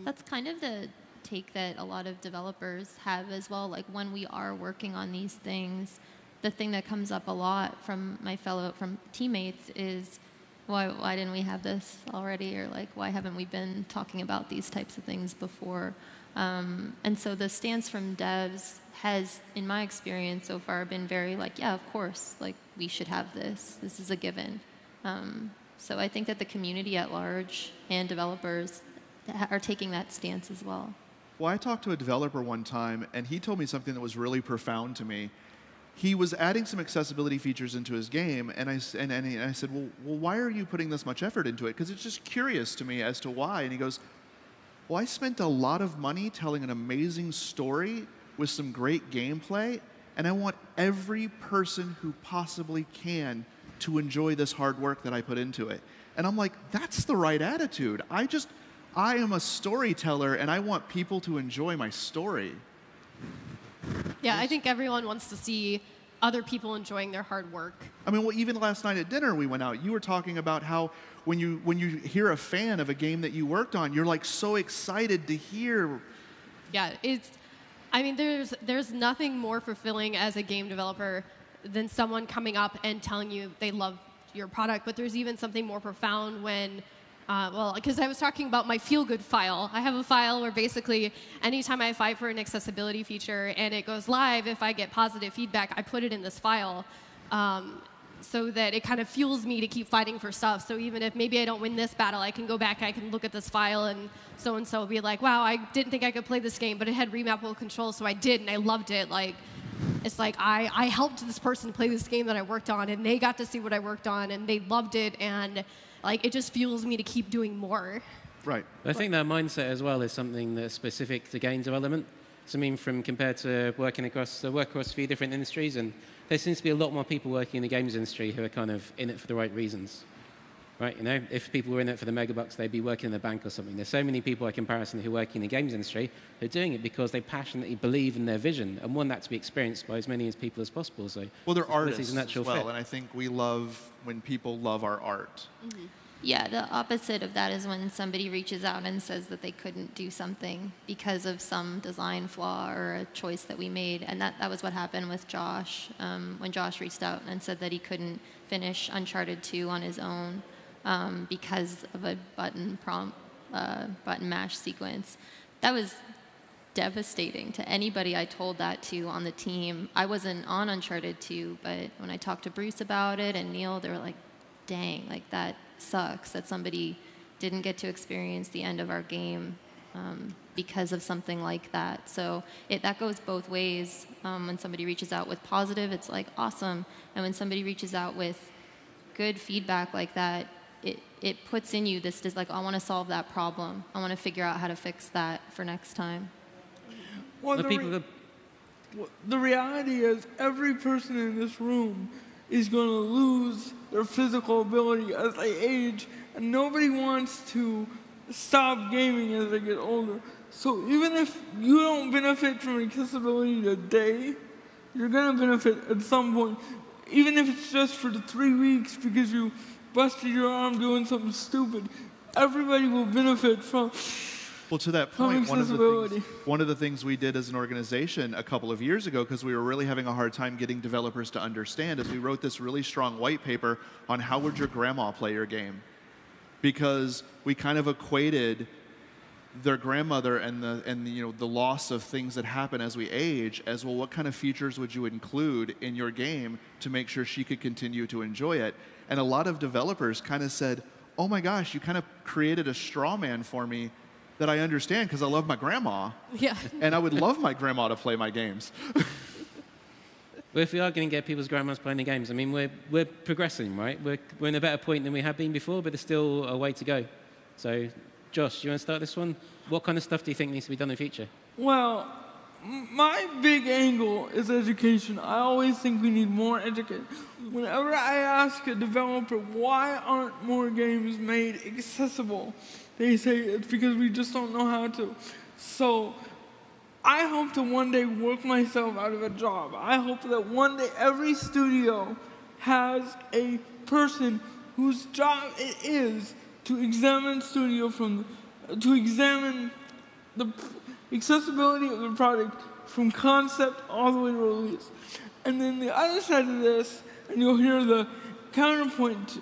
That's kind of the take that a lot of developers have as well. Like, when we are working on these things, the thing that comes up a lot from from teammates is, why didn't we have this already? Or like, why haven't we been talking about these types of things before? And so the stance from devs has, in my experience so far, been very like, yeah, of course, like we should have this. This is a given. So I think that the community at large and developers are taking that stance as well. Well, I talked to a developer one time, and he told me something that was really profound to me. He was adding some accessibility features into his game, and I said, well, why are you putting this much effort into it? Because it's just curious to me as to why. And he goes, well, I spent a lot of money telling an amazing story with some great gameplay, and I want every person who possibly can to enjoy this hard work that I put into it. And I'm like, that's the right attitude. I am a storyteller, and I want people to enjoy my story. Yeah, I think everyone wants to see other people enjoying their hard work. I mean, well, even last night at dinner we went out, you were talking about how when you hear a fan of a game that you worked on, you're like so excited to hear. Yeah, I mean, there's nothing more fulfilling as a game developer than someone coming up and telling you they love your product, but there's even something more profound when Well, because I was talking about my feel-good file. I have a file where basically anytime I fight for an accessibility feature and it goes live, if I get positive feedback, I put it in this file so that it kind of fuels me to keep fighting for stuff. So even if maybe I don't win this battle, I can go back, I can look at this file, and so be like, wow, I didn't think I could play this game, but it had remappable controls, so I did, and I loved it. Like, it's like I helped this person play this game that I worked on, and they got to see what I worked on, and they loved it, and like it just fuels me to keep doing more. Right. I think that mindset as well is something that's specific to game development. So I mean, from compared to work across a few different industries, and there seems to be a lot more people working in the games industry who are kind of in it for the right reasons. Right, you know, if people were in it for the megabucks, they'd be working in a bank or something. There's so many people by comparison who work in the games industry who are doing it because they passionately believe in their vision and want that to be experienced by as many as people as possible. So, well, they're artists as well, fit. And I think we love when people love our art. Mm-hmm. Yeah, the opposite of that is when somebody reaches out and says that they couldn't do something because of some design flaw or a choice that we made. And that was what happened with Josh, when Josh reached out and said that he couldn't finish Uncharted 2 on his own. Because of a button mash sequence. That was devastating to anybody I told that to on the team. I wasn't on Uncharted 2, but when I talked to Bruce about it and Neil, they were like, dang, like that sucks that somebody didn't get to experience the end of our game because of something like that. So that goes both ways. When somebody reaches out with positive, it's like awesome. And when somebody reaches out with good feedback like that, it puts in you this like, I want to solve that problem. I want to figure out how to fix that for next time. Well, the reality is every person in this room is going to lose their physical ability as they age, and nobody wants to stop gaming as they get older. So even if you don't benefit from accessibility today, you're going to benefit at some point, even if it's just for the 3 weeks because you busted your arm doing something stupid. Everybody will benefit from. Well, to that point, one of the things we did as an organization a couple of years ago, because we were really having a hard time getting developers to understand, is we wrote this really strong white paper on how would your grandma play your game, because we kind of equated their grandmother and the loss of things that happen as we age as, well, what kind of features would you include in your game to make sure she could continue to enjoy it? And a lot of developers kind of said, oh my gosh, you kind of created a straw man for me that I understand because I love my grandma. Yeah. And I would love my grandma to play my games. Well, if we are going to get people's grandmas playing the games, I mean, we're progressing, right? We're in a better point than we have been before, but there's still a way to go. So, Josh, do you want to start this one? What kind of stuff do you think needs to be done in the future? Well, my big angle is education. I always think we need more education. Whenever I ask a developer why aren't more games made accessible, they say it's because we just don't know how to. So I hope to one day work myself out of a job. I hope that one day every studio has a person whose job it is to examine to examine the accessibility of the product from concept all the way to release. And then the other side of this, and you'll hear the counterpoint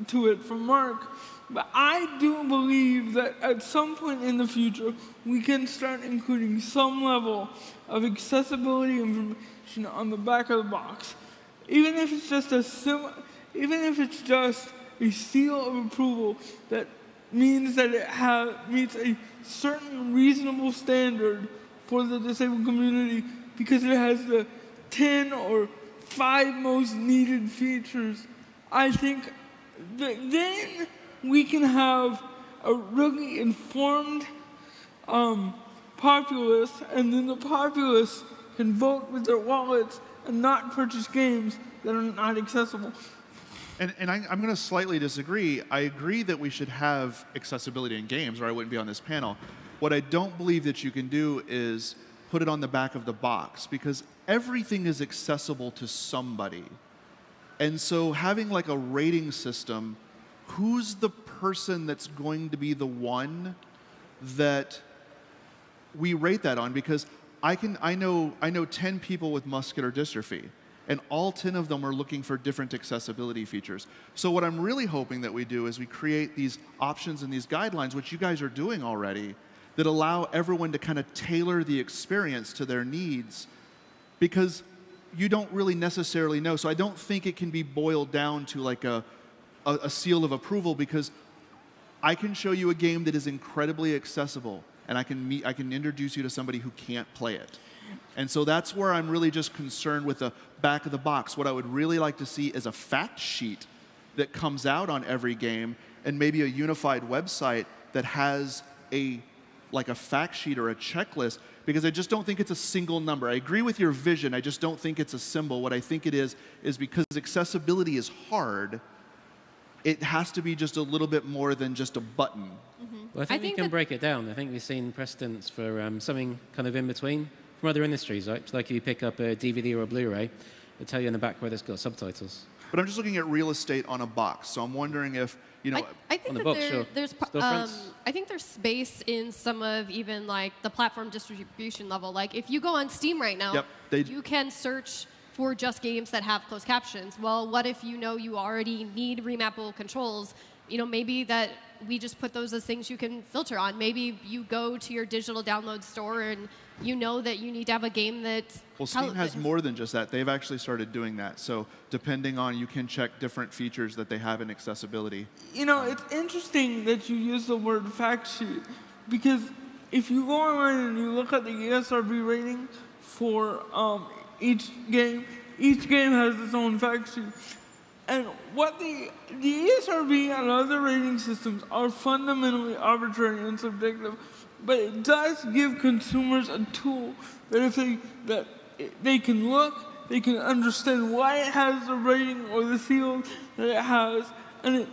to it from Mark, but I do believe that at some point in the future, we can start including some level of accessibility information on the back of the box. Even if it's just a seal of approval that means that it meets a certain reasonable standard for the disabled community because it has the 10 or 5 most needed features. I think that then we can have a really informed populace, and then the populace can vote with their wallets and not purchase games that are not accessible. And I'm going to slightly disagree. I agree that we should have accessibility in games, or I wouldn't be on this panel. What I don't believe that you can do is put it on the back of the box, because everything is accessible to somebody. And so having like a rating system, who's the person that's going to be the one that we rate that on? Because I know 10 people with muscular dystrophy. And all 10 of them are looking for different accessibility features. So what I'm really hoping that we do is we create these options and these guidelines, which you guys are doing already, that allow everyone to kind of tailor the experience to their needs, because you don't really necessarily know. So I don't think it can be boiled down to like a seal of approval, because I can show you a game that is incredibly accessible, and I can introduce you to somebody who can't play it. And so that's where I'm really just concerned with the back of the box. What I would really like to see is a fact sheet that comes out on every game, and maybe a unified website that has like a fact sheet or a checklist, because I just don't think it's a single number. I agree with your vision, I just don't think it's a symbol. What I think it is because accessibility is hard, it has to be just a little bit more than just a button. Well, I think we can break it down. I think we've seen precedents for something kind of in between from other industries, right? Like if you pick up a DVD or a Blu-ray, it'll tell you in the back where it's got subtitles. But I'm just looking at real estate on a box, so I'm wondering if, you know, I think on the that box, there's I think there's space in some of even like the platform distribution level. Like if you go on Steam right now, you can search for just games that have closed captions. Well, what if you know you already need remappable controls? You know, maybe that we just put those as things you can filter on. Maybe you go to your digital download store and you know that you need to have a game that's... Well, Steam has more than just that. They've actually started doing that. So depending on, you can check different features that they have in accessibility. You know, it's interesting that you use the word fact sheet, because if you go online and you look at the ESRB rating for each game has its own fact sheet. And what the ESRB and other rating systems are fundamentally arbitrary and subjective, but it does give consumers a tool that if they can look, they can understand why it has the rating or the seal that it has, and it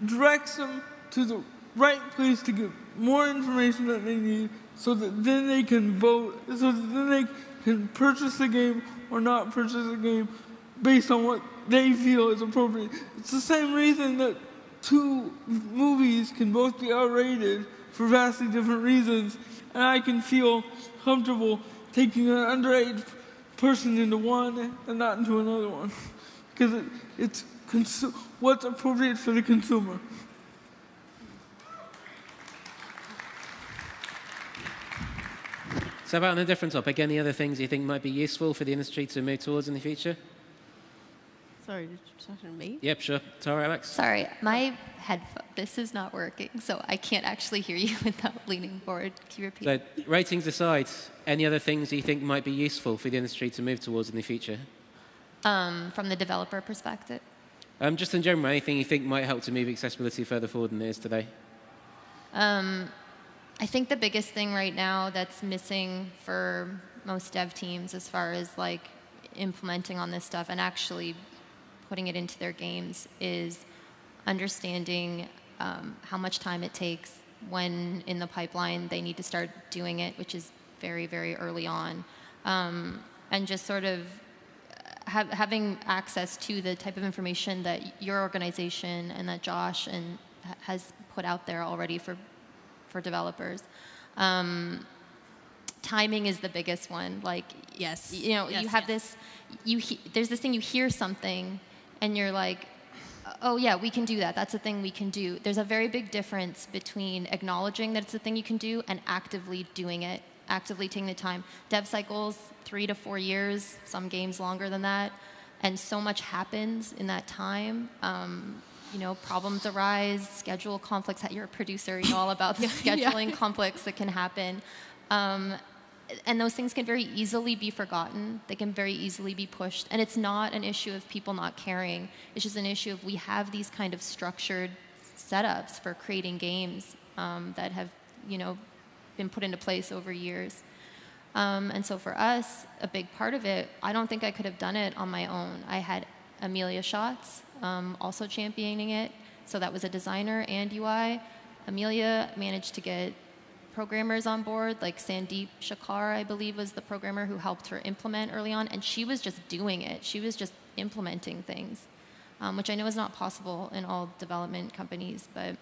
directs them to the right place to get more information that they need, so that then they can vote, so that then they can purchase the game or not purchase the game based on what they feel is appropriate. It's the same reason that two movies can both be R-rated for vastly different reasons, and I can feel comfortable taking an underage person into one and not into another one, because it's what's appropriate for the consumer. So about on a different topic, any other things you think might be useful for the industry to move towards in the future? Sorry, did you talk to me? Yep, sure. Tara, Alex? Sorry, my headphone, this is not working, so I can't actually hear you without leaning forward. Can you repeat? So ratings aside, any other things you think might be useful for the industry to move towards in the future? From the developer perspective? Just in general, anything you think might help to move accessibility further forward than it is today? I think the biggest thing right now that's missing for most dev teams as far as like implementing on this stuff and actually putting it into their games is understanding how much time it takes when in the pipeline they need to start doing it, which is very, very early on. And just sort of having access to the type of information that your organization and that Josh has put out there already for developers. Timing is the biggest one. Like, yes, you know, yes, you have this, there's this thing, you hear something and you're like, oh yeah, we can do that. That's a thing we can do. There's a very big difference between acknowledging that it's a thing you can do and actively doing it, actively taking the time. Dev cycles, 3 to 4 years, some games longer than that. And so much happens in that time. You know, problems arise, schedule conflicts. You're a producer, you know all about the scheduling conflicts that can happen. And those things can very easily be forgotten. They can very easily be pushed. And it's not an issue of people not caring. It's just an issue of we have these kind of structured setups for creating games that have, you know, been put into place over years. And so for us, a big part of it, I don't think I could have done it on my own. I had Amelia Schatz also championing it. So that was a designer and UI. Amelia managed to get programmers on board, like Sandeep Shakar, I believe, was the programmer who helped her implement early on, and she was just doing it. She was just implementing things, which I know is not possible in all development companies, but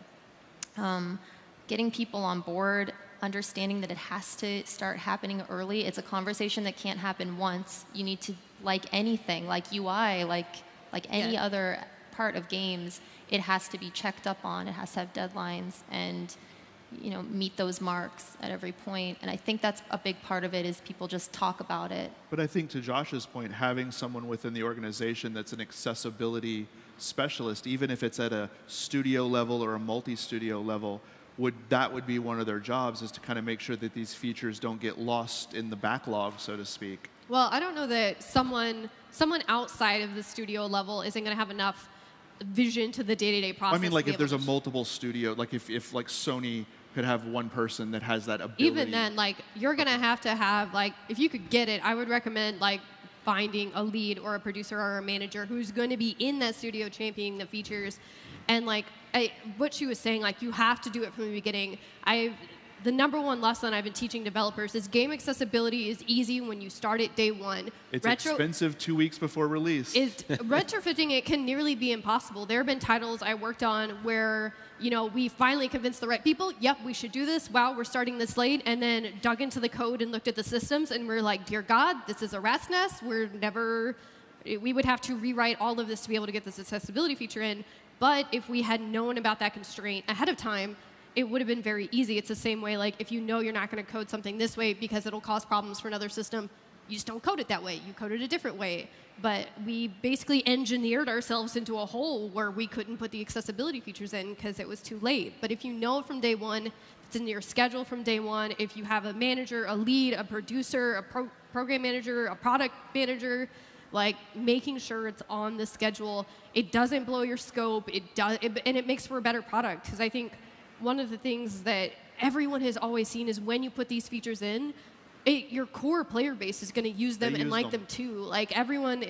getting people on board, understanding that it has to start happening early. It's a conversation that can't happen once. You need to, like anything, like UI, like any other part of games, it has to be checked up on. It has to have deadlines and meet those marks at every point. And I think that's a big part of it is people just talk about it. But I think to Josh's point, having someone within the organization that's an accessibility specialist, even if it's at a studio level or a multi-studio level, would be one of their jobs, is to kind of make sure that these features don't get lost in the backlog, so to speak. Well, I don't know that someone outside of the studio level isn't going to have enough vision to the day-to-day process. I mean, like if there's a multiple studio, like if like Sony could have one person that has that ability. Even then, like you're going to have like, if you could get it, I would recommend like finding a lead or a producer or a manager who's going to be in that studio championing the features. And like what she was saying, like you have to do it from the beginning. The number one lesson I've been teaching developers is game accessibility is easy when you start it day one. It's expensive 2 weeks before release. Retrofitting it can nearly be impossible. There have been titles I worked on where we finally convinced the right people, yep, we should do this. Wow, we're starting this late. And then dug into the code and looked at the systems and we're like, dear God, this is a rat's nest. We would have to rewrite all of this to be able to get this accessibility feature in. But if we had known about that constraint ahead of time, it would have been very easy. It's the same way, like if you know you're not going to code something this way because it'll cause problems for another system, you just don't code it that way. You code it a different way. But we basically engineered ourselves into a hole where we couldn't put the accessibility features in because it was too late. But if you know from day one, it's in your schedule from day one, if you have a manager, a lead, a producer, a program manager, a product manager, like making sure it's on the schedule, it doesn't blow your scope, and it makes for a better product. Because I think one of the things that everyone has always seen is when you put these features in, your core player base is going to use them and like them too. Like everyone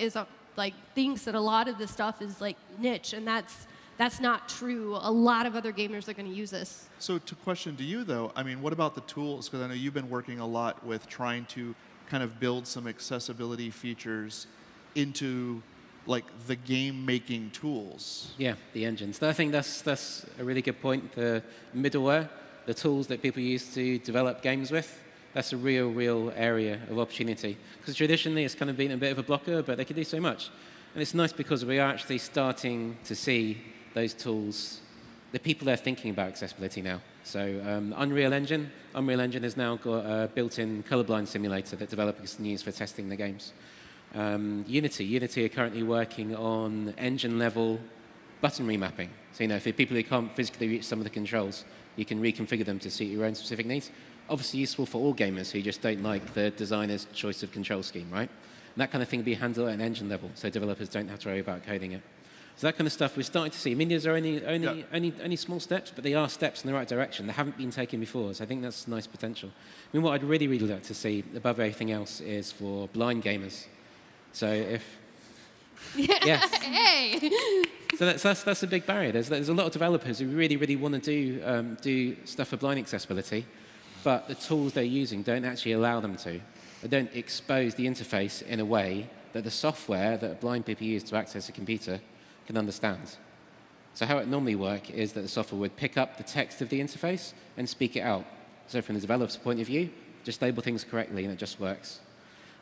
thinks that a lot of this stuff is like niche, and that's not true. A lot of other gamers are going to use this. So to question to you though, I mean, what about the tools? Because I know you've been working a lot with trying to kind of build some accessibility features into like the game making tools. Yeah, the engines. I think that's a really good point. The middleware, the tools that people use to develop games with, that's a real area of opportunity. Because traditionally it's kind of been a bit of a blocker, but they can do so much. And it's nice because we are actually starting to see those tools, the people are thinking about accessibility now. So Unreal Engine has now got a built-in colorblind simulator that developers can use for testing their games. Unity are currently working on engine-level button remapping. So, if people who can't physically reach some of the controls, you can reconfigure them to suit your own specific needs. Obviously useful for all gamers who just don't like the designer's choice of control scheme, right? And that kind of thing will be handled at an engine level, so developers don't have to worry about coding it. So that kind of stuff we're starting to see. I mean, these are only small steps, but they are steps in the right direction. They haven't been taken before, so I think that's nice potential. I mean, what I'd really like to see, above everything else, is for blind gamers. So yes. Hey. So that's a big barrier. There's a lot of developers who really want to do stuff for blind accessibility, but the tools they're using don't actually allow them to. They don't expose the interface in a way that the software that blind people use to access a computer can understand. So how it normally works is that the software would pick up the text of the interface and speak it out. So from the developer's point of view, just label things correctly and it just works.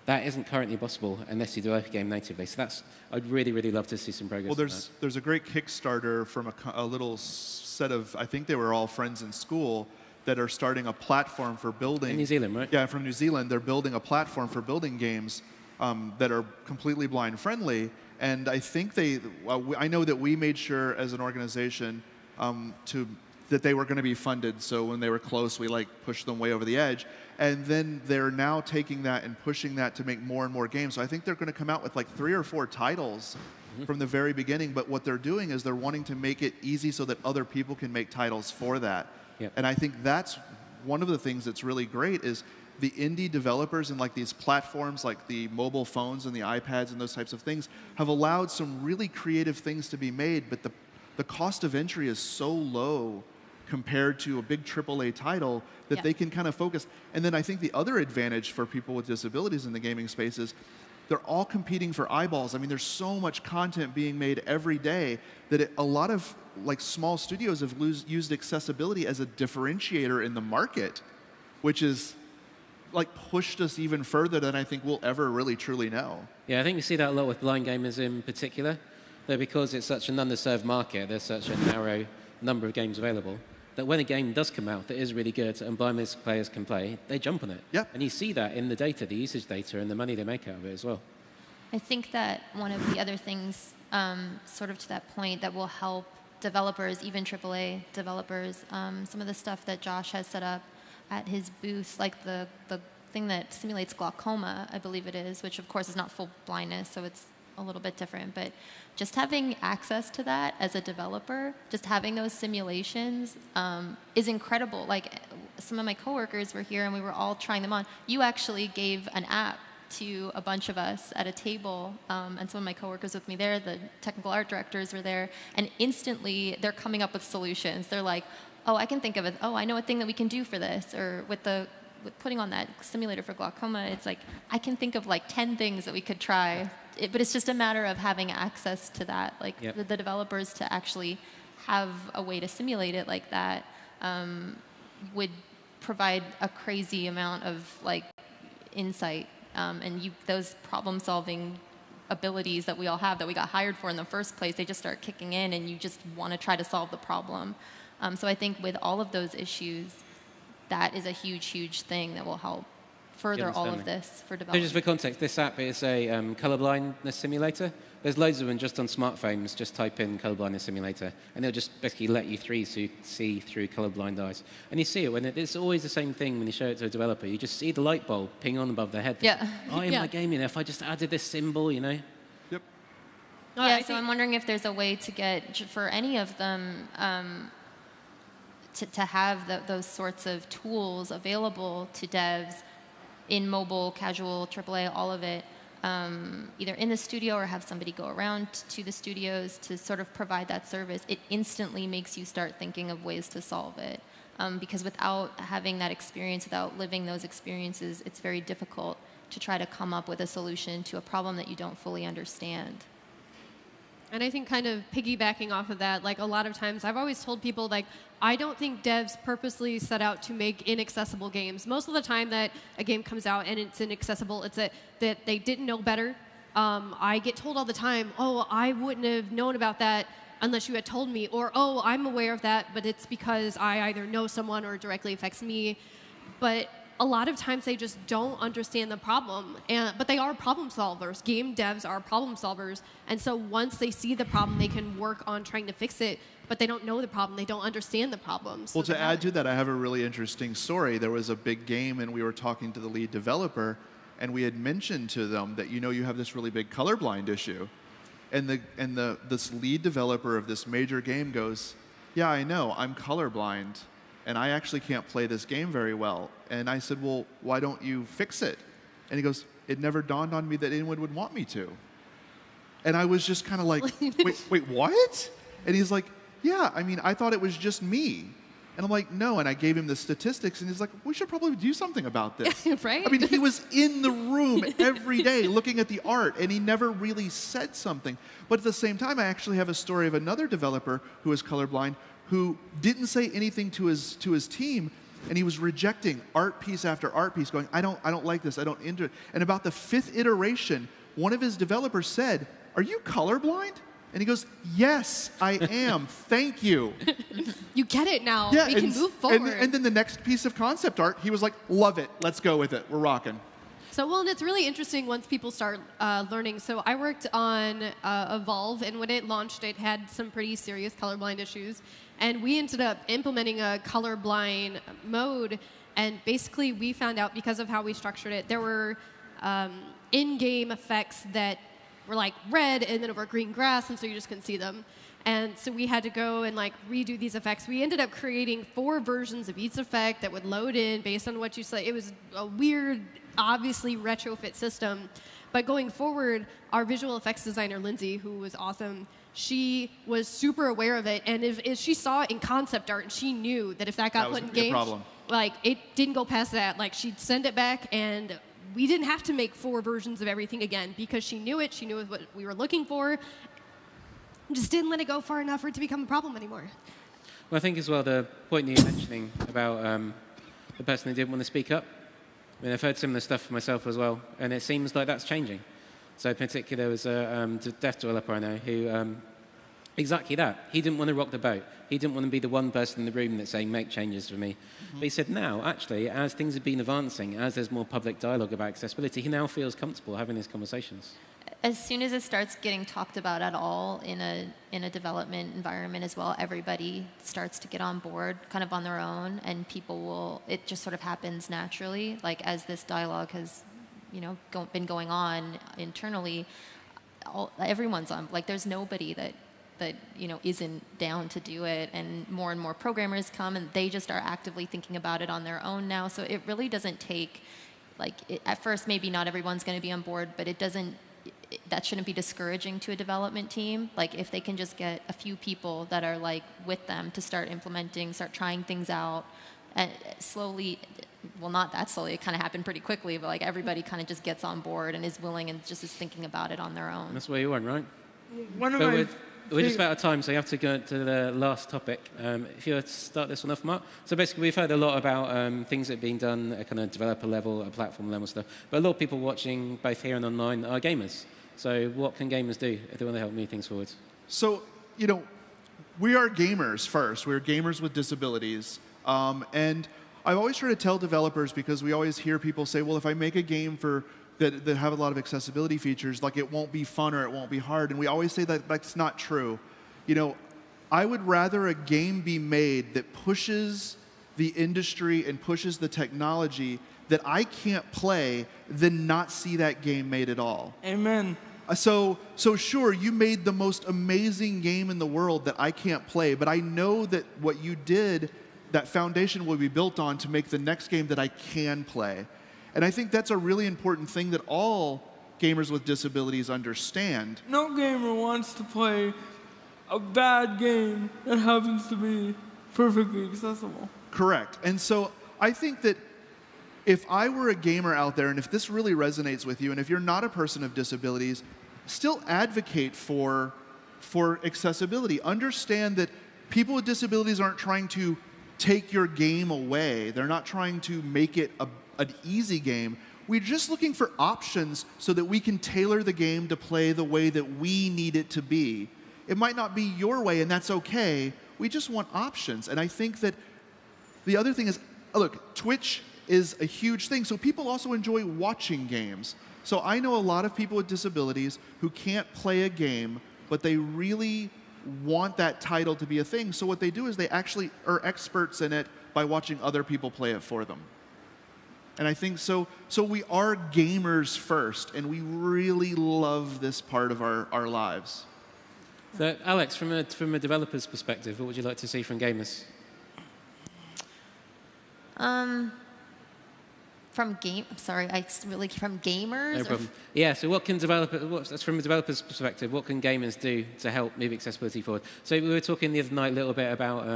That isn't currently possible unless you develop a game natively. So I'd really love to see some progress. Well, there's a great Kickstarter from a little set of, I think they were all friends in school, that are starting a platform for building. In New Zealand, right? Yeah, from New Zealand. They're building a platform for building games that are completely blind friendly. And I think I know that we made sure as an organization that they were going to be funded. So when they were close, we pushed them way over the edge. And then they're now taking that and pushing that to make more and more games. So I think they're going to come out with 3 or 4 titles from the very beginning. But what they're doing is they're wanting to make it easy so that other people can make titles for that. Yep. And I think that's one of the things that's really great is the indie developers and these platforms like the mobile phones and the iPads and those types of things have allowed some really creative things to be made. But the cost of entry is so low compared to a big AAA title that they can kind of focus. And then I think the other advantage for people with disabilities in the gaming space is they're all competing for eyeballs. I mean, there's so much content being made every day that a lot of small studios have used accessibility as a differentiator in the market. which is like pushed us even further than I think we'll ever really truly know. Yeah, I think we see that a lot with blind gamers in particular, that because it's such an underserved market, there's such a narrow number of games available, that when a game does come out that is really good and blind players can play, they jump on it. Yeah. And you see that in the data, the usage data, and the money they make out of it as well. I think that one of the other things, sort of to that point, that will help developers, even AAA developers, some of the stuff that Josh has set up at his booth, like the thing that simulates glaucoma, I believe it is, which of course is not full blindness, so it's a little bit different, but just having access to that as a developer, just having those simulations is incredible. Like some of my coworkers were here and we were all trying them on. You actually gave an app to a bunch of us at a table, and some of my coworkers with me there, the technical art directors were there, and instantly they're coming up with solutions. They're like, oh, I can think of it. Oh, I know a thing that we can do for this. Or with putting on that simulator for glaucoma, it's like, I can think of like 10 things that we could try. But it's just a matter of having access to that, like the developers to actually have a way to simulate it like that would provide a crazy amount of like insight. And those problem-solving abilities that we all have that we got hired for in the first place, they just start kicking in and you just want to try to solve the problem. So I think with all of those issues, that is a huge, huge thing that will help further all of this for So developers. just for context, this app is a colorblindness simulator. There's loads of them just on smartphones. Just type in colorblindness simulator, and it'll just basically let you through so you can see through colorblind eyes. And you see it when it's always the same thing when you show it to a developer. You just see the light bulb ping on above their head. Yeah. Oh, in my gaming, if I just added this symbol, you know. Yep. Yeah, so I'm wondering if there's a way to get, for any of them, to have those sorts of tools available to devs in mobile, casual, AAA, all of it, either in the studio or have somebody go around to the studios to sort of provide that service. It instantly makes you start thinking of ways to solve it. Because without having that experience, without living those experiences, it's very difficult to try to come up with a solution to a problem that you don't fully understand. And I think kind of piggybacking off of that, like a lot of times I've always told people, like, I don't think devs purposely set out to make inaccessible games. Most of the time that a game comes out and it's inaccessible, it's that they didn't know better. I get told all the time, oh, I wouldn't have known about that unless you had told me. Or, oh, I'm aware of that, but it's because I either know someone or it directly affects me. But a lot of times they just don't understand the problem, but they are problem solvers. Game devs are problem solvers, and so once they see the problem, they can work on trying to fix it, but they don't know the problem, they don't understand the problem. So Well, to add to that, I have a really interesting story. There was a big game, and we were talking to the lead developer, and we had mentioned to them that, you have this really big colorblind issue. And this lead developer of this major game goes, yeah, I know, I'm colorblind, and I actually can't play this game very well. And I said, well, why don't you fix it? And he goes, it never dawned on me that anyone would want me to. And I was just kind of like, wait, what? And he's like, yeah, I thought it was just me. And I'm like, no. And I gave him the statistics, and he's like, we should probably do something about this. Right? He was in the room every day looking at the art, and he never really said something. But at the same time, I actually have a story of another developer who is colorblind who didn't say anything to his team, and he was rejecting art piece after art piece, going, I don't like this, I don't enter it. And about the 5th iteration, one of his developers said, are you colorblind? And he goes, yes, I am. Thank you. You get it now. Yeah, We can move forward. And then the next piece of concept art, he was like, love it. Let's go with it. We're rocking. So, well, and it's really interesting once people start learning. So I worked on Evolve, and when it launched, it had some pretty serious colorblind issues. And we ended up implementing a colorblind mode. And basically, we found out, because of how we structured it, there were in-game effects that were like red and then over green grass, and so you just couldn't see them. And so we had to go and like redo these effects. We ended up creating 4 versions of each effect that would load in based on what you said. It was a weird, obviously retrofit system. But going forward, our visual effects designer, Lindsay, who was awesome, she was super aware of it. And if she saw it in concept art, and she knew that if that got put in games, like it didn't go past that. Like she'd send it back, and we didn't have to make 4 versions of everything again because she knew it. She knew what we were looking for. Just didn't let it go far enough for it to become a problem anymore. Well, I think as well the point that you're mentioning about the person who didn't want to speak up. I mean, I've heard similar stuff for myself as well, and it seems like that's changing. So in particular, there was a deaf developer I know who, exactly that. He didn't want to rock the boat. He didn't want to be the one person in the room that's saying, make changes for me. But he said now, actually, as things have been advancing, as there's more public dialogue about accessibility, he now feels comfortable having these conversations. As soon as it starts getting talked about at all in a development environment as well, everybody starts to get on board kind of on their own, and people will, it just sort of happens naturally. Like as this dialogue has, been going on internally, everyone's on, like there's nobody that isn't down to do it, and more programmers come and they just are actively thinking about it on their own now. So it really doesn't take, at first maybe not everyone's going to be on board, but that shouldn't be discouraging to a development team. Like if they can just get a few people that are like with them to start implementing, start trying things out, and slowly, well, not that slowly, it kind of happened pretty quickly, but like everybody kind of just gets on board and is willing and just is thinking about it on their own. That's where you want, right? We're just about out of time, so you have to go to the last topic. If you were to start this one off, Mark. So basically, we've heard a lot about things that are being done at kind of developer level, at platform level stuff. But a lot of people watching, both here and online, are gamers. So what can gamers do if they want to help move things forward? So, we are gamers first. We're gamers with disabilities. And I always try to tell developers, because we always hear people say, well, if I make a game that have a lot of accessibility features, like it won't be fun or it won't be hard. And we always say that that's not true. I would rather a game be made that pushes the industry and pushes the technology that I can't play than not see that game made at all. Amen. So sure, you made the most amazing game in the world that I can't play, but I know that what you did, that foundation will be built on to make the next game that I can play. And I think that's a really important thing that all gamers with disabilities understand. No gamer wants to play a bad game that happens to be perfectly accessible. Correct. And so I think that if I were a gamer out there, and if this really resonates with you, and if you're not a person of disabilities, still advocate for accessibility. Understand that people with disabilities aren't trying to take your game away. They're not trying to make it an easy game. We're just looking for options so that we can tailor the game to play the way that we need it to be. It might not be your way, and that's okay. We just want options. And I think that the other thing is, look, Twitch is a huge thing. So people also enjoy watching games. So I know a lot of people with disabilities who can't play a game, but they really want that title to be a thing. So what they do is they actually are experts in it by watching other people play it for them. And I think so we are gamers first, and we really love this part of our lives. So Alex, from a developer's perspective, what would you like to see from gamers? From gamers? No problem. Yeah, so what can from a developer's perspective, what can gamers do to help move accessibility forward? So we were talking the other night a little bit about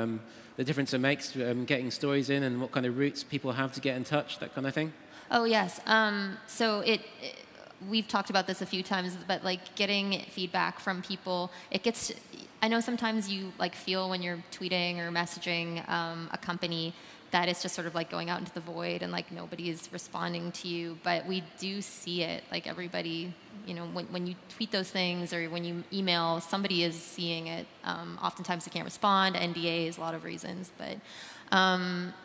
the difference it makes getting stories in and what kind of routes people have to get in touch, that kind of thing. Oh, yes. So we've talked about this a few times, but like getting feedback from people, I know sometimes you like feel when you're tweeting or messaging a company that it's just sort of like going out into the void and like nobody is responding to you, but we do see it. Like everybody, when you tweet those things or when you email, somebody is seeing it. Oftentimes they can't respond, NDAs, a lot of reasons, but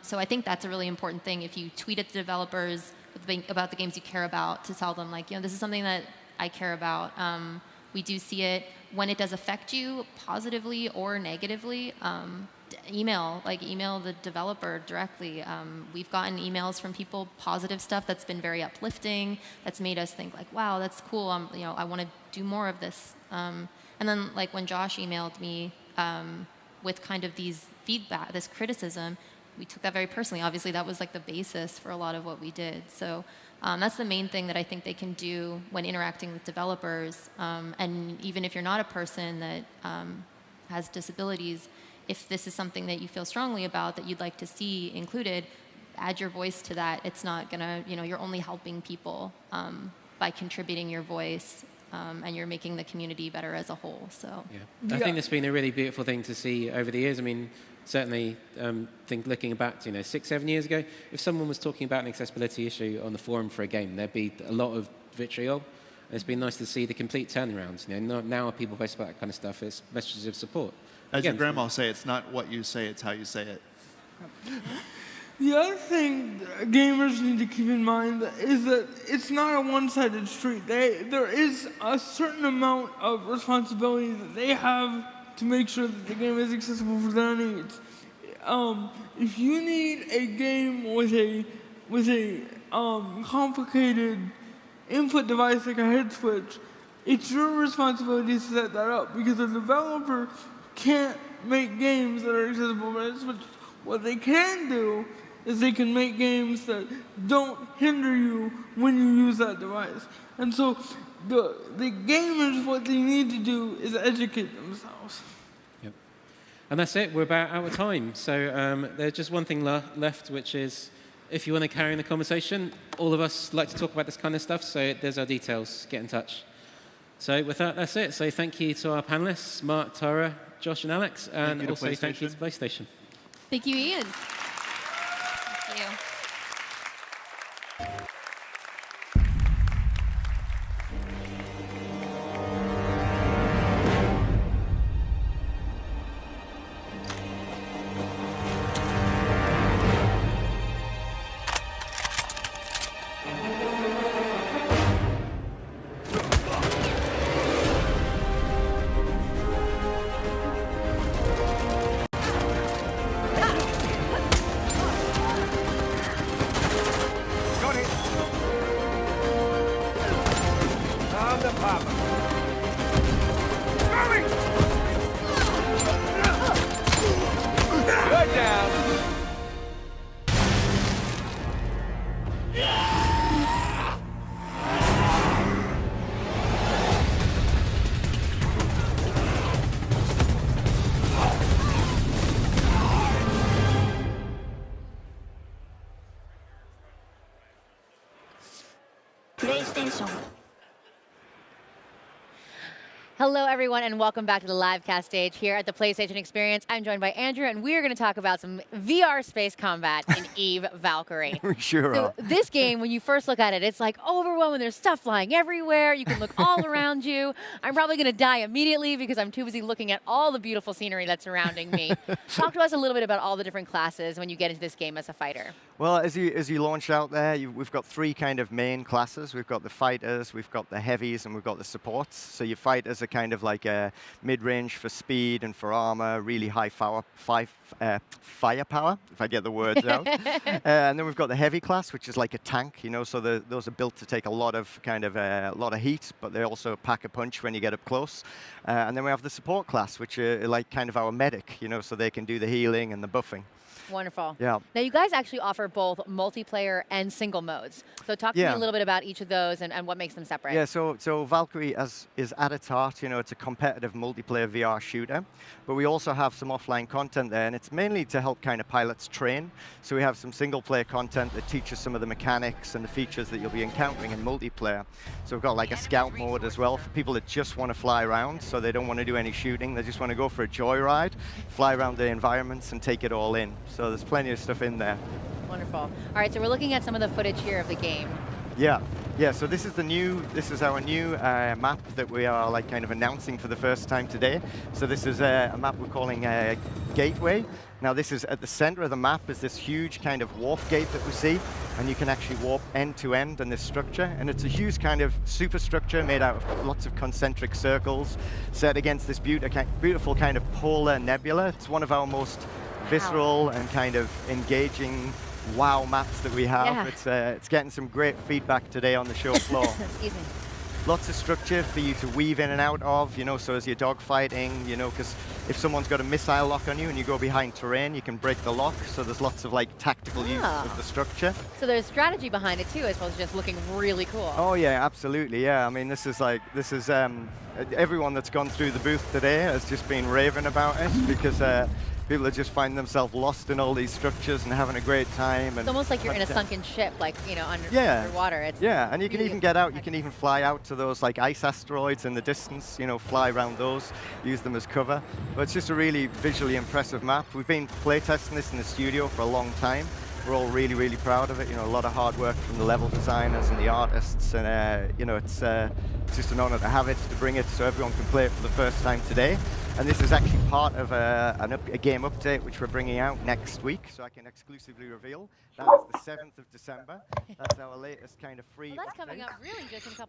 so I think that's a really important thing. If you tweet at the developers about the games you care about, to tell them like, this is something that I care about. We do see it when it does affect you positively or negatively. Email the developer directly. We've gotten emails from people, positive stuff that's been very uplifting, that's made us think like, wow, that's cool. I want to do more of this. And then like when Josh emailed me with kind of these feedback, this criticism, we took that very personally. Obviously, that was like the basis for a lot of what we did. So that's the main thing that I think they can do when interacting with developers. And even if you're not a person that has disabilities, if this is something that you feel strongly about that you'd like to see included, add your voice to that. It's not gonna, you're only helping people by contributing your voice, and you're making the community better as a whole. So I think that's been a really beautiful thing to see over the years. I mean, certainly think looking back to 6, 7 years ago, if someone was talking about an accessibility issue on the forum for a game, there'd be a lot of vitriol. It's been nice to see the complete turnaround. Now people post about that kind of stuff. It's messages of support. As your grandma say, it's not what you say, it's how you say it. The other thing gamers need to keep in mind is that it's not a one-sided street. There is a certain amount of responsibility that they have to make sure that the game is accessible for their needs. If you need a game with a complicated input device like a head switch, it's your responsibility to set that up, because the developer can't make games that are accessible for head switch. What they can do is they can make games that don't hinder you when you use that device. And so the gamers, what they need to do is educate themselves. Yep. And that's it. We're about out of time. So there's just one thing left, which is if you want to carry on the conversation, all of us like to talk about this kind of stuff, so there's our details. Get in touch. So with that, that's it. So thank you to our panelists, Mark, Tara, Josh, and Alex. And also thank you to PlayStation. Thank you, Ian. Thank you. PlayStation. Hello, everyone, and welcome back to the live cast stage here at the PlayStation Experience. I'm joined by Andrew, and we are going to talk about some VR space combat in Eve Valkyrie. We sure so are. This game, when you first look at it, it's like overwhelming. There's stuff flying everywhere. You can look all around you. I'm probably going to die immediately because I'm too busy looking at all the beautiful scenery that's surrounding me. Talk to us a little bit about all the different classes when you get into this game as a fighter. Well, as you launch out there, we've got three kind of main classes. We've got the fighters, we've got the heavies, and we've got the supports. So your fighters are kind of like a mid-range for speed and for armor, really high firepower, if I get the words out. And then we've got the heavy class, which is like a tank, so those are built to take a lot of heat, but they also pack a punch when you get up close. And then we have the support class, which are like kind of our medic, so they can do the healing and the buffing. Wonderful. Yeah. Now, you guys actually offer both multiplayer and single modes. So talk to me a little bit about each of those and what makes them separate. Yeah, so Valkyrie is at its heart, it's a competitive multiplayer VR shooter, but we also have some offline content there, and it's mainly to help kind of pilots train. So we have some single-player content that teaches some of the mechanics and the features that you'll be encountering in multiplayer. So we've got like a scout mode as well for people that just want to fly around, so they don't want to do any shooting, they just want to go for a joyride, fly around the environments and take it all in. So there's plenty of stuff in there. Wonderful. All right, so we're looking at some of the footage here of the game. Yeah. So this is our new map that we are like kind of announcing for the first time today. So this is a map we're calling Gateway. Now this is at the center of the map is this huge kind of warp gate that we see, and you can actually warp end to end in this structure, and it's a huge kind of superstructure made out of lots of concentric circles set against this beautiful kind of polar nebula. It's one of our most visceral and kind of engaging wow maps that we have. Yeah. It's getting some great feedback today on the show floor. Excuse me. Lots of structure for you to weave in and out of, so as you're dogfighting, because if someone's got a missile lock on you and you go behind terrain, you can break the lock. So there's lots of like tactical use of the structure. So there's strategy behind it too, as well as just looking really cool. Oh yeah, absolutely. Yeah, I mean this is everyone that's gone through the booth today has just been raving about it because people that just find themselves lost in all these structures and having a great time. And It's almost like you're in a sunken ship, like, you know, yeah, underwater. It's yeah, and you can really even get out. You can even fly out to those like ice asteroids in the distance. You know, fly around those, use them as cover. But it's just a really visually impressive map. We've been playtesting this in the studio for a long time. We're all really, really proud of it. You know, a lot of hard work from the level designers and the artists, and you know, it's just an honor to have it, to bring it so everyone can play it for the first time today. And this is actually part of a game update which we're bringing out next week, so I can exclusively reveal. That is the 7th of December. That's our latest kind of free update.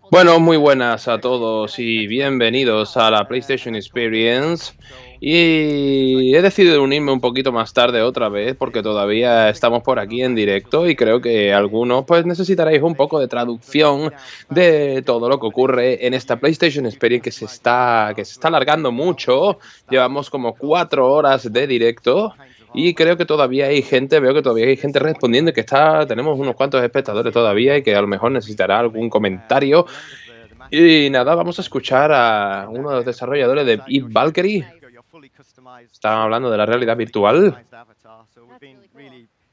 Bueno, muy buenas a todos y bienvenidos a la PlayStation Experience. Y he decidido unirme un poquito más tarde otra vez porque todavía estamos por aquí en directo y creo que algunos pues necesitaréis un poco de traducción de todo lo que ocurre en esta PlayStation Experience que se está alargando mucho. Llevamos como 4 horas de directo. Y creo que todavía hay gente, veo que todavía hay gente respondiendo y que tenemos unos cuantos espectadores todavía y que a lo mejor necesitará algún comentario. Y nada, vamos a escuchar a uno de los desarrolladores de Valkyrie. Estaban hablando de la realidad virtual.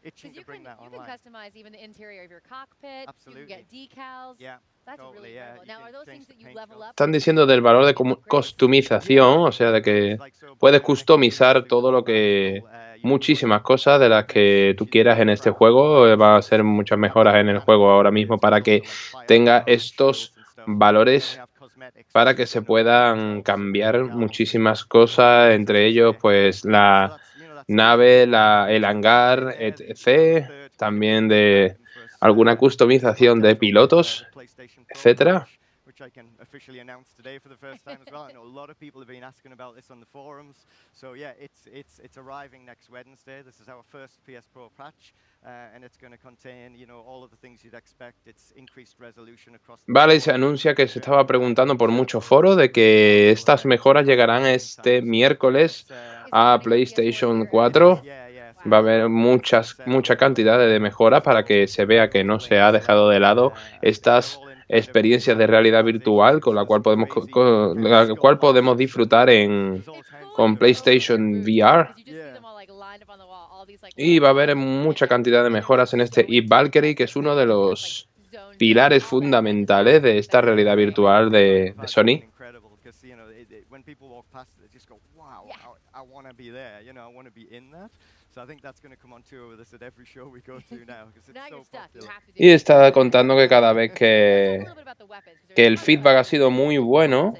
Because you can customize even the interior of your cockpit. You can get decals. That's really incredible. Now, are those things that you level up? Están diciendo del valor de customización, o sea, de que puedes customizar todo lo que... Muchísimas cosas de las que tú quieras en este juego. Va a hacer muchas mejoras en el juego ahora mismo para que tenga estos valores, para que se puedan cambiar muchísimas cosas, entre ellos pues la nave, el hangar, etc. También de alguna customización de pilotos, etcétera. I can officially announce today for the first time as well. I know a lot of people have been asking about this on the forums. So yeah, it's arriving next Wednesday. This is our first PS Pro patch, and it's going to contain, you know, all of the things you'd expect. It's increased resolution across the Vale, y se anuncia que se estaba preguntando por muchos foros de que estas mejoras llegarán este miércoles a PlayStation 4. Va a haber mucha cantidad de mejoras para que se vea que no se ha dejado de lado estas experiencias de realidad virtual con la cual podemos disfrutar con PlayStation VR. Y va a haber mucha cantidad de mejoras en este Valkyrie, que es uno de los pilares fundamentales de esta realidad virtual de Sony. Y está contando que cada vez que el feedback ha sido muy bueno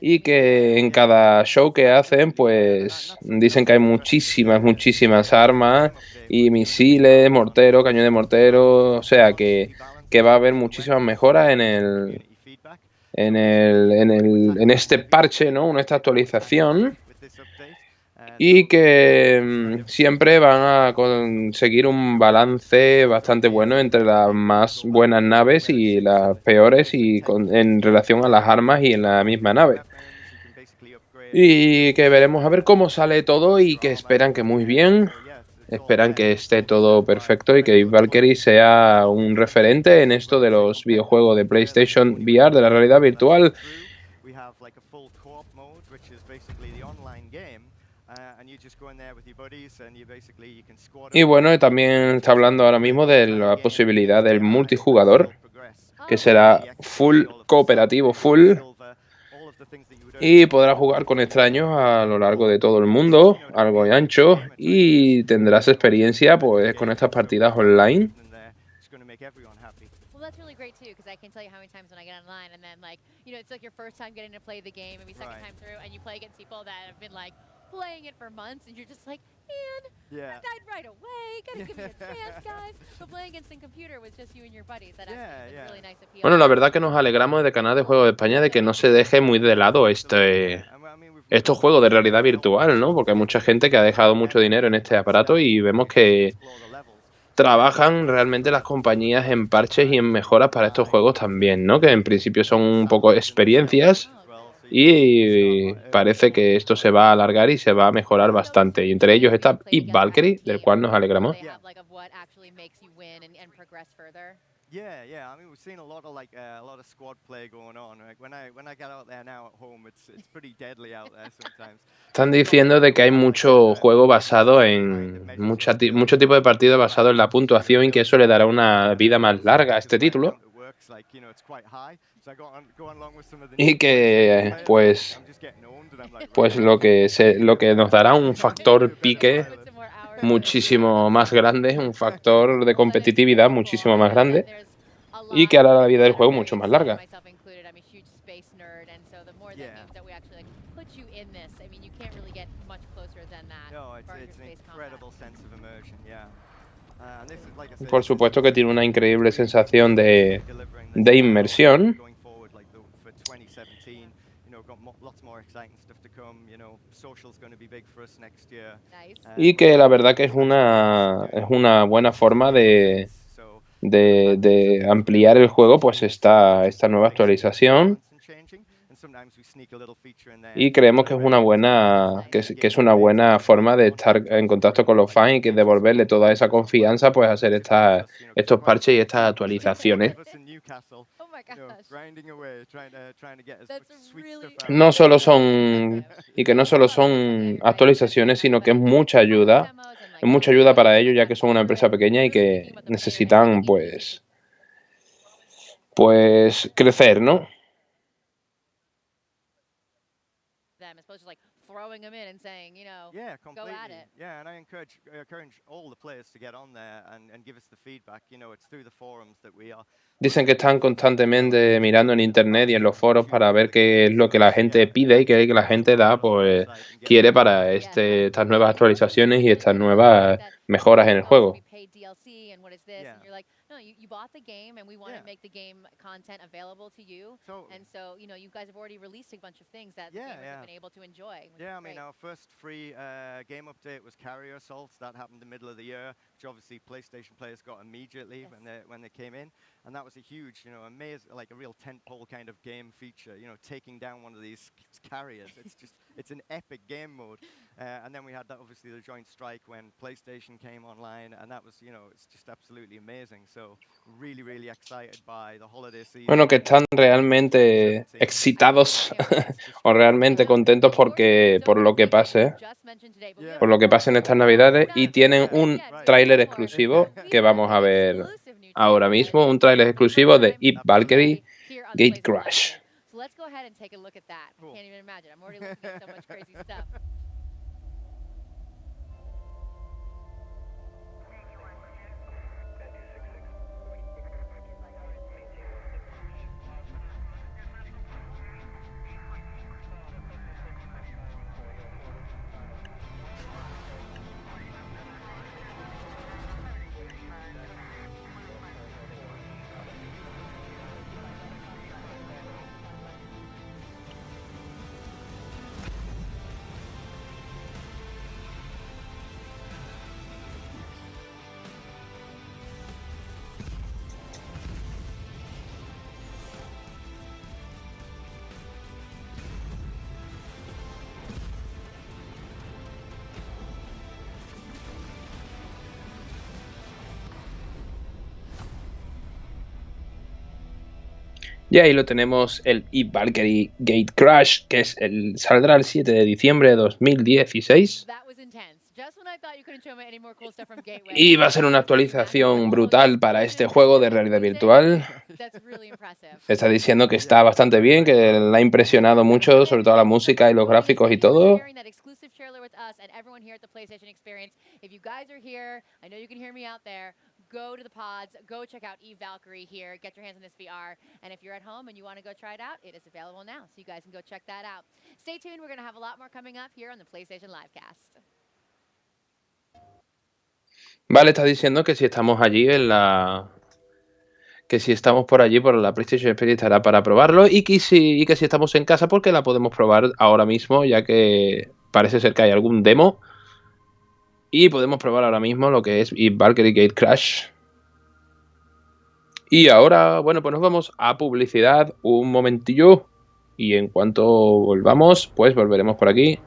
y que en cada show que hacen pues dicen que hay muchísimas armas y misiles, mortero, cañón de mortero, o sea que va a haber muchísimas mejoras en este parche, ¿no? En esta actualización. Y que siempre van a conseguir un balance bastante bueno entre las más buenas naves y las peores en relación a las armas y en la misma nave. Y que veremos a ver cómo sale todo y que esperan que muy bien. Esperan que esté todo perfecto y que Valkyrie sea un referente en esto de los videojuegos de PlayStation VR, de la realidad virtual. Y bueno, también está hablando ahora mismo de la posibilidad del multijugador, que será full cooperativo, y podrás jugar con extraños a lo largo de todo el mundo, algo ancho, y tendrás experiencia pues con estas partidas online. I can tell you how many times when I get online and then like, you know, it's like your first time getting to play the game, maybe second time through, and you play against people that have been like playing it for months, and you're just like, man, I died right away, gotta give me a chance, guys. But playing against a computer with just you and your buddies, that actually is really nice appeal. Bueno, la verdad que nos alegramos de Canal de Juegos de España de que no se deje muy de lado estos juegos de realidad virtual, ¿no? Porque hay mucha gente que ha dejado mucho dinero en este aparato y vemos que trabajan realmente las compañías en parches y en mejoras para estos juegos también, ¿no? Que en principio son un poco experiencias y parece que esto se va a alargar y se va a mejorar bastante. Y entre ellos está Valkyrie, del cual nos alegramos. Yeah, yeah. I mean, we've seen a lot of squad play going on. Like when I get out there now at home, it's pretty deadly out there sometimes. Están diciendo de que hay mucho juego basado en mucho tipo de partido basado en la puntuación y que eso le dará una vida más larga a este título. Y que pues lo que nos dará un factor pique muchísimo más grande, un factor de competitividad muchísimo más grande y que hará la vida del juego mucho más larga. Por supuesto que tiene una increíble sensación de inmersión. Y que la verdad que es una buena forma de ampliar el juego, pues esta nueva actualización. Y creemos que es una buena forma de estar en contacto con los fans y que devolverle toda esa confianza, pues hacer estos parches y estas actualizaciones. No solo son actualizaciones, sino que es mucha ayuda para ellos, ya que son una empresa pequeña y que necesitan pues crecer, ¿no? Throwing them in and saying, Yeah, go completely. at it. Yeah, and I encourage all the players to get on there and give us the feedback. It's through the forums that we are. Dicen que están constantemente mirando en internet y en los foros para ver qué es lo que la gente pide y qué es lo que la gente quiere para estas nuevas actualizaciones y estas nuevas mejoras en el juego. No, you bought the game and we want to make the game content available to you. And so, you guys have already released a bunch of things that the gamers have been able to enjoy. Yeah, I mean, our first free game update was Carrier Assaults. That happened in the middle of the year, which obviously PlayStation players got immediately when they came in. And that was a huge, amazing, like a real tentpole kind of game feature, taking down one of these carriers. It's an epic game mode. And then we had that, obviously, the joint strike when PlayStation came online, and that was, it's just absolutely amazing. So, really, really excited by the holiday season. Bueno, que están realmente excitados o realmente contentos por lo que pase en estas Navidades y tienen un tráiler exclusivo que vamos a ver ahora mismo, un tráiler exclusivo de Valkyrie Gate Crash. So let's go ahead and take a look at that. I can't even imagine. I'm already looking at so much crazy stuff. Y ahí lo tenemos, el Valkyrie Gate Crash, que saldrá el 7 de diciembre de 2016. Y va a ser una actualización brutal para este juego de realidad virtual. Está diciendo que está bastante bien, que le ha impresionado mucho, sobre todo la música y los gráficos y todo. Go to the pods, go check out Valkyrie here, get your hands on this VR, and if you're at home and you want to go try it out, it is available now, so you guys can go check that out. Stay tuned, we're going to have a lot more coming up here on the PlayStation Livecast. Vale, está diciendo que si estamos allí que si estamos por allí por la PlayStation Experience estará para probarlo y que si estamos en casa porque la podemos probar ahora mismo, ya que parece ser que hay algún demo. Y podemos probar ahora mismo lo que es Valkyrie Gate Crash. Y ahora, bueno, pues nos vamos a publicidad un momentillo. Y en cuanto volvamos, pues volveremos por aquí.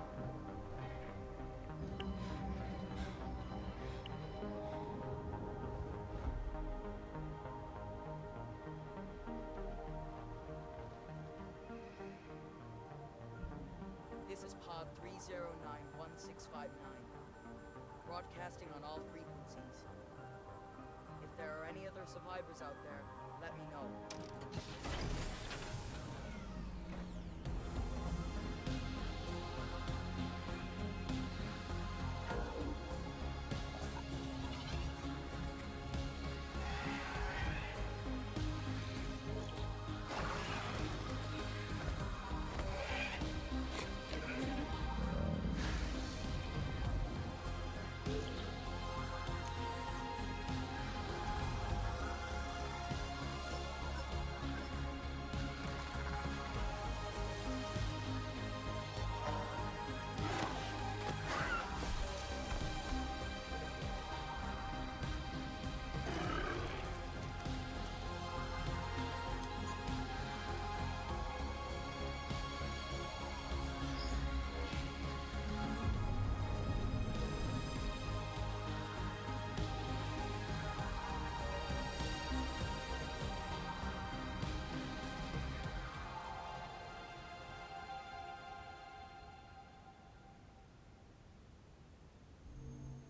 broadcasting on all frequencies. If there are any other survivors out there, let me know.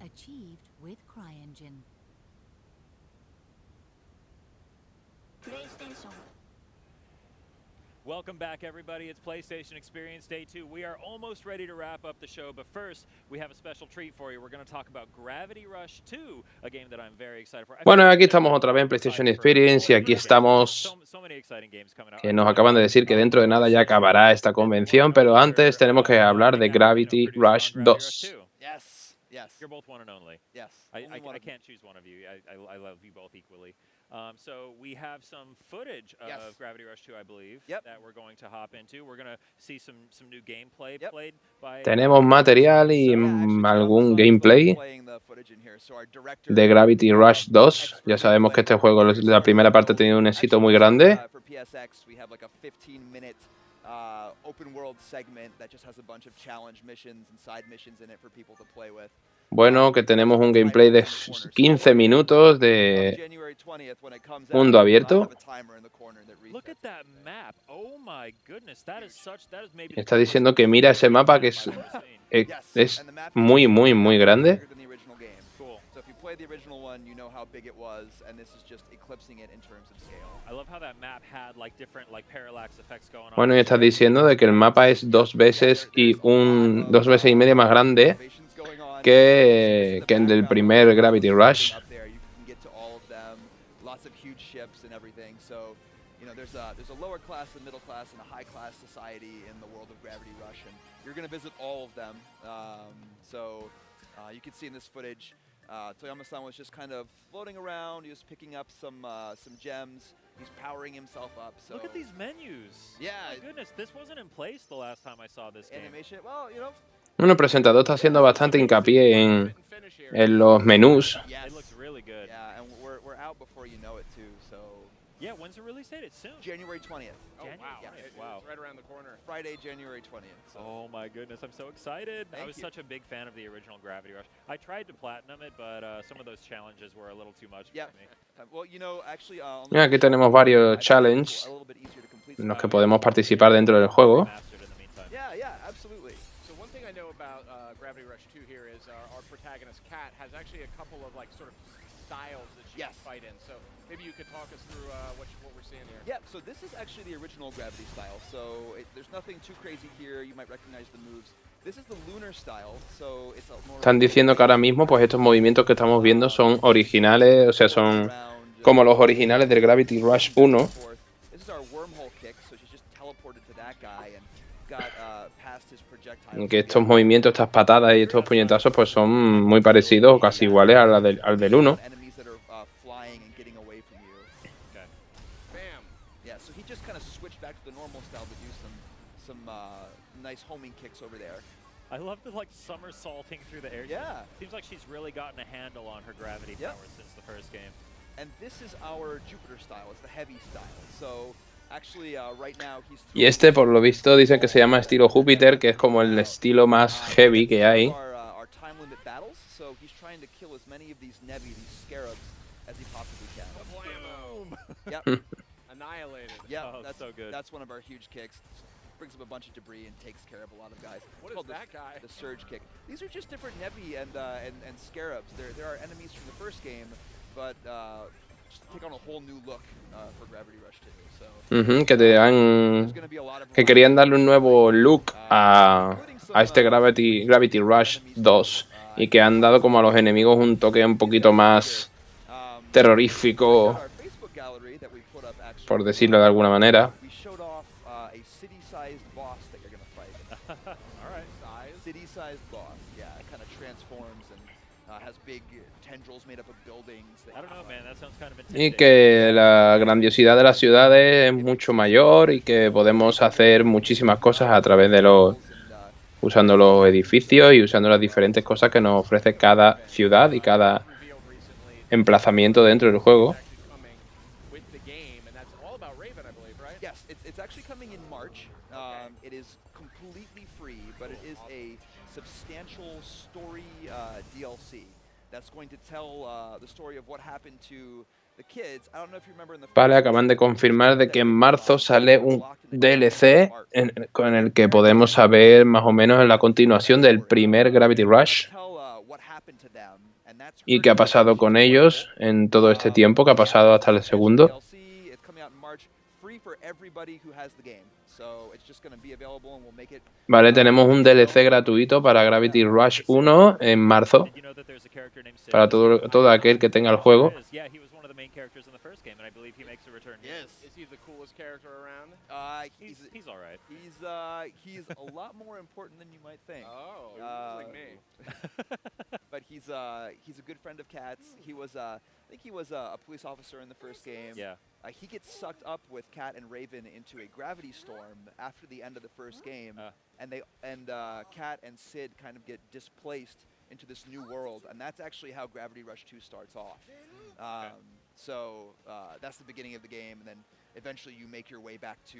Achieved with CryEngine. PlayStation. Welcome back, everybody. It's PlayStation Experience Day 2. We are almost ready to wrap up the show, but first, we have a special treat for you. We're going to talk about Gravity Rush 2, a game that I'm very excited for. Bueno, aquí estamos otra vez en PlayStation Experience y aquí estamos, que nos acaban de decir que dentro de nada ya acabará esta convención, pero antes tenemos que hablar de Gravity Rush 2. Yes. You're both one and only. Yes. I can't choose one of you. I love you both equally. So we have some footage of Gravity Rush 2, I believe, that we're going to hop into. We're going to see some new gameplay played by... Tenemos material y algún gameplay de Gravity Rush 2. Ya sabemos que este juego, la primera parte ha tenido un éxito muy grande. Bueno, que tenemos un gameplay de 15 minutos de mundo abierto. Está diciendo que mira ese mapa que es muy, muy, muy grande. Bueno, y estás diciendo de que el mapa es dos veces y media más grande que el del primer Gravity Rush. There's a lower class, a middle class, and a high class society in the world of Gravity Rush, and you're going to visit all of them. You can see in this footage, Toyama-san was just kind of floating around. He was picking up some gems. He's powering himself up. So look at these menus. Yeah. My goodness, this wasn't in place the last time I saw this game. Animation. Well, you know. Bueno, el presentador está haciendo bastante hincapié en los menús. It looks really good. Yeah, and we're out before you know it too. So. Yeah, when's the release date? It's soon. January 20th. Oh, wow. Yeah. Wow. It's right around the corner. Friday, January 20th. So. Oh, my goodness. I'm so excited. Thank I was you. such a big fan of the original Gravity Rush. I tried to platinum it, but some of those challenges were a little too much for me. Well, you know, actually, Aquí tenemos varios challenges en los que podemos participar dentro del juego. Yeah, absolutely. So one thing I know about Gravity Rush 2 here is our protagonist, Kat, has actually a couple of like sort of styles that she can fight in. So maybe you could talk us through what we're seeing here. Yeah, so this is actually the original Gravity style. So there's nothing too crazy here. You might recognize the moves. This is the lunar style, so it's a more... Están diciendo que ahora mismo pues estos movimientos que estamos viendo son originales, o sea, son como los originales del Gravity Rush 1. This is our wormhole kick, so she's just teleported to that guy and got past his projectile. Que estos movimientos, estas patadas y estos puñetazos pues son muy parecidos o casi iguales al del 1. Enemies that are flying and getting away from you. Okay. Bam. Yeah, so he just kind of switched back to the normal style to do some nice homing kicks over there. I love the like somersaulting through the air. Yeah. Seems like she's really gotten a handle on her gravity power since the first game. And this is our Jupiter style. It's the heavy style. So actually right now he's Y este, por lo visto, dicen que se llama estilo Júpiter, que es como el estilo más heavy que hay. our time limit battles. So he's trying to kill as many of these Nevi, these scarabs, as he possibly can. Boom! Yep. Annihilated. Yeah, Oh, that's so good. That's one of our huge kicks. brings up a bunch of debris and takes care of a lot of guys. What It's is called that guy? The Surge Kick. These are just different Nevi and Scarabs. There are enemies from the first game, but just take on a whole new look for Gravity Rush 2. So, Que te dan, que querían darle un nuevo look a este Gravity Rush 2 y que han dado como a los enemigos un toque un poquito más terrorífico, por decirlo de alguna manera. we showed off a city-sized boss that you're gonna fight. All right, size. City-sized boss. Yeah, it kind of transforms and has big tendrils made up of buildings. I don't know, man. That sounds kind of Y que la grandiosidad de las ciudades es mucho mayor y que podemos hacer muchísimas cosas a través de usando los edificios y usando las diferentes cosas que nos ofrece cada ciudad y cada emplazamiento dentro del juego. With the game, and that's all about Raven, I believe, right? Yes, it's actually coming in March. It is completely free, but it is a substantial story DLC that's going to tell the story of what happened to the kids. I don't know if you remember in the Vale, acaban de confirmar de que en marzo sale un DLC con el que podemos saber más o menos la continuación del primer Gravity Rush y qué ha pasado con ellos en todo este tiempo que ha pasado hasta el segundo. DLC. It's coming out in March, free for everybody who has the game. So it's just going to be available and we'll make it. Vale, tenemos un DLC gratuito para Gravity Rush 1 en marzo para todo aquel que tenga el juego. Yeah, he was one of the main characters in the first game, and I believe he makes a return. Yes. Is he the coolest character around? He's all right. He's a lot more important than you might think. Oh, like me. But he's a good friend of Kat's. He was I think he was a police officer in the first game. Yeah. He gets sucked up with Kat and Raven into a gravity storm after the end of the first game, and Kat and Sid kind of get displaced into this new world, and that's actually how Gravity Rush 2 starts off. So that's the beginning of the game, and then eventually you make your way back to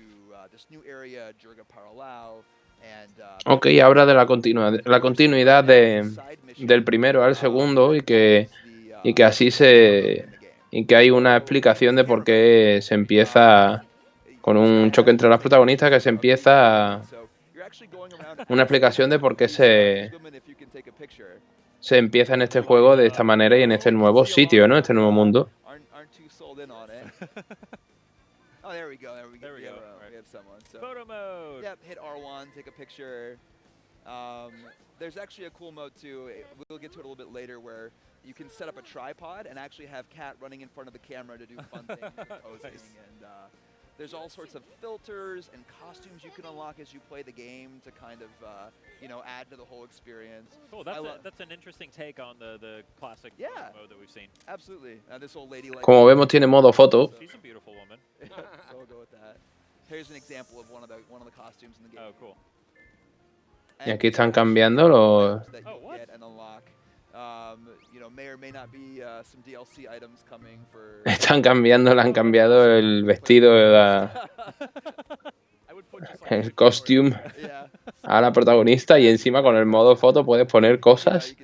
this new area, Jurga Paralao, and Ok, ahora de la continuidad del primero al segundo y que así y que hay una explicación de por qué se empieza con un choque entre las protagonistas, que se empieza una explicación de por qué se empieza en este juego de esta manera y en este nuevo sitio, ¿no? Este nuevo mundo. aren't too sold in on it. Oh, there we go. We have someone. So. Photo mode. Yep, hit R1, take a picture. There's actually a cool mode too. We'll get to it a little bit later where you can set up a tripod and actually have Kat running in front of the camera to do fun things like posing. And there's all sorts of filters and costumes you can unlock as you play the game to kind of, add to the whole experience. Cool. That's an interesting take on the classic photo mode that we've seen. Absolutely. This old lady like. Como vemos tiene modo foto. She's a beautiful woman. So we'll go with that. Here's an example of one of the costumes in the game. Oh, cool. Y aquí están cambiando los... That you get and unlock. May or may not be some DLC items coming for. Le han cambiado el vestido, el costume a la protagonista y encima con el modo foto puedes poner cosas,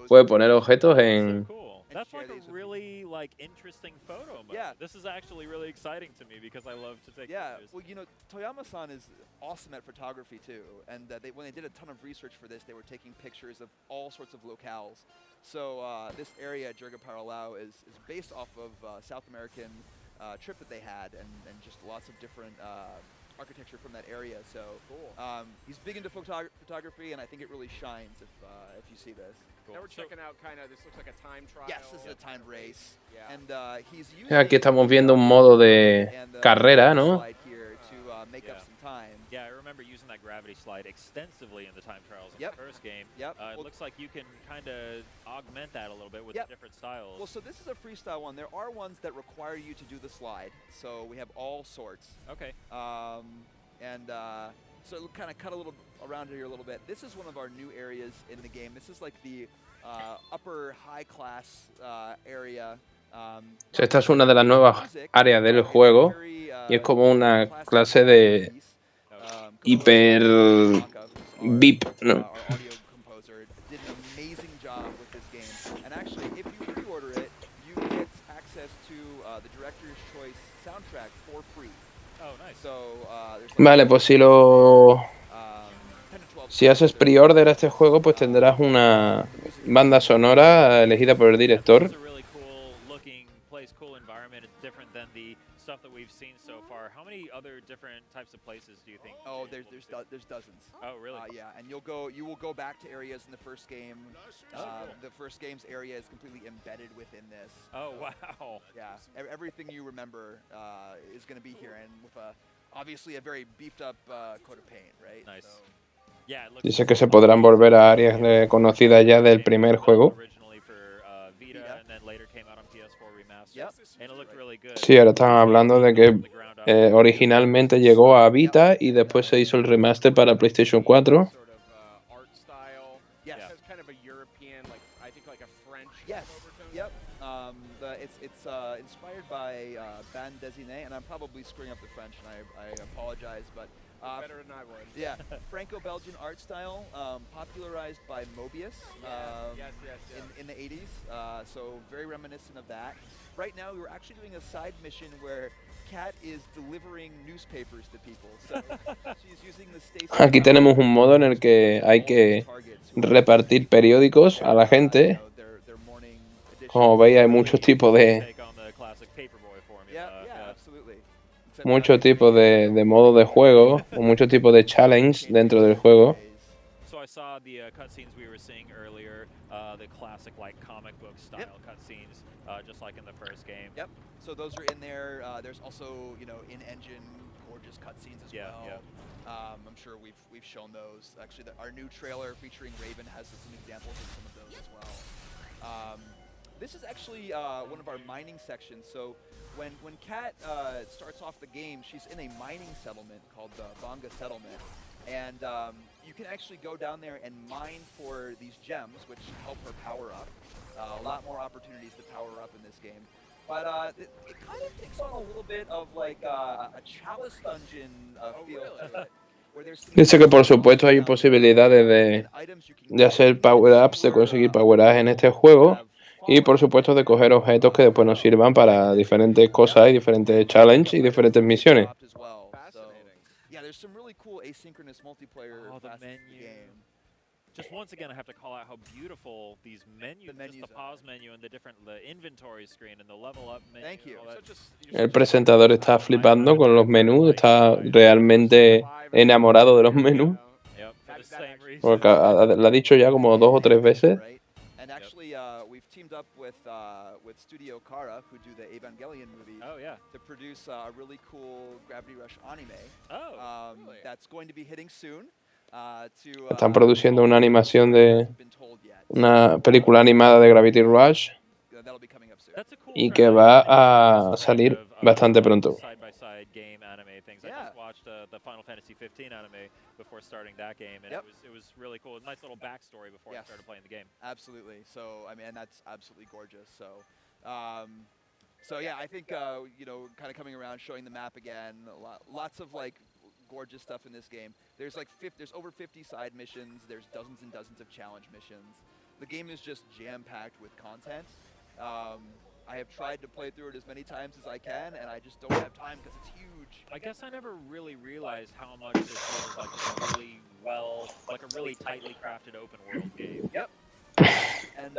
puedes poner objetos en... That's like a really interesting photo mode. Yeah. This is actually really exciting to me because I love to take pictures. Well, Toyama-san is awesome at photography too, and when they did a ton of research for this, they were taking pictures of all sorts of locales. So this area, Jurga Paralao, is based off of South American trip that they had, and just lots of different architecture from that area. So he's big into photography, and I think it really shines if you see this. Cool. Now we're checking out this looks like a time trial. Yes, this is a timed race. Yeah. And he's using Aquí estamos viendo un modo de carrera, ¿no? slide here to make up some time. Yeah, I remember using that gravity slide extensively in the time trials in the first game. Yep. It looks like you can kind of augment that a little bit with the different styles. Well, so this is a freestyle one. There are ones that require you to do the slide. So we have all sorts. Okay. So it'll kind of cut a little around here a little bit. This is one of our new areas in the game. This is like the upper high class area. Esta es una de las nuevas áreas del juego y es como una clase de hiper VIP, ¿no? Our audio composer did an amazing job with this game. And actually, if you pre-order it, you get access to the Director's Choice soundtrack for free. Vale, pues si haces pre-order a este juego, pues tendrás una banda sonora elegida por el director. Really cool looking place, cool environment. It's different than the stuff that we've seen so far. How many other different types of places do you think? Oh, there's dozens. Oh, really? Yeah, and you will go back to areas in the first game. The first game's area is completely embedded within this. Oh, wow. Yeah, everything you remember is going to be here, and with obviously a very beefed up coat of paint, right? Nice. So, Dice que se podrán volver a áreas conocidas ya del primer juego. Sí, ahora están hablando de que originalmente llegó a Vita y después se hizo el remaster para PlayStation 4. Yes, it's kind of a European, like I think like a French. Yes. Yep. It's inspired by band désigné, and I'm probably screwing up the French, and I apologize, but better than I would. Yeah, Franco-Belgian art style, popularized by Mobius in the 80s. So very reminiscent of that. Right now, we're actually doing a side mission where Kat is delivering newspapers to people. So she's using the station. Aquí tenemos un modo en el que hay que repartir periódicos a la gente. Como veis, hay muchos tipos de modos de juego o muchos tipos de challenge dentro del juego. So I saw the cutscenes we were seeing earlier, the classic like comic book style cutscenes, just like in the first game. Yep. So those are in there. There's also in-engine gorgeous cutscenes as well. Yeah. I'm sure we've shown those. Actually, our new trailer featuring Raven has some examples of some of those as well. This is actually one of our mining sections. So when Kat starts off the game, she's in a mining settlement called the Bonga Settlement. And you can actually go down there and mine for these gems, which help her power up. A lot more opportunities to power up in this game. But it kind of takes on a little bit of like a chalice dungeon feel to it. Dice que por supuesto hay posibilidades de hacer power-ups, de conseguir power-ups en este juego. Y por supuesto de coger objetos que después nos sirvan para diferentes cosas y diferentes challenges y diferentes misiones. Yeah, there's some really cool asynchronous multiplayer game. Just once again, I have to call out how beautiful these menus, just the pause menu and the inventory screen and the level up menu. Thank you. El presentador está flipando con los menús, está realmente enamorado de los menús. Porque lo ha dicho ya como 2 o 3 veces. And actually, we've teamed up with Studio Kara, who do the Evangelion movies, to produce a really cool Gravity Rush anime. That's going to be hitting soon. Están produciendo una animación de una película animada de Gravity Rush y que va a salir bastante pronto. Watched the Final Fantasy 15 anime before starting that game, and it was really cool. A nice little backstory before I started playing the game. Absolutely. So I mean, and that's absolutely gorgeous. So, yeah, I think kind of coming around, showing the map again. Lots of like gorgeous stuff in this game. There's like there's over 50 side missions. There's dozens and dozens of challenge missions. The game is just jam-packed with content. I have tried to play through it as many times as I can, and I just don't have time because it's huge. I guess I never really realized how much this was like a really tightly crafted open world game. Yep. And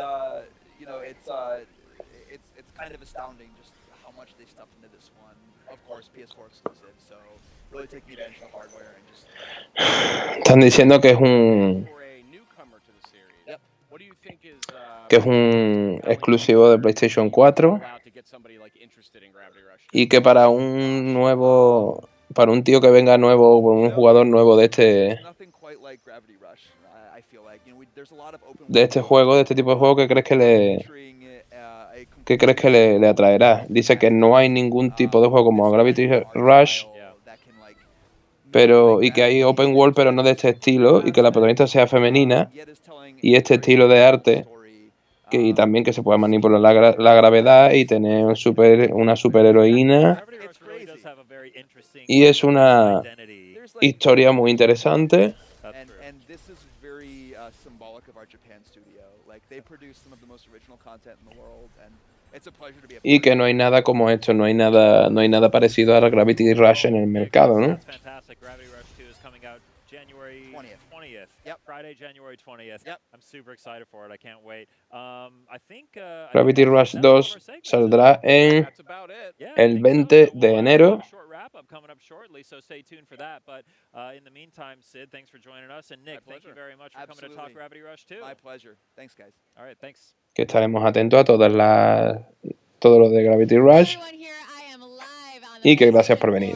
it's kind of astounding just how much they stuffed into this one. Of course, PS4 exclusive, so really taking advantage of the hardware and just. Están diciendo que es un exclusivo de PlayStation 4 y que para un tío que venga nuevo, un jugador nuevo de este juego, de este tipo de juego, ¿qué crees que le atraerá? Dice que no hay ningún tipo de juego como Gravity Rush, y que hay open world pero no de este estilo, y que la protagonista sea femenina y este estilo de arte, y también que se pueda manipular la gravedad y tener una superheroína, y es una historia muy interesante. And this is very symbolic of our Japan studio. Like they produce some of the most original content in the world, and It's a pleasure to be a Y que no hay nada como esto, no hay nada parecido a la Gravity Rush en el mercado, ¿no? That's fantastic. Gravity Rush 2 is coming out January 20th. Yep. Friday, January 20th. Yep. I'm super excited for it. I can't wait. I think Gravity Rush 2 saldrá en that's about it. Yeah, el 20 de enero. Short wrap up coming up shortly, so stay tuned for that. But in the meantime, Sid, thanks for joining us, and Nick, thank you very much for coming to talk Gravity Rush 2. My pleasure. Thanks, guys. All right, thanks. Que estaremos atentos a todo lo de Gravity Rush. Y que gracias por venir.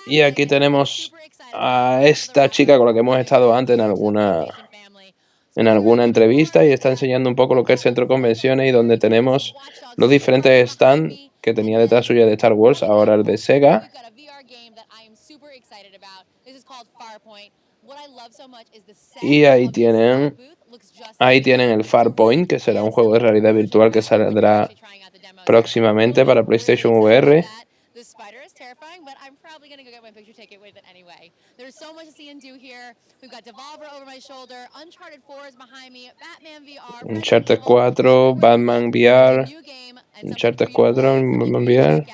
Y aquí tenemos a esta chica con la que hemos estado antes en alguna entrevista y está enseñando un poco lo que es el centro de convenciones y donde tenemos los diferentes stands que tenía detrás suya de Star Wars, ahora el de Sega. Y ahí tienen el Farpoint, que será un juego de realidad virtual que saldrá próximamente para PlayStation VR. Uncharted 4, Batman VR, Uncharted 4, Batman VR,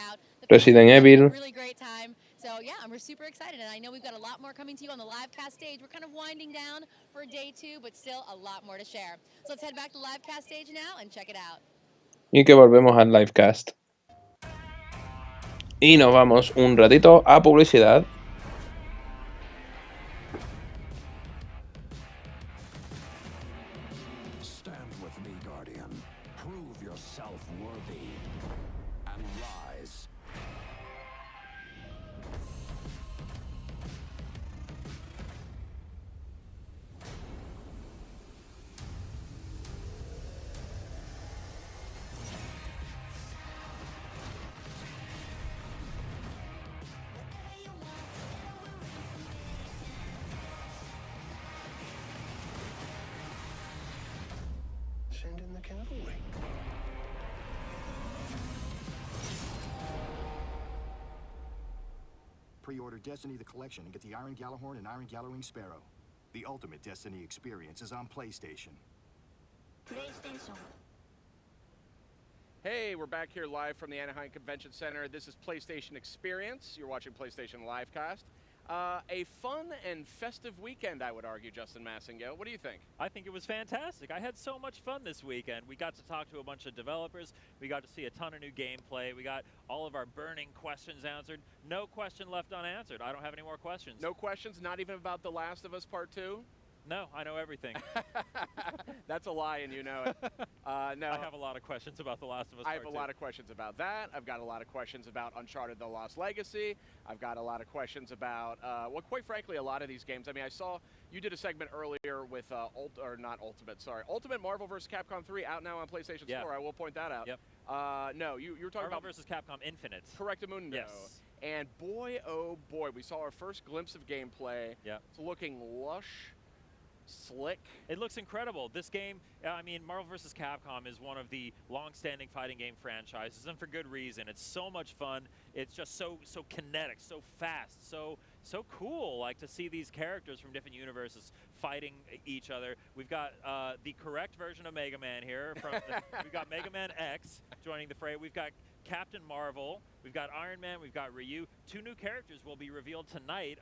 Resident Evil. So yeah, we're super excited, and I know we've got a lot more coming to you on the livecast stage. We're kind of winding down for day 2, but still a lot more to share. So let's head back to the livecast stage now and check it out. Y que volvemos al livecast. Y nos vamos un ratito a publicidad. Stand with me, Guardian. Prove yourself worthy and rise. Send in the cavalry. Pre-order Destiny the Collection and get the Iron Gallahorn and Iron Gallowing Sparrow. The ultimate Destiny experience is on PlayStation. Hey, we're back here live from the Anaheim Convention Center. This is PlayStation Experience. You're watching PlayStation Livecast. A fun and festive weekend, I would argue, Justin Massingill. What do you think? I think it was fantastic. I had so much fun this weekend. We got to talk to a bunch of developers. We got to see a ton of new gameplay. We got all of our burning questions answered. No question left unanswered. I don't have any more questions. No questions, not even about The Last of Us Part 2? No, I know everything. That's a lie, and you know it. No, I have a lot of questions about The Last of Us I Part have a 2. lot of questions about that. I've got a lot of questions about Uncharted: The Lost Legacy. I've got a lot of questions about, well, quite frankly, a lot of these games. I mean, I saw you did a segment earlier with Ultimate Marvel vs. Capcom 3 out now on PlayStation Store. I will point that out. Yep. No, you were talking Marvel about vs. Capcom Infinite. Correctamundo. Yes. And boy, oh boy, we saw our first glimpse of gameplay. Yep. It's looking lush, slick. It looks incredible. This game, I mean, Marvel vs. Capcom is one of the long-standing fighting game franchises, and for good reason. It's so much fun. It's just so kinetic, so fast, so cool. Like to see these characters from different universes fighting each other. We've got the correct version of Mega Man here. We've got Mega Man X joining the fray. We've got Captain Marvel, we've got Iron Man, we've got Ryu. 2 new characters will be revealed tonight.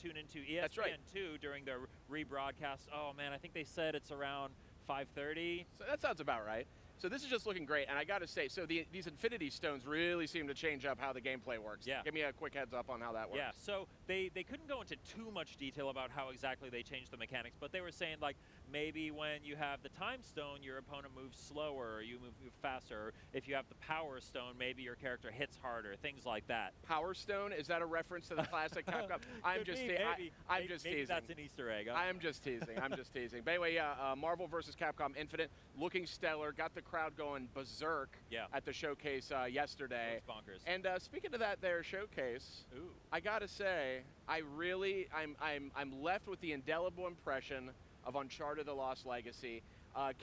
Tune into ESPN2 during the rebroadcast. Oh man, I think they said it's around 5:30. So that sounds about right. So this is just looking great, and I got to say, so these Infinity Stones really seem to change up how the gameplay works. Yeah. Give me a quick heads up on how that works. Yeah, so they couldn't go into too much detail about how exactly they changed the mechanics, but they were saying like maybe when you have the Time Stone, your opponent moves slower, or you move faster. Or if you have the Power Stone, maybe your character hits harder, things like that. Power Stone, is that a reference to the classic Capcom? I'm just teasing. That's an Easter egg. I am just teasing. I'm just teasing. But anyway, yeah, Marvel vs. Capcom Infinite, looking stellar, got the crowd going berserk at the showcase yesterday. Bonkers. And speaking of that there showcase, I gotta say, I'm left with the indelible impression of Uncharted: The Lost Legacy.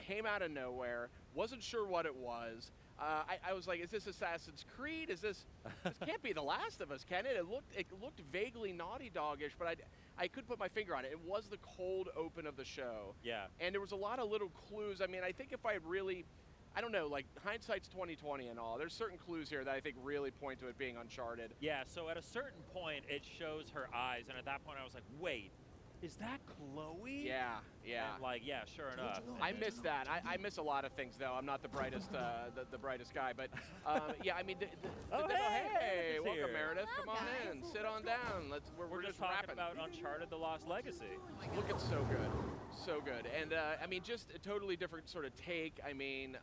Came out of nowhere, wasn't sure what it was. I was like, is this Assassin's Creed? This can't be The Last of Us, can it? It looked vaguely Naughty Dog-ish, but I couldn't put my finger on it. It was the cold open of the show. Yeah. And there was a lot of little clues. I mean, I think if I really, I don't know, like hindsight's 20/20 and all. There's certain clues here that I think really point to it being Uncharted. Yeah, so at a certain point, it shows her eyes, and at that point I was like, wait, is that Chloe? Yeah, yeah. And like, yeah, sure enough. I miss that. I miss a lot of things, though. I'm not the brightest, the brightest guy, but yeah. I mean, hey, welcome, here. Meredith. Come on in, sit on down. We're just just talking rapping. about Uncharted: The Lost Legacy. Looking so good, so good. And I mean, just a totally different sort of take. I mean,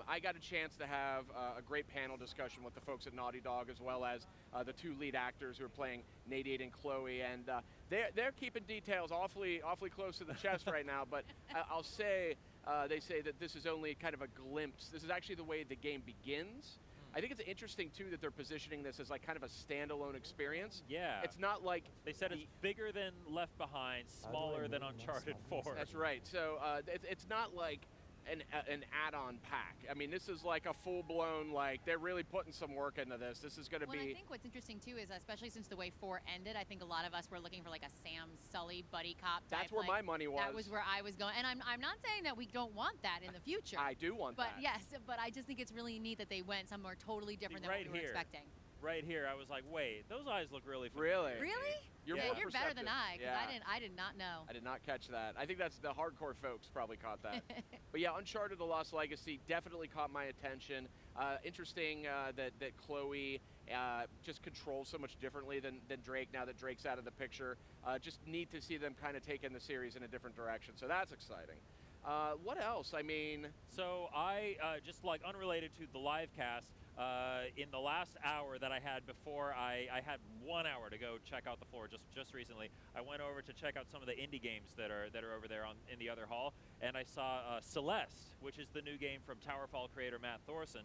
I got a chance to have a great panel discussion with the folks at Naughty Dog, as well as the two lead actors who are playing Nadine and Chloe, and they're keeping details awfully close to the chest right now. But I'll say they say that this is only kind of a glimpse. This is actually the way the game begins. I think it's interesting too that they're positioning this as like kind of a standalone experience. Yeah. It's not like they said it's bigger than Left Behind, smaller than Uncharted 4. That's right. So it's not like an add-on pack. I mean, this is like a full-blown, like, they're really putting some work into this. This is going to be... I think what's interesting, too, is especially since the way 4 ended, I think a lot of us were looking for, like, a Sam Sully buddy cop type. That's where my money was. That was where I was going. And I'm not saying that we don't want that in the future. I do want that. But, yes, but I just think it's really neat that they went somewhere totally different than what we were expecting. Right here, I was like, wait, those eyes look really familiar. Really? You're better than I, because I did not know. I did not catch that. I think that's the hardcore folks probably caught that. But yeah, Uncharted: The Lost Legacy definitely caught my attention. Interesting that Chloe just controls so much differently than Drake now that Drake's out of the picture. Just neat to see them kind of taking the series in a different direction. So that's exciting. What else? I mean... So I, just like unrelated to the live cast, in the last hour that I had before, I had 1 hour to go check out the floor just recently. I went over to check out some of the indie games that are over there in the other hall, and I saw Celeste, which is the new game from Towerfall creator Matt Thorson.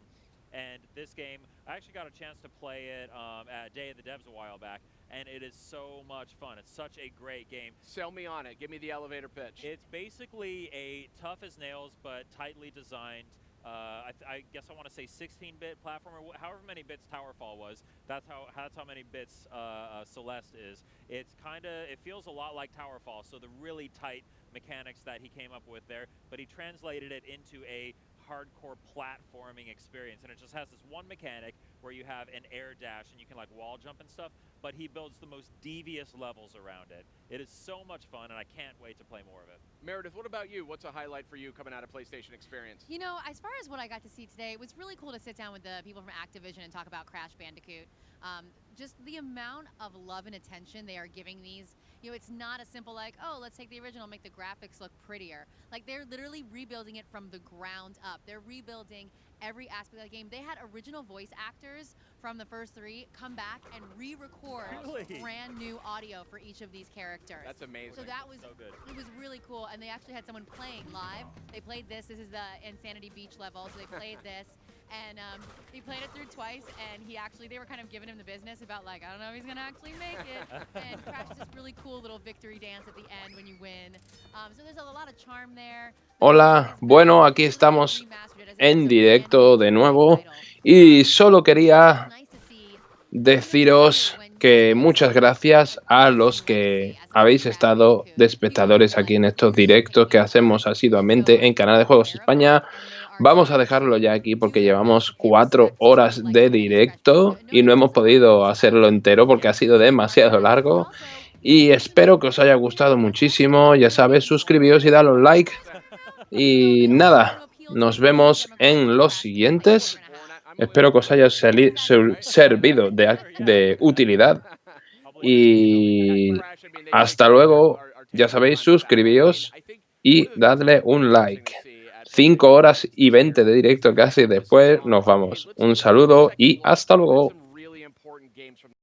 And this game, I actually got a chance to play it at Day of the Devs a while back, and it is so much fun. It's such a great game. Sell me on it. Give me the elevator pitch. It's basically a tough as nails but tightly designed, I guess I want to say 16-bit platformer. However many bits Towerfall was, that's how many bits Celeste is. It feels a lot like Towerfall, so the really tight mechanics that he came up with there, but he translated it into a hardcore platforming experience, and it just has this one mechanic where you have an air dash and you can like wall jump and stuff, but he builds the most devious levels around it. It is so much fun, and I can't wait to play more of it. Meredith, what about you? What's a highlight for you coming out of PlayStation Experience? You know, as far as what I got to see today, it was really cool to sit down with the people from Activision and talk about Crash Bandicoot. Just the amount of love and attention they are giving these. You know, it's not a simple like, oh, let's take the original, make the graphics look prettier. Like, they're literally rebuilding it from the ground up. They're rebuilding every aspect of the game. They had original voice actors from the first 3 come back and re-record brand new audio for each of these characters. That's amazing. So that was so good. It was really cool, and they actually had someone playing live. They played this. This is the Insanity Beach level, so they played this. And he played it through twice, and they were kind of giving him the business about like, I don't know if he's gonna actually make it. And Crash is this really cool little victory dance at the end when you win. So there's a lot of charm there. Hola, bueno, aquí estamos en directo de nuevo y solo quería deciros que muchas gracias a los que habéis estado de espectadores aquí en estos directos que hacemos asiduamente en Canal de Juegos España. Vamos a dejarlo ya aquí porque llevamos 4 horas de directo y no hemos podido hacerlo entero porque ha sido demasiado largo. Y espero que os haya gustado muchísimo. Ya sabes, suscribíos y dale un like. Y nada, nos vemos en los siguientes. Espero que os haya servido de utilidad. Y hasta luego. Ya sabéis, suscribíos y dadle un like. 5 horas y 20 de directo casi. Después nos vamos. Un saludo y hasta luego.